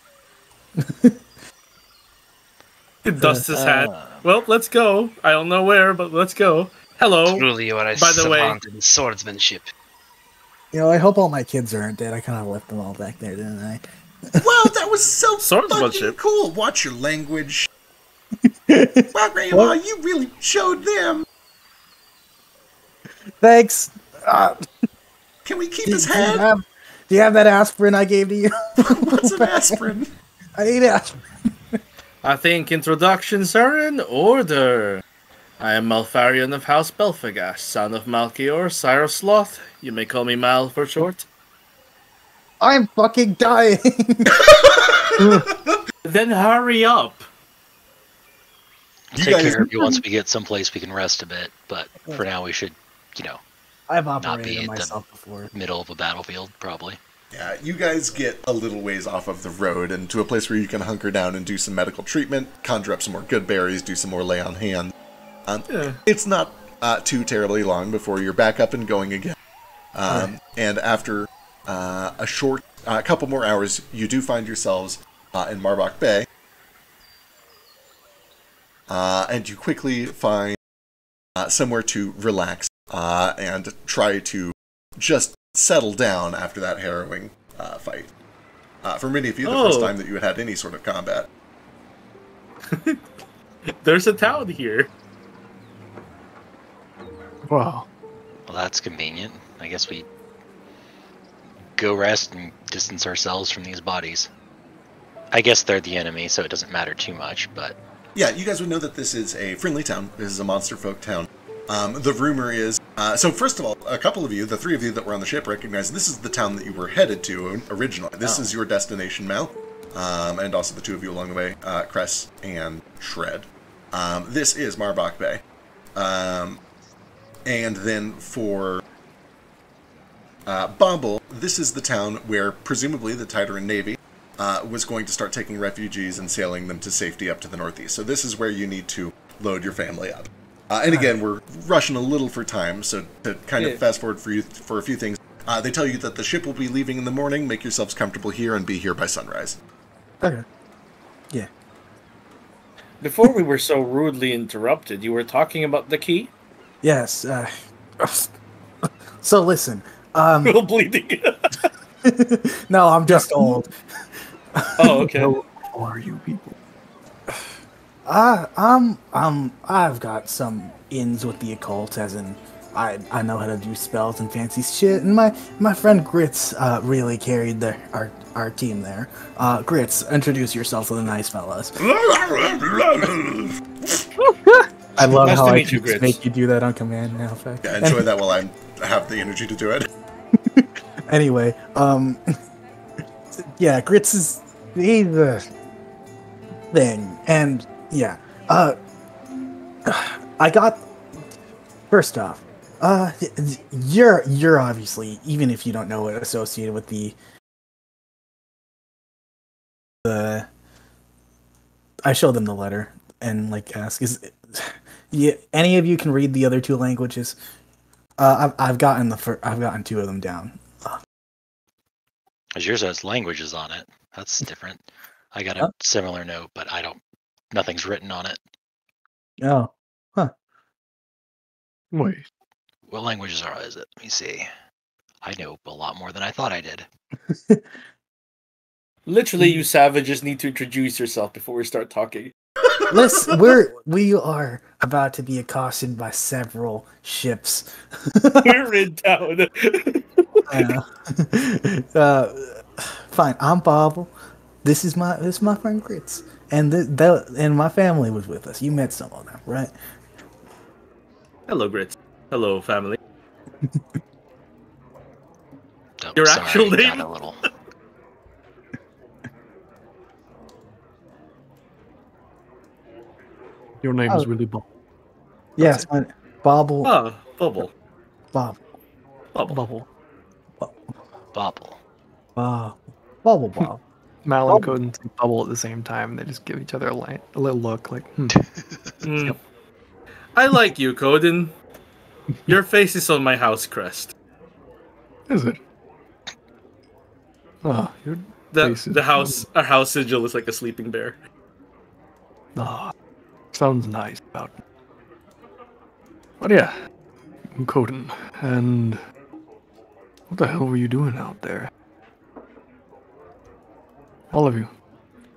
Dusts his hat. Well, let's go. I don't know where, but let's go. Hello. Truly, you are a By the way, savant in swordsmanship. I hope all my kids aren't dead. I kind of left them all back there, didn't I? Well, that was so fucking Swordsmanship. cool. Watch your language. Well, Grandma, you really showed them. Thanks. Can we keep Do, his do you head? do you have that aspirin I gave to you? What's an aspirin? I need aspirin. I think introductions are in order. I am Malfarion of House Belfagash, son of Malchior, sire of Sloth. You may call me Mal for short. I'm fucking dying. Then hurry up. You Take guys- care of you once we get someplace we can rest a bit, but for now we should, I've not be operated at myself before. the middle of a battlefield, probably. Yeah, you guys get a little ways off of the road and to a place where you can hunker down and do some medical treatment, conjure up some more good berries, do some more lay on hand. It's not too terribly long before you're back up and going again. And after a short couple more hours, you do find yourselves in Marbach Bay. And you quickly find somewhere to relax and try to just settle down after that harrowing fight. For many of you, the first time that you had any sort of combat. There's a town here. Wow. Well, that's convenient. I guess we go rest and distance ourselves from these bodies. I guess they're the enemy, so it doesn't matter too much, but... Yeah, you guys would know that this is a friendly town. This is a monster folk town. The rumor is... so first of all, a couple of you, the three of you that were on the ship, recognize this is the town that you were headed to originally. This is your destination, Mal. And also the two of you along the way, Cress and Shred. This is Marbach Bay. And then for Bobble, this is the town where presumably the Tideran Navy was going to start taking refugees and sailing them to safety up to the northeast. So this is where you need to load your family up. And again, we're rushing a little for time, so to kind of fast forward for you for a few things, they tell you that the ship will be leaving in the morning. Make yourselves comfortable here and be here by sunrise. Okay. Yeah. Before we were so rudely interrupted, you were talking about the key? Yes. So listen. Still bleeding. No, I'm just old. Oh, okay. Who are you people? I've got some ins with the occult, as in I know how to do spells and fancy shit, and my friend Grits really carried our team there. Grits, introduce yourself to the nice fellas. I love Nice how to I meet you, can Grits. make you do that on command now. Fact. Yeah, enjoy that while I have the energy to do it. Anyway, yeah, Grits he's a thing, and yeah, I got first off, you're obviously, even if you don't know it, associated with the I showed them the letter and like ask yeah, any of you can read the other two languages? I've gotten I've gotten two of them down. As yours has languages on it. That's different. I got a similar note, but nothing's written on it. Oh, Wait. What languages is it? Let me see. I know a lot more than I thought I did. Literally, you savages need to introduce yourself before we start talking. listen, we are about to be accosted by several ships. We're in town. Fine, I'm Bobble. This is my friend Grits, and and my family was with us. You met some of them, right? Hello, Grits. Hello, family. Oh, Your sorry, actual got name? a little. Your name is really Bob. Yes, Bobble. Ah, Bubble. Bob. Bubble. Bobble. Bobble Bob. Mal and Coden say bubble at the same time. They just give each other a little look like, Mm. I like you, Coden. Your face is on my house crest. Is it? Oh, your face is Our house sigil is like a sleeping bear. Ah, sounds nice about it. But yeah, I'm Coden, and what the hell were you doing out there? All of you.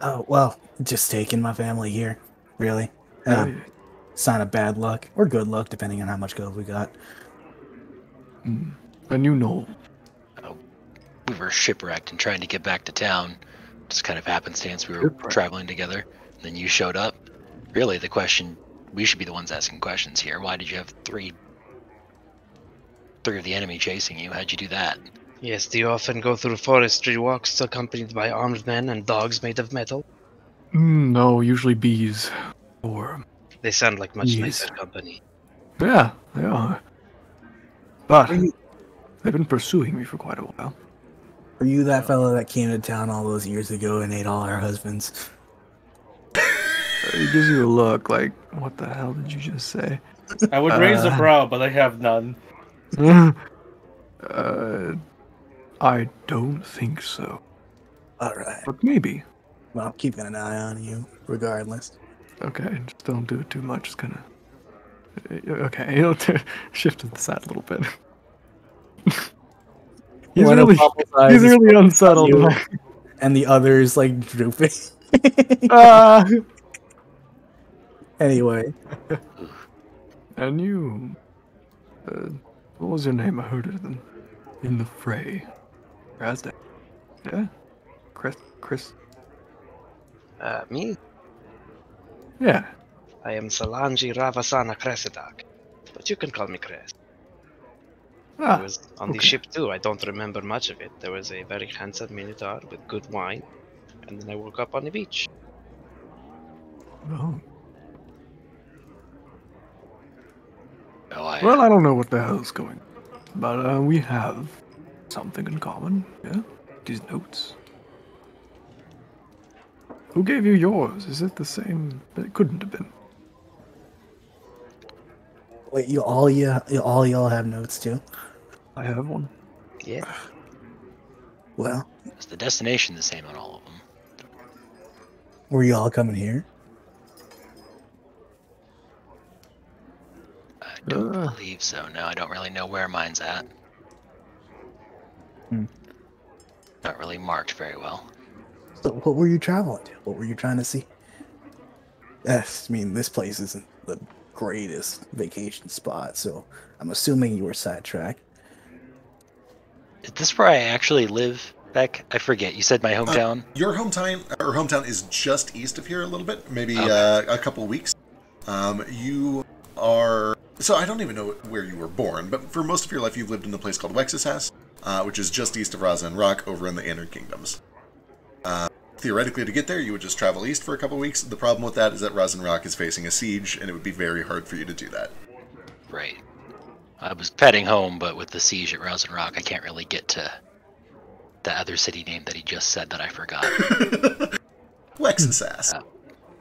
Oh well, just taking my family here. Really? Yeah, Sign of bad luck or good luck, depending on how much gold we got. and you know, We were shipwrecked and trying to get back to town. Just kind of happenstance. We were Shipwrecked. traveling together. And then you showed up. Really, the question, we should be the ones asking questions here. Why did you have three of the enemy chasing you? How'd you do that? Yes, do you often go through forestry walks accompanied by armed men and dogs made of metal? no, usually bees or They sound like much Yes. nicer company. yeah, they are. But Are you, they've been pursuing me for quite a while. are you that fellow that came to town all those years ago and ate all our husbands? It gives you a look like, what the hell did you just say? I would raise a brow, but I have none. I don't think so, Alright. but maybe. Well, I'm keeping an eye on you, regardless. Okay, just don't do it too much. It's kind of okay. You'll shift to the side a little bit. he's One of really, Bubble's eyes he's is really focused on unsettled. you, and the others like drooping. Anyway, And you, what was your name? I heard it in the fray. Razdak. Yeah, Chris. Me? Yeah. I am Salanji Ravasana Cressidak, but you can call me Cress. I was on the okay. ship too. I don't remember much of it. There was a very handsome minotaur with good wine, and then I woke up on the beach. Oh. Oh, Well, I don't know what the hell's going on, but we have something in common. Yeah, these notes. Who gave you yours? Is it the same? It couldn't have been. wait, all y'all have notes too? I have one. Yeah. Well, is the destination the same on all of them? were you all coming here? I don't believe so. No, I don't really know where mine's at. Not really marked very well. So, what were you traveling to? What were you trying to see? Yes, I mean, this place isn't the greatest vacation spot, so I'm assuming you were sidetracked. Is this where I actually live, Beck? I forget. You said my hometown? Your hometown is just east of here a little bit, maybe Okay. a couple weeks. You are... So I don't even know where you were born, but for most of your life you've lived in a place called Wexisas, which is just east of Raza and Rock over in the Inner Kingdoms. Theoretically, to get there, you would just travel east for a couple weeks. The problem with that is that Raza and Rock is facing a siege, and it would be very hard for you to do that. Right. I was heading home, but with the siege at Rouse and Rock, I can't really get to the other city name that he just said that I forgot. Wexisas.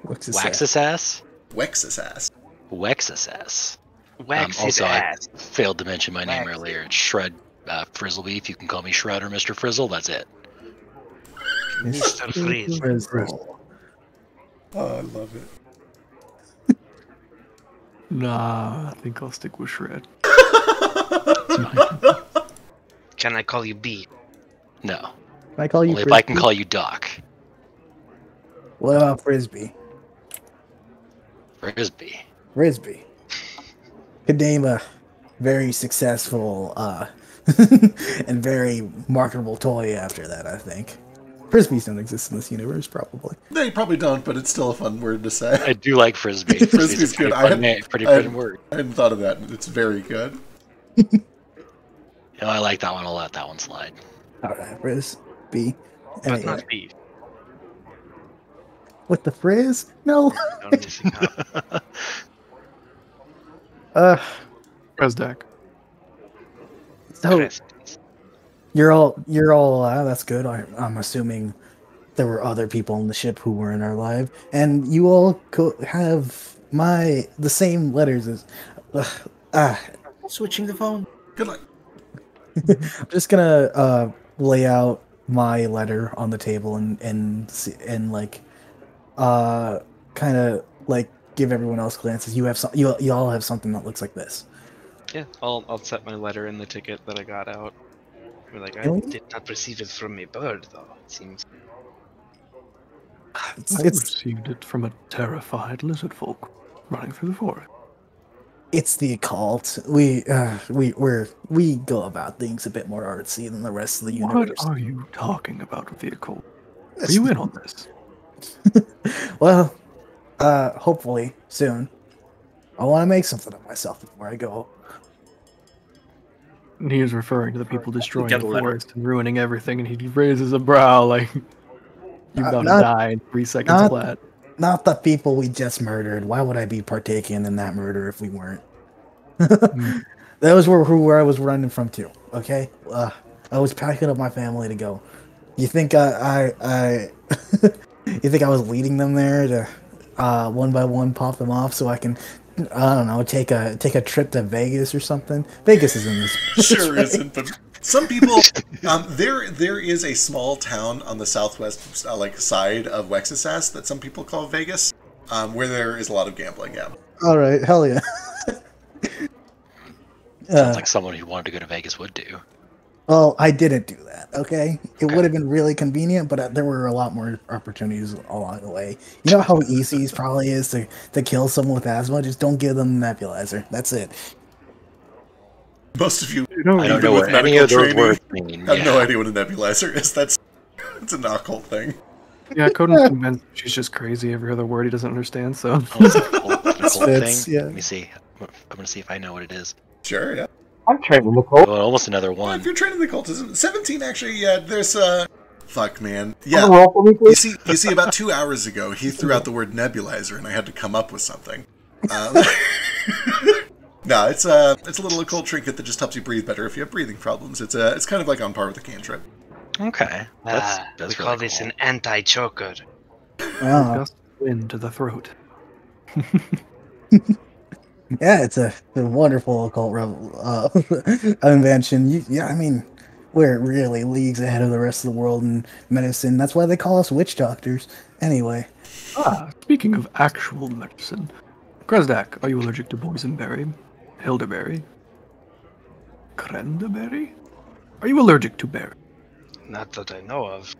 What's this? Waxasass? Wexisas. Wexasass. Wax his Also, ass. I failed to mention my name Wax earlier. It's Shred Frizzleby. If you can call me Shred or Mr. Frizzle, that's it. Mr. Freeze. Frizzle. Oh, I love it. Nah, I think I'll stick with Shred. Can I call you B? No. Can I call you Only if Frisbee? I can call you Doc. What about Frisbee? Frisbee. Frisbee. Could name a very successful and very marketable toy after that, I think. Frisbees don't exist in this universe, probably. They probably don't, but it's still a fun word to say. I do like Frisbee. Frisbee's a good. pretty fun word. I hadn't thought of that. It's very good. You know, I like that one. I'll let that one slide. Alright, Frisbee. But Anyway, not B. with the frizz? No. I'm missing out. Razdak. So Crest. you're all that's good. I'm assuming there were other people on the ship who were in our life, and you all have the same letters as. Switching the phone. Good luck. I'm just gonna lay out my letter on the table and like kind of like give everyone else glances. You have some. You all have something that looks like this. Yeah, I'll set my letter in the ticket that I got out. We're like, I Really? did not receive it from a bird, though. It seems. It's, I it's received it from a terrified lizard folk running through the forest. it's the occult. We go about things a bit more artsy than the rest of the What universe. are you talking about with the occult? Are you in on this? Well, hopefully soon. I want to make something of myself before I go. And he is referring to the people destroying Get the a letter. forest and ruining everything, and he raises a brow like you're about to Not- die in 3 seconds not- flat. Not the people we just murdered. Why would I be partaking in that murder if we weren't? That was where I was running from too. Okay, I was packing up my family to go. You think I you think I was leading them there to one by one pop them off so I can, I don't know, take a trip to Vegas or something? Vegas is in this. Sure isn't, but some people. There is a small town on the southwest side of Wexisas that some people call Vegas, where there is a lot of gambling. Yeah. All right, hell yeah. Sounds like someone who wanted to go to Vegas would do. Well, I didn't do that, okay? It would have been really convenient, but there were a lot more opportunities along the way. You know how easy it probably is to kill someone with asthma? Just don't give them the nebulizer. That's it. Most of you, You know, I don't even know with what any medical of those training, words mean. have no Yeah. idea what a nebulizer is. It's an occult thing. yeah, Coden's convinced she's just crazy every other word he doesn't understand, so Oh, it's a cold fits, thing. yeah. Let me see. I'm gonna see if I know what it is. Sure, yeah. I'm trained in the cult. Oh, almost another Well, one. if you're trained in occultism, 17 actually, yeah. There's fuck, man. Wanna Yeah. roll for me, You please? see, about 2 hours ago, he threw out the word nebulizer, and I had to come up with something. No, it's a little occult trinket that just helps you breathe better if you have breathing problems. It's kind of like on par with a cantrip. Okay, that's we really call this cool. an anti-choker. Wow. gust of wind to the throat. Yeah, it's a wonderful occult invention. Yeah, I mean, we're really leagues ahead of the rest of the world in medicine. That's why they call us witch doctors. Anyway, Speaking of actual medicine, Kresdak, are you allergic to boysenberry, elderberry, cranberry? Are you allergic to berry? Not that I know of.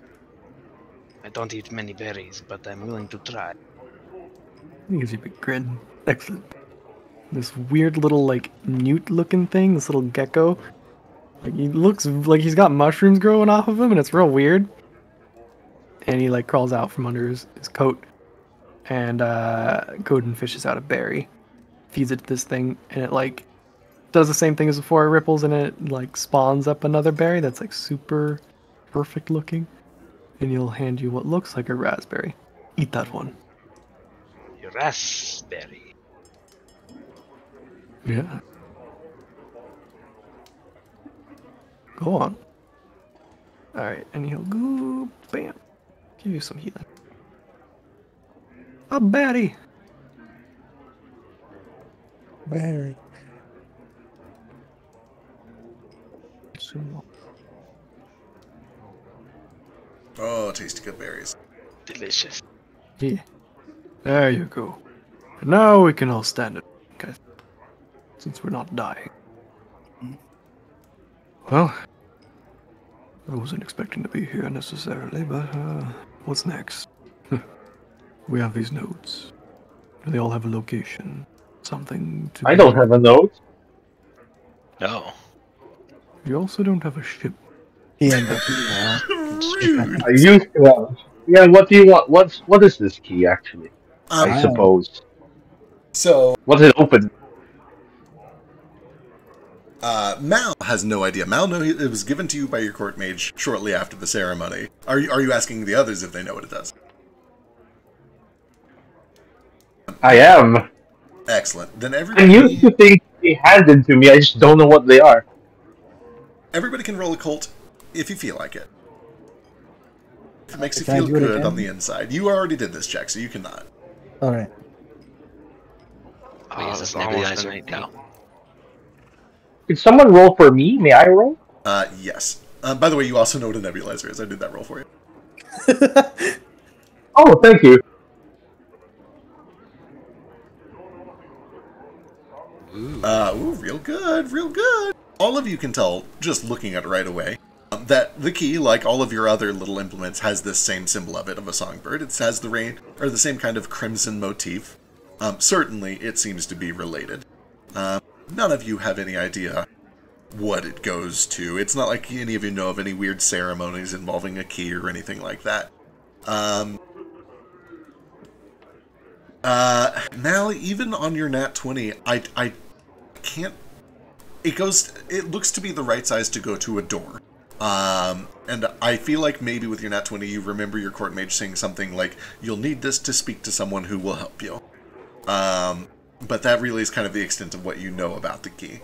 I don't eat many berries, but I'm willing to try. He gives you a big grin. Excellent. This weird little, like, newt-looking thing, this little gecko. Like, he looks like he's got mushrooms growing off of him, and it's real weird. And he, like, crawls out from under his coat. And, Godin fishes out a berry. Feeds it to this thing, and it, like, does the same thing as before. It ripples, and it, like, spawns up another berry that's, like, super perfect looking. And he'll hand you what looks like a raspberry. Eat that one. Raspberry. Yeah. Go on. Alright, and he'll go. Bam. Give you some healing. A berry. Barry. Oh, tasty good berries. Delicious. Yeah. There you go. And now we can all stand it. Okay. Since we're not dying. Well, I wasn't expecting to be here necessarily, but what's next? We have these notes. Do they all have a location? Something to I don't have a note. No. You also don't have a ship. He ended up. Rude. I used to have. Yeah, what do you want? What is this key actually? I Um, suppose. so What's it open? Mal has no idea. Mal know it was given to you by your court mage shortly after the ceremony. Are you asking the others if they know what it does? I am. Excellent. Then I everybody. used to think they handed to me. I just don't know what they are. Everybody can roll a cult if you feel like it. If it makes you Can I feel do it good again? on the inside. You already did this check, so you cannot. All right. Wait, is this it's almost nebulizer? an 18. No. Could someone roll for me? May I roll? Yes. By the way, you also know what a nebulizer is. I did that roll for you. Oh, thank you. Ooh, real good, real good. All of you can tell, just looking at it right away. that the key, like all of your other little implements, has this same symbol of it, of a songbird. It has the rain, or the same kind of crimson motif. Certainly, it seems to be related. None of you have any idea what it goes to. It's not like any of you know of any weird ceremonies involving a key or anything like that. Mal, even on your nat 20, I can't... It looks to be the right size to go to a door. And I feel like maybe with your nat 20, you remember your court mage saying something like, you'll need this to speak to someone who will help you. But that really is kind of the extent of what you know about the key.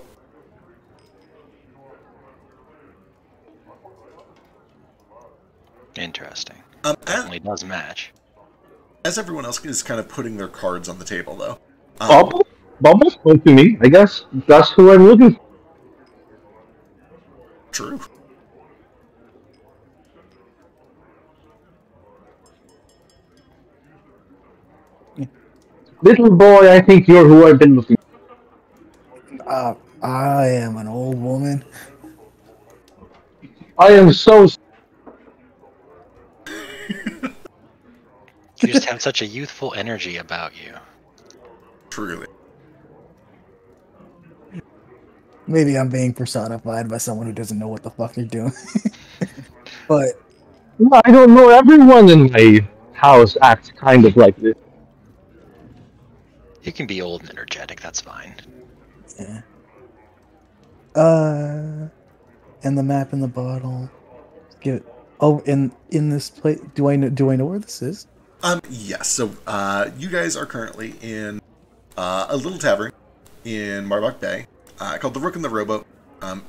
Interesting. Definitely does match. As everyone else is kind of putting their cards on the table, though. Bubble spoke to me. I guess that's who I'm looking for. True. Little boy, I think you're who I've been looking for. I am an old woman. I am so... You just have such a youthful energy about you. Truly. Maybe I'm being personified by someone who doesn't know what the fuck they're doing. But I don't know, everyone in my house acts kind of like this. You can be old and energetic, that's fine. yeah. And the map in the bottle. Give it. Oh, in this place. Do I know where this is? Yes. So, you guys are currently in a little tavern in Marbach Bay called the Rook and the Rowboat.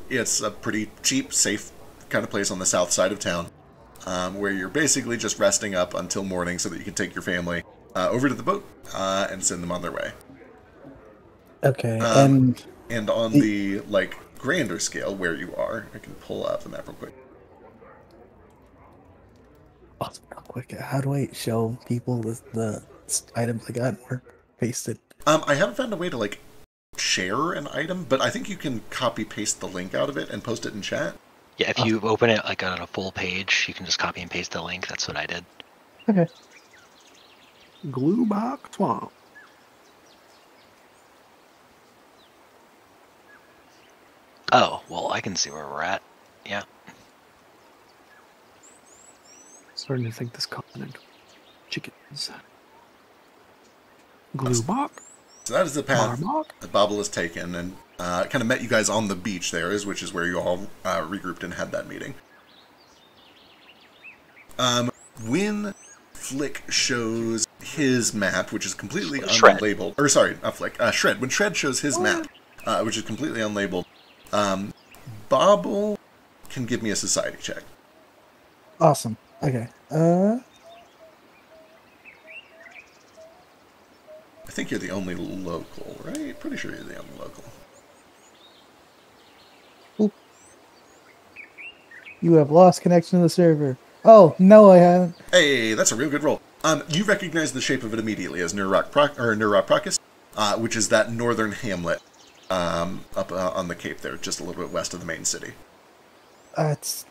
It's a pretty cheap, safe kind of place on the south side of town, where you're basically just resting up until morning so that you can take your family over to the boat and send them on their way. Okay, and on the like grander scale where you are, I can pull up the map real quick. Oh, real quick, how do I show people the items I got or paste it? I haven't found a way to like share an item, but I think you can copy paste the link out of it and post it in chat. Yeah, if you open it like on a full page, you can just copy and paste the link. That's what I did. Okay. Gluebox Swamp. Oh, well, I can see where we're at. Yeah. Starting to think this continent. Chickens. Gluebox. So that is the path Marbach? that Bobble has taken, and kind of met you guys on the beach there, which is where you all regrouped and had that meeting. When Flick shows his map, which is completely unlabeled, or sorry, not Flick, Shred. When Shred shows his map, which is completely unlabeled, Bobble can give me a society check. Awesome. Okay. I think you're the only local, right? Pretty sure you're the only local. Oop. You have lost connection to the server. Oh, no, I haven't. Hey, that's a real good roll. You recognize the shape of it immediately as Nurrock Procus, which is that northern hamlet up on the Cape there, just a little bit west of the main city. That's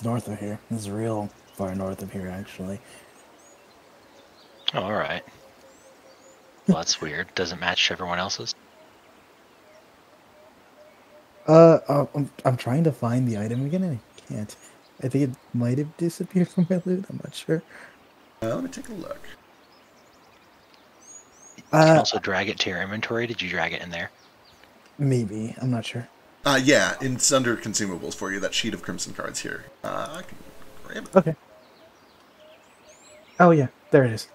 north of here. This is real far north of here, actually. Oh, all right. Well, that's weird. Doesn't match everyone else's. I'm trying to find the item again, and I can't. I think it might have disappeared from my loot. I'm not sure. Let me take a look. You can also drag it to your inventory. Did you drag it in there? Maybe. I'm not sure. Yeah, it's under consumables for you, that sheet of crimson cards here. I can grab it. Okay. Oh, yeah. There it is.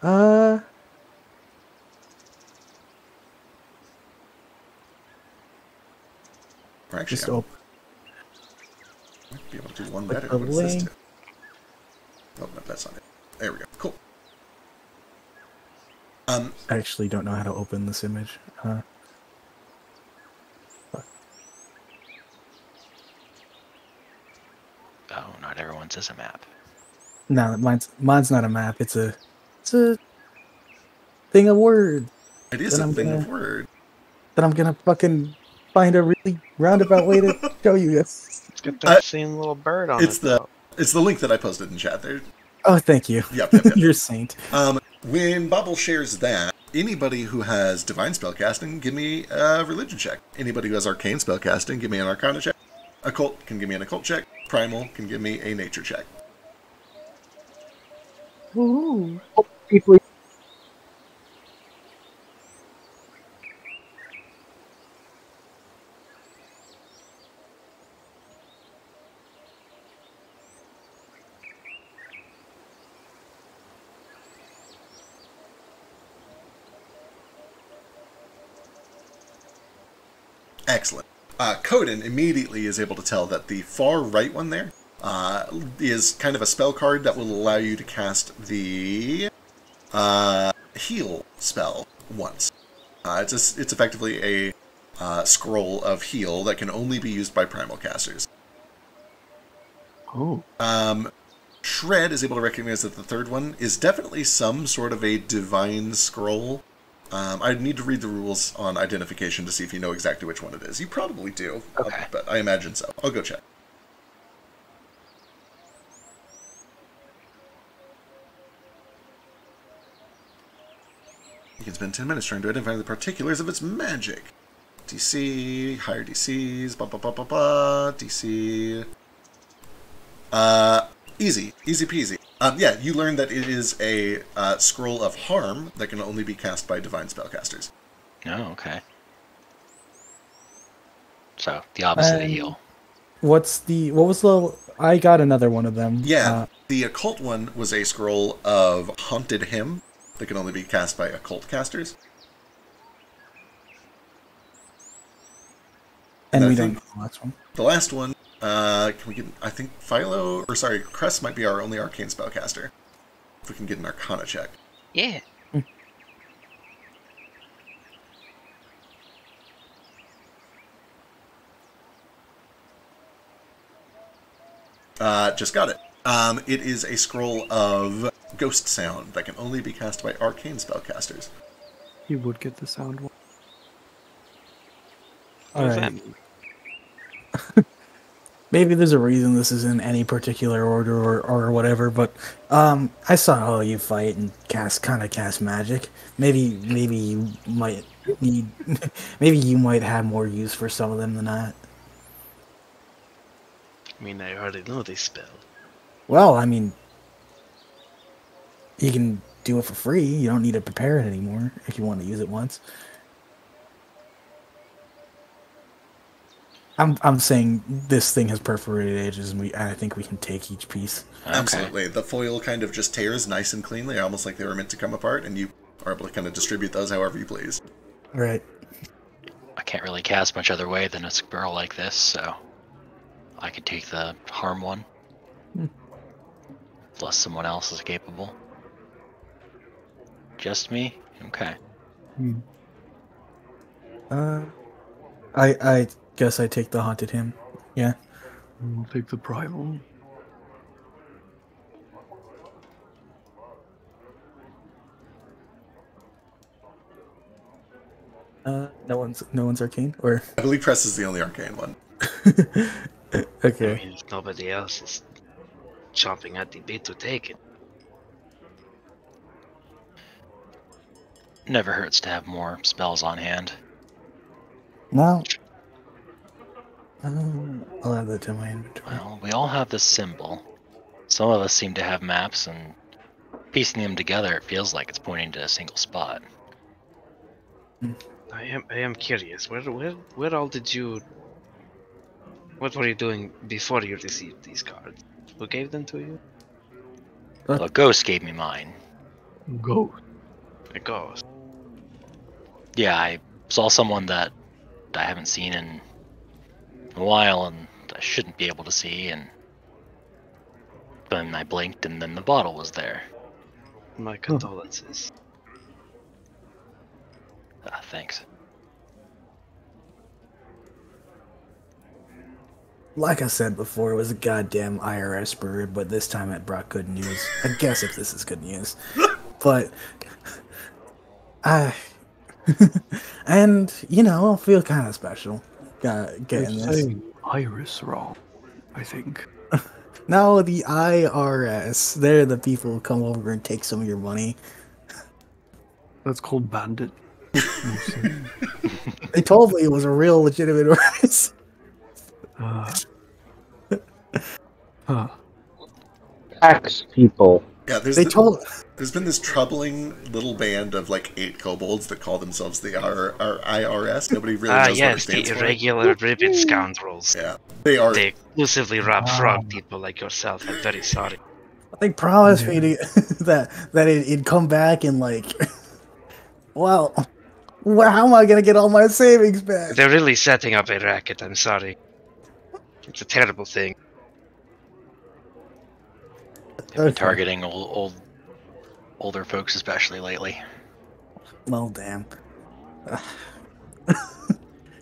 Or actually, Just I open. might be able to do one Click better. the What is this link. do? Oh, no, that's not it. There we go. Cool. I actually don't know how to open this image. Oh, not everyone's is a map. No, mine's not a map. It's a thing of word. It is a thing of word. That I'm gonna fucking find a really roundabout way to show you guys. It's got that same little bird on It's it. it's the link that I posted in chat there. Oh, thank you. Yep. You're a saint. When Bobble shares that, anybody who has divine spellcasting, give me a religion check. Anybody who has arcane spellcasting, give me an arcana check. Occult can give me an occult check. Primal can give me a nature check. Ooh. People, Excellent. Coden immediately is able to tell that the far right one there is kind of a spell card that will allow you to cast the heal spell once. It's effectively a scroll of heal that can only be used by primal casters. Oh. Shred is able to recognize that the third one is definitely some sort of a divine scroll. I'd need to read the rules on identification to see if you know exactly which one it is. You probably do, Okay. But I imagine so. I'll go check. You can spend 10 minutes trying to identify the particulars of its magic. DC, higher DCs, DC. Easy peasy. Yeah, you learn that it is a scroll of harm that can only be cast by divine spellcasters. Oh, okay. So the opposite of heal. What was the? I got another one of them. Yeah, the occult one was a scroll of haunted hymn that can only be cast by occult casters. And I we think don't know the last one. The last one, can we get? I think Cress might be our only arcane spellcaster. If we can get an Arcana check. Yeah. Just got it. It is a scroll of ghost sound that can only be cast by arcane spellcasters. You would get the sound one. What does All that right. mean? Maybe there's a reason this is in any particular order or whatever, but I saw how you fight and cast magic. Maybe you might need maybe you might have more use for some of them than not. I mean, I already know this spell. Well, I mean, you can do it for free. You don't need to prepare it anymore if you want to use it once. I'm saying this thing has perforated edges, and I think we can take each piece. Okay. Absolutely. The foil kind of just tears nice and cleanly, almost like they were meant to come apart, and you are able to kind of distribute those however you please. All right. I can't really cast much other way than a spell like this, so I could take the harm one. Unless someone else is capable. Just me? Okay. I guess I take the haunted hymn. Yeah. We'll take the primal. No one's arcane, or I believe Press is the only arcane one. okay. I mean, if nobody else is chomping at the bit to take it. Never hurts to have more spells on hand. Well, I'll add that to my inventory. Well, we all have this symbol. Some of us seem to have maps, and piecing them together, it feels like it's pointing to a single spot. I am curious. Where all did you? What were you doing before you received these cards? Who gave them to you? Well, a ghost gave me mine. Go. A ghost. Yeah, I saw someone that I haven't seen in a while, and I shouldn't be able to see, and then I blinked, and then the bottle was there. My condolences. Thanks. Like I said before, it was a goddamn IRS bird, but this time it brought good news. I guess if this is good news. But and I feel kind of special getting You're this. saying iris wrong. I think. No, the IRS. They're the people who come over and take some of your money. That's called bandit. Mostly. They told me it was a real legitimate race. Huh. Tax people. Yeah, They told. there's been this troubling little band of like 8 kobolds that call themselves the IRS. Nobody really knows what it Yes, the stands for. irregular ribbon scoundrels. Yeah, they are. They exclusively rob frog people like yourself. I'm very sorry. They promised me to, that it'd come back and like. Well, how am I gonna get all my savings back? They're really setting up a racket. I'm sorry. It's a terrible thing. They've been targeting older folks, especially lately. Well, damn.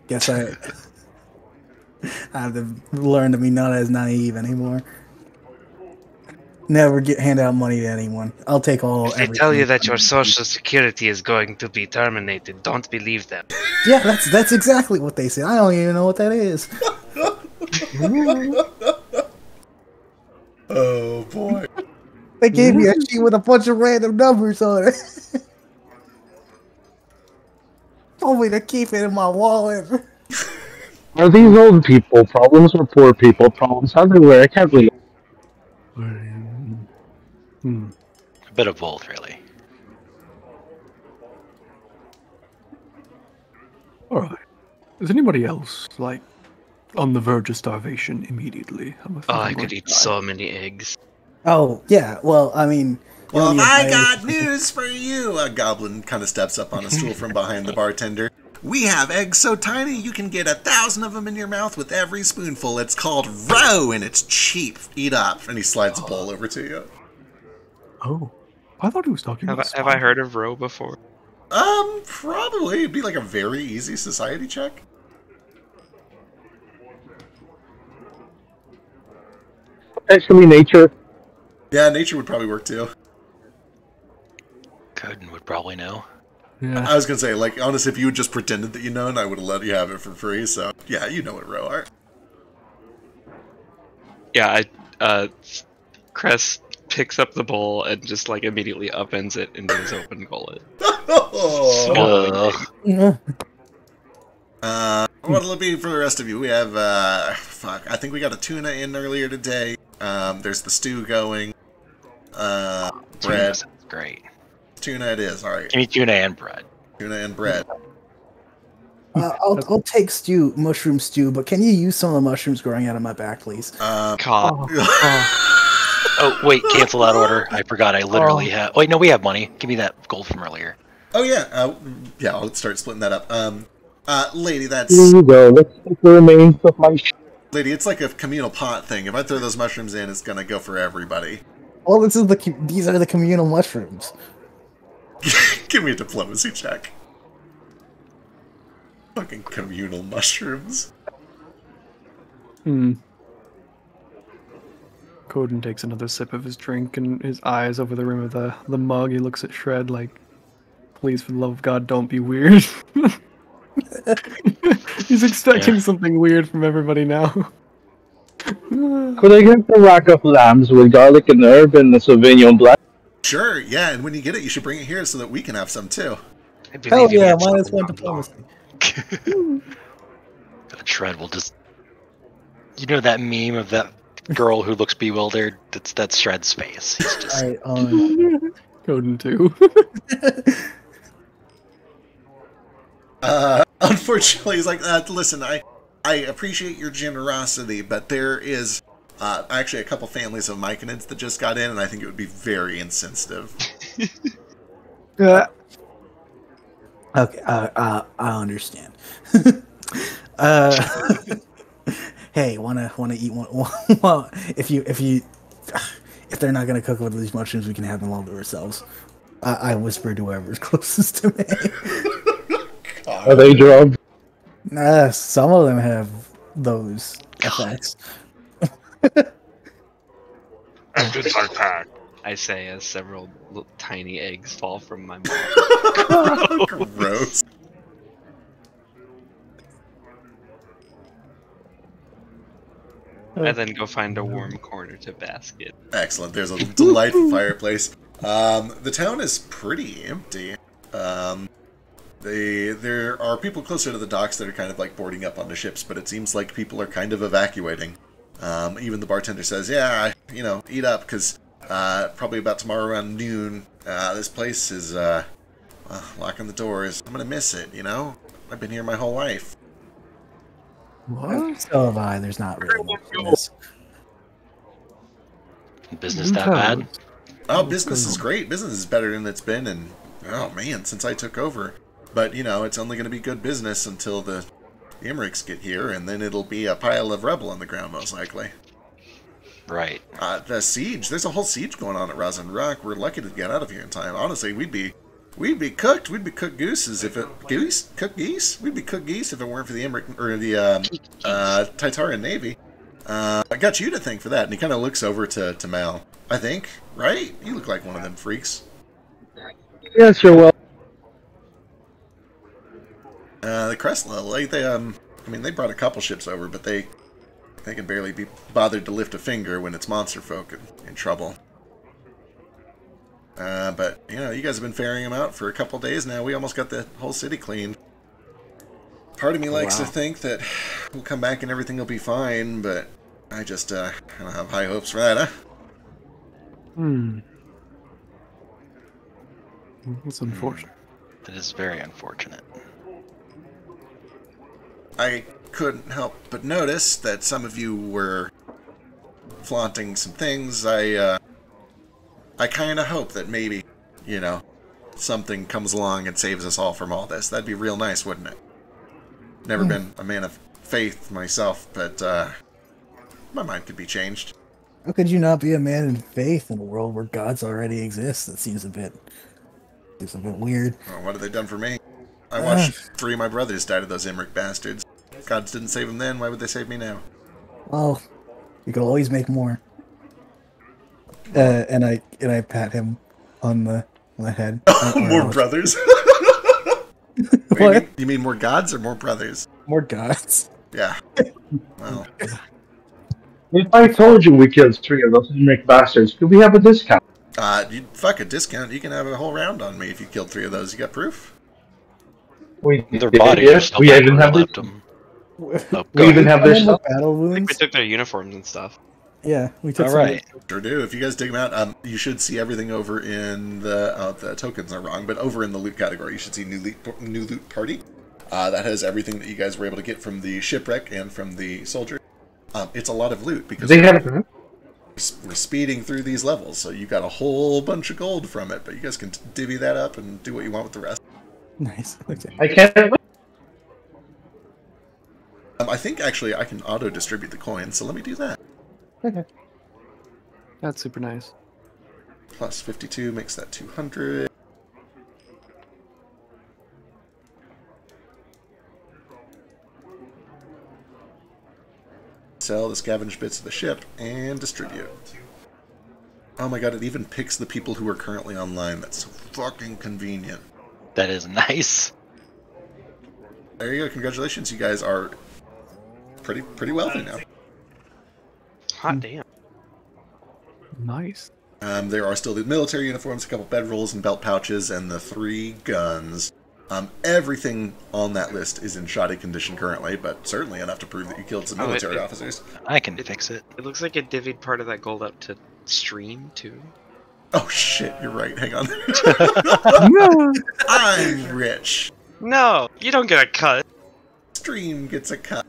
Guess I have to learn to be not as naive ananymore. Never hand out money to anyone. I'll take all. If they tell you that your social security is going to be terminated, don't believe them. Yeah, that's exactly what they say. I don't even know what that is. Oh boy. They gave me a sheet with a bunch of random numbers on it. Told me to keep it in my wallet. Are these old people problems or poor people problems? Everywhere. I can't really. A bit of both, really. Alright. Is anybody else, like, on the verge of starvation immediately? I could eat so many eggs. Oh, yeah. Well, I mean... Well, I got news for you! A goblin kind of steps up on a stool from behind the bartender. We have eggs so tiny you can get 1,000 of them in your mouth with every spoonful. It's called roe, and it's cheap. Eat up. And he slides a bowl over to you. Oh. I thought he was talking about Have I heard of roe before? Probably. It'd be like a very easy society check. Actually, nature. Yeah, nature would probably work too. Coden would probably know. Yeah. I was gonna say, like, honestly, if you had just pretended that you know, and I would have let you have it for free, so, yeah, you know what row are. Yeah, Cress picks up the bowl and just, like, immediately upends it into his open gullet. What'll it be for the rest of you? We have, I think we got a tuna in earlier today. There's the stew going. Bread. Tuna sounds great. Tuna it is, alright. Give me tuna and bread. Tuna and bread. I'll take mushroom stew, but can you use some of the mushrooms growing out of my back, please? Cod. Oh, wait, cancel that order. I forgot I literally have... Wait, no, we have money. Give me that gold from earlier. Oh, yeah. Yeah, I'll start splitting that up. Lady, that's... Here you go. Let's take the remains of my... Lady, it's like a communal pot thing. If I throw those mushrooms in, it's gonna go for everybody. Well, these are the communal mushrooms. Give me a diplomacy check. Fucking communal mushrooms. Coden takes another sip of his drink, and his eyes over the rim of the mug. He looks at Shred like, "Please, for the love of God, don't be weird." He's expecting something weird from everybody now. Could I get the rack of lambs with garlic and herb and the Sauvignon Blanc? Sure, yeah, and when you get it, you should bring it here so that we can have some too. Hell yeah, minus one diplomacy. Shred will just... You know that meme of that girl who looks bewildered? That's Shred's face. He's just... Alright, Coden too. Unfortunately, he's like, listen, I appreciate your generosity, but there is actually a couple families of Myconids that just got in, and I think it would be very insensitive. Okay, I understand. Hey, wanna eat one? Well, if they're not gonna cook with these mushrooms, we can have them all to ourselves. I whisper to whoever's closest to me. Are they drugged? Some of them have those effects. I say as several little tiny eggs fall from my mouth. Gross. and then go find a warm corner to bask in. Excellent. There's a delightful fireplace. The town is pretty empty. There are people closer to the docks that are kind of like boarding up on the ships, but it seems like people are kind of evacuating. Even the bartender says, yeah, eat up, because probably about tomorrow around noon, this place is locking the doors. I'm going to miss it, I've been here my whole life. What? So have I. There's not really much to this. Business that bad? Oh, business is great. Business is better than it's been, and oh man, since I took over. But it's only going to be good business until the Emmerichs get here, and then it'll be a pile of rubble on the ground, most likely. Right. The siege. There's a whole siege going on at Rosin Rock. We're lucky to get out of here in time. Honestly, we'd be cooked. We'd be cooked gooses if it cooked geese. We'd be cooked geese if it weren't for the Emmerich or the Titarian Navy. I got you to thank for that. And he kind of looks over to Mal. I think, right? You look like one of them freaks. Yeah, sure. Well, The Crestla, they brought a couple ships over, but they can barely be bothered to lift a finger when it's monster folk in trouble. But, you guys have been ferrying them out for a couple days now. We almost got the whole city cleaned. Part of me likes to think that we'll come back and everything will be fine, but I just, I don't have high hopes for that, That's unfortunate. That is very unfortunate. I couldn't help but notice that some of you were flaunting some things. I kind of hope that maybe, something comes along and saves us all from all this. That'd be real nice, wouldn't it? Never been a man of faith myself, but my mind could be changed. How could you not be a man in faith in a world where gods already exist? That seems a bit weird. Well, what have they done for me? I watched 3 of my brothers die to those Emmerich bastards. Gods didn't save them then, why would they save me now? Well, you could always make more. And I pat him on the head. More brothers? What? You mean more gods or more brothers? More gods. Yeah. Well, if I told you we killed 3 of those Emmerich bastards, could we have a discount? fuck a discount. You can have a whole round on me if you killed 3 of those. You got proof? Their bodies are still we back even where have I this. left them. We even have their And stuff. battle I think wounds. we took their uniforms and stuff. Yeah, we took All some- right. Sure do. If you guys dig them out, you should see everything over in the tokens are wrong, but over in the loot category, you should see new loot party. That has everything that you guys were able to get from the shipwreck and from the soldier. It's a lot of loot because They have. we're speeding through these levels, so you got a whole bunch of gold from it. But you guys can divvy that up and do what you want with the rest. Nice. Okay. I can't. I think actually I can auto distribute the coins, so let me do that. Okay. That's super nice. Plus 52 makes that 200. Sell the scavenged bits of the ship and distribute. Oh my god, it even picks the people who are currently online. That's so fucking convenient. That is nice. There you go. Congratulations, you guys are pretty wealthy now. Hot damn. Nice. There are still the military uniforms, a couple bedrolls and belt pouches, and the 3 guns. Everything on that list is in shoddy condition currently, but certainly enough to prove that you killed some military officers. I can fix it. It looks like it divvied part of that gold up to stream too. Oh shit, you're right. Hang on. No. I'm rich. No, you don't get a cut. Stream gets a cut.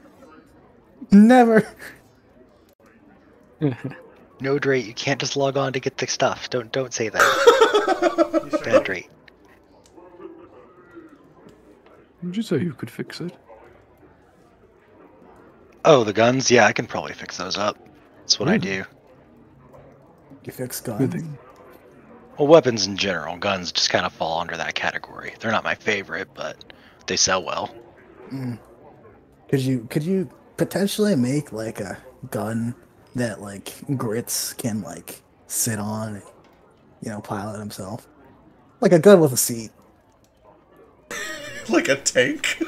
Never. No, Dre, you can't just log on to get the stuff. Don't say that. Bad Dre. Did you say you could fix it? Oh, the guns? Yeah, I can probably fix those up. That's what I do. You fix Good guns. thing. Well, weapons in general. Guns just kind of fall under that category. They're not my favorite, but they sell well. Could you potentially make like a gun that like Grits can like sit on and, pilot himself? Like a gun with a seat. Like a tank.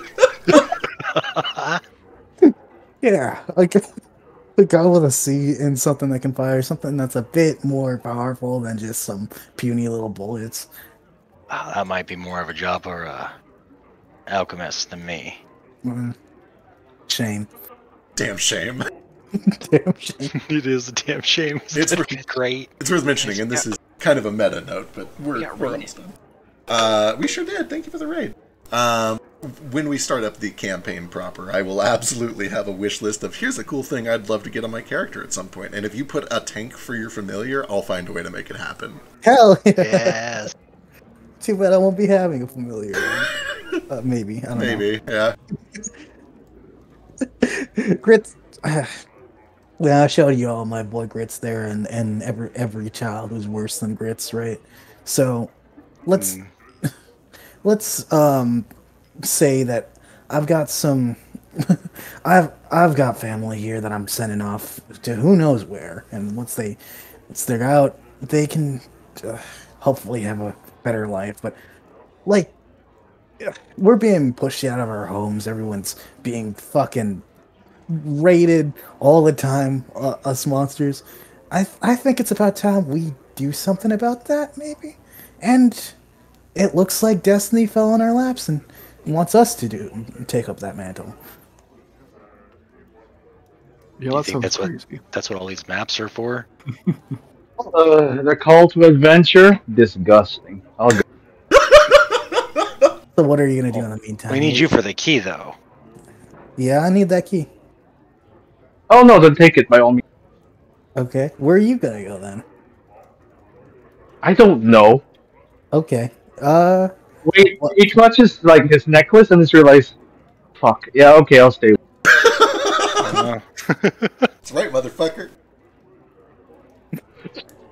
Yeah, like The guy with a C in something that can fire, something that's a bit more powerful than just some puny little bullets. That might be more of a job for a alchemist than me. Shame. Damn shame. Damn shame. It is a damn shame. It's great. It's worth mentioning, and this is kind of a meta note, but we're Yeah, almost done. We sure did. Thank you for the raid. When we start up the campaign proper, I will absolutely have a wish list of here's a cool thing I'd love to get on my character at some point. And if you put a tank for your familiar, I'll find a way to make it happen. Hell yeah. Yes. Too bad I won't be having a familiar. Maybe. I don't know. Maybe, yeah. Grits. Yeah, I showed you all my boy Grits there, and every child was worse than Grits, right? So let's say that I've got some I've got family here that I'm sending off to who knows where, and once they're out, they can hopefully have a better life. But like, we're being pushed out of our homes. Everyone's being fucking raided all the time. Us monsters. I think it's about time we do something about that, maybe. And it looks like destiny fell on our laps and wants us to take up that mantle. Yeah, You that think sounds that's crazy. that's what all these maps are for? The call to adventure? Disgusting. I'll go. So what are you gonna do in the meantime? We need you for the key, though. Yeah, I need that key. Oh no, then take it by all means. Okay, where are you gonna go then? I don't know. Okay. Wait, What? he clutches like his necklace and just realizes, fuck. Yeah, okay, I'll stay. That's right, motherfucker.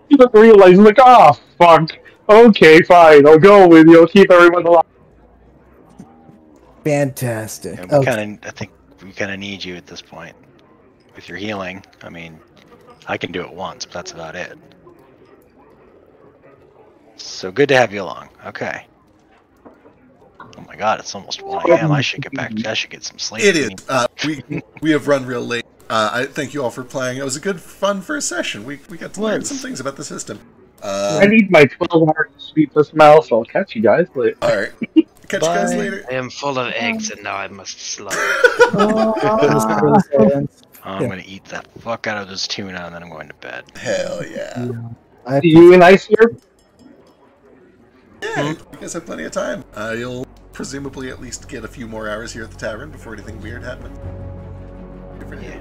He doesn't realize, he's like, ah, fuck. Okay, fine, I'll go with you. I'll keep everyone alive. Fantastic. And Okay. I think we kind of need you at this point with your healing. I mean, I can do it once, but that's about it. So good to have you along. Okay. Oh my god, it's almost 1 a.m. I should get back. I should get some sleep. It is. We have run real late. I thank you all for playing. It was a good, fun first session. We got to learn some things about the system. I need my 12 hours sleepless mouth, so I'll catch you guys later. All right. Catch you guys later. I am full of eggs and now I must slaughter. I'm gonna eat the fuck out of this tuna and then I'm going to bed. Hell yeah. See you in ice here? Yeah, you guys have plenty of time. You'll presumably at least get a few more hours here at the tavern before anything weird happens. Yeah.